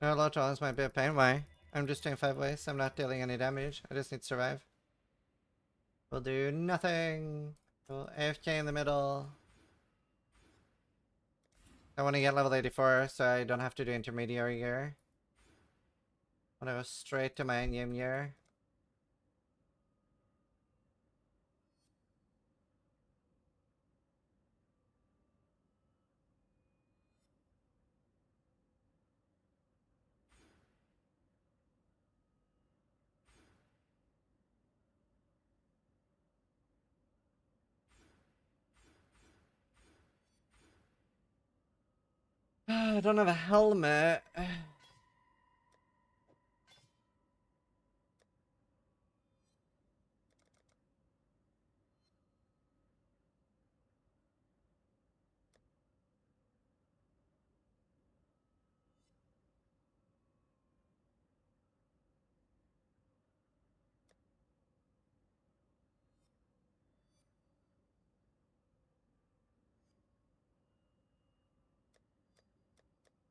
No, low tolerance might be a pain. Why? I'm just doing 5 ways. I'm not dealing any damage. I just need to survive. We'll do nothing. We'll AFK in the middle. I want to get level 84 so I don't have to do intermediary gear. I want to go straight to my Yim gear. I don't have a helmet.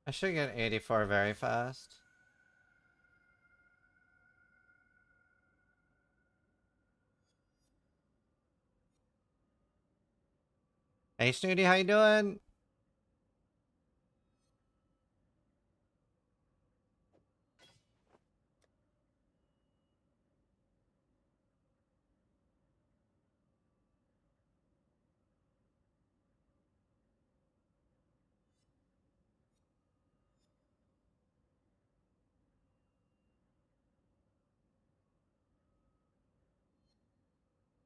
I should get 84 very fast. Hey Snooty, how you doing?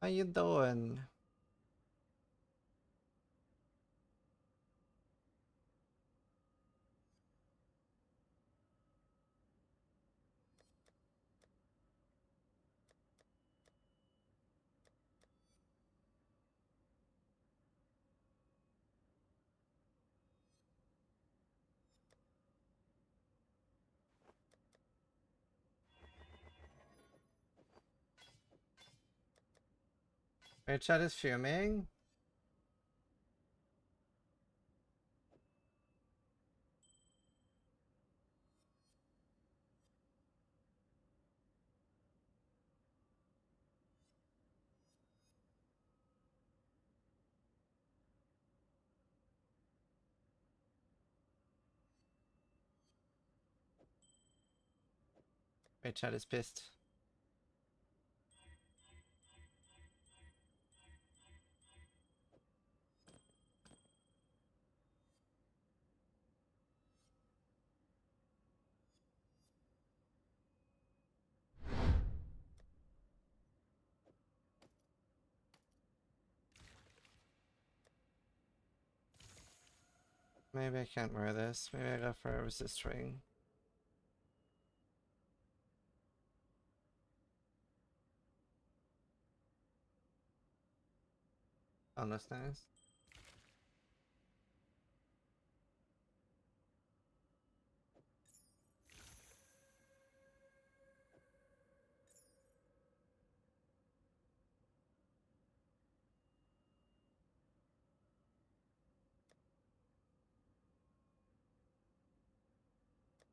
How you doing? Wait, chat is fuming? Wait, chat is pissed. Maybe I can't wear this. Maybe I go for a resist ring. Oh, that's nice.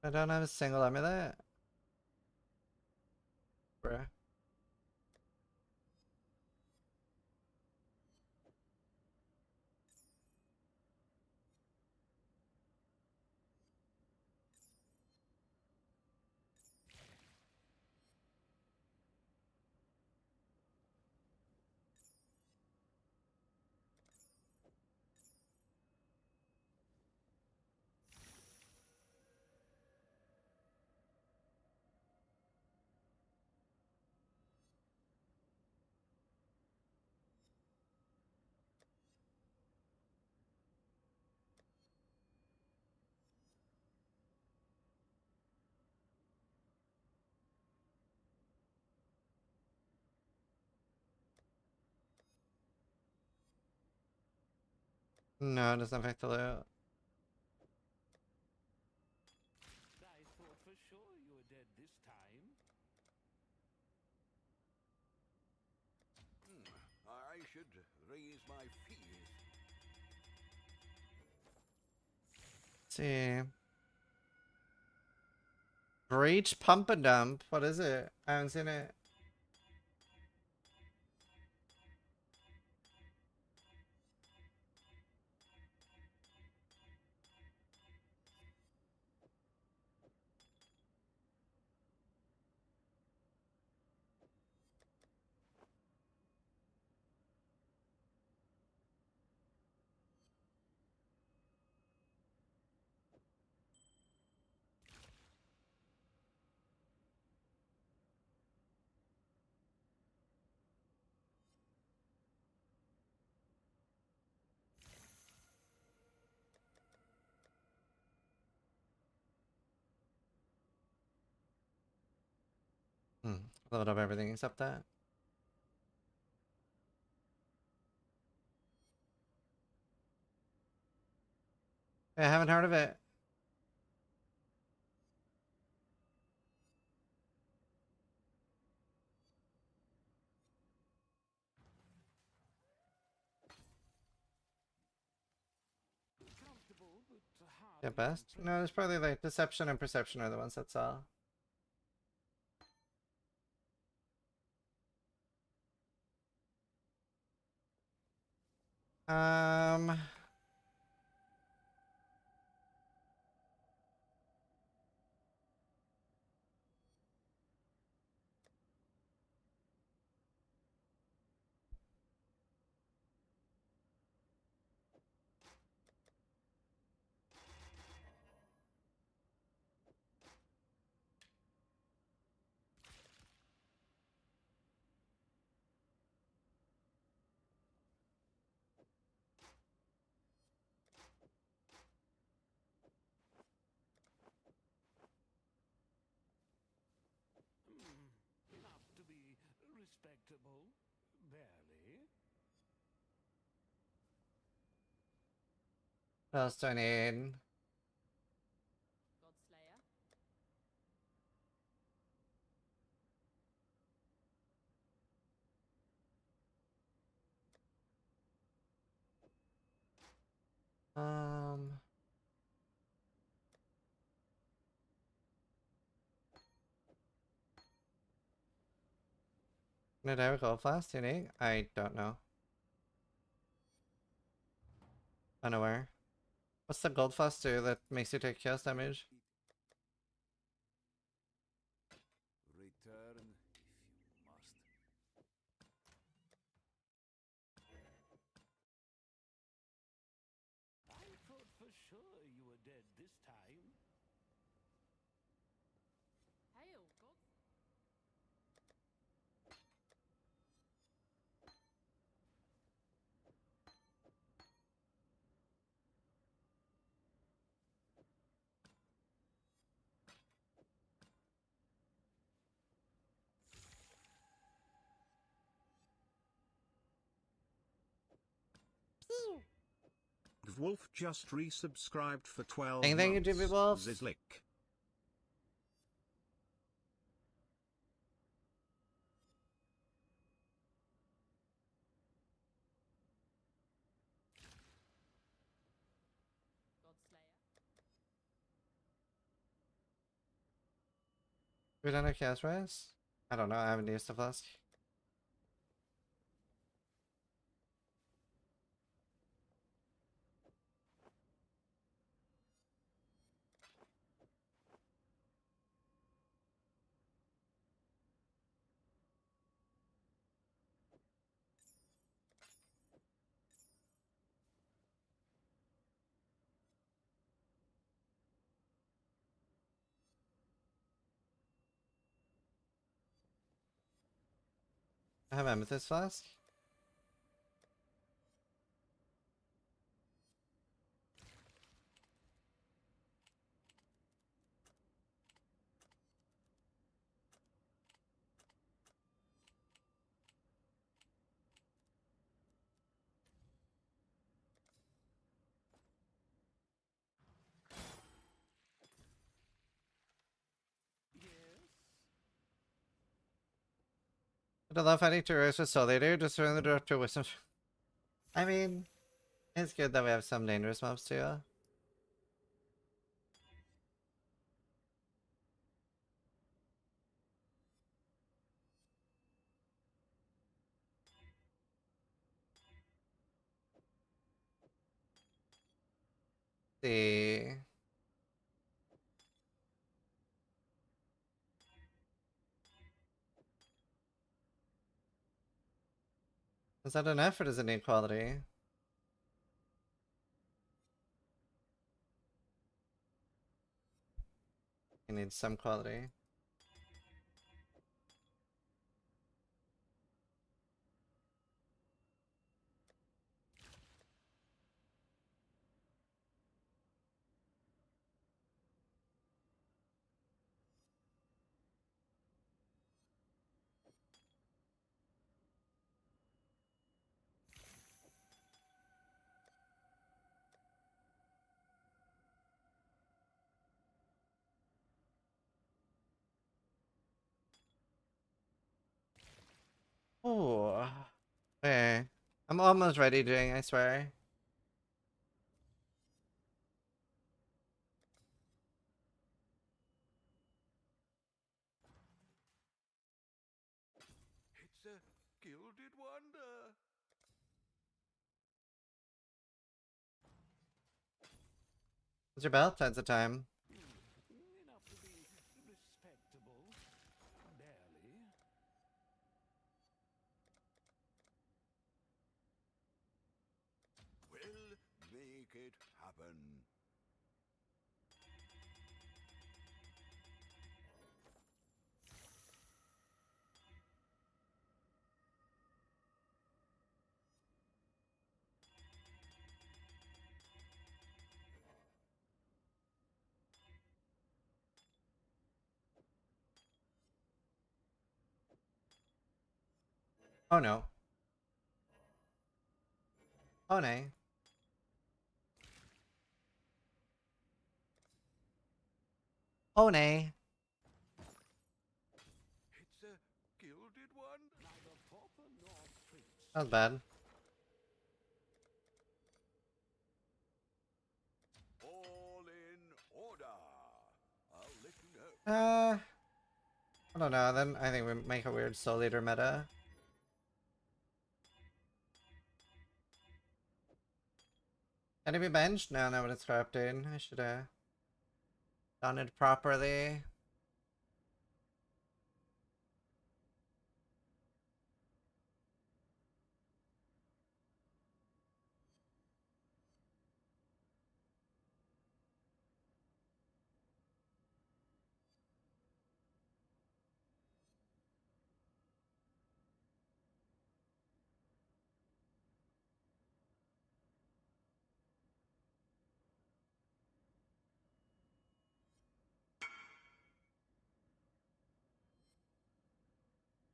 I don't have a single amulet. Bruh. No, it doesn't affect the loot. I thought for sure you were dead this time. I should raise my fees. Let's see. Breach Pump and Dump. What is it? I haven't seen it. Load up everything except that. I haven't heard of it. Yeah, best? No, there's probably like Deception and Perception are the ones that sell. Um... Enough to be respectable, barely. What else do I need? Um... Did I have a gold flask unique? I don't know. Unaware. What's the gold flask do that makes you take chaos damage? Return if you must. I thought for sure you were dead this time. Hail, God. Wolf just resubscribed for 12 Thank you, months. Jimmy Wolf. Zizlik. We done a chaos rise? I don't know, I haven't used the flask. I have amethyst flask. But I love fighting terrorists with Soul Leader, just throwing the director with some. I mean, it's good that we have some dangerous mobs too. See. Is that enough or does it need quality? It needs some quality. Ooh. Okay. I'm almost ready, Jing, I swear. It's a gilded wonder. What's your belt? Tons of time. Enough to be respectable. Barely. We'll make it happen. Oh no. Oh no. Oh no. It's a gilded wonder. Neither pauper nor prince. That was bad. All in order. I'll let you know. I don't know, then I think we make a weird Soul Leader meta. Can it be benched? No, but it's corrupted. I should have done it properly.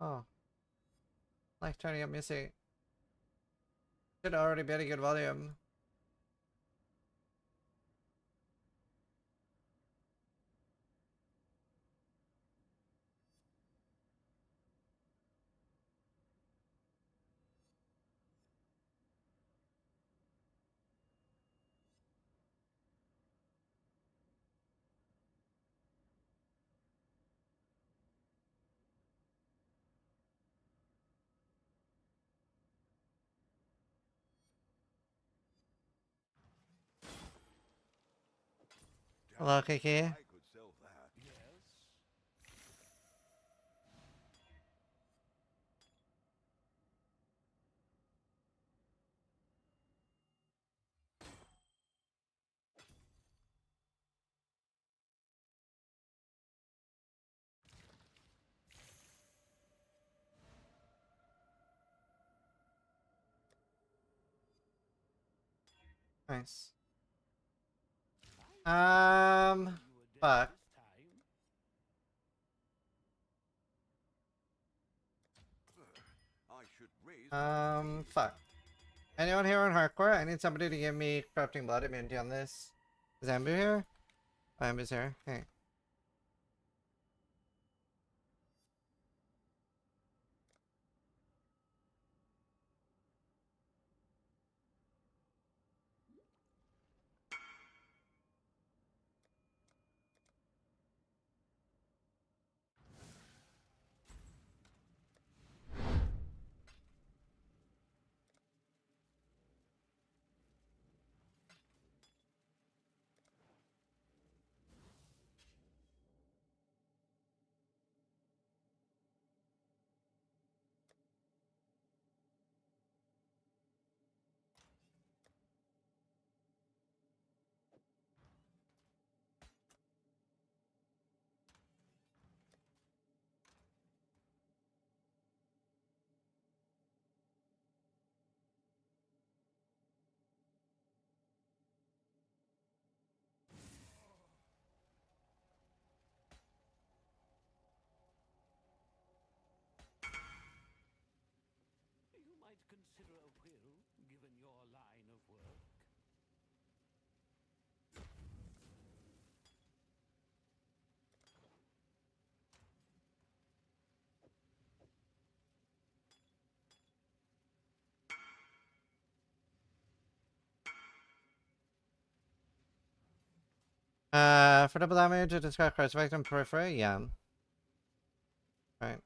Oh. Like turning up music. Should already be at a good volume. Hello, Kiki. I could sell that. Yes. Nice. Fuck. I should raise Fuck. Anyone here on hardcore? I need somebody to give me corrupting blood immunity on this. Is Ambu here? Oh, Ambu's here. Hey. For double damage, it describes cross effect on periphery. Yeah. Right.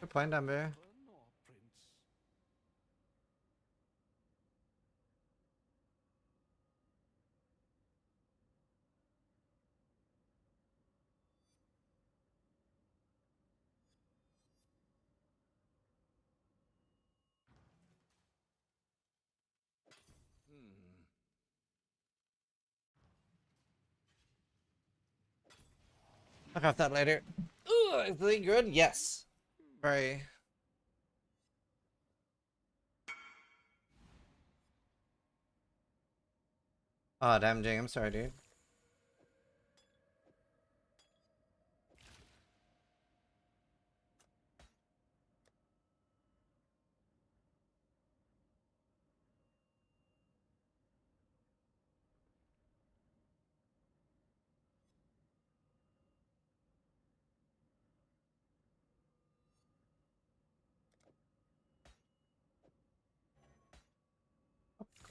Good point, Amber. I'll have that later. Ooh, is it good? Yes. Very. Oh, damn, Jing. I'm sorry, dude.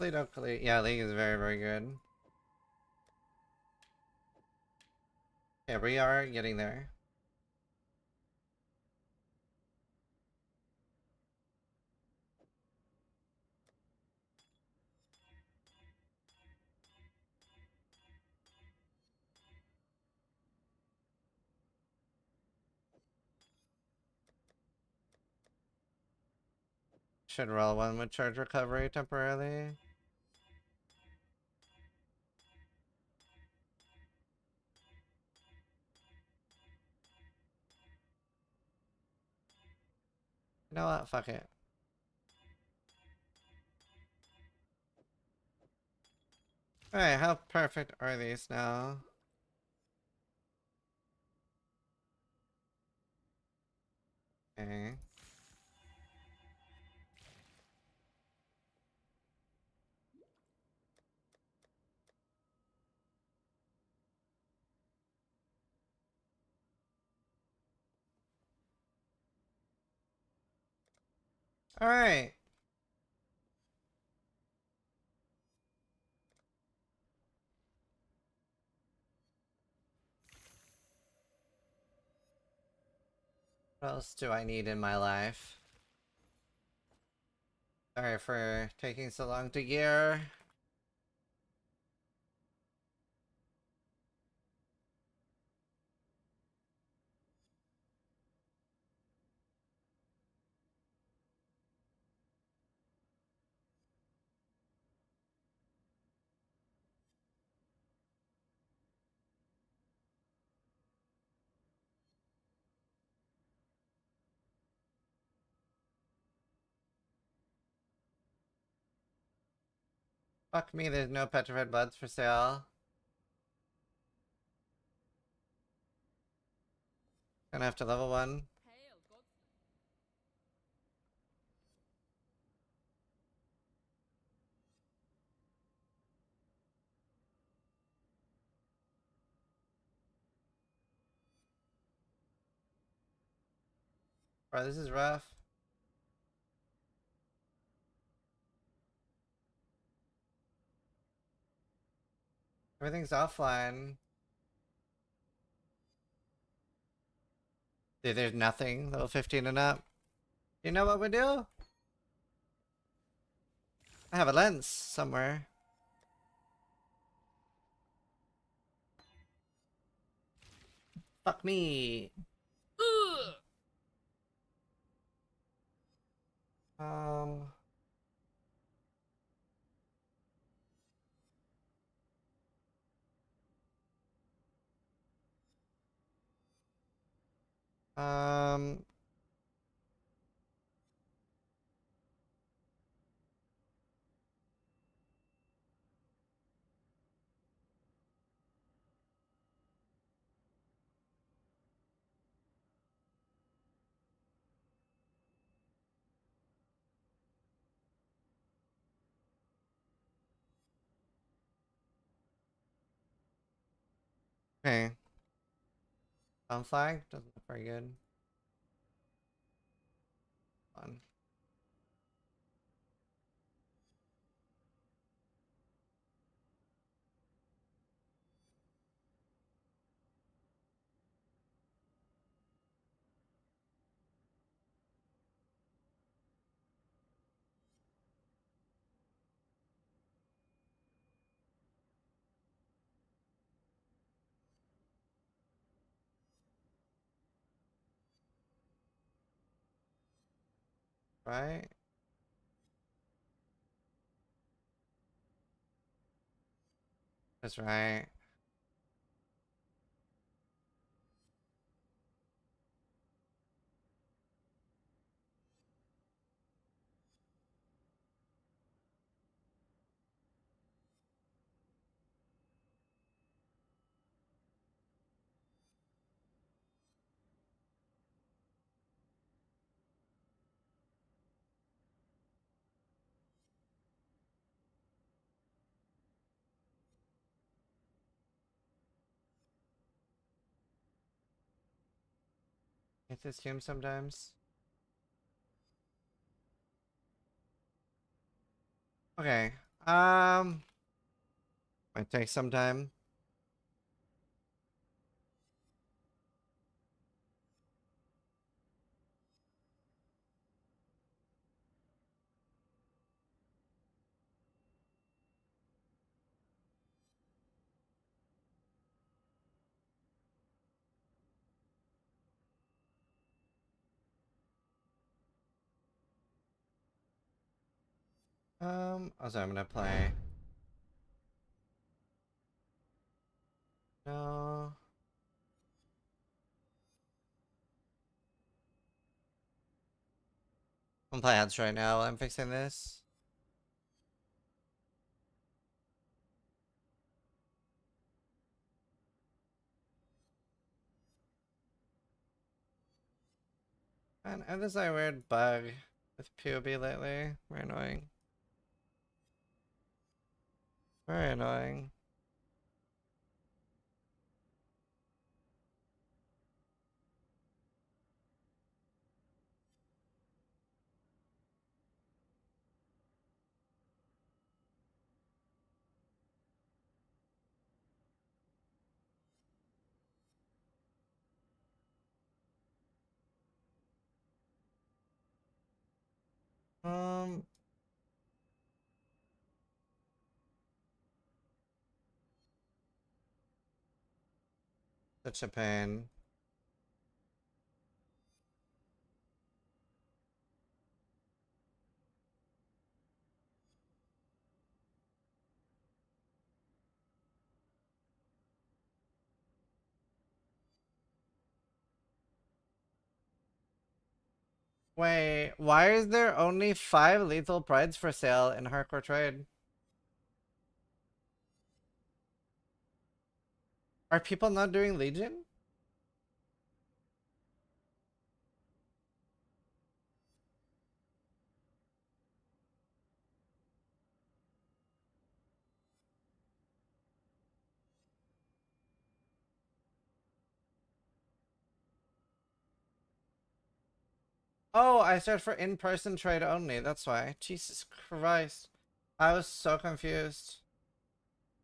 Hopefully, yeah, League is very, very good. Yeah, we are getting there. Should roll one with charge recovery temporarily. You know what? Fuck it. Alright, how perfect are these now? Okay. Alright. What else do I need in my life? Sorry for taking so long to gear. Fuck me, there's no petrified bloods for sale. Gonna have to level one. Bro, this is rough. Everything's offline. Dude, there's nothing. Level 15 and up. You know what we do? I have a lens somewhere. Fuck me. Um. Um. Okay. Flag doesn't look very good. On. Right? That's right. It's assumed sometimes. Okay. Might take some time. Also I'm gonna play. No. I'm playing ads right now while I'm fixing this. And I have this like weird bug with POB lately. Very annoying. Very annoying. Um, Such a pain. Wait, why is there only 5 lethal prides for sale in hardcore trade? Are people not doing Legion? Oh, I searched for in-person trade only. That's why. Jesus Christ. I was so confused.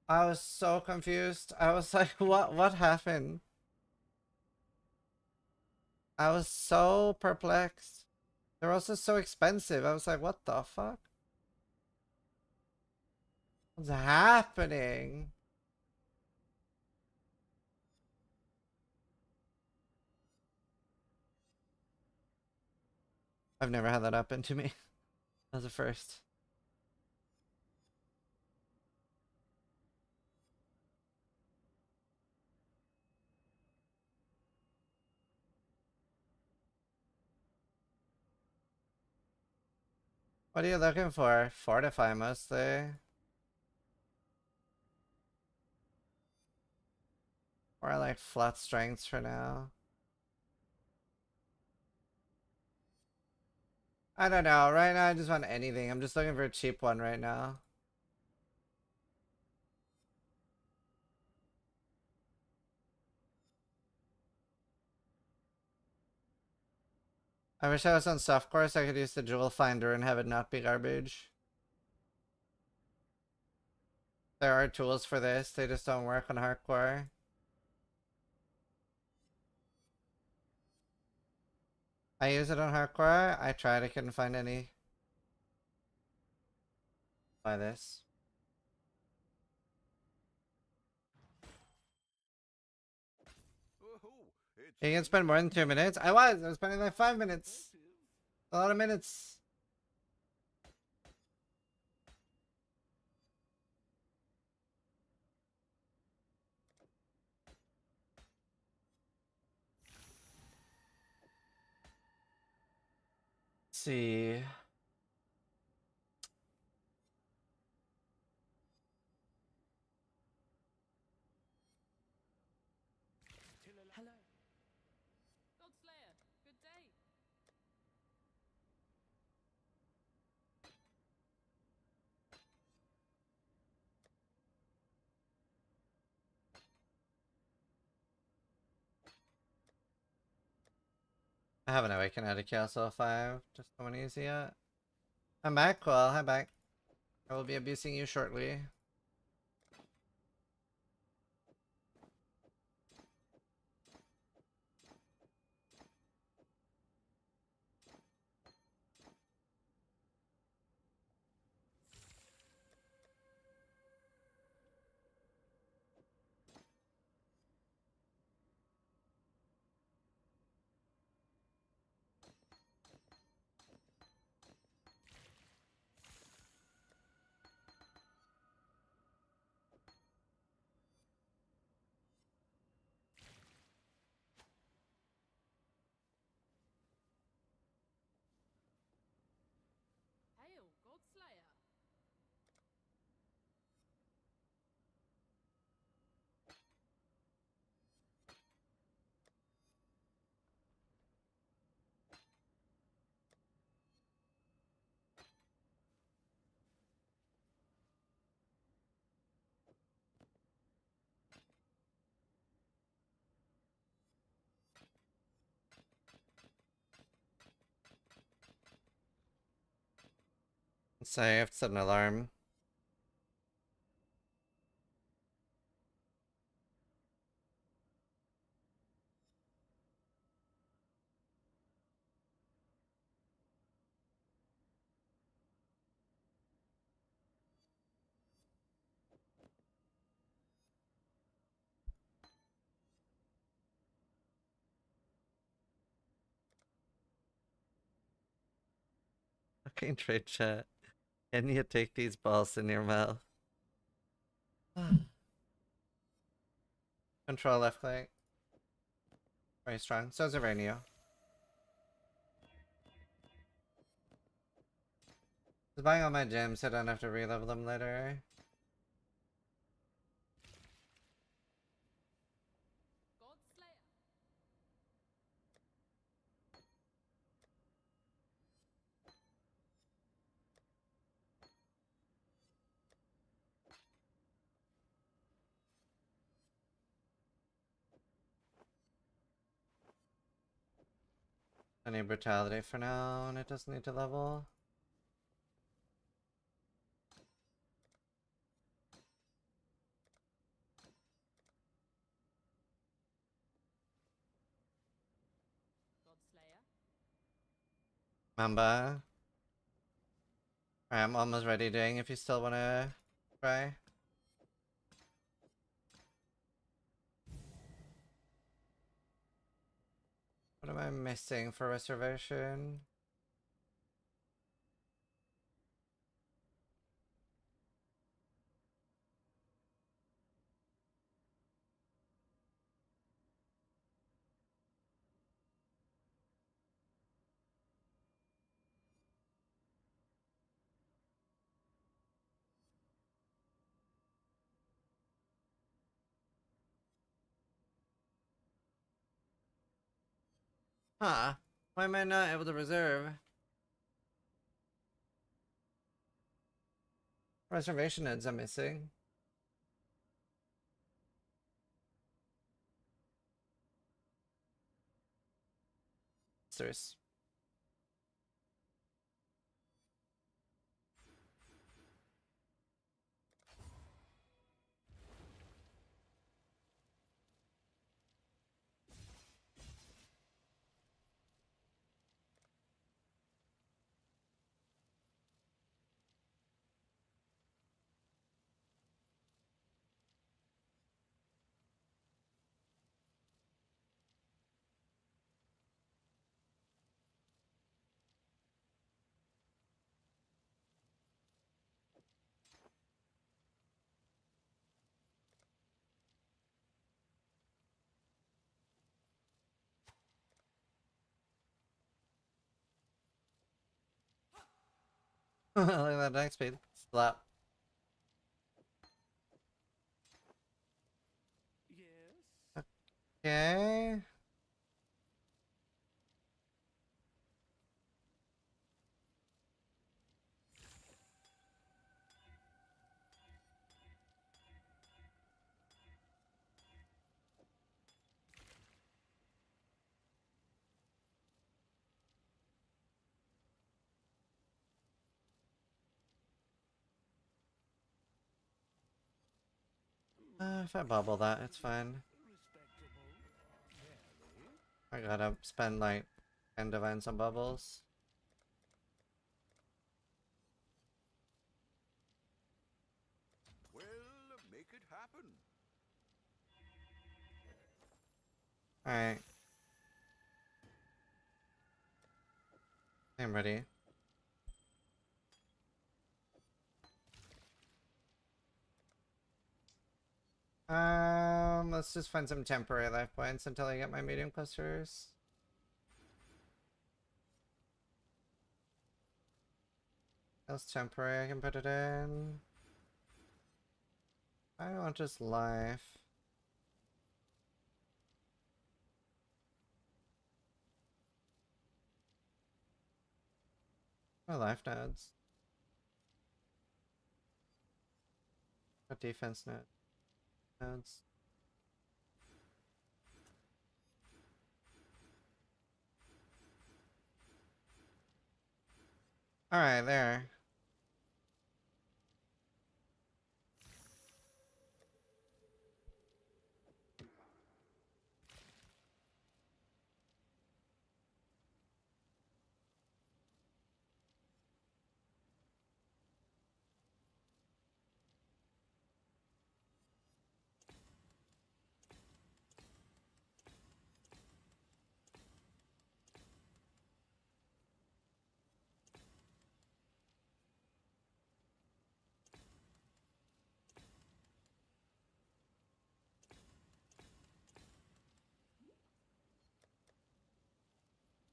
I was so confused. I was like, what happened? I was so perplexed. They're also so expensive. I was like, what the fuck? What's happening? I've never had that happen to me. That was a first. What are you looking for? Fortify mostly. Or like flat strengths for now. I don't know. Right now I just want anything. I'm just looking for a cheap one right now. I wish I was on softcore so I could use the jewel finder and have it not be garbage. There are tools for this, they just don't work on hardcore. I use it on hardcore. I tried, I couldn't find any. Buy this. You can spend more than 2 minutes. I was spending like 5 minutes. A lot of minutes. Let's see. Hello. Godslayer, good day. I haven't awakened out of Castle 5. Just don't want to use it yet. I'm back. Cool. Hi, back. I will be abusing you shortly. Hail, Godslayer. So I have to set an alarm. Okay, trade chat. Can you take these balls in your mouth? Control left click. Very strong. So is Arenio. Just buying all my gems so I don't have to re-level them later. I need brutality for now, and it doesn't need to level. Godslayer. Mamba. Alright, I'm almost ready, Ding, if you still wanna try. What am I missing for reservation? Huh. Why am I not able to reserve? Reservation heads I'm missing. Sisters. Look at that next speed. Slap. Okay. If I bubble that, it's fine. I gotta spend like 10 divines on bubbles. Well, make it happen. Alright. I'm ready. Let's just find some temporary life points until I get my medium clusters. That's temporary, I can put it in. I don't want just life. Or life nodes. Or defense nodes. Alright, there.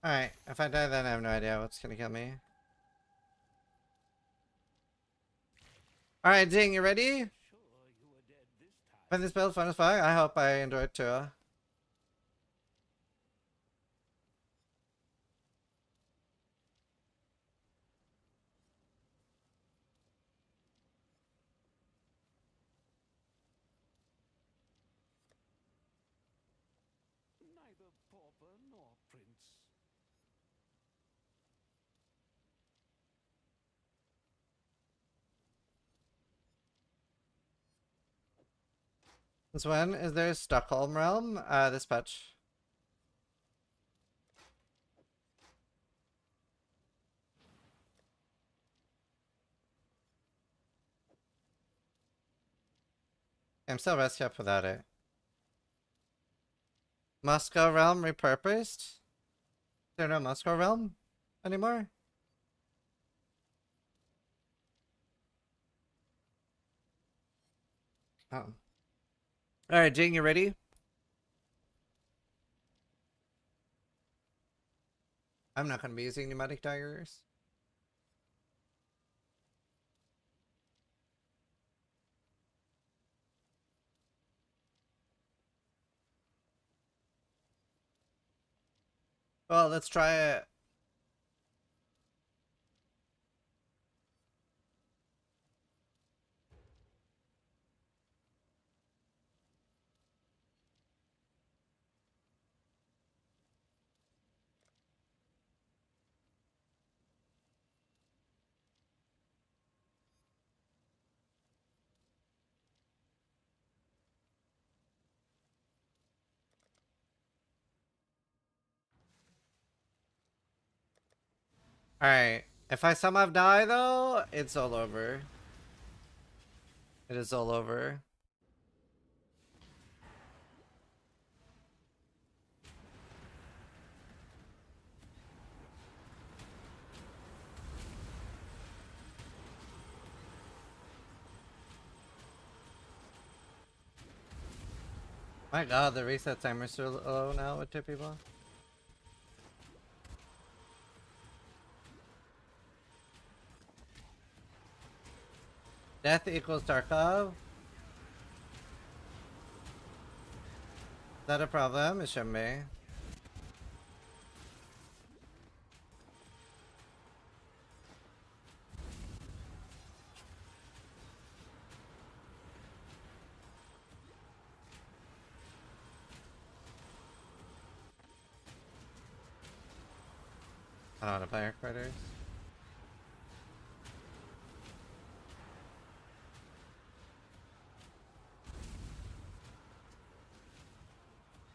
Alright, if I die then I have no idea what's gonna kill me. Alright, Ding, you ready? Find this build fun as fuck? I hope I enjoy it too. Neither pauper nor prince. This one, is there a Stockholm realm? This patch. I'm still rescue up without it. Moscow realm repurposed? Is there no Moscow realm anymore? Oh. Alright, Jing, you ready? I'm not gonna be using pneumatic daggers. Well, let's try it. Alright, if I somehow die though, it's all over. It is all over. My god, the reset timer's so low now with 2 people. Death equals Tarkov. Is that a problem? It shouldn't be. I don't want to play Arc Riders.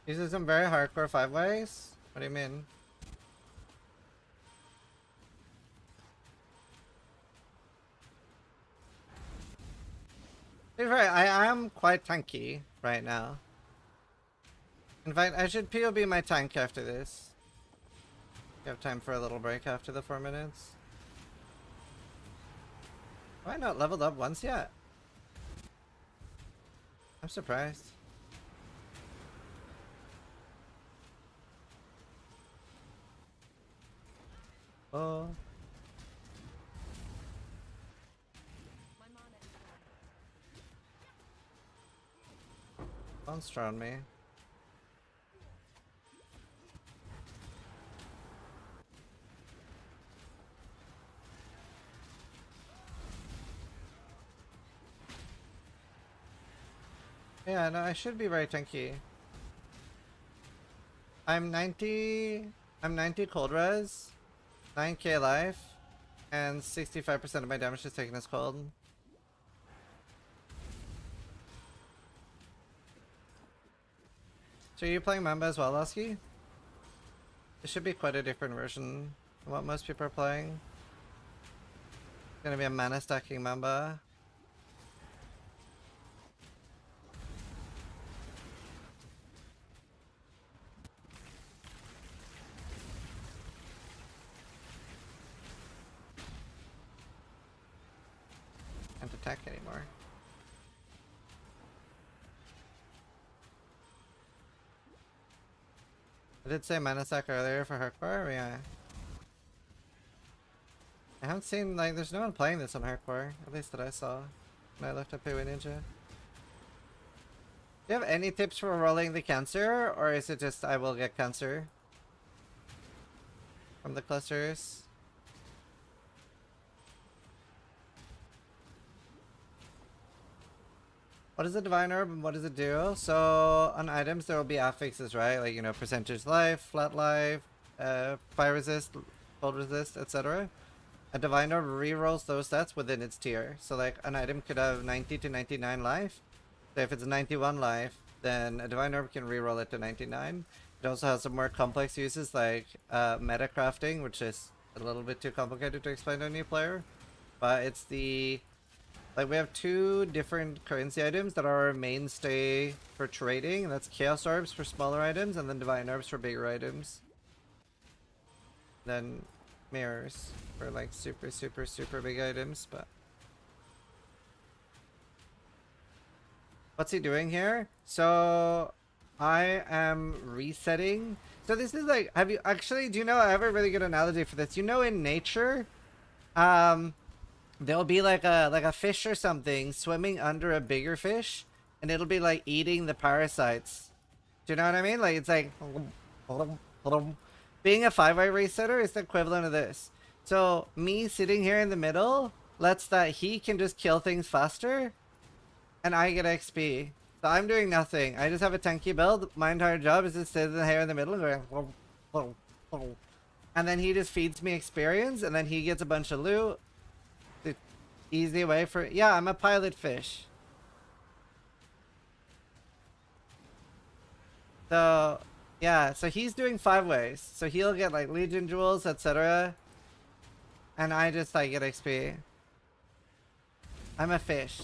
These are some very hardcore 5-ways? What do you mean? You're right, I am quite tanky right now. In fact, I should POB my tank after this. You have time for a little break after the 4 minutes. Have I not leveled up once yet? I'm surprised. Oh. Monster on me. Yeah, no, I should be very tanky. I'm 90 cold res, 9k life, and 65% of my damage is taken as cold. So are you playing Mamba as well, Lasky? It should be quite a different version than what most people are playing. It's gonna be a mana stacking Mamba. Can't attack anymore. I did say mana stack earlier for hardcore, yeah. I haven't seen, like, there's no one playing this on hardcore, at least that I saw when I looked up Pay Ninja. Do you have any tips for rolling the cancer, or is it just I will get cancer from the clusters? What is a Divine Herb and what does it do? So on items there will be affixes, right? Like, you know, percentage life, flat life, fire resist, cold resist, etc. A Divine Herb rerolls those stats within its tier. So like an item could have 90 to 99 life. So if it's 91 life, then a Divine Herb can reroll it to 99. It also has some more complex uses like meta crafting, which is a little bit too complicated to explain to a new player. But it's the... Like, we have two different currency items that are our mainstay for trading. And that's Chaos Orbs for smaller items, and then Divine Orbs for bigger items. Then Mirrors for, like, super, super, super big items, but... What's he doing here? So, I am resetting. So this is like, have you... Actually, do you know, I have a really good analogy for this. You know, in nature, there'll be like a fish or something swimming under a bigger fish, and it'll be like eating the parasites. Do you know what I mean? Like, it's like being a 5-way resetter is the equivalent of this. So me sitting here in the middle lets that he can just kill things faster, and I get XP. So I'm doing nothing. I just have a tanky build. My entire job is to sit here in the middle and going, and then he just feeds me experience, and then he gets a bunch of loot. Easy way for... Yeah, I'm a pilot fish. So, yeah, so he's doing 5 ways. So he'll get, like, Legion Jewels, etc. And I just, like, get XP. I'm a fish.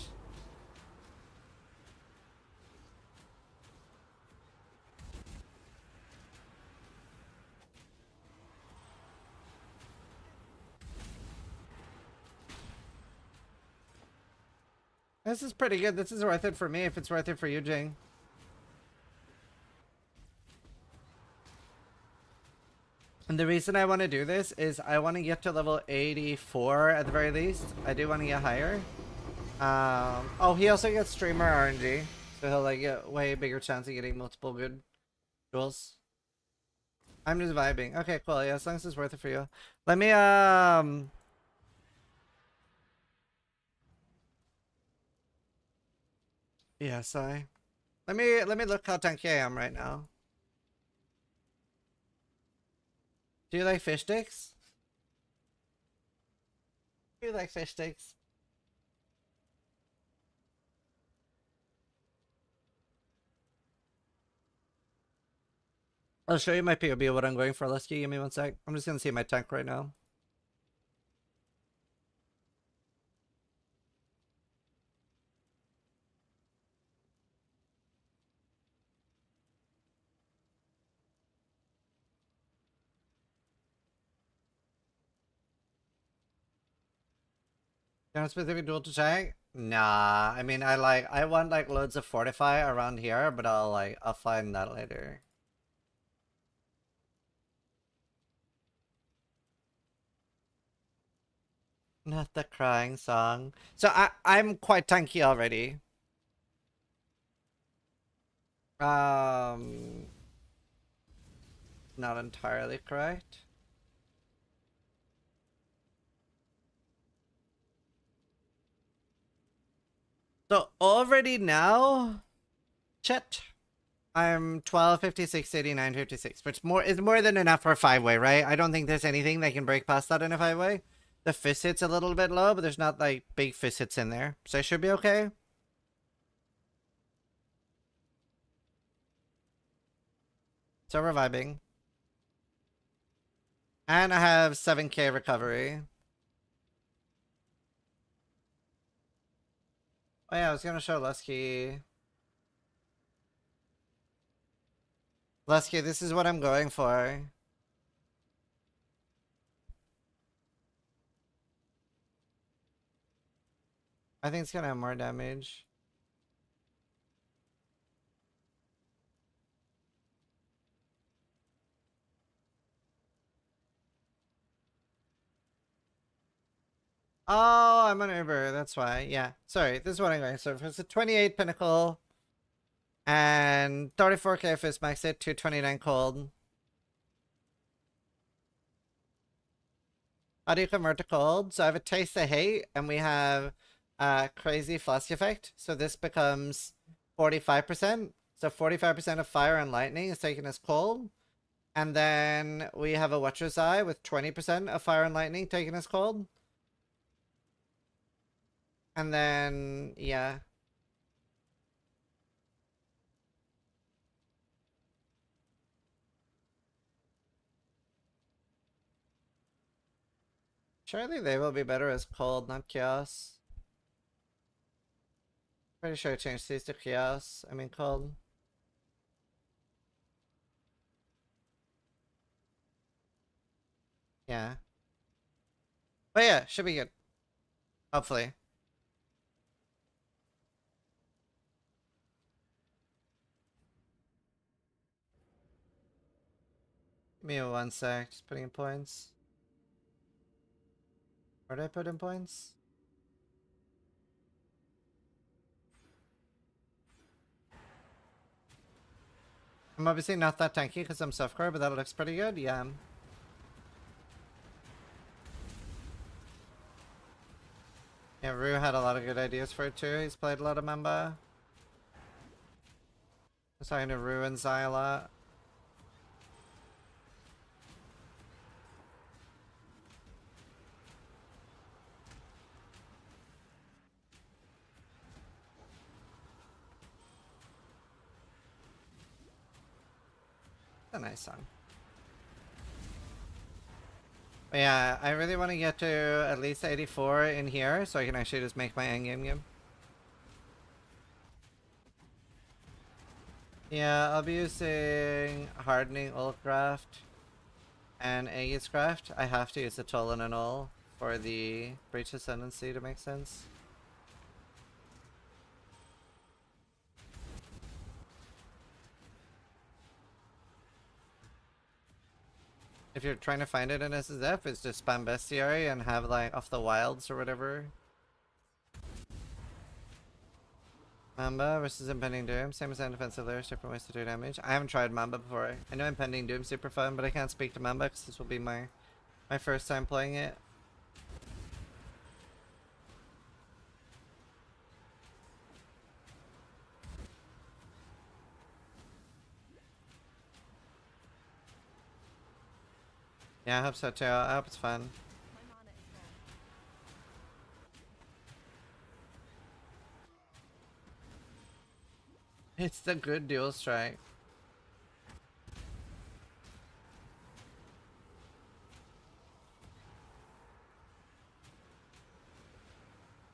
This is pretty good. This is worth it for me if it's worth it for you, Jing. And the reason I want to do this is I want to get to level 84 at the very least. I do want to get higher. Oh, he also gets streamer RNG, so he'll like get way bigger chance of getting multiple good duels. I'm just vibing. Okay, cool. Yeah, as long as it's worth it for you. Let me yeah, sorry. Let me look how tanky I am right now. Do you like fish sticks? Do you like fish sticks? I'll show you my POB of what I'm going for, Lusky. Give me one sec. I'm just gonna see my tank right now. You have a specific duel to tank? Nah, I mean, I want like loads of fortify around here, but I'll find that later. Not the crying song. So I'm quite tanky already. Not entirely correct. So already now, chat, I'm 12, 56, 89, 56, which is more than enough for a 5-way, right? I don't think there's anything that can break past that in a 5-way. The fist hit's a little bit low, but there's not like big fist hits in there. So I should be okay. So we're vibing. And I have 7k recovery. Oh yeah, I was gonna show Lusky. Lusky, this is what I'm going for. I think it's gonna have more damage. Oh, I'm on Uber, that's why. Yeah, sorry, this is what I'm going. So it's a 28 pinnacle and 34k fist max it, 229 cold. How do you convert to cold? So I have a taste of hate and we have crazy flask effect. So this becomes 45%. So 45% of fire and lightning is taken as cold. And then we have a Watcher's Eye with 20% of fire and lightning taken as cold. And then, yeah. Surely they will be better as cold, not chaos. Pretty sure I changed these to chaos. I mean cold. Yeah. But yeah, should be good. Hopefully. Give me 1 sec, just putting in points. Where did I put in points? I'm obviously not that tanky because I'm softcore, but that looks pretty good, yeah. Yeah, Rue had a lot of good ideas for it too. He's played a lot of Mamba. I was talking to Rue and Zai a lot. It's a nice song. But yeah, I really want to get to at least 84 in here so I can actually just make my endgame game. Yeah, I'll be using Hardening Ulcraft and Aegis Craft. I have to use the Tolan and all for the Breach Ascendancy to make sense. If you're trying to find it in SSF, it's just spam Bestiary and have like Off the Wilds or whatever. Mamba versus Impending Doom. Same as Defensive Layers, different ways to do damage. I haven't tried Mamba before. I know Impending Doom's super fun, but I can't speak to Mamba because this will be my first time playing it. Yeah, I hope so too. I hope it's fun. It's the good dual strike.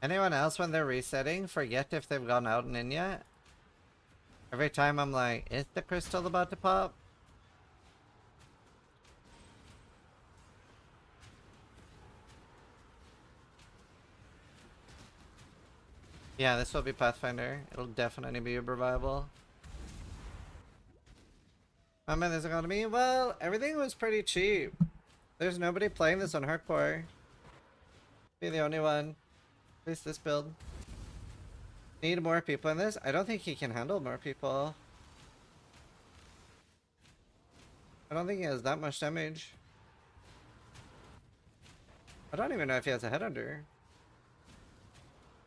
Anyone else when they're resetting forget if they've gone out and in yet? Every time I'm like, is the crystal about to pop? Yeah, this will be Pathfinder. It'll definitely be Uber viable. How many is it gonna be? Well, everything was pretty cheap. There's nobody playing this on hardcore. Be the only one. At least this build. Need more people in this? I don't think he can handle more people. I don't think he has that much damage. I don't even know if he has a headhunter.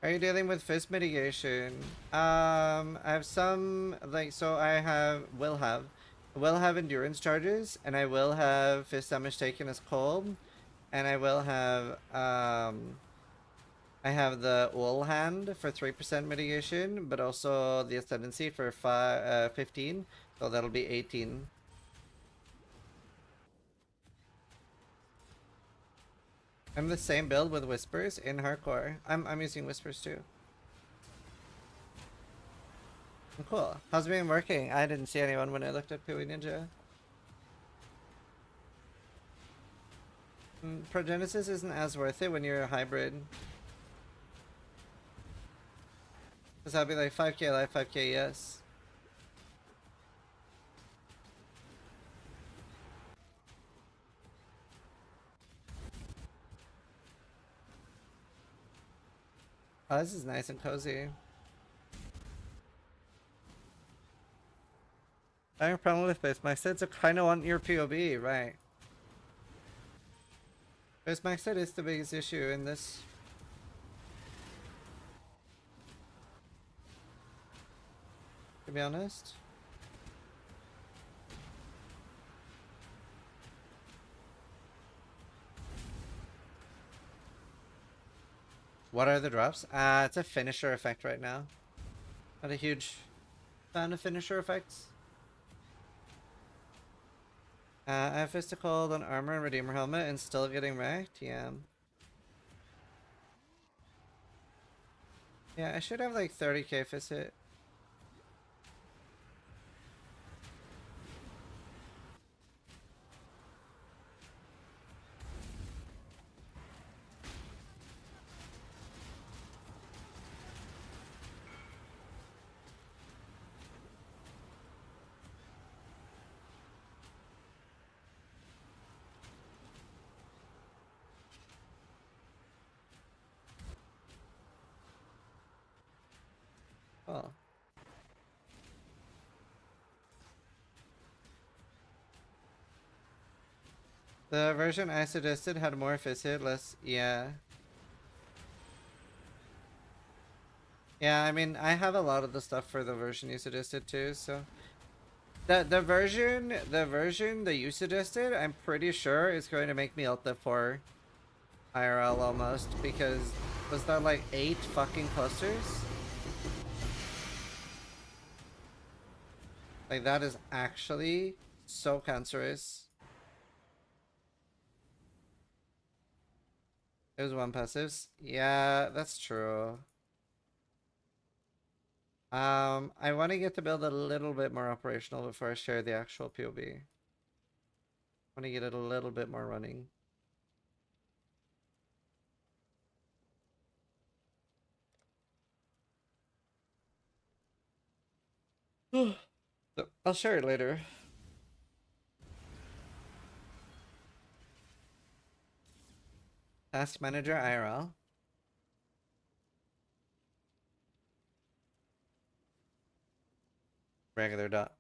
Are you dealing with fist mitigation? I have some, like, so I will have endurance charges, and I will have fist damage taken as cold, and I will have, I have the Wool Hand for 3% mitigation, but also the Ascendancy for 15, so that'll be 18. I'm the same build with Whispers in hardcore. I'm using Whispers too. Cool. How's it been working? I didn't see anyone when I looked at Pui Ninja. Progenesis isn't as worth it when you're a hybrid. Because that'll be like 5k life, 5k yes. Oh, this is nice and cozy. I have a problem with this. My sets are kind of on your POB, right? Because my set is the biggest issue in this. To be honest. What are the drops? It's a finisher effect right now. Not a huge fan of finisher effects. I have Fist of Cold on Armor and Redeemer Helmet and still getting wrecked? Yeah. Yeah, I should have like 30k Fist hit. Oh. The version I suggested had more Fist hit, less. Yeah. Yeah, I mean, I have a lot of the stuff for the version you suggested too, so. The version that you suggested, I'm pretty sure is going to make me ult the 4 IRL almost, because was that like 8 fucking clusters? Like that is actually so cancerous. It was 1 passives. Yeah, that's true. I want to get the build a little bit more operational before I share the actual POB. I want to get it a little bit more running. So, I'll share it later. Task Manager IRL. Regular dot.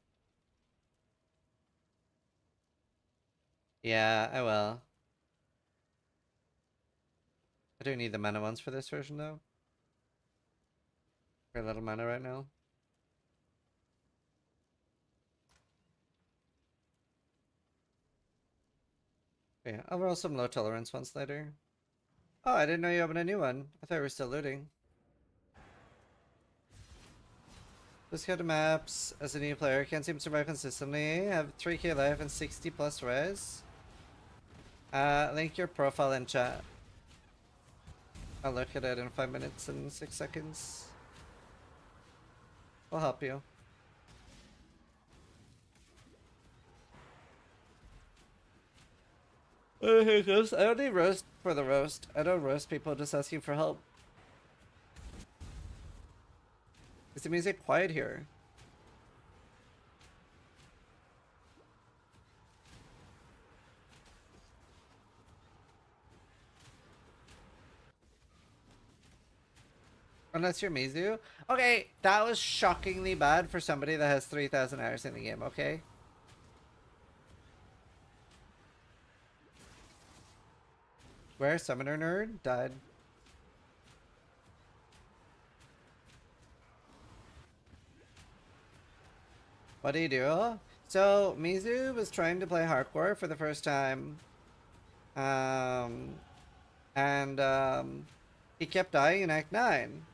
Yeah, I will. I do need the mana ones for this version though. Very little mana right now. Yeah, I'll roll some low tolerance ones later. Oh, I didn't know you opened a new one. I thought we were still looting. Just go to maps. As a new player, can't seem to survive consistently. Have 3k life and 60 plus res. Link your profile in chat. I'll look at it in 5 minutes and 6 seconds. We'll help you. I don't need roast for the roast. I don't roast people just asking for help. Is the music quiet here? Unless you're Mizu. Okay, that was shockingly bad for somebody that has 3,000 hours in the game, okay? Where? Summoner Nerd? Died. What do you do? So, Mizu was trying to play hardcore for the first time. He kept dying in Act 9.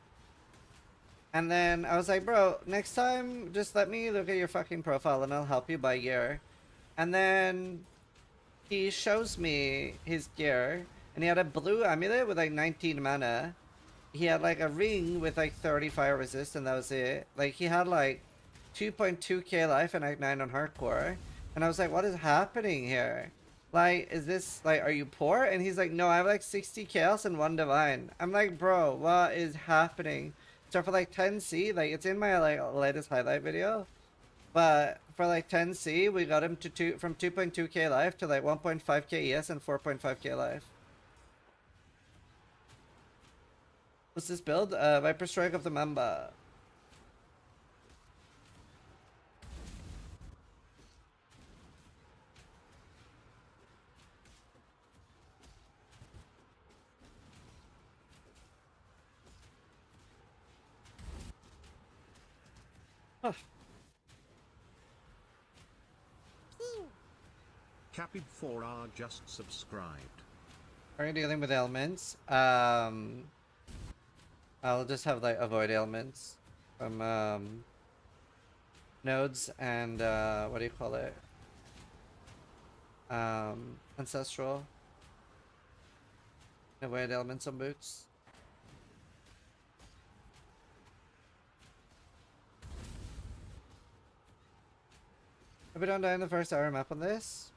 And then I was like, bro, next time, just let me look at your fucking profile and I'll help you buy gear. And then he shows me his gear. And he had a blue amulet with like 19 mana. He had like a ring with like 30 fire resist and that was it. Like he had like 2.2k life in Act 9 on hardcore. And I was like, what is happening here? Like, is this, like, are you poor? And he's like, no, I have like 60 chaos and 1 divine. I'm like, bro, what is happening? So for like 10C, like, it's in my like latest highlight video. But for like 10C, we got him to from 2.2k life to like 1.5k ES and 4.5k life. What's this build? Viper Strike of the Mamba. Huh. Capib4R just subscribed. Are you dealing with ailments? I'll just have like avoid ailments from nodes and what do you call it? Ancestral. Avoid ailments on boots. Hope we don't die in the first hour map on this.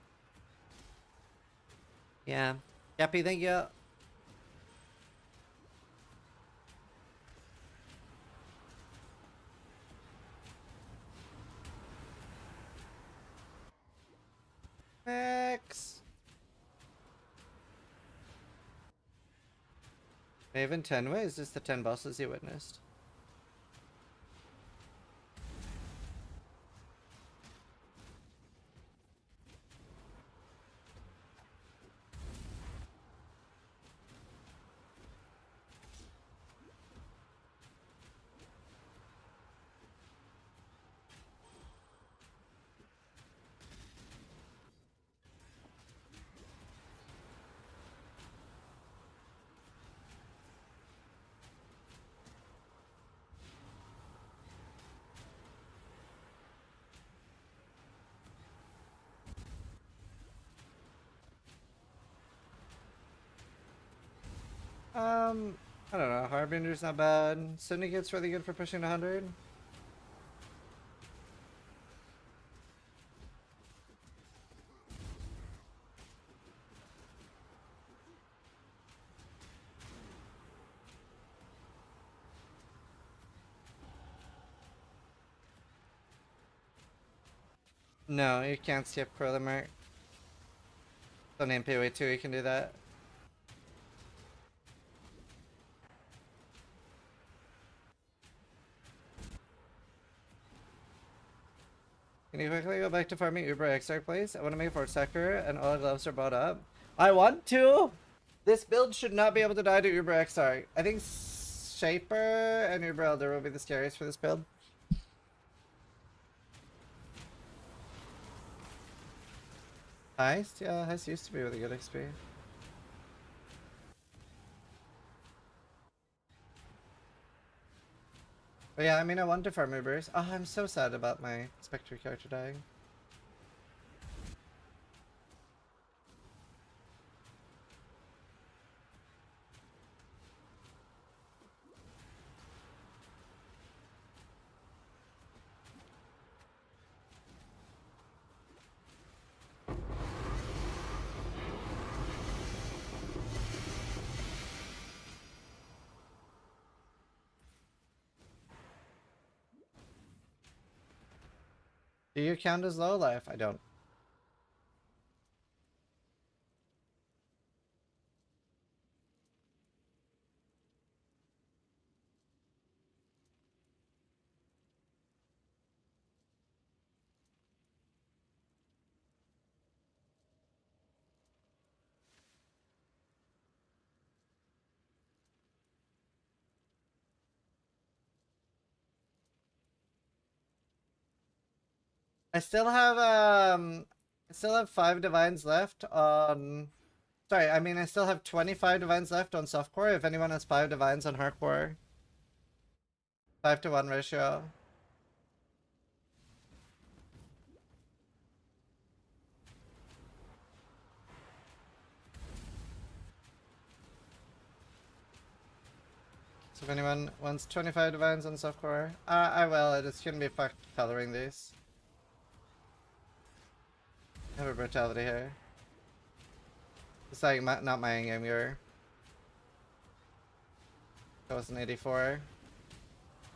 Yeah. Happy, thank you. Max. Maven 10 way? Is this the 10 bosses you witnessed? I don't know. Harbinger's not bad. Syndicate's really good for pushing 100. No, you can't skip Prolemark. On MPOA 2 you can do that. Can you quickly go back to farming Uber Exarch, please? I want to make a Force Sucker and all the gloves are bought up. I want to! This build should not be able to die to Uber Exarch. I think Shaper and Uber Elder will be the scariest for this build. Heist? Yeah, Heist used to be really good XP. But yeah, I mean, I want to farm Ubers. Oh, I'm so sad about my Spectre character dying. Do you count as low life? I don't. I still have 5 divines left on. Sorry, I mean I still have 25 divines left on softcore. If anyone has 5 divines on hardcore, 5-to-1 ratio. So if anyone wants 25 divines on softcore, I will. It just shouldn't be fucked coloring these. I have a brutality here. It's like not my in-game gear. That was an 84.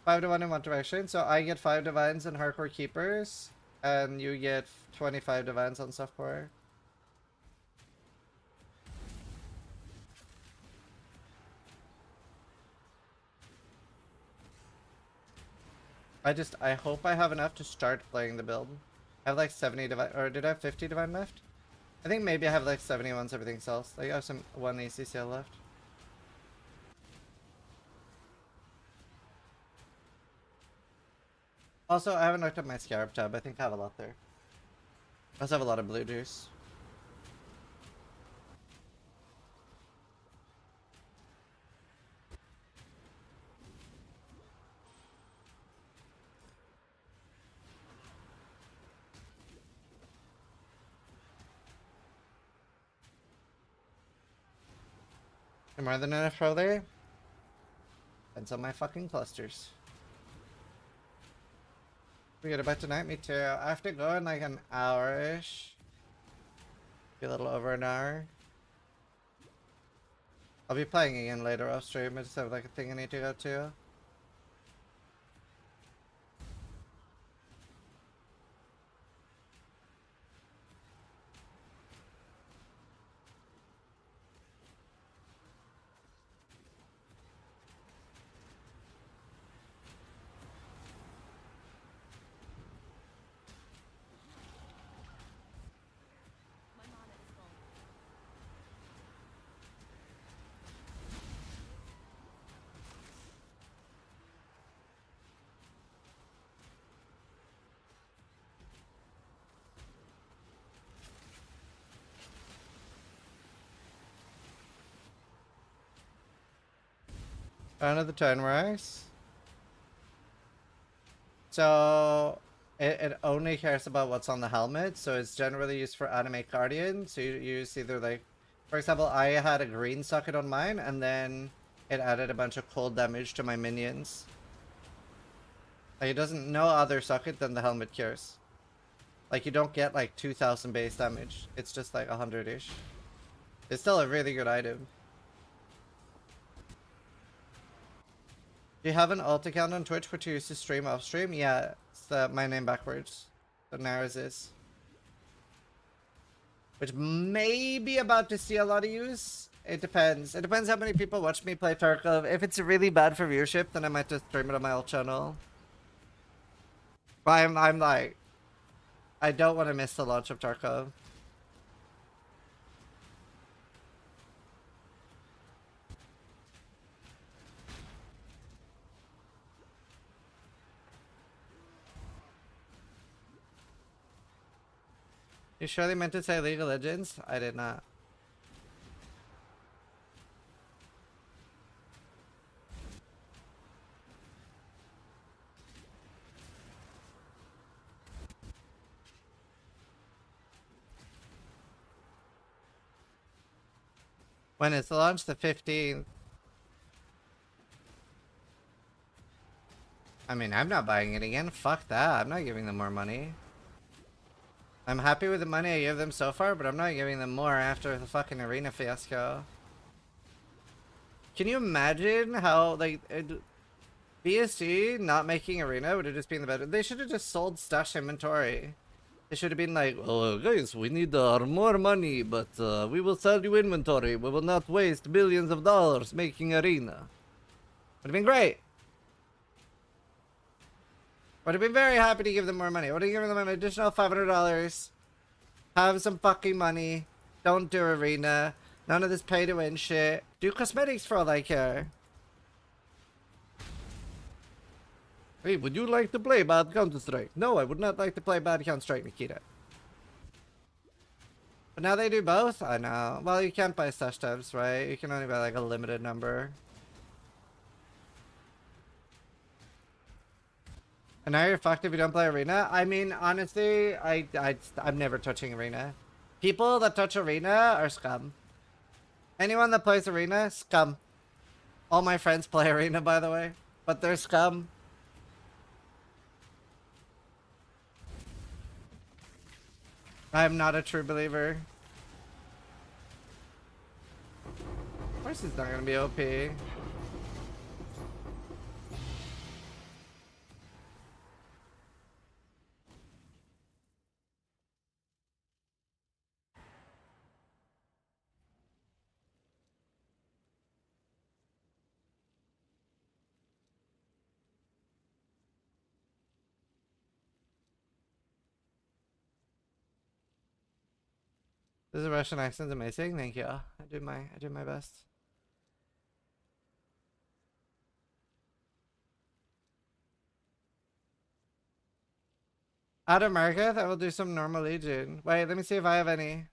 5-to-1 in one direction, so I get 5 divines and hardcore keepers, and you get 25 divines on softcore. I hope I have enough to start playing the build. I have like 70 divine, or did I have 50 divine left? I think maybe I have like 70 once everything sells. Like I have some 1 ECCL left. Also, I haven't looked at my Scarab tab. I think I have a lot there. I also have a lot of blue juice. More than enough pro there? Depends on my fucking clusters. We get about tonight? Me too. I have to go in like an hour-ish. Be a little over an hour. I'll be playing again later off stream. I just have like a thing I need to go to. Another turn rise. So it only cares about what's on the helmet, so it's generally used for animate guardian. So you use either like, for example, I had a green socket on mine, and then it added a bunch of cold damage to my minions. Like it doesn't no other socket than the helmet cures. Like you don't get like 2000 base damage. It's just like 100-ish. It's still a really good item. Do you have an alt account on Twitch which you use to stream off stream? Yeah, it's my name backwards. So Naras is. Which may be about to see a lot of use. It depends. It depends how many people watch me play Tarkov. If it's really bad for viewership, then I might just stream it on my alt channel. But I'm like I don't want to miss the launch of Tarkov. You sure they meant to say League of Legends? I did not. When it's launched, the 15th. I mean, I'm not buying it again. Fuck that. I'm not giving them more money. I'm happy with the money I give them so far, but I'm not giving them more after the fucking arena fiasco. Can you imagine how, like, BSG not making arena would have just been the better? They should have just sold stash inventory. They should have been like, well, guys, we need more money, but we will sell you inventory. We will not waste billions of dollars making arena. Would have been great. Would have been very happy to give them more money. Would have given them an additional $500. Have some fucking money. Don't do arena. None of this pay to win shit. Do cosmetics for all I care. Hey, would you like to play bad Counter-Strike? No, I would not like to play bad Counter-Strike, Nikita. But now they do both? I know. Well, you can't buy stash tabs, right? You can only buy like a limited number. And now you're fucked if you don't play arena? I mean, honestly, I'm never touching arena. People that touch arena are scum. Anyone that plays arena, scum. All my friends play arena, by the way. But they're scum. I'm not a true believer. Of course it's not gonna be OP. This is Russian accent's amazing. Thank you. I do my best. Out of Market, I will do some normal Legion. Wait, let me see if I have any.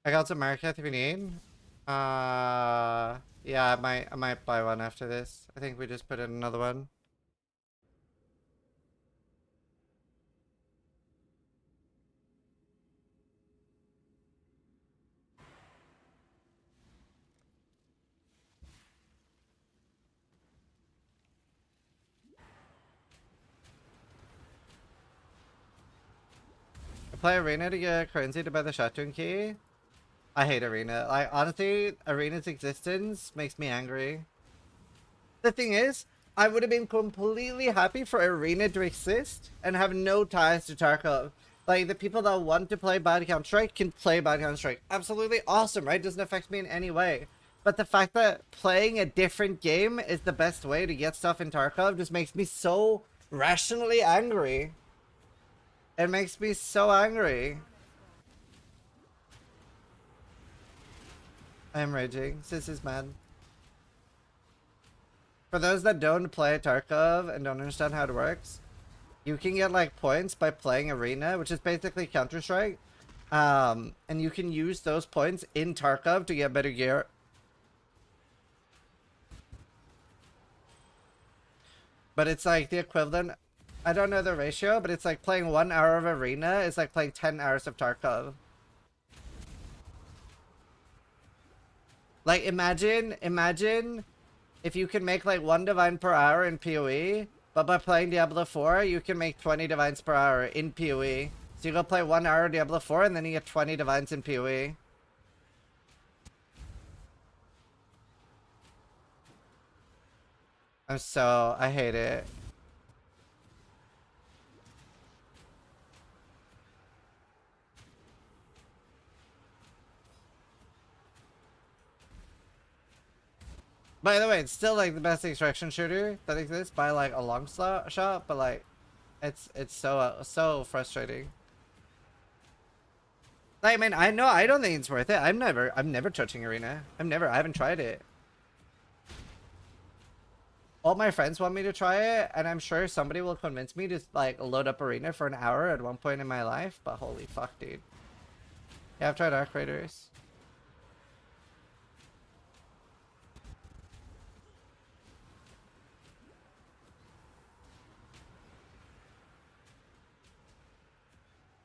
I got some Market if you need. Yeah, I might buy one after this. I think we just put in another one. I play Arena to get currency to buy the shotgun key. I hate Arena. Like, honestly, Arena's existence makes me angry. The thing is, I would have been completely happy for Arena to exist and have no ties to Tarkov. Like, the people that want to play bad Counter-Strike can play bad Counter-Strike. Absolutely awesome, right? Doesn't affect me in any way. But the fact that playing a different game is the best way to get stuff in Tarkov just makes me so rationally angry. It makes me so angry. I am raging. Sis is mad. For those that don't play Tarkov and don't understand how it works, you can get like points by playing Arena, which is basically Counter-Strike. And you can use those points in Tarkov to get better gear. But it's like the equivalent. I don't know the ratio, but it's like playing 1 hour of Arena is like playing 10 hours of Tarkov. Like, imagine if you can make like 1 divine per hour in PoE, but by playing Diablo 4, you can make 20 divines per hour in PoE. So you go play 1 hour Diablo 4, and then you get 20 divines in PoE. I hate it. By the way, it's still like the best extraction shooter that exists by like a long shot, but like it's so frustrating. Like, I mean, I don't think it's worth it. I'm never touching Arena. I haven't tried it. All my friends want me to try it, and I'm sure somebody will convince me to like load up Arena for an hour at one point in my life, but holy fuck, dude. Yeah, I've tried Arc Raiders.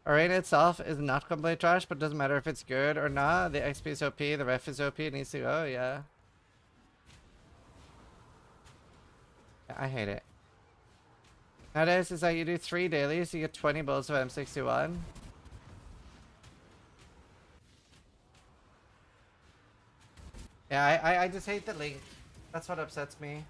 Arena itself is not complete trash, but doesn't matter if it's good or not. The XP is OP, the ref is OP, it needs to go, yeah. I hate it. Nowadays, it's like you do 3 dailies, you get 20 bullets of M61. Yeah, I just hate the link. That's what upsets me.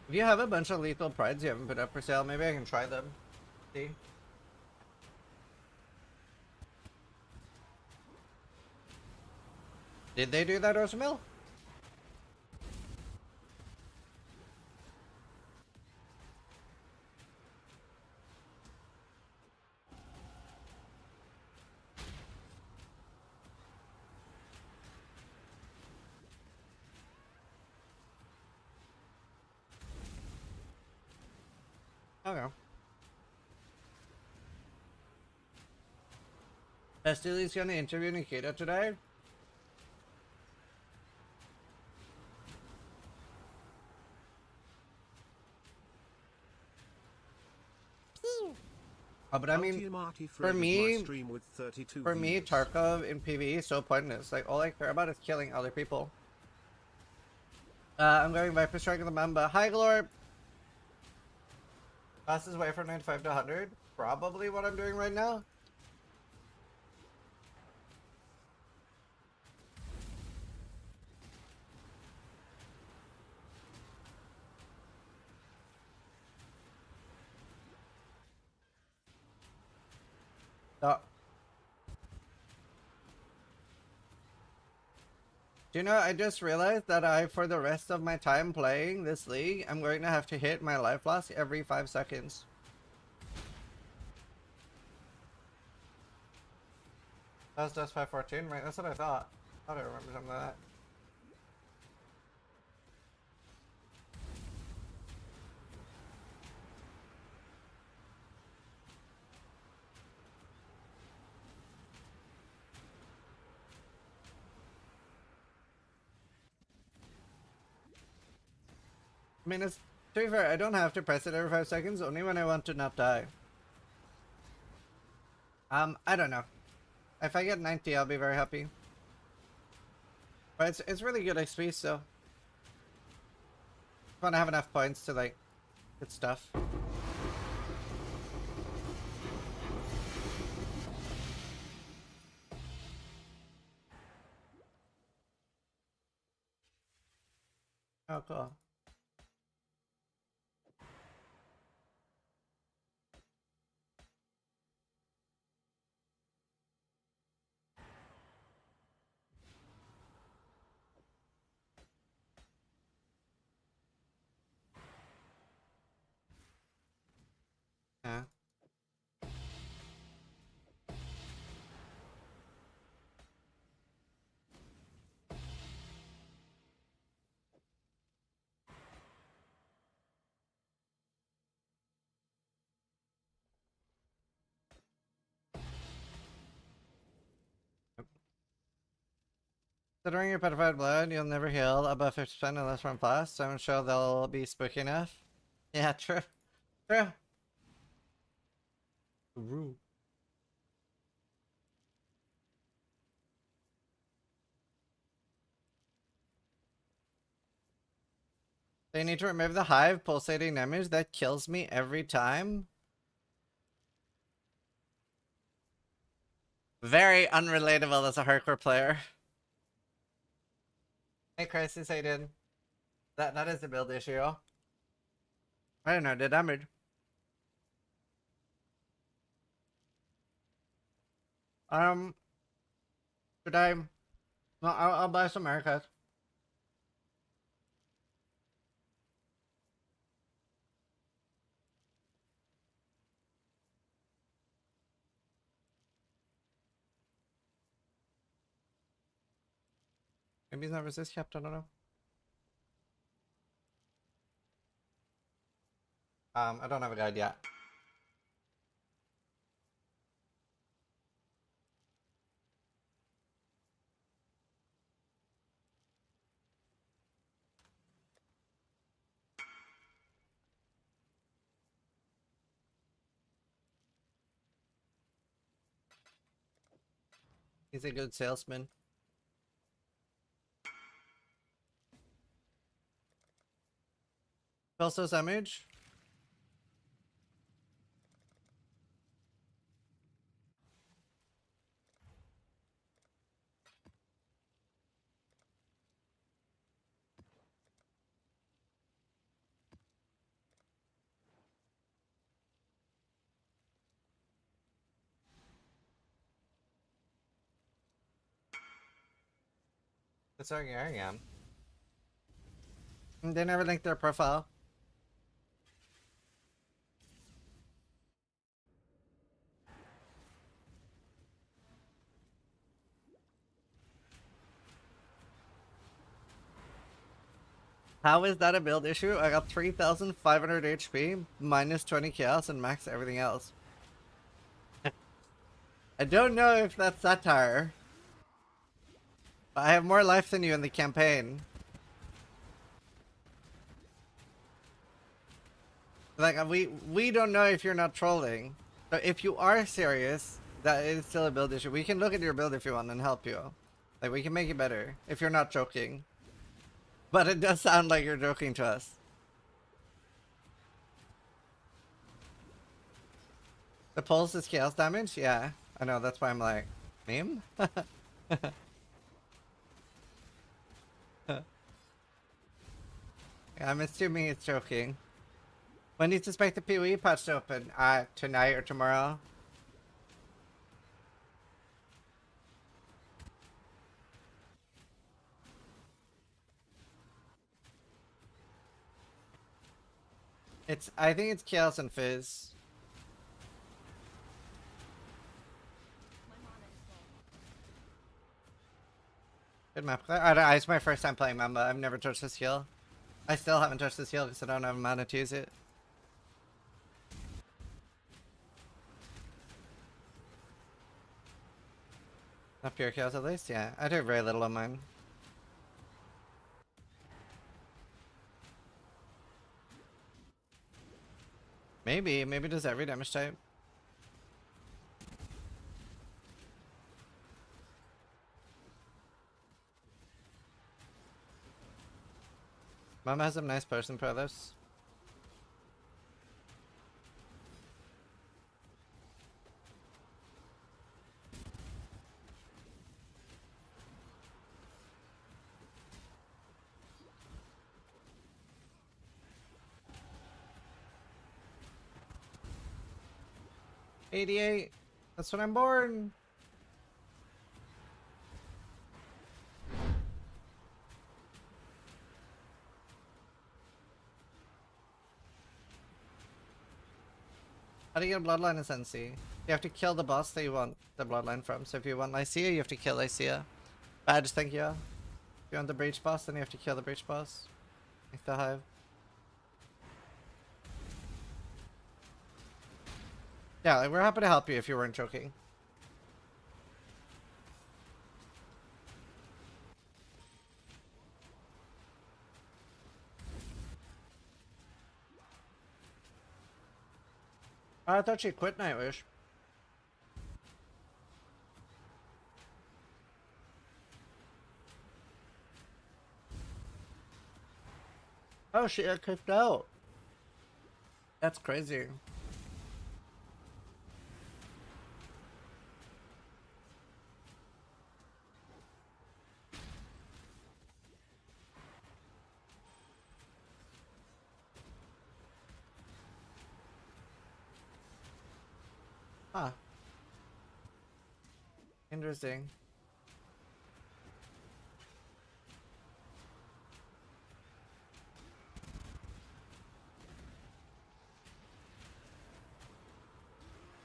If you have a bunch of lethal prides you haven't put up for sale, maybe I can try them. See? Did they do that, Rosamil? Okay. Estily's gonna interview Nikita today. Oh, but I mean, for me, Tarkov in PvE is so pointless. Like, all I care about is killing other people. I'm going Viper Strike in the Mamba. Hi, Glorp! Fastest way from 95 to 100. Probably what I'm doing right now. Oh. Do you know, I just realized that for the rest of my time playing this league, I'm going to have to hit my life loss every 5 seconds. That's just 514, right? That's what I thought. I don't remember something like that. I mean, to be fair, I don't have to press it every 5 seconds, only when I want to not die. I don't know. If I get 90, I'll be very happy. But it's really good XP, so. I want to have enough points to, like, get stuff. Oh, cool. Yeah. Considering your petrified blood, you'll never heal above 50% unless from fast, so I'm sure they'll be spooky enough. Yeah, true. True. True. They need to remove the hive pulsating damage. That kills me every time. Very unrelatable as a hardcore player. Hey Crisis, how you doing? That is a build issue. I don't know, the damage. Should I? No, I'll buy some haircuts. Maybe he's not resist capped, I don't know. I don't have a guide yet. He's a good salesman. Also damage. That's our Ariam. They never linked their profile. How is that a build issue? I got 3,500 HP, minus 20 chaos, and max everything else. I don't know if that's satire. But I have more life than you in the campaign. Like, we don't know if you're not trolling. So if you are serious, that is still a build issue. We can look at your build if you want and help you. Like, we can make it better if you're not joking. But it does sound like you're joking to us. The pulse is chaos damage? Yeah, I know, that's why I'm like, meme? Yeah, I'm assuming it's joking. When do you suspect the PoE patch to open? Tonight or tomorrow? I think it's Chaos and Fizz. Good map. It's my first time playing Mamba. I've never touched this heal. I still haven't touched this heal because I don't have mana to use it. Not pure chaos at least? Yeah, I do very little on mine. Maybe it does every damage type. Mama has some nice person brothers. '88. That's when I'm born. How do you get a bloodline ascendancy? You have to kill the boss that you want the bloodline from. So if you want Lycia, you have to kill Lycia. Badge, thank you. If you want the breach boss, then you have to kill the breach boss. Like the hive. Yeah, like, we're happy to help you if you weren't joking. I thought she quit Nightwish. Oh, she got kicked out. That's crazy. Huh. Interesting.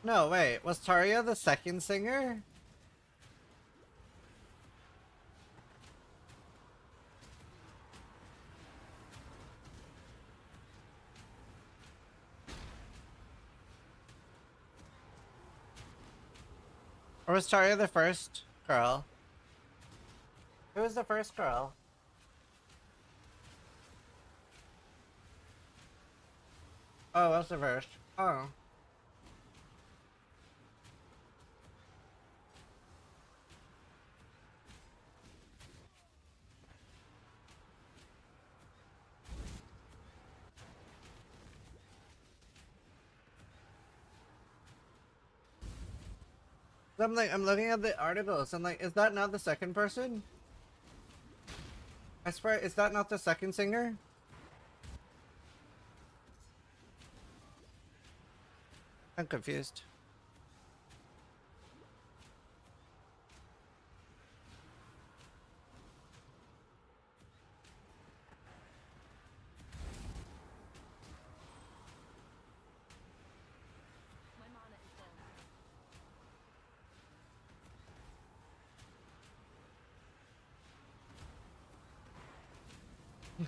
No, wait. Was Taria the second singer? Or was Taria the first girl? Who was the first girl? Oh, what's the first? Oh. I'm like, I'm looking at the articles. I'm like, is that not the second person? I swear, is that not the second singer? I'm confused.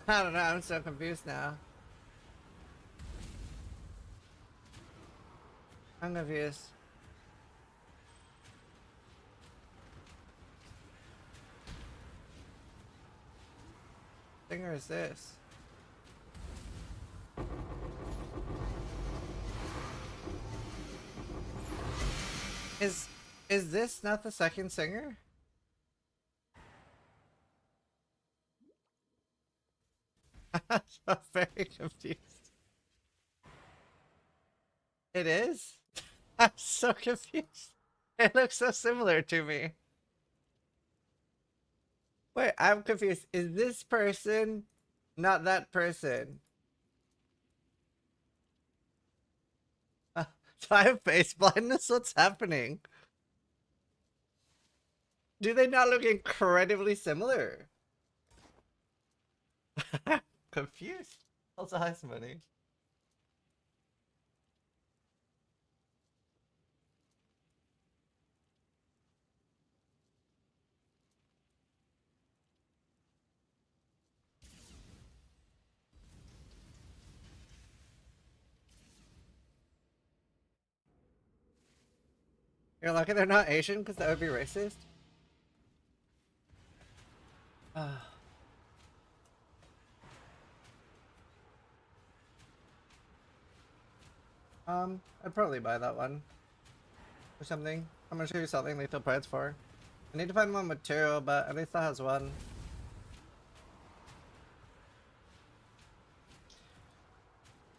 I don't know, I'm so confused now. I'm confused. What singer is this? Is this not the second singer? I'm so very confused. It is? I'm so confused. It looks so similar to me. Wait, I'm confused. Is this person not that person? Do I have face blindness? What's happening? Do they not look incredibly similar? Confused. Also, hi, somebody. You're lucky they're not Asian, because that would be racist. I'd probably buy that one. Or something. I'm gonna show you something Lethal Pride's for. I need to find one with two, but at least that has one.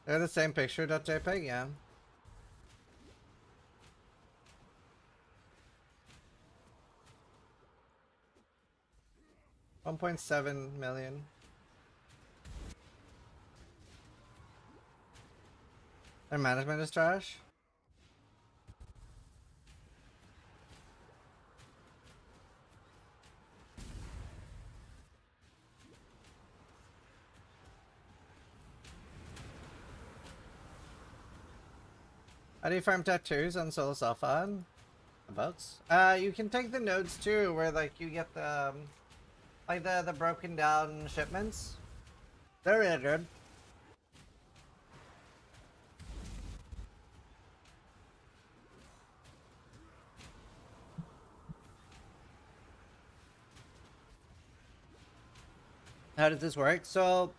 They're the same picture, .jpg, yeah. $1.7 million. Their management is trash. How do you farm tattoos on Solo Sulfon? Abouts? You can take the nodes too, where like you get the like the broken down shipments. They're really good. How does this work? So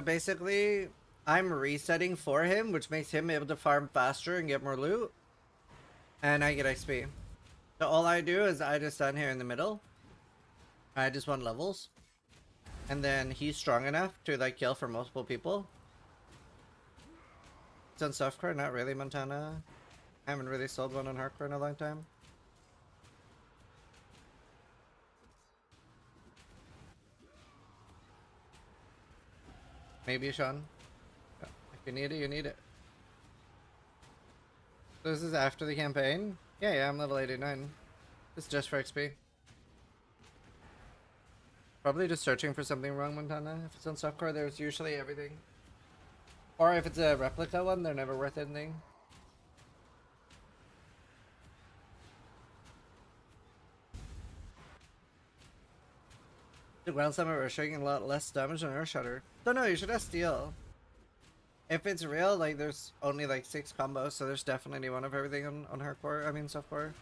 basically I'm resetting for him, which makes him able to farm faster and get more loot. And I get XP. So all I do is I just stand here in the middle. I just want levels. and then he's strong enough to like kill for multiple people. It's on softcore, not really Montana. I haven't really sold one on hardcore in a long time. Maybe, Sean. If you need it, you need it. This is after the campaign? Yeah, I'm level 89. It's just for XP. Probably just searching for something wrong, Montana. If it's on softcore, there's usually everything. Or if it's a replica one, they're never worth anything. The Ground Summer are showing a lot less damage than Earth Shatter. Don't know, you should have Steel. If it's real, like there's only like 6 combos, so there's definitely one of everything on hardcore, I mean softcore.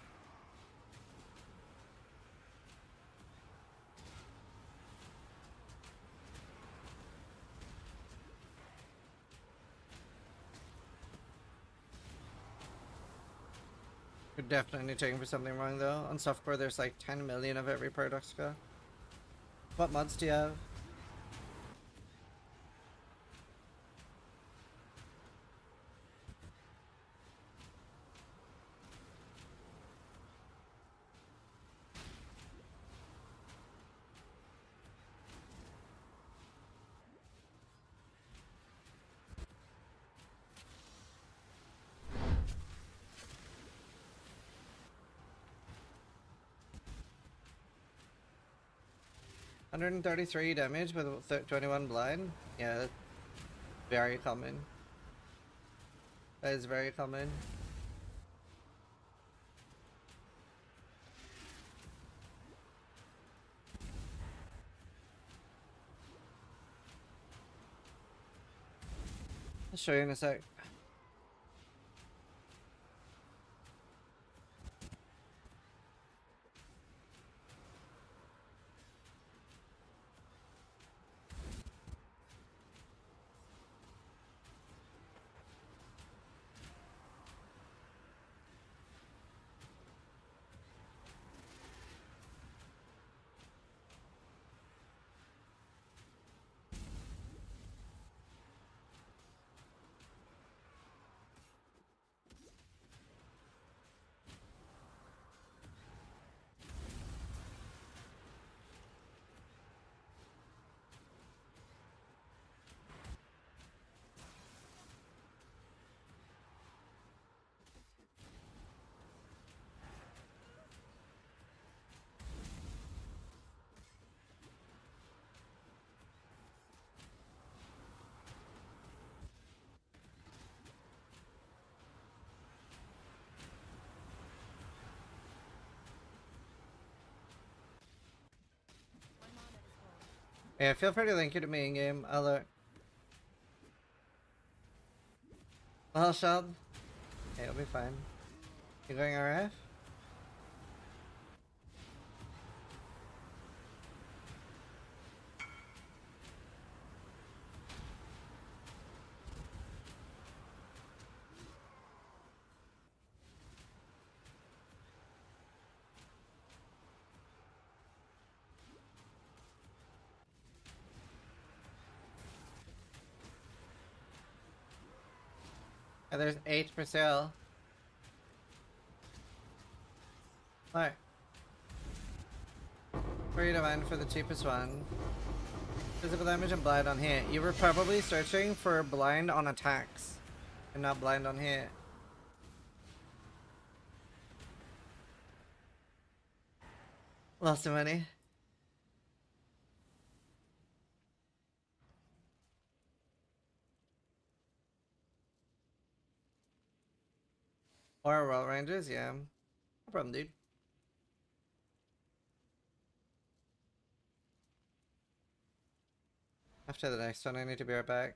You're definitely checking for something wrong though. On softcore there's like 10 million of every Paradoxica. What mods do you have? $133 damage with 21 blind? Yeah, that's very common. That is very common. I'll show you in a sec. Yeah, feel free to link it to me in game. I'll look. Well, Sheld. Yeah, it'll be fine. You going RF? Yeah, there's 8 for sale. Look. Free to mine for the cheapest one. Physical damage and blind on hit. You were probably searching for blind on attacks and not blind on hit. Lost some money. Or World Rangers, yeah. No problem, dude. After the next one, I need to be right back.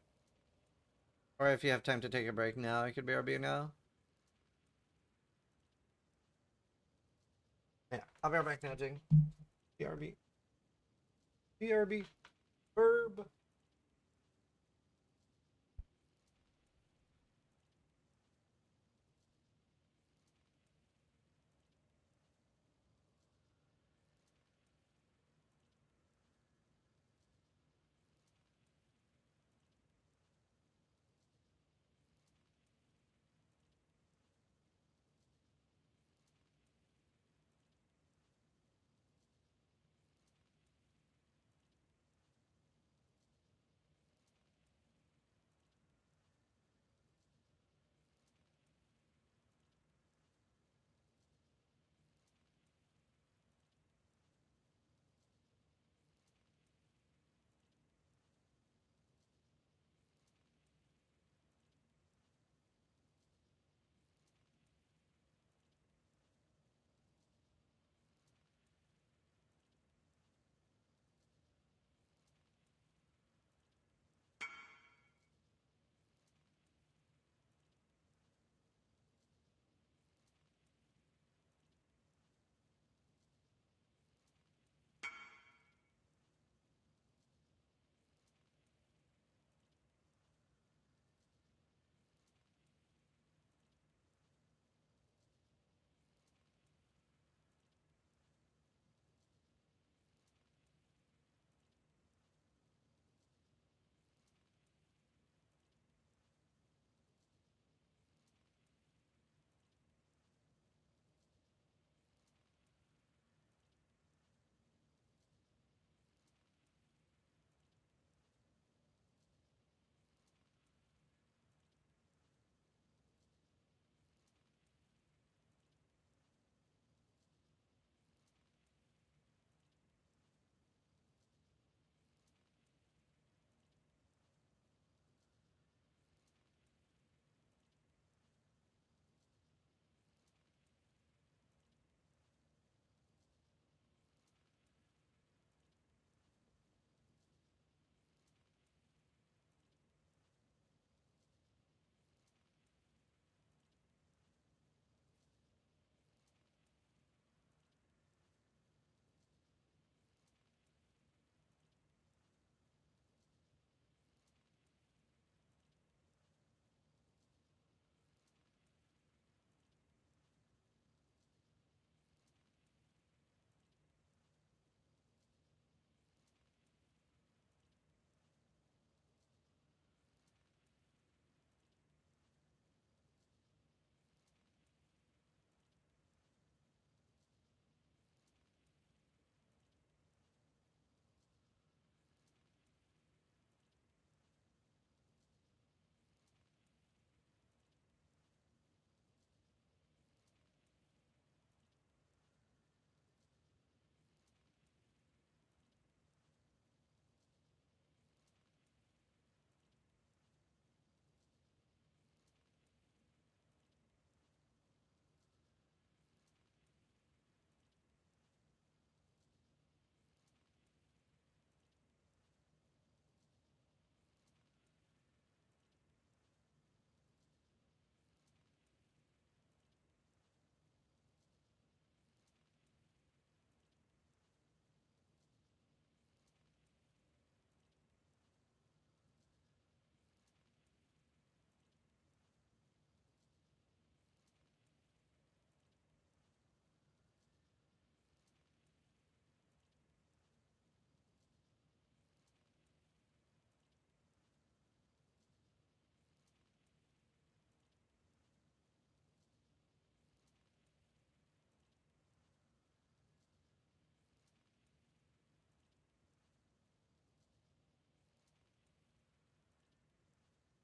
Or if you have time to take a break now, I could BRB now. Yeah, I'll be right back now, Jing. BRB. BRB. Verb.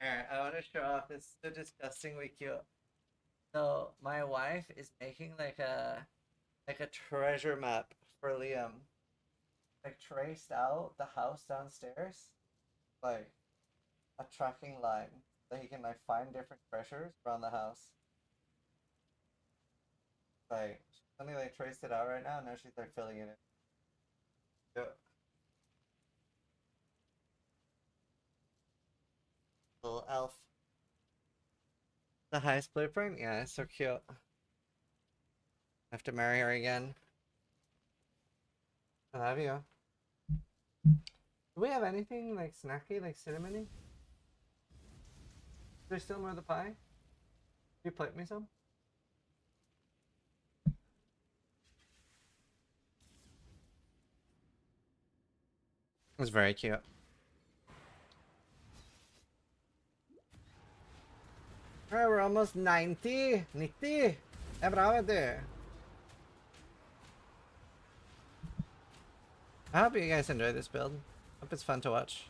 Alright, I want to show off this so disgustingly cute. So my wife is making like a treasure map for Liam. Like traced out the house downstairs, like a tracking line that he can like find different treasures around the house. Like she's only like traced it out right now, and now she's like filling it in. Yep. Little elf. The highest blueprint? Yeah, it's so cute. I have to marry her again. I love you. Do we have anything like snacky, like cinnamony? Is there still more of the pie? You plate me some? It's very cute. Alright, we're almost 90. 90. É bravo there. I hope you guys enjoy this build. Hope it's fun to watch.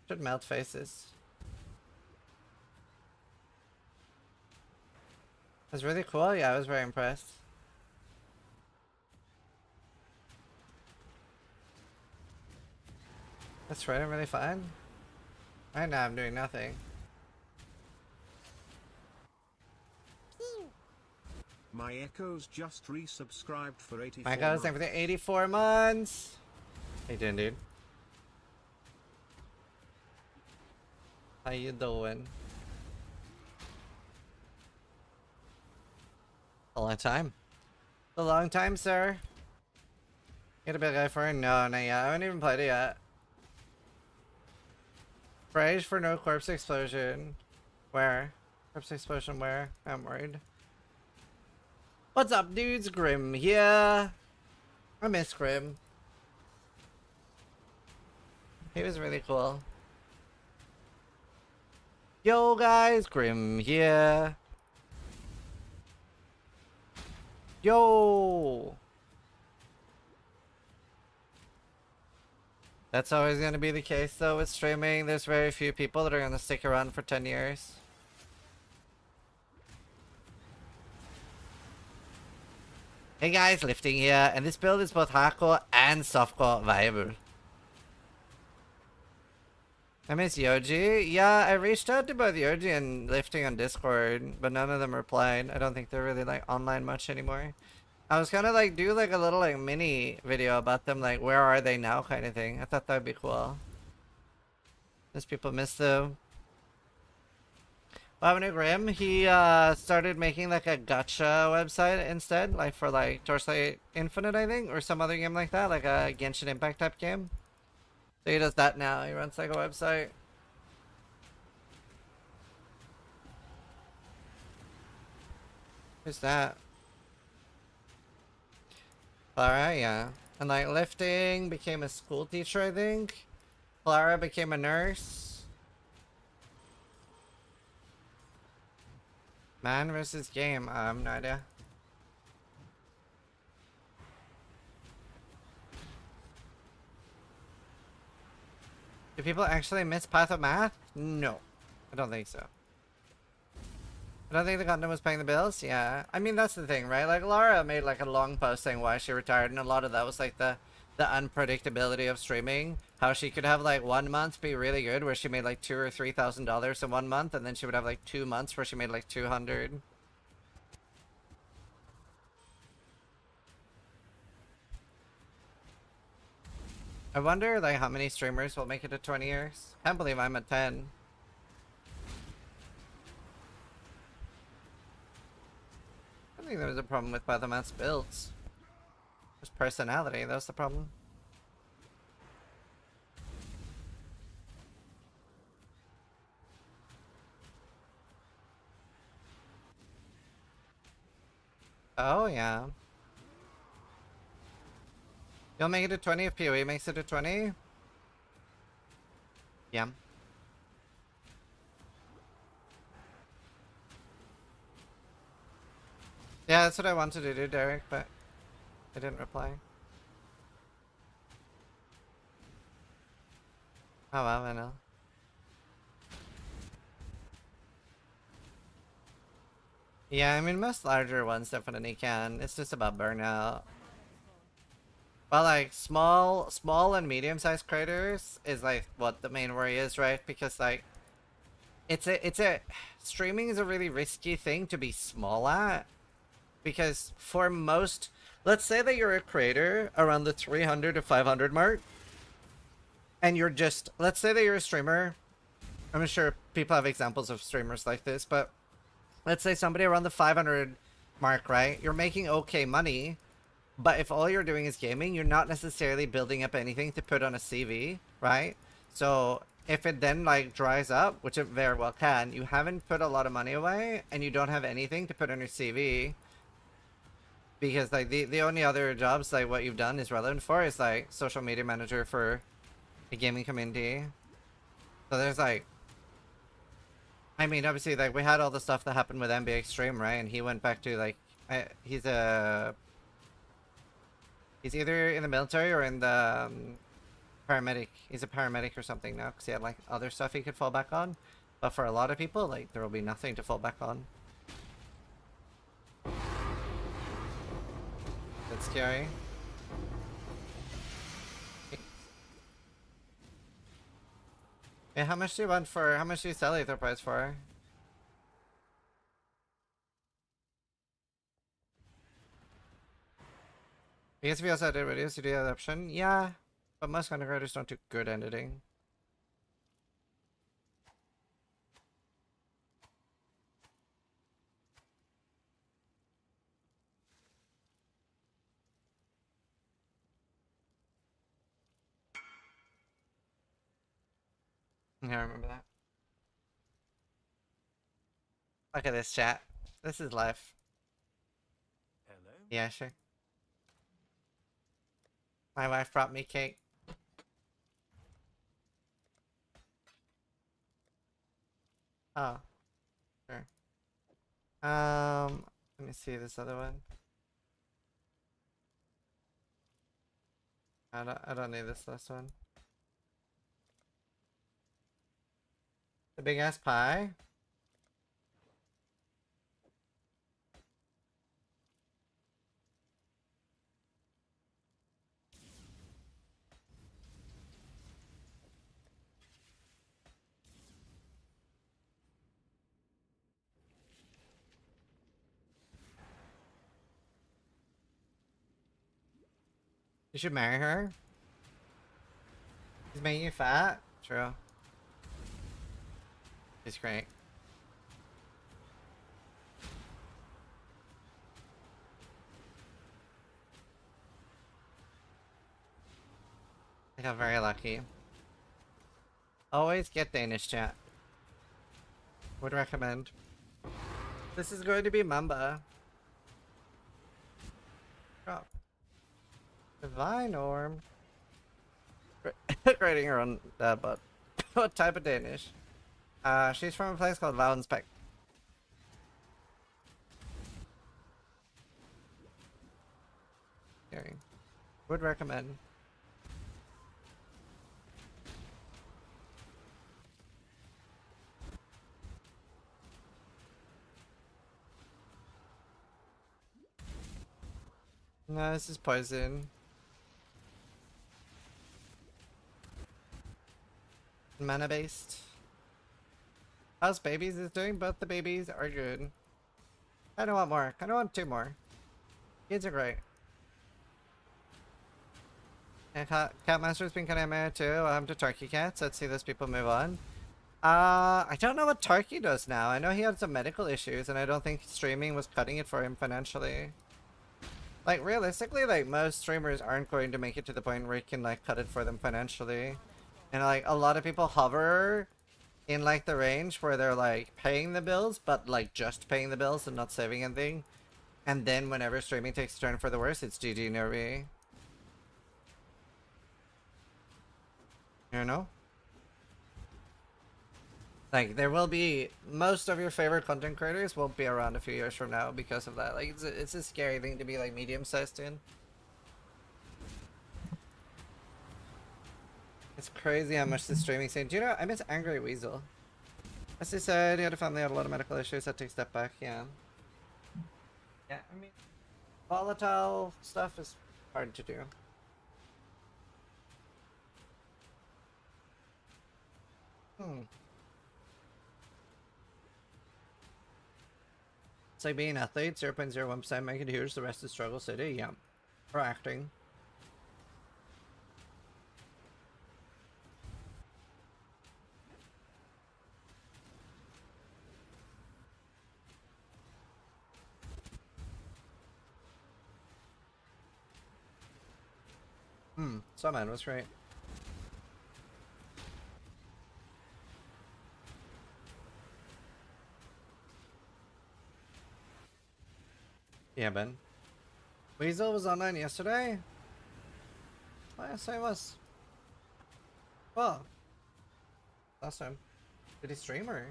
Should melt faces. It was really cool. Yeah, I was very impressed. That's right, I'm really fine. Right now I'm doing nothing. My Echoes just resubscribed for 84 My God, thank you for the 84 months. How you doing, dude? How you doing? A long time. A long time, sir. Get a big guy for it? No, not yet. I haven't even played it yet. Rage for no corpse explosion. Where? Corpse explosion where? I'm worried. What's up, dudes? Grim here. I miss Grim. He was really cool. Yo, guys. Grim here. Yo. That's always going to be the case, though, with streaming. There's very few people that are going to stick around for 10 years. Hey guys, Lifting here, and this build is both hardcore and softcore viable. I miss Yoji. Yeah, I reached out to both Yoji and Lifting on Discord, but none of them replied. I don't think they're really like online much anymore. I was gonna like do like a little like mini video about them, like where are they now kind of thing. I thought that would be cool. Those people miss them. Lavender Grim, he started making like a gacha website instead, like for like Torchlight Infinite, I think, or some other game like that, like a Genshin Impact type game. So he does that now. He runs like a website. Who's that? Clara, yeah. And like Lifting became a school teacher, I think. Clara became a nurse. Man versus game, I have no idea. Do people actually miss Path of Math? No. I don't think so. I don't think the Gundam was paying the bills? Yeah. I mean, that's the thing, right? Like, Laura made like a long post saying why she retired, and a lot of that was like the unpredictability of streaming. How she could have like 1 month be really good where she made like $2,000 or $3,000 in 1 month, and then she would have like 2 months where she made like 200. I wonder like how many streamers will make it to 20 years. Can't believe I'm at 10. I don't think there was a problem with Bathomat's builds. Just personality, that was the problem. Oh, yeah. You'll make it to 20 if PoE makes it to 20? Yeah. Yeah, that's what I wanted to do, Derek, but I didn't reply. Oh well, I know. Yeah, I mean, most larger ones definitely can. It's just about burnout. But like small and medium-sized creators is like what the main worry is, right? Because like it's a streaming is a really risky thing to be small at, because for most, let's say that you're a creator around the 300 to 500 mark, and you're just, let's say that you're a streamer. I'm sure people have examples of streamers like this, but let's say somebody around the 500 mark, right? You're making okay money, but if all you're doing is gaming, you're not necessarily building up anything to put on a CV, right? So if it then like dries up, which it very well can, you haven't put a lot of money away and you don't have anything to put on your CV, because like the only other jobs like what you've done is relevant for is like social media manager for a gaming community. So there's like, I mean, obviously like we had all the stuff that happened with NBA Extreme, right? And he went back to like, he's either in the military or in the paramedic. He's a paramedic or something now, because he had like other stuff he could fall back on. But for a lot of people, like there will be nothing to fall back on. That's scary. Yeah, how much do you sell Ether Price for? I guess if you also did videos, you do have the option. Yeah, but most content creators don't do good editing. Yeah, I remember that. Look at this chat. This is life. Hello? Yeah, sure. My wife brought me cake. Oh. Sure. Let me see this other one. I don't need this last one. The big ass pie? You should marry her. She's making you fat? True. She's great. I got very lucky. Always get Danish chat. Would recommend. This is going to be Mamba. Drop. Divine Orb. Writing her own but what type of Danish? She's from a place called Valenspek. Would recommend. No, this is poison. Mana based. How's babies is doing? Both the babies are good. I don't want more. I don't want 2 more. Kids are great. And Catmaster's been kind of mad too. I'm to Turkey Cats. Let's see those people move on. I don't know what Turkey does now. I know he had some medical issues, and I don't think streaming was cutting it for him financially. Like, realistically, like, most streamers aren't going to make it to the point where you can, like, cut it for them financially. And, like, a lot of people hover in, like, the range where they're, like, paying the bills, but, like, just paying the bills and not saving anything. And then whenever streaming takes a turn for the worse, it's GG nervy. You know? Like, there will be, most of your favorite content creators won't be around a few years from now because of that. Like, it's a scary thing to be, like, medium-sized in. It's crazy how much the streaming scene. Do you know, I miss Angry Weasel. As he said, he had a family, had a lot of medical issues, had to take a step back, yeah. Yeah, I mean, volatile stuff is hard to do. It's like being an athlete, 0.01% make it huge, the rest is struggle city. Yeah. Or acting. Summon was great. Yeah, Ben. Weasel was online yesterday? Oh, yes, I was. Well, last time. Did he stream or?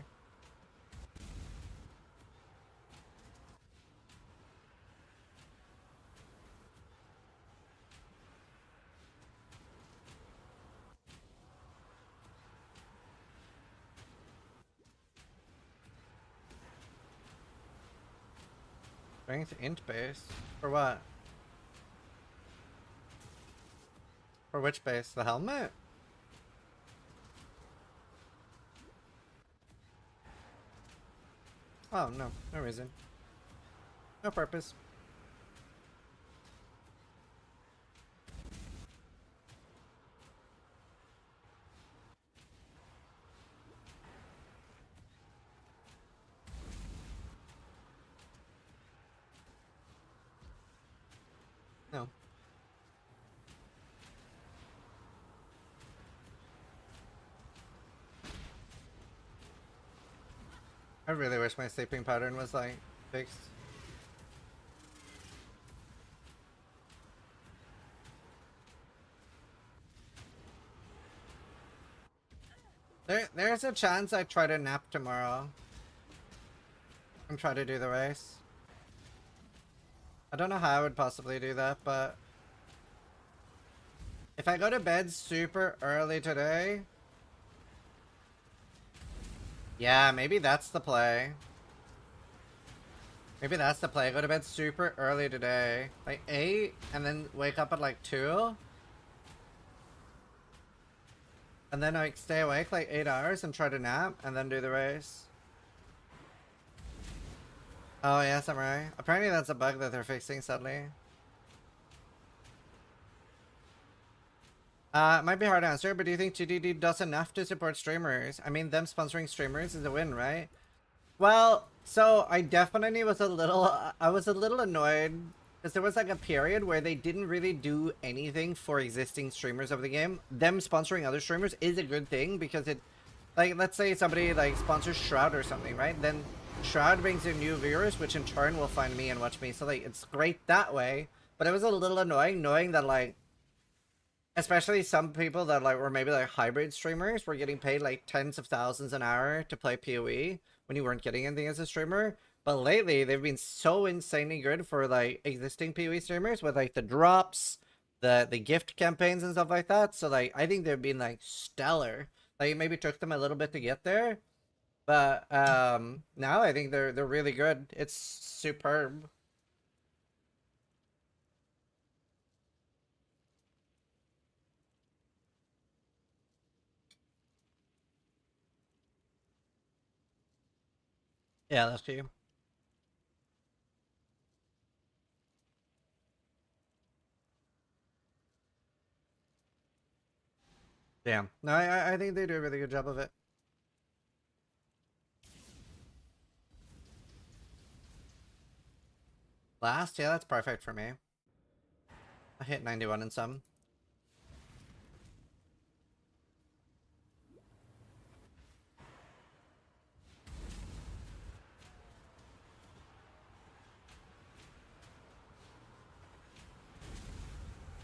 Strength int base? For what? For which base? The helmet? Oh, no. No reason. No purpose. No. I really wish my sleeping pattern was like fixed. There's a chance I try to nap tomorrow and try to do the race. I don't know how I would possibly do that, but if I go to bed super early today, yeah, maybe that's the play. Maybe that's the play. Go to bed super early today, like 8, and then wake up at like 2. And then like stay awake like 8 hours and try to nap and then do the race. Oh yeah, Samurai. Apparently that's a bug that they're fixing suddenly. It might be hard to answer, but do you think GDD does enough to support streamers? I mean, them sponsoring streamers is a win, right? Well, so I definitely was a little, I was a little annoyed because there was like a period where they didn't really do anything for existing streamers of the game. Them sponsoring other streamers is a good thing because it, like, let's say somebody like sponsors Shroud or something, right? Then Shroud brings in new viewers, which in turn will find me and watch me. So like, it's great that way. But it was a little annoying knowing that like, especially some people that like were maybe like hybrid streamers were getting paid like tens of thousands an hour to play PoE when you weren't getting anything as a streamer. But lately they've been so insanely good for like existing PoE streamers with like the drops, the gift campaigns and stuff like that. So like I think they've been like stellar. Like it maybe took them a little bit to get there, but now I think they're really good. It's superb. Yeah, that's true. Damn. No, I think they do a really good job of it. Last? Yeah, that's perfect for me. I hit 91 and some.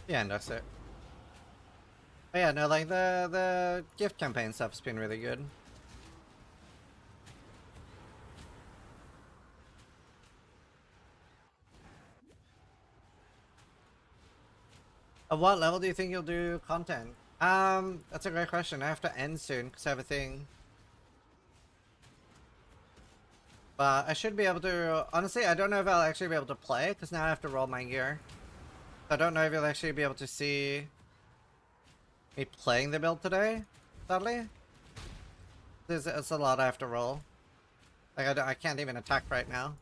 Yeah, and that's it. But yeah, no, like the gift campaign stuff's been really good. At what level do you think you'll do content? That's a great question. I have to end soon because I have a thing. But I should be able to... Honestly, I don't know if I'll actually be able to play, because now I have to roll my gear. I don't know if you'll actually be able to see me playing the build today, sadly. It's a lot I have to roll. Like, I can't even attack right now.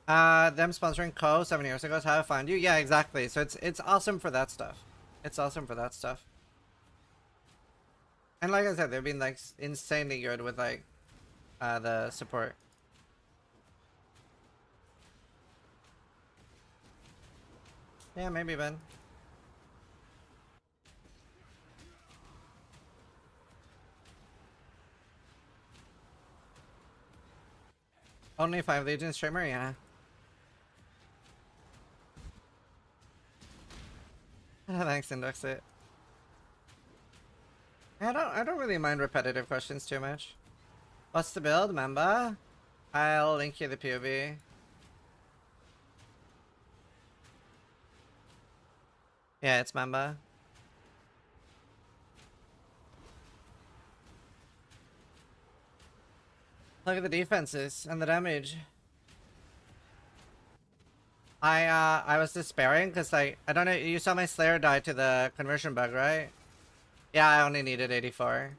Them sponsoring Co 7 years ago is how I found you. Yeah, exactly. So it's awesome for that stuff. It's awesome for that stuff. And like I said, they've been like insanely good with like the support. Yeah, maybe Ben. Only 5 Legion streamer, yeah. Thanks, Index it. I don't really mind repetitive questions too much. What's the build, Mamba? I'll link you the POV. Yeah, it's Mamba. Look at the defenses and the damage. I was despairing because I don't know, you saw my Slayer die to the conversion bug, right? Yeah, I only needed 84.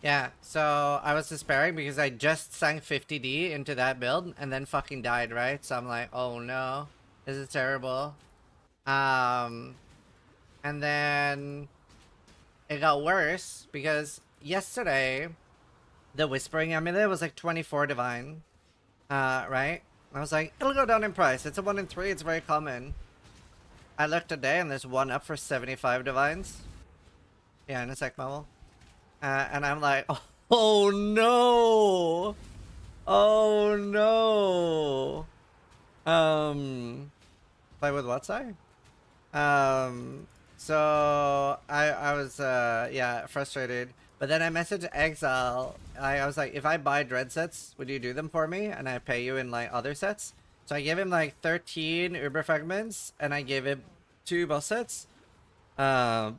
Yeah, so I was despairing because I just sank 50D into that build and then fucking died, right? So I'm like, oh no, this is terrible. And then it got worse because yesterday the Whispering Amulet was like 24 divine, right? I was like, it'll go down in price. It's a 1 in 3. It's very common. I looked today and there's one up for 75 divines. Yeah, in a sec, Mumble. And I'm like, oh no! Oh no! Play with what side? So I was yeah, frustrated. But then I messaged Exile. I was like, if I buy dread sets, would you do them for me? And I pay you in like other sets. So I gave him like 13 Uber fragments and I gave him 2 boss sets. Oh,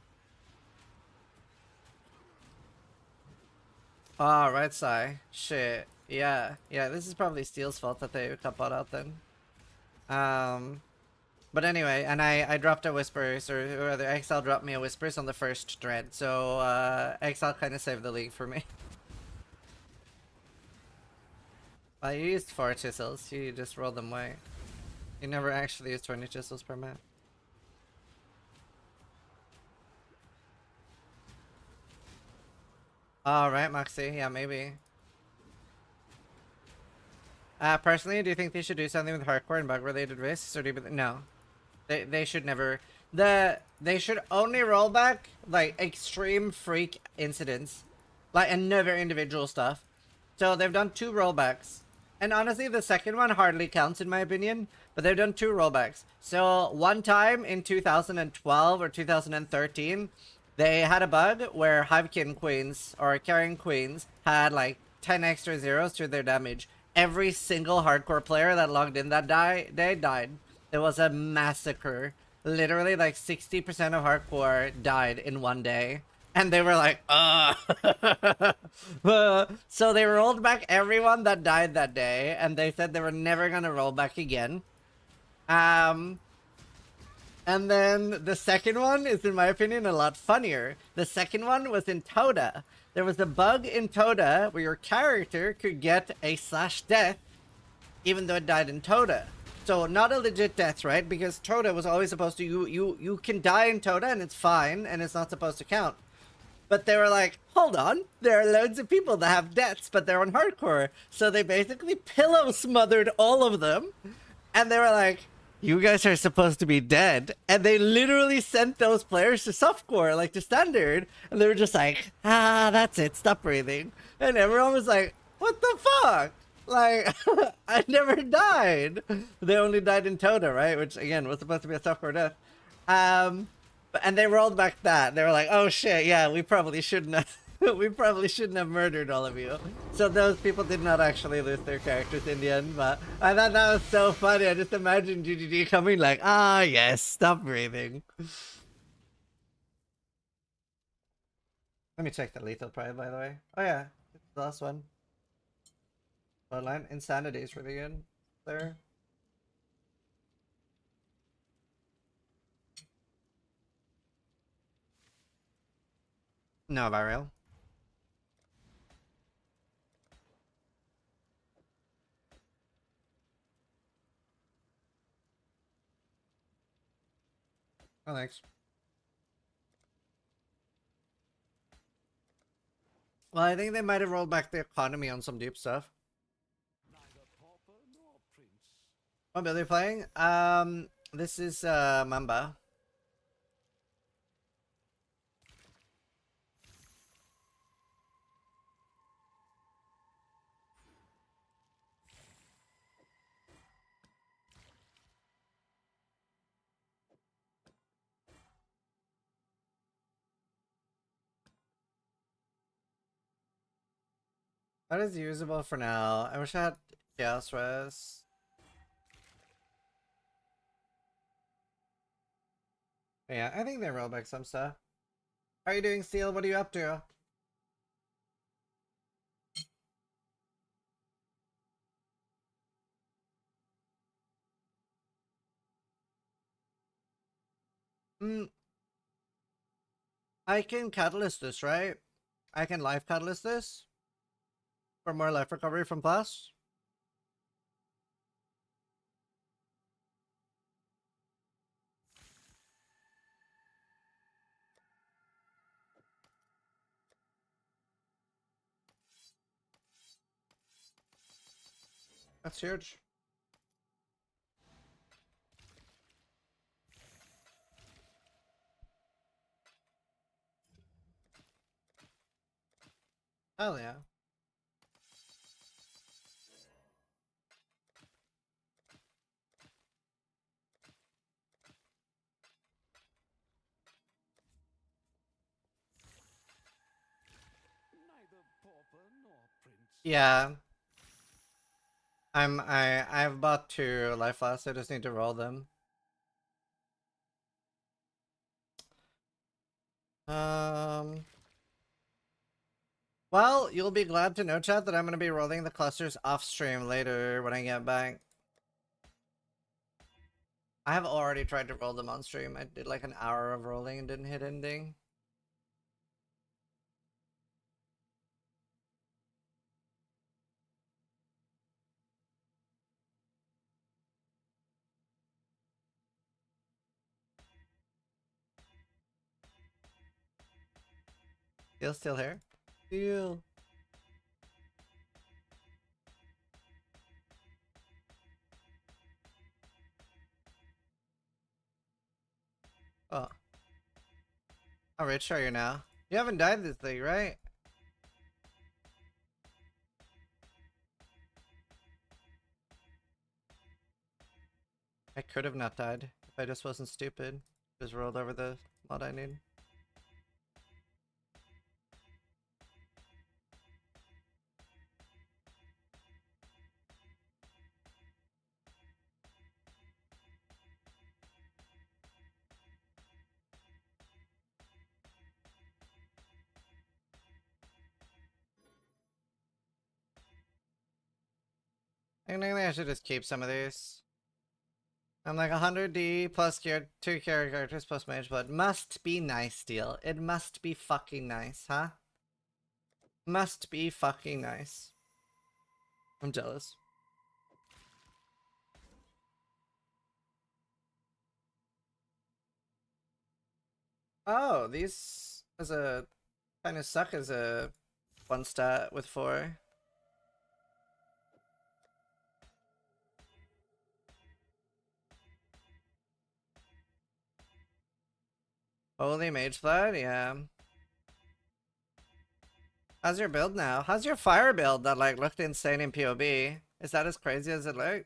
right side. Shit. Yeah. Yeah, this is probably Steel's fault that they got bought out then. But anyway, and I dropped a Whispers, or rather Exile dropped me a Whispers on the first dread. So Exile kind of saved the league for me. Well, you used 4 chisels. You just rolled them away. You never actually used 20 chisels per map. Alright, Moxie. Yeah, maybe. Personally, do you think they should do something with hardcore and bug-related risks, or do you... No. They should never... They should only roll back, like, extreme freak incidents. Like, and never individual stuff. So, they've done 2 rollbacks. And honestly, the second one hardly counts in my opinion, but they've done 2 rollbacks. So, one time in 2012 or 2013, they had a bug where Hivekin Queens, or Carrying Queens, had like 10 extra zeros to their damage. Every single hardcore player that logged in that day died. It was a massacre. Literally like 60% of hardcore died in one day. And they were like, So they rolled back everyone that died that day, and they said they were never gonna roll back again. And then the second one is, in my opinion, a lot funnier. The second one was in Toda. There was a bug in Toda where your character could get a /death even though it died in Toda. So not a legit death, right? Because Toda was always supposed to, you can die in Toda and it's fine and it's not supposed to count. But they were like, hold on, there are loads of people that have deaths, but they're on hardcore. So they basically pillow smothered all of them. And they were like, you guys are supposed to be dead. And they literally sent those players to softcore, like to standard. And they were just like, that's it, stop breathing. And everyone was like, what the fuck? Like, I never died. They only died in Toda, right? Which, again, was supposed to be a softcore death. And they rolled back that. They were like, oh shit, yeah, we probably shouldn't have... we probably shouldn't have murdered all of you. So those people did not actually lose their characters in the end, but I thought that was so funny. I just imagined GGG coming like, yes, stop breathing. Let me check the lethal pride, by the way. Oh yeah, The last one. Bloodline. Insanity is really good there. No, Varial. Oh, thanks. Well, I think they might have rolled back the economy on some deep stuff. What build are you playing? This is Mamba. That is usable for now. I wish I had Chaos Res. Yeah, I think they rolled back some stuff. How are you doing, Steel? What are you up to? I can catalyst this, right? I can life catalyst this for more life recovery from Plus. That's huge. Hell yeah. Yeah. I've bought 2 life loss, I just need to roll them. Well, you'll be glad to know, chat, that I'm going to be rolling the clusters off stream later when I get back. I have already tried to roll them on stream. I did like an hour of rolling and didn't hit anything. Steel's still here? Steel. Oh. How rich are you now? You haven't died this thing, right? I could have not died if I just wasn't stupid. Just rolled over the mod I need. I think I should just keep some of these. I'm like 100D plus 2 characters plus mage blood. Must be nice, Steel. It must be fucking nice, huh? Must be fucking nice. I'm jealous. Oh, these as a kind of suck as a 1 stat with 4. Holy mage blood, yeah. How's your build now? How's your fire build that like looked insane in POB? Is that as crazy as it looked?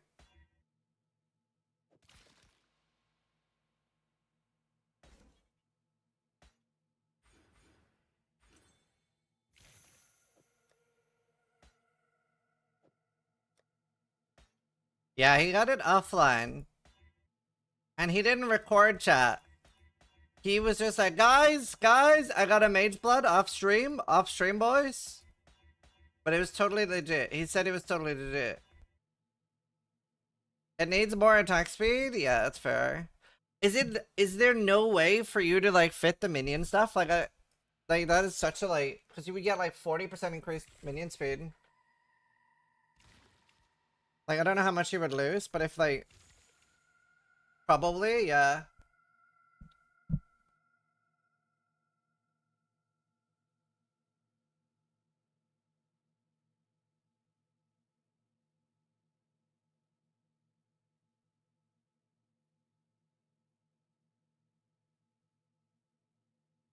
Yeah, he got it offline. And he didn't record chat. He was just like, guys, I got a mage blood off stream, boys. But it was totally legit. He said it was totally legit. It needs more attack speed? Yeah, that's fair. Is there no way for you to like fit the minion stuff? Like that is such a like, because you would get like 40% increased minion speed. Like I don't know how much you would lose, but if like probably, yeah.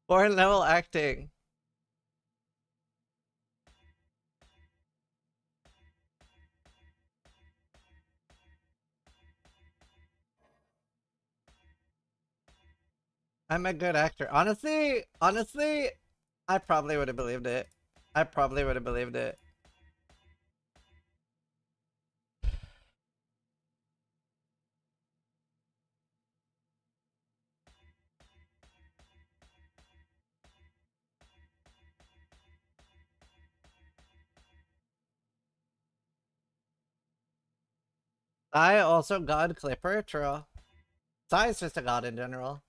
Foreign level acting. I'm a good actor. Honestly, I probably would have believed it. I probably would have believed it. I also god clipper, true. Sai's just a god in general.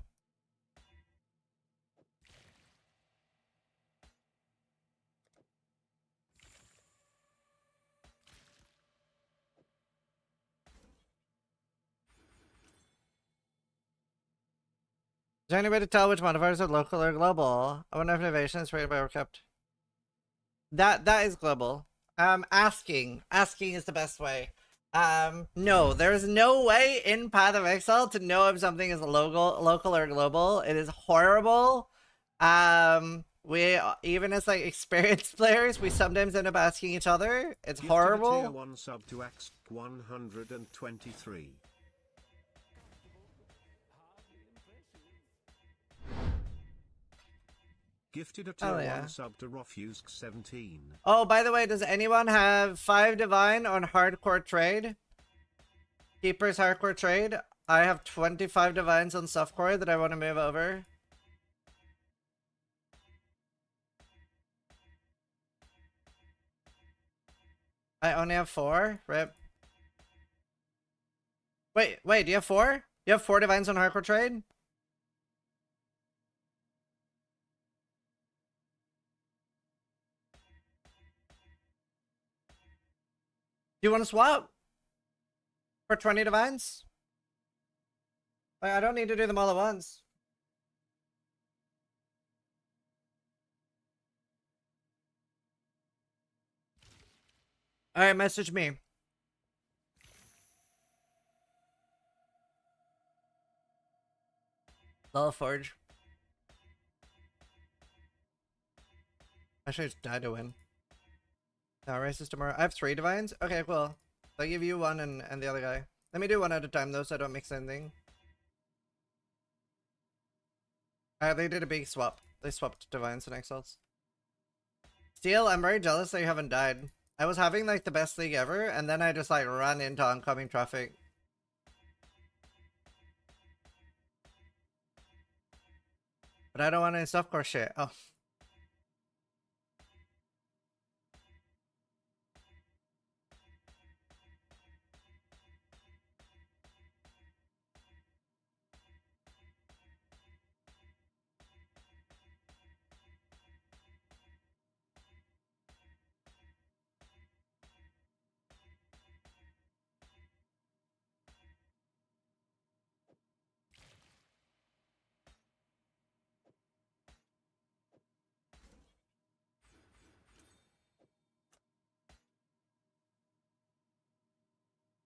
Is there any way to tell which modifiers are local or global? I wonder if innovation is rated by or kept. That is global. Asking is the best way. No, there's no way in Path of Exile to know if something is local or global. It is horrible. We even as like experienced players, we sometimes end up asking each other. It's horrible. Tier 1 sub to Axe 123. Gifted a tier 1 sub to Rofusc 17. Oh, by the way, does anyone have 5 divine on hardcore trade? Keeper's hardcore trade? I have 25 divines on softcore that I want to move over. I only have 4? Rip. Wait, do you have 4? You have 4 divines on hardcore trade? Do you want to swap? For 20 divines? Like, I don't need to do them all at once. Alright, message me. Starforge. I should just die to win. No, races tomorrow. I have 3 divines? Okay, cool. I'll give you 1 and the other guy. Let me do 1 at a time though so I don't mix anything. They did a big swap. They swapped divines and exiles. Steel, I'm very jealous that you haven't died. I was having like the best league ever and then I just like ran into oncoming traffic. But I don't want any softcore shit. Oh.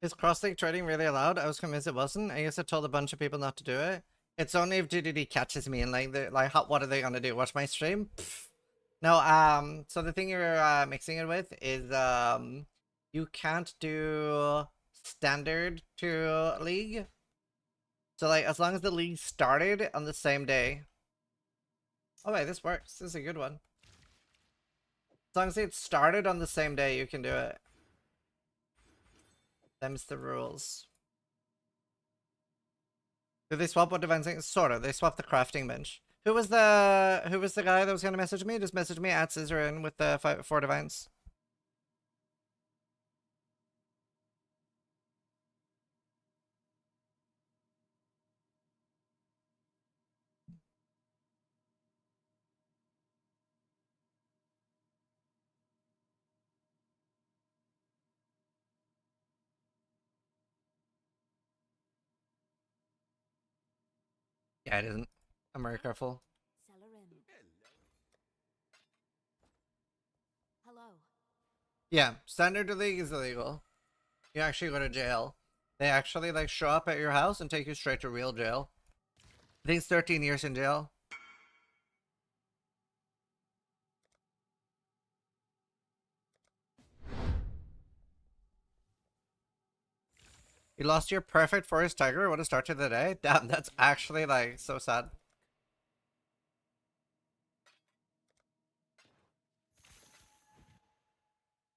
Is cross-link trading really allowed? I was convinced it wasn't. I guess I told a bunch of people not to do it. It's only if GDD catches me and like, what are they gonna do? Watch my stream? Pfft. No, so the thing you're mixing it with is you can't do standard to league. So like, as long as the league started on the same day. Oh wait, this works. This is a good one. As long as it started on the same day, you can do it. Them's the rules. Did they swap what divine thing? Sort of. They swapped the crafting bench. Who was the guy that was gonna message me? Just message me at Scissorin with the 4 divines. Yeah, it isn't. I'm very careful. Hello. Yeah, standard league is illegal. You actually go to jail. They actually like show up at your house and take you straight to real jail. I think it's 13 years in jail. You lost your perfect forest tiger. What a start to the day. Damn, that's actually like so sad.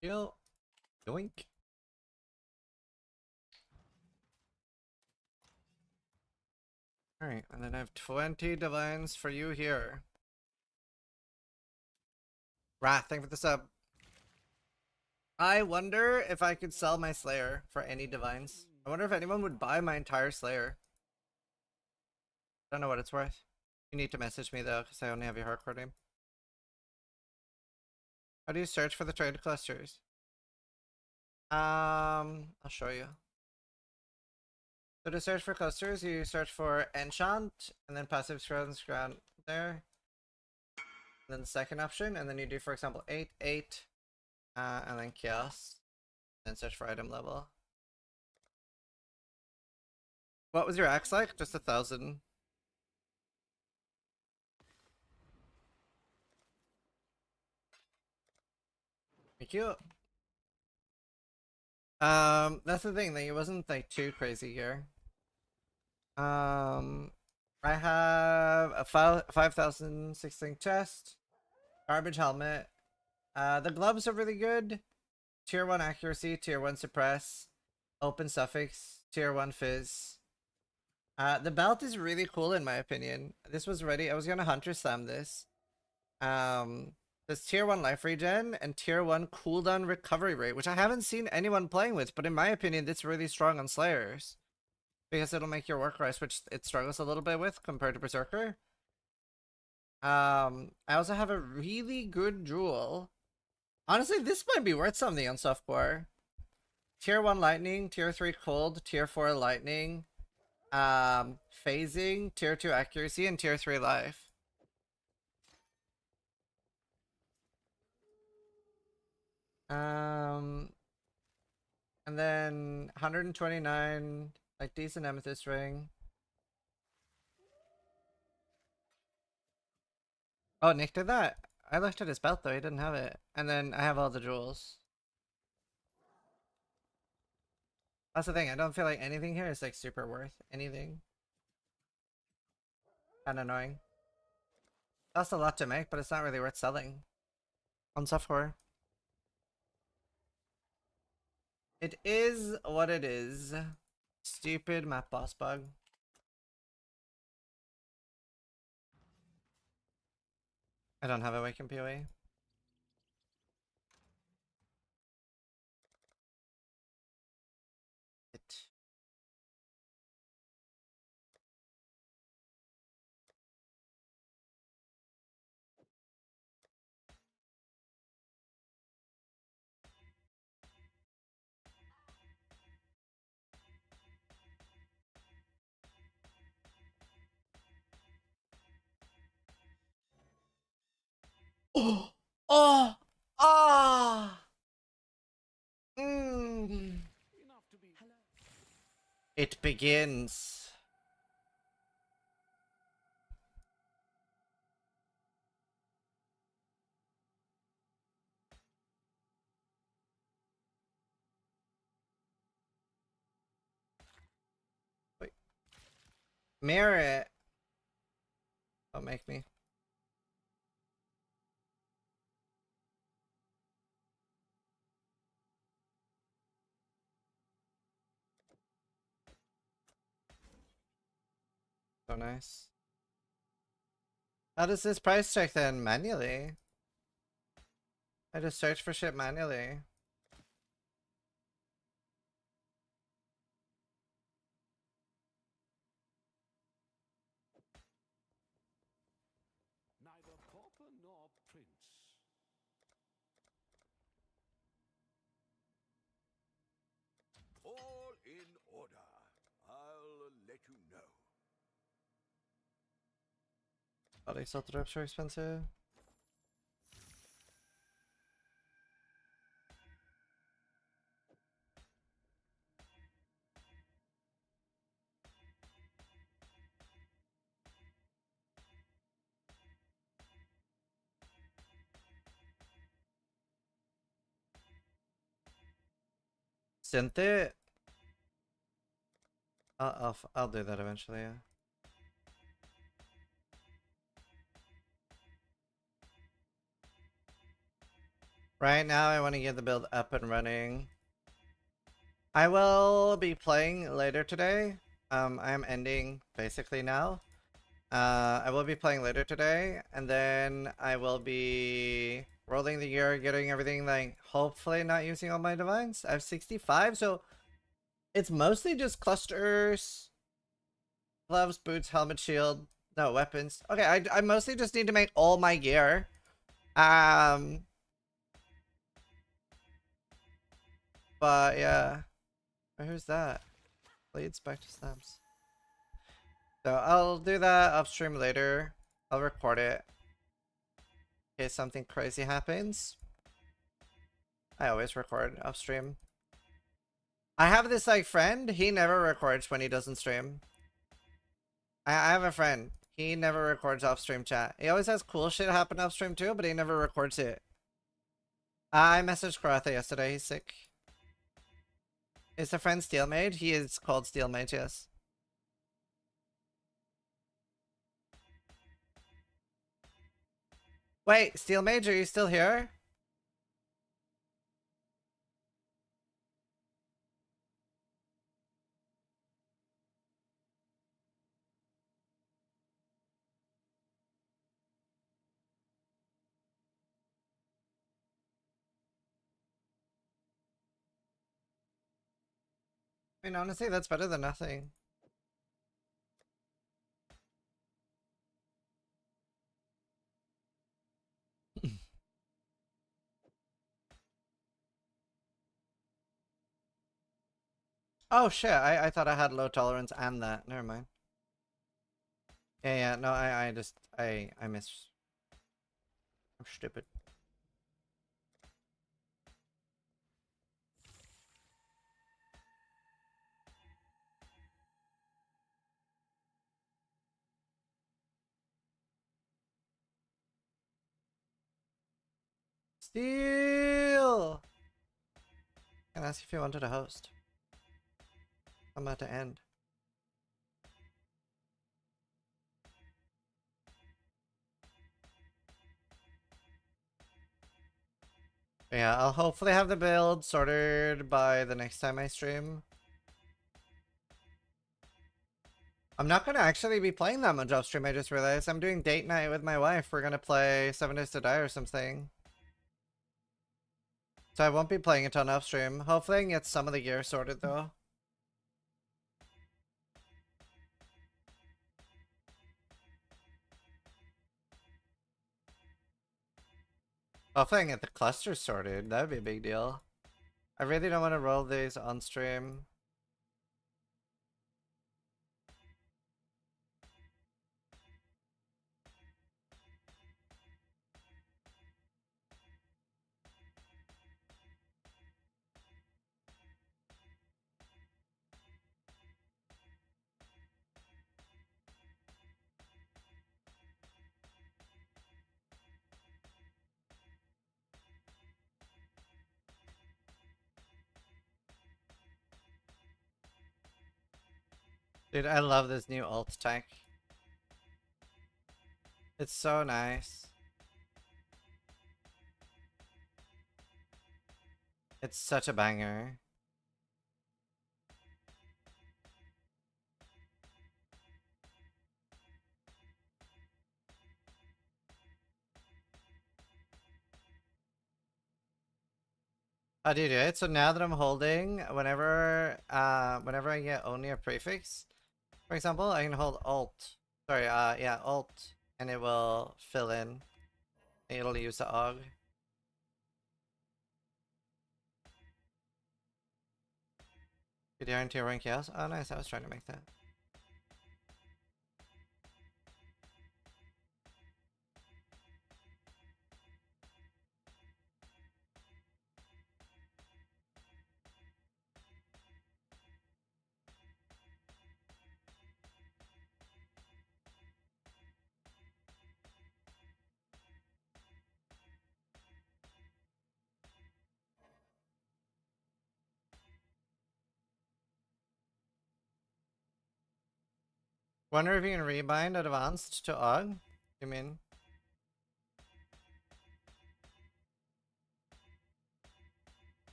Yo, yoink. Alright, and then I have 20 divines for you here. Wrath, thank you for the sub. I wonder if I could sell my Slayer for any divines. I wonder if anyone would buy my entire Slayer. Don't know what it's worth. You need to message me though, because I only have your hardcore name. How do you search for the trade clusters? I'll show you. So to search for clusters, you search for enchant, and then passive ground there. And then the second option, and then you do, for example, 8, 8, and then chaos, and search for item level. What was your axe like? Just 1,000. Thank you. That's the thing, like, it wasn't like too crazy here. I have a 5,016 chest, garbage helmet. The gloves are really good. Tier 1 accuracy, tier 1 suppress, open suffix, tier 1 fizz. The belt is really cool in my opinion. This was ready. I was gonna hunter slam this. There's tier 1 life regen and tier 1 cooldown recovery rate, which I haven't seen anyone playing with, but in my opinion, it's really strong on Slayers. Because it'll make your work rest, which it struggles a little bit with compared to Berserker. I also have a really good jewel. Honestly, this might be worth something on softcore. Tier 1 lightning, tier 3 cold, tier 4 lightning, phasing, tier 2 accuracy, and tier 3 life. And then 129, like decent amethyst ring. Oh, Nick did that. I looked at his belt though, he didn't have it. And then I have all the jewels. That's the thing, I don't feel like anything here is like super worth anything. Kinda annoying. That's a lot to make, but it's not really worth selling. On software. It is what it is. Stupid map boss bug. I don't have Awaken PoE. Oh! Oh! Ah! It begins. Wait. Merit. Don't make me. So nice. How does this price check then? Manually? I just search for shit manually. Neither pauper nor prince. All in order. I'll let you know. God, exalted orbs are expensive. Synth it? I'll do that eventually, yeah. Right now, I want to get the build up and running. I will be playing later today. I am ending basically now. I will be playing later today, and then I will be rolling the gear, getting everything, like, hopefully not using all my divines. I have 65, so it's mostly just clusters, gloves, boots, helmet, shield, no weapons. Okay, I mostly just need to make all my gear. But yeah. Who's that? Leads back to slabs. So I'll do that off stream later. I'll record it in case something crazy happens. I always record off stream. I have this like friend, he never records when he doesn't stream. I have a friend. He never records off stream chat. He always has cool shit happen off stream too, but he never records it. I messaged Karatha yesterday, he's sick. Is the friend Steelmage? He is called Steelmage, yes. Wait, Steelmage, are you still here? I mean, honestly, that's better than nothing. Oh shit, I thought I had low tolerance and that. Never mind. Yeah, no, I miss. I'm stupid. Steel! Can I ask if you wanted a host? I'm about to end. Yeah, I'll hopefully have the build sorted by the next time I stream. I'm not gonna actually be playing that much off stream, I just realized. I'm doing date night with my wife. We're gonna play 7 Days to Die or something. So I won't be playing a ton off stream. Hopefully I can get some of the gear sorted though. Hopefully I can get the clusters sorted. That would be a big deal. I really don't want to roll these on stream. Dude, I love this new alt tech. It's so nice. It's such a banger. How do you do it? So now that I'm holding, whenever I get only a prefix, for example, I can hold Alt. Sorry, yeah, Alt, and it will fill in. It'll use the AUG. Did you guarantee a rank? Yes. Oh, nice. I was trying to make that. Wonder if you can rebind advanced to Og? You mean?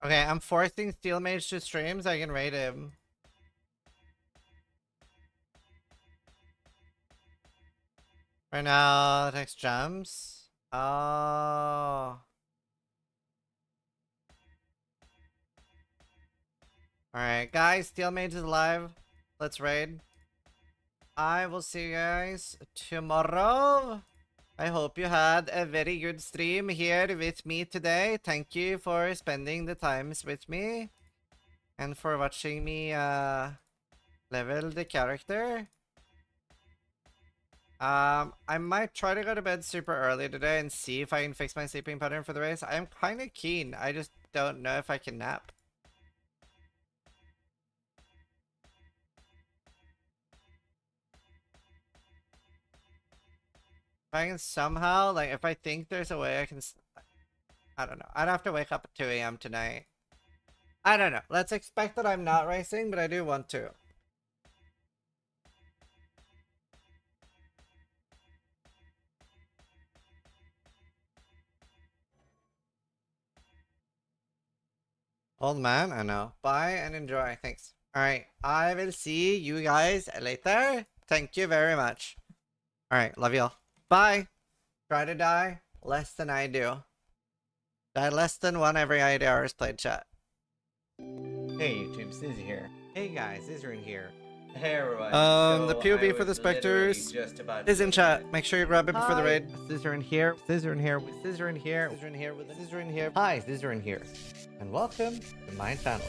Okay, I'm forcing Steel Mage to stream so I can raid him. Right now, text jumps. Oh. Alright, guys, Steel Mage is live. Let's raid. I will see you guys tomorrow. I hope you had a very good stream here with me today. Thank you for spending the times with me. And for watching me level the character. I might try to go to bed super early today and see if I can fix my sleeping pattern for the race. I'm kind of keen. I just don't know if I can nap. If I can somehow, like, if I think there's a way I can... I don't know. I'd have to wake up at 2 AM tonight. I don't know. Let's expect that I'm not racing, but I do want to. Old man, I know. Bye and enjoy. Thanks. Alright, I will see you guys later. Thank you very much. Alright, love y'all. Bye. Try to die less than I do. Die less than 1 every 8 hours played chat. Hey YouTube, Sizzy here. Hey guys, Izrin here. Hey everyone. The POB for the Spectres is in chat. Make sure you grab it before the raid. Scissorin here. Scissorin here. Scissorin here. Scissorin here with Scissorin here. Hi, Scissorin here. And welcome to my channel.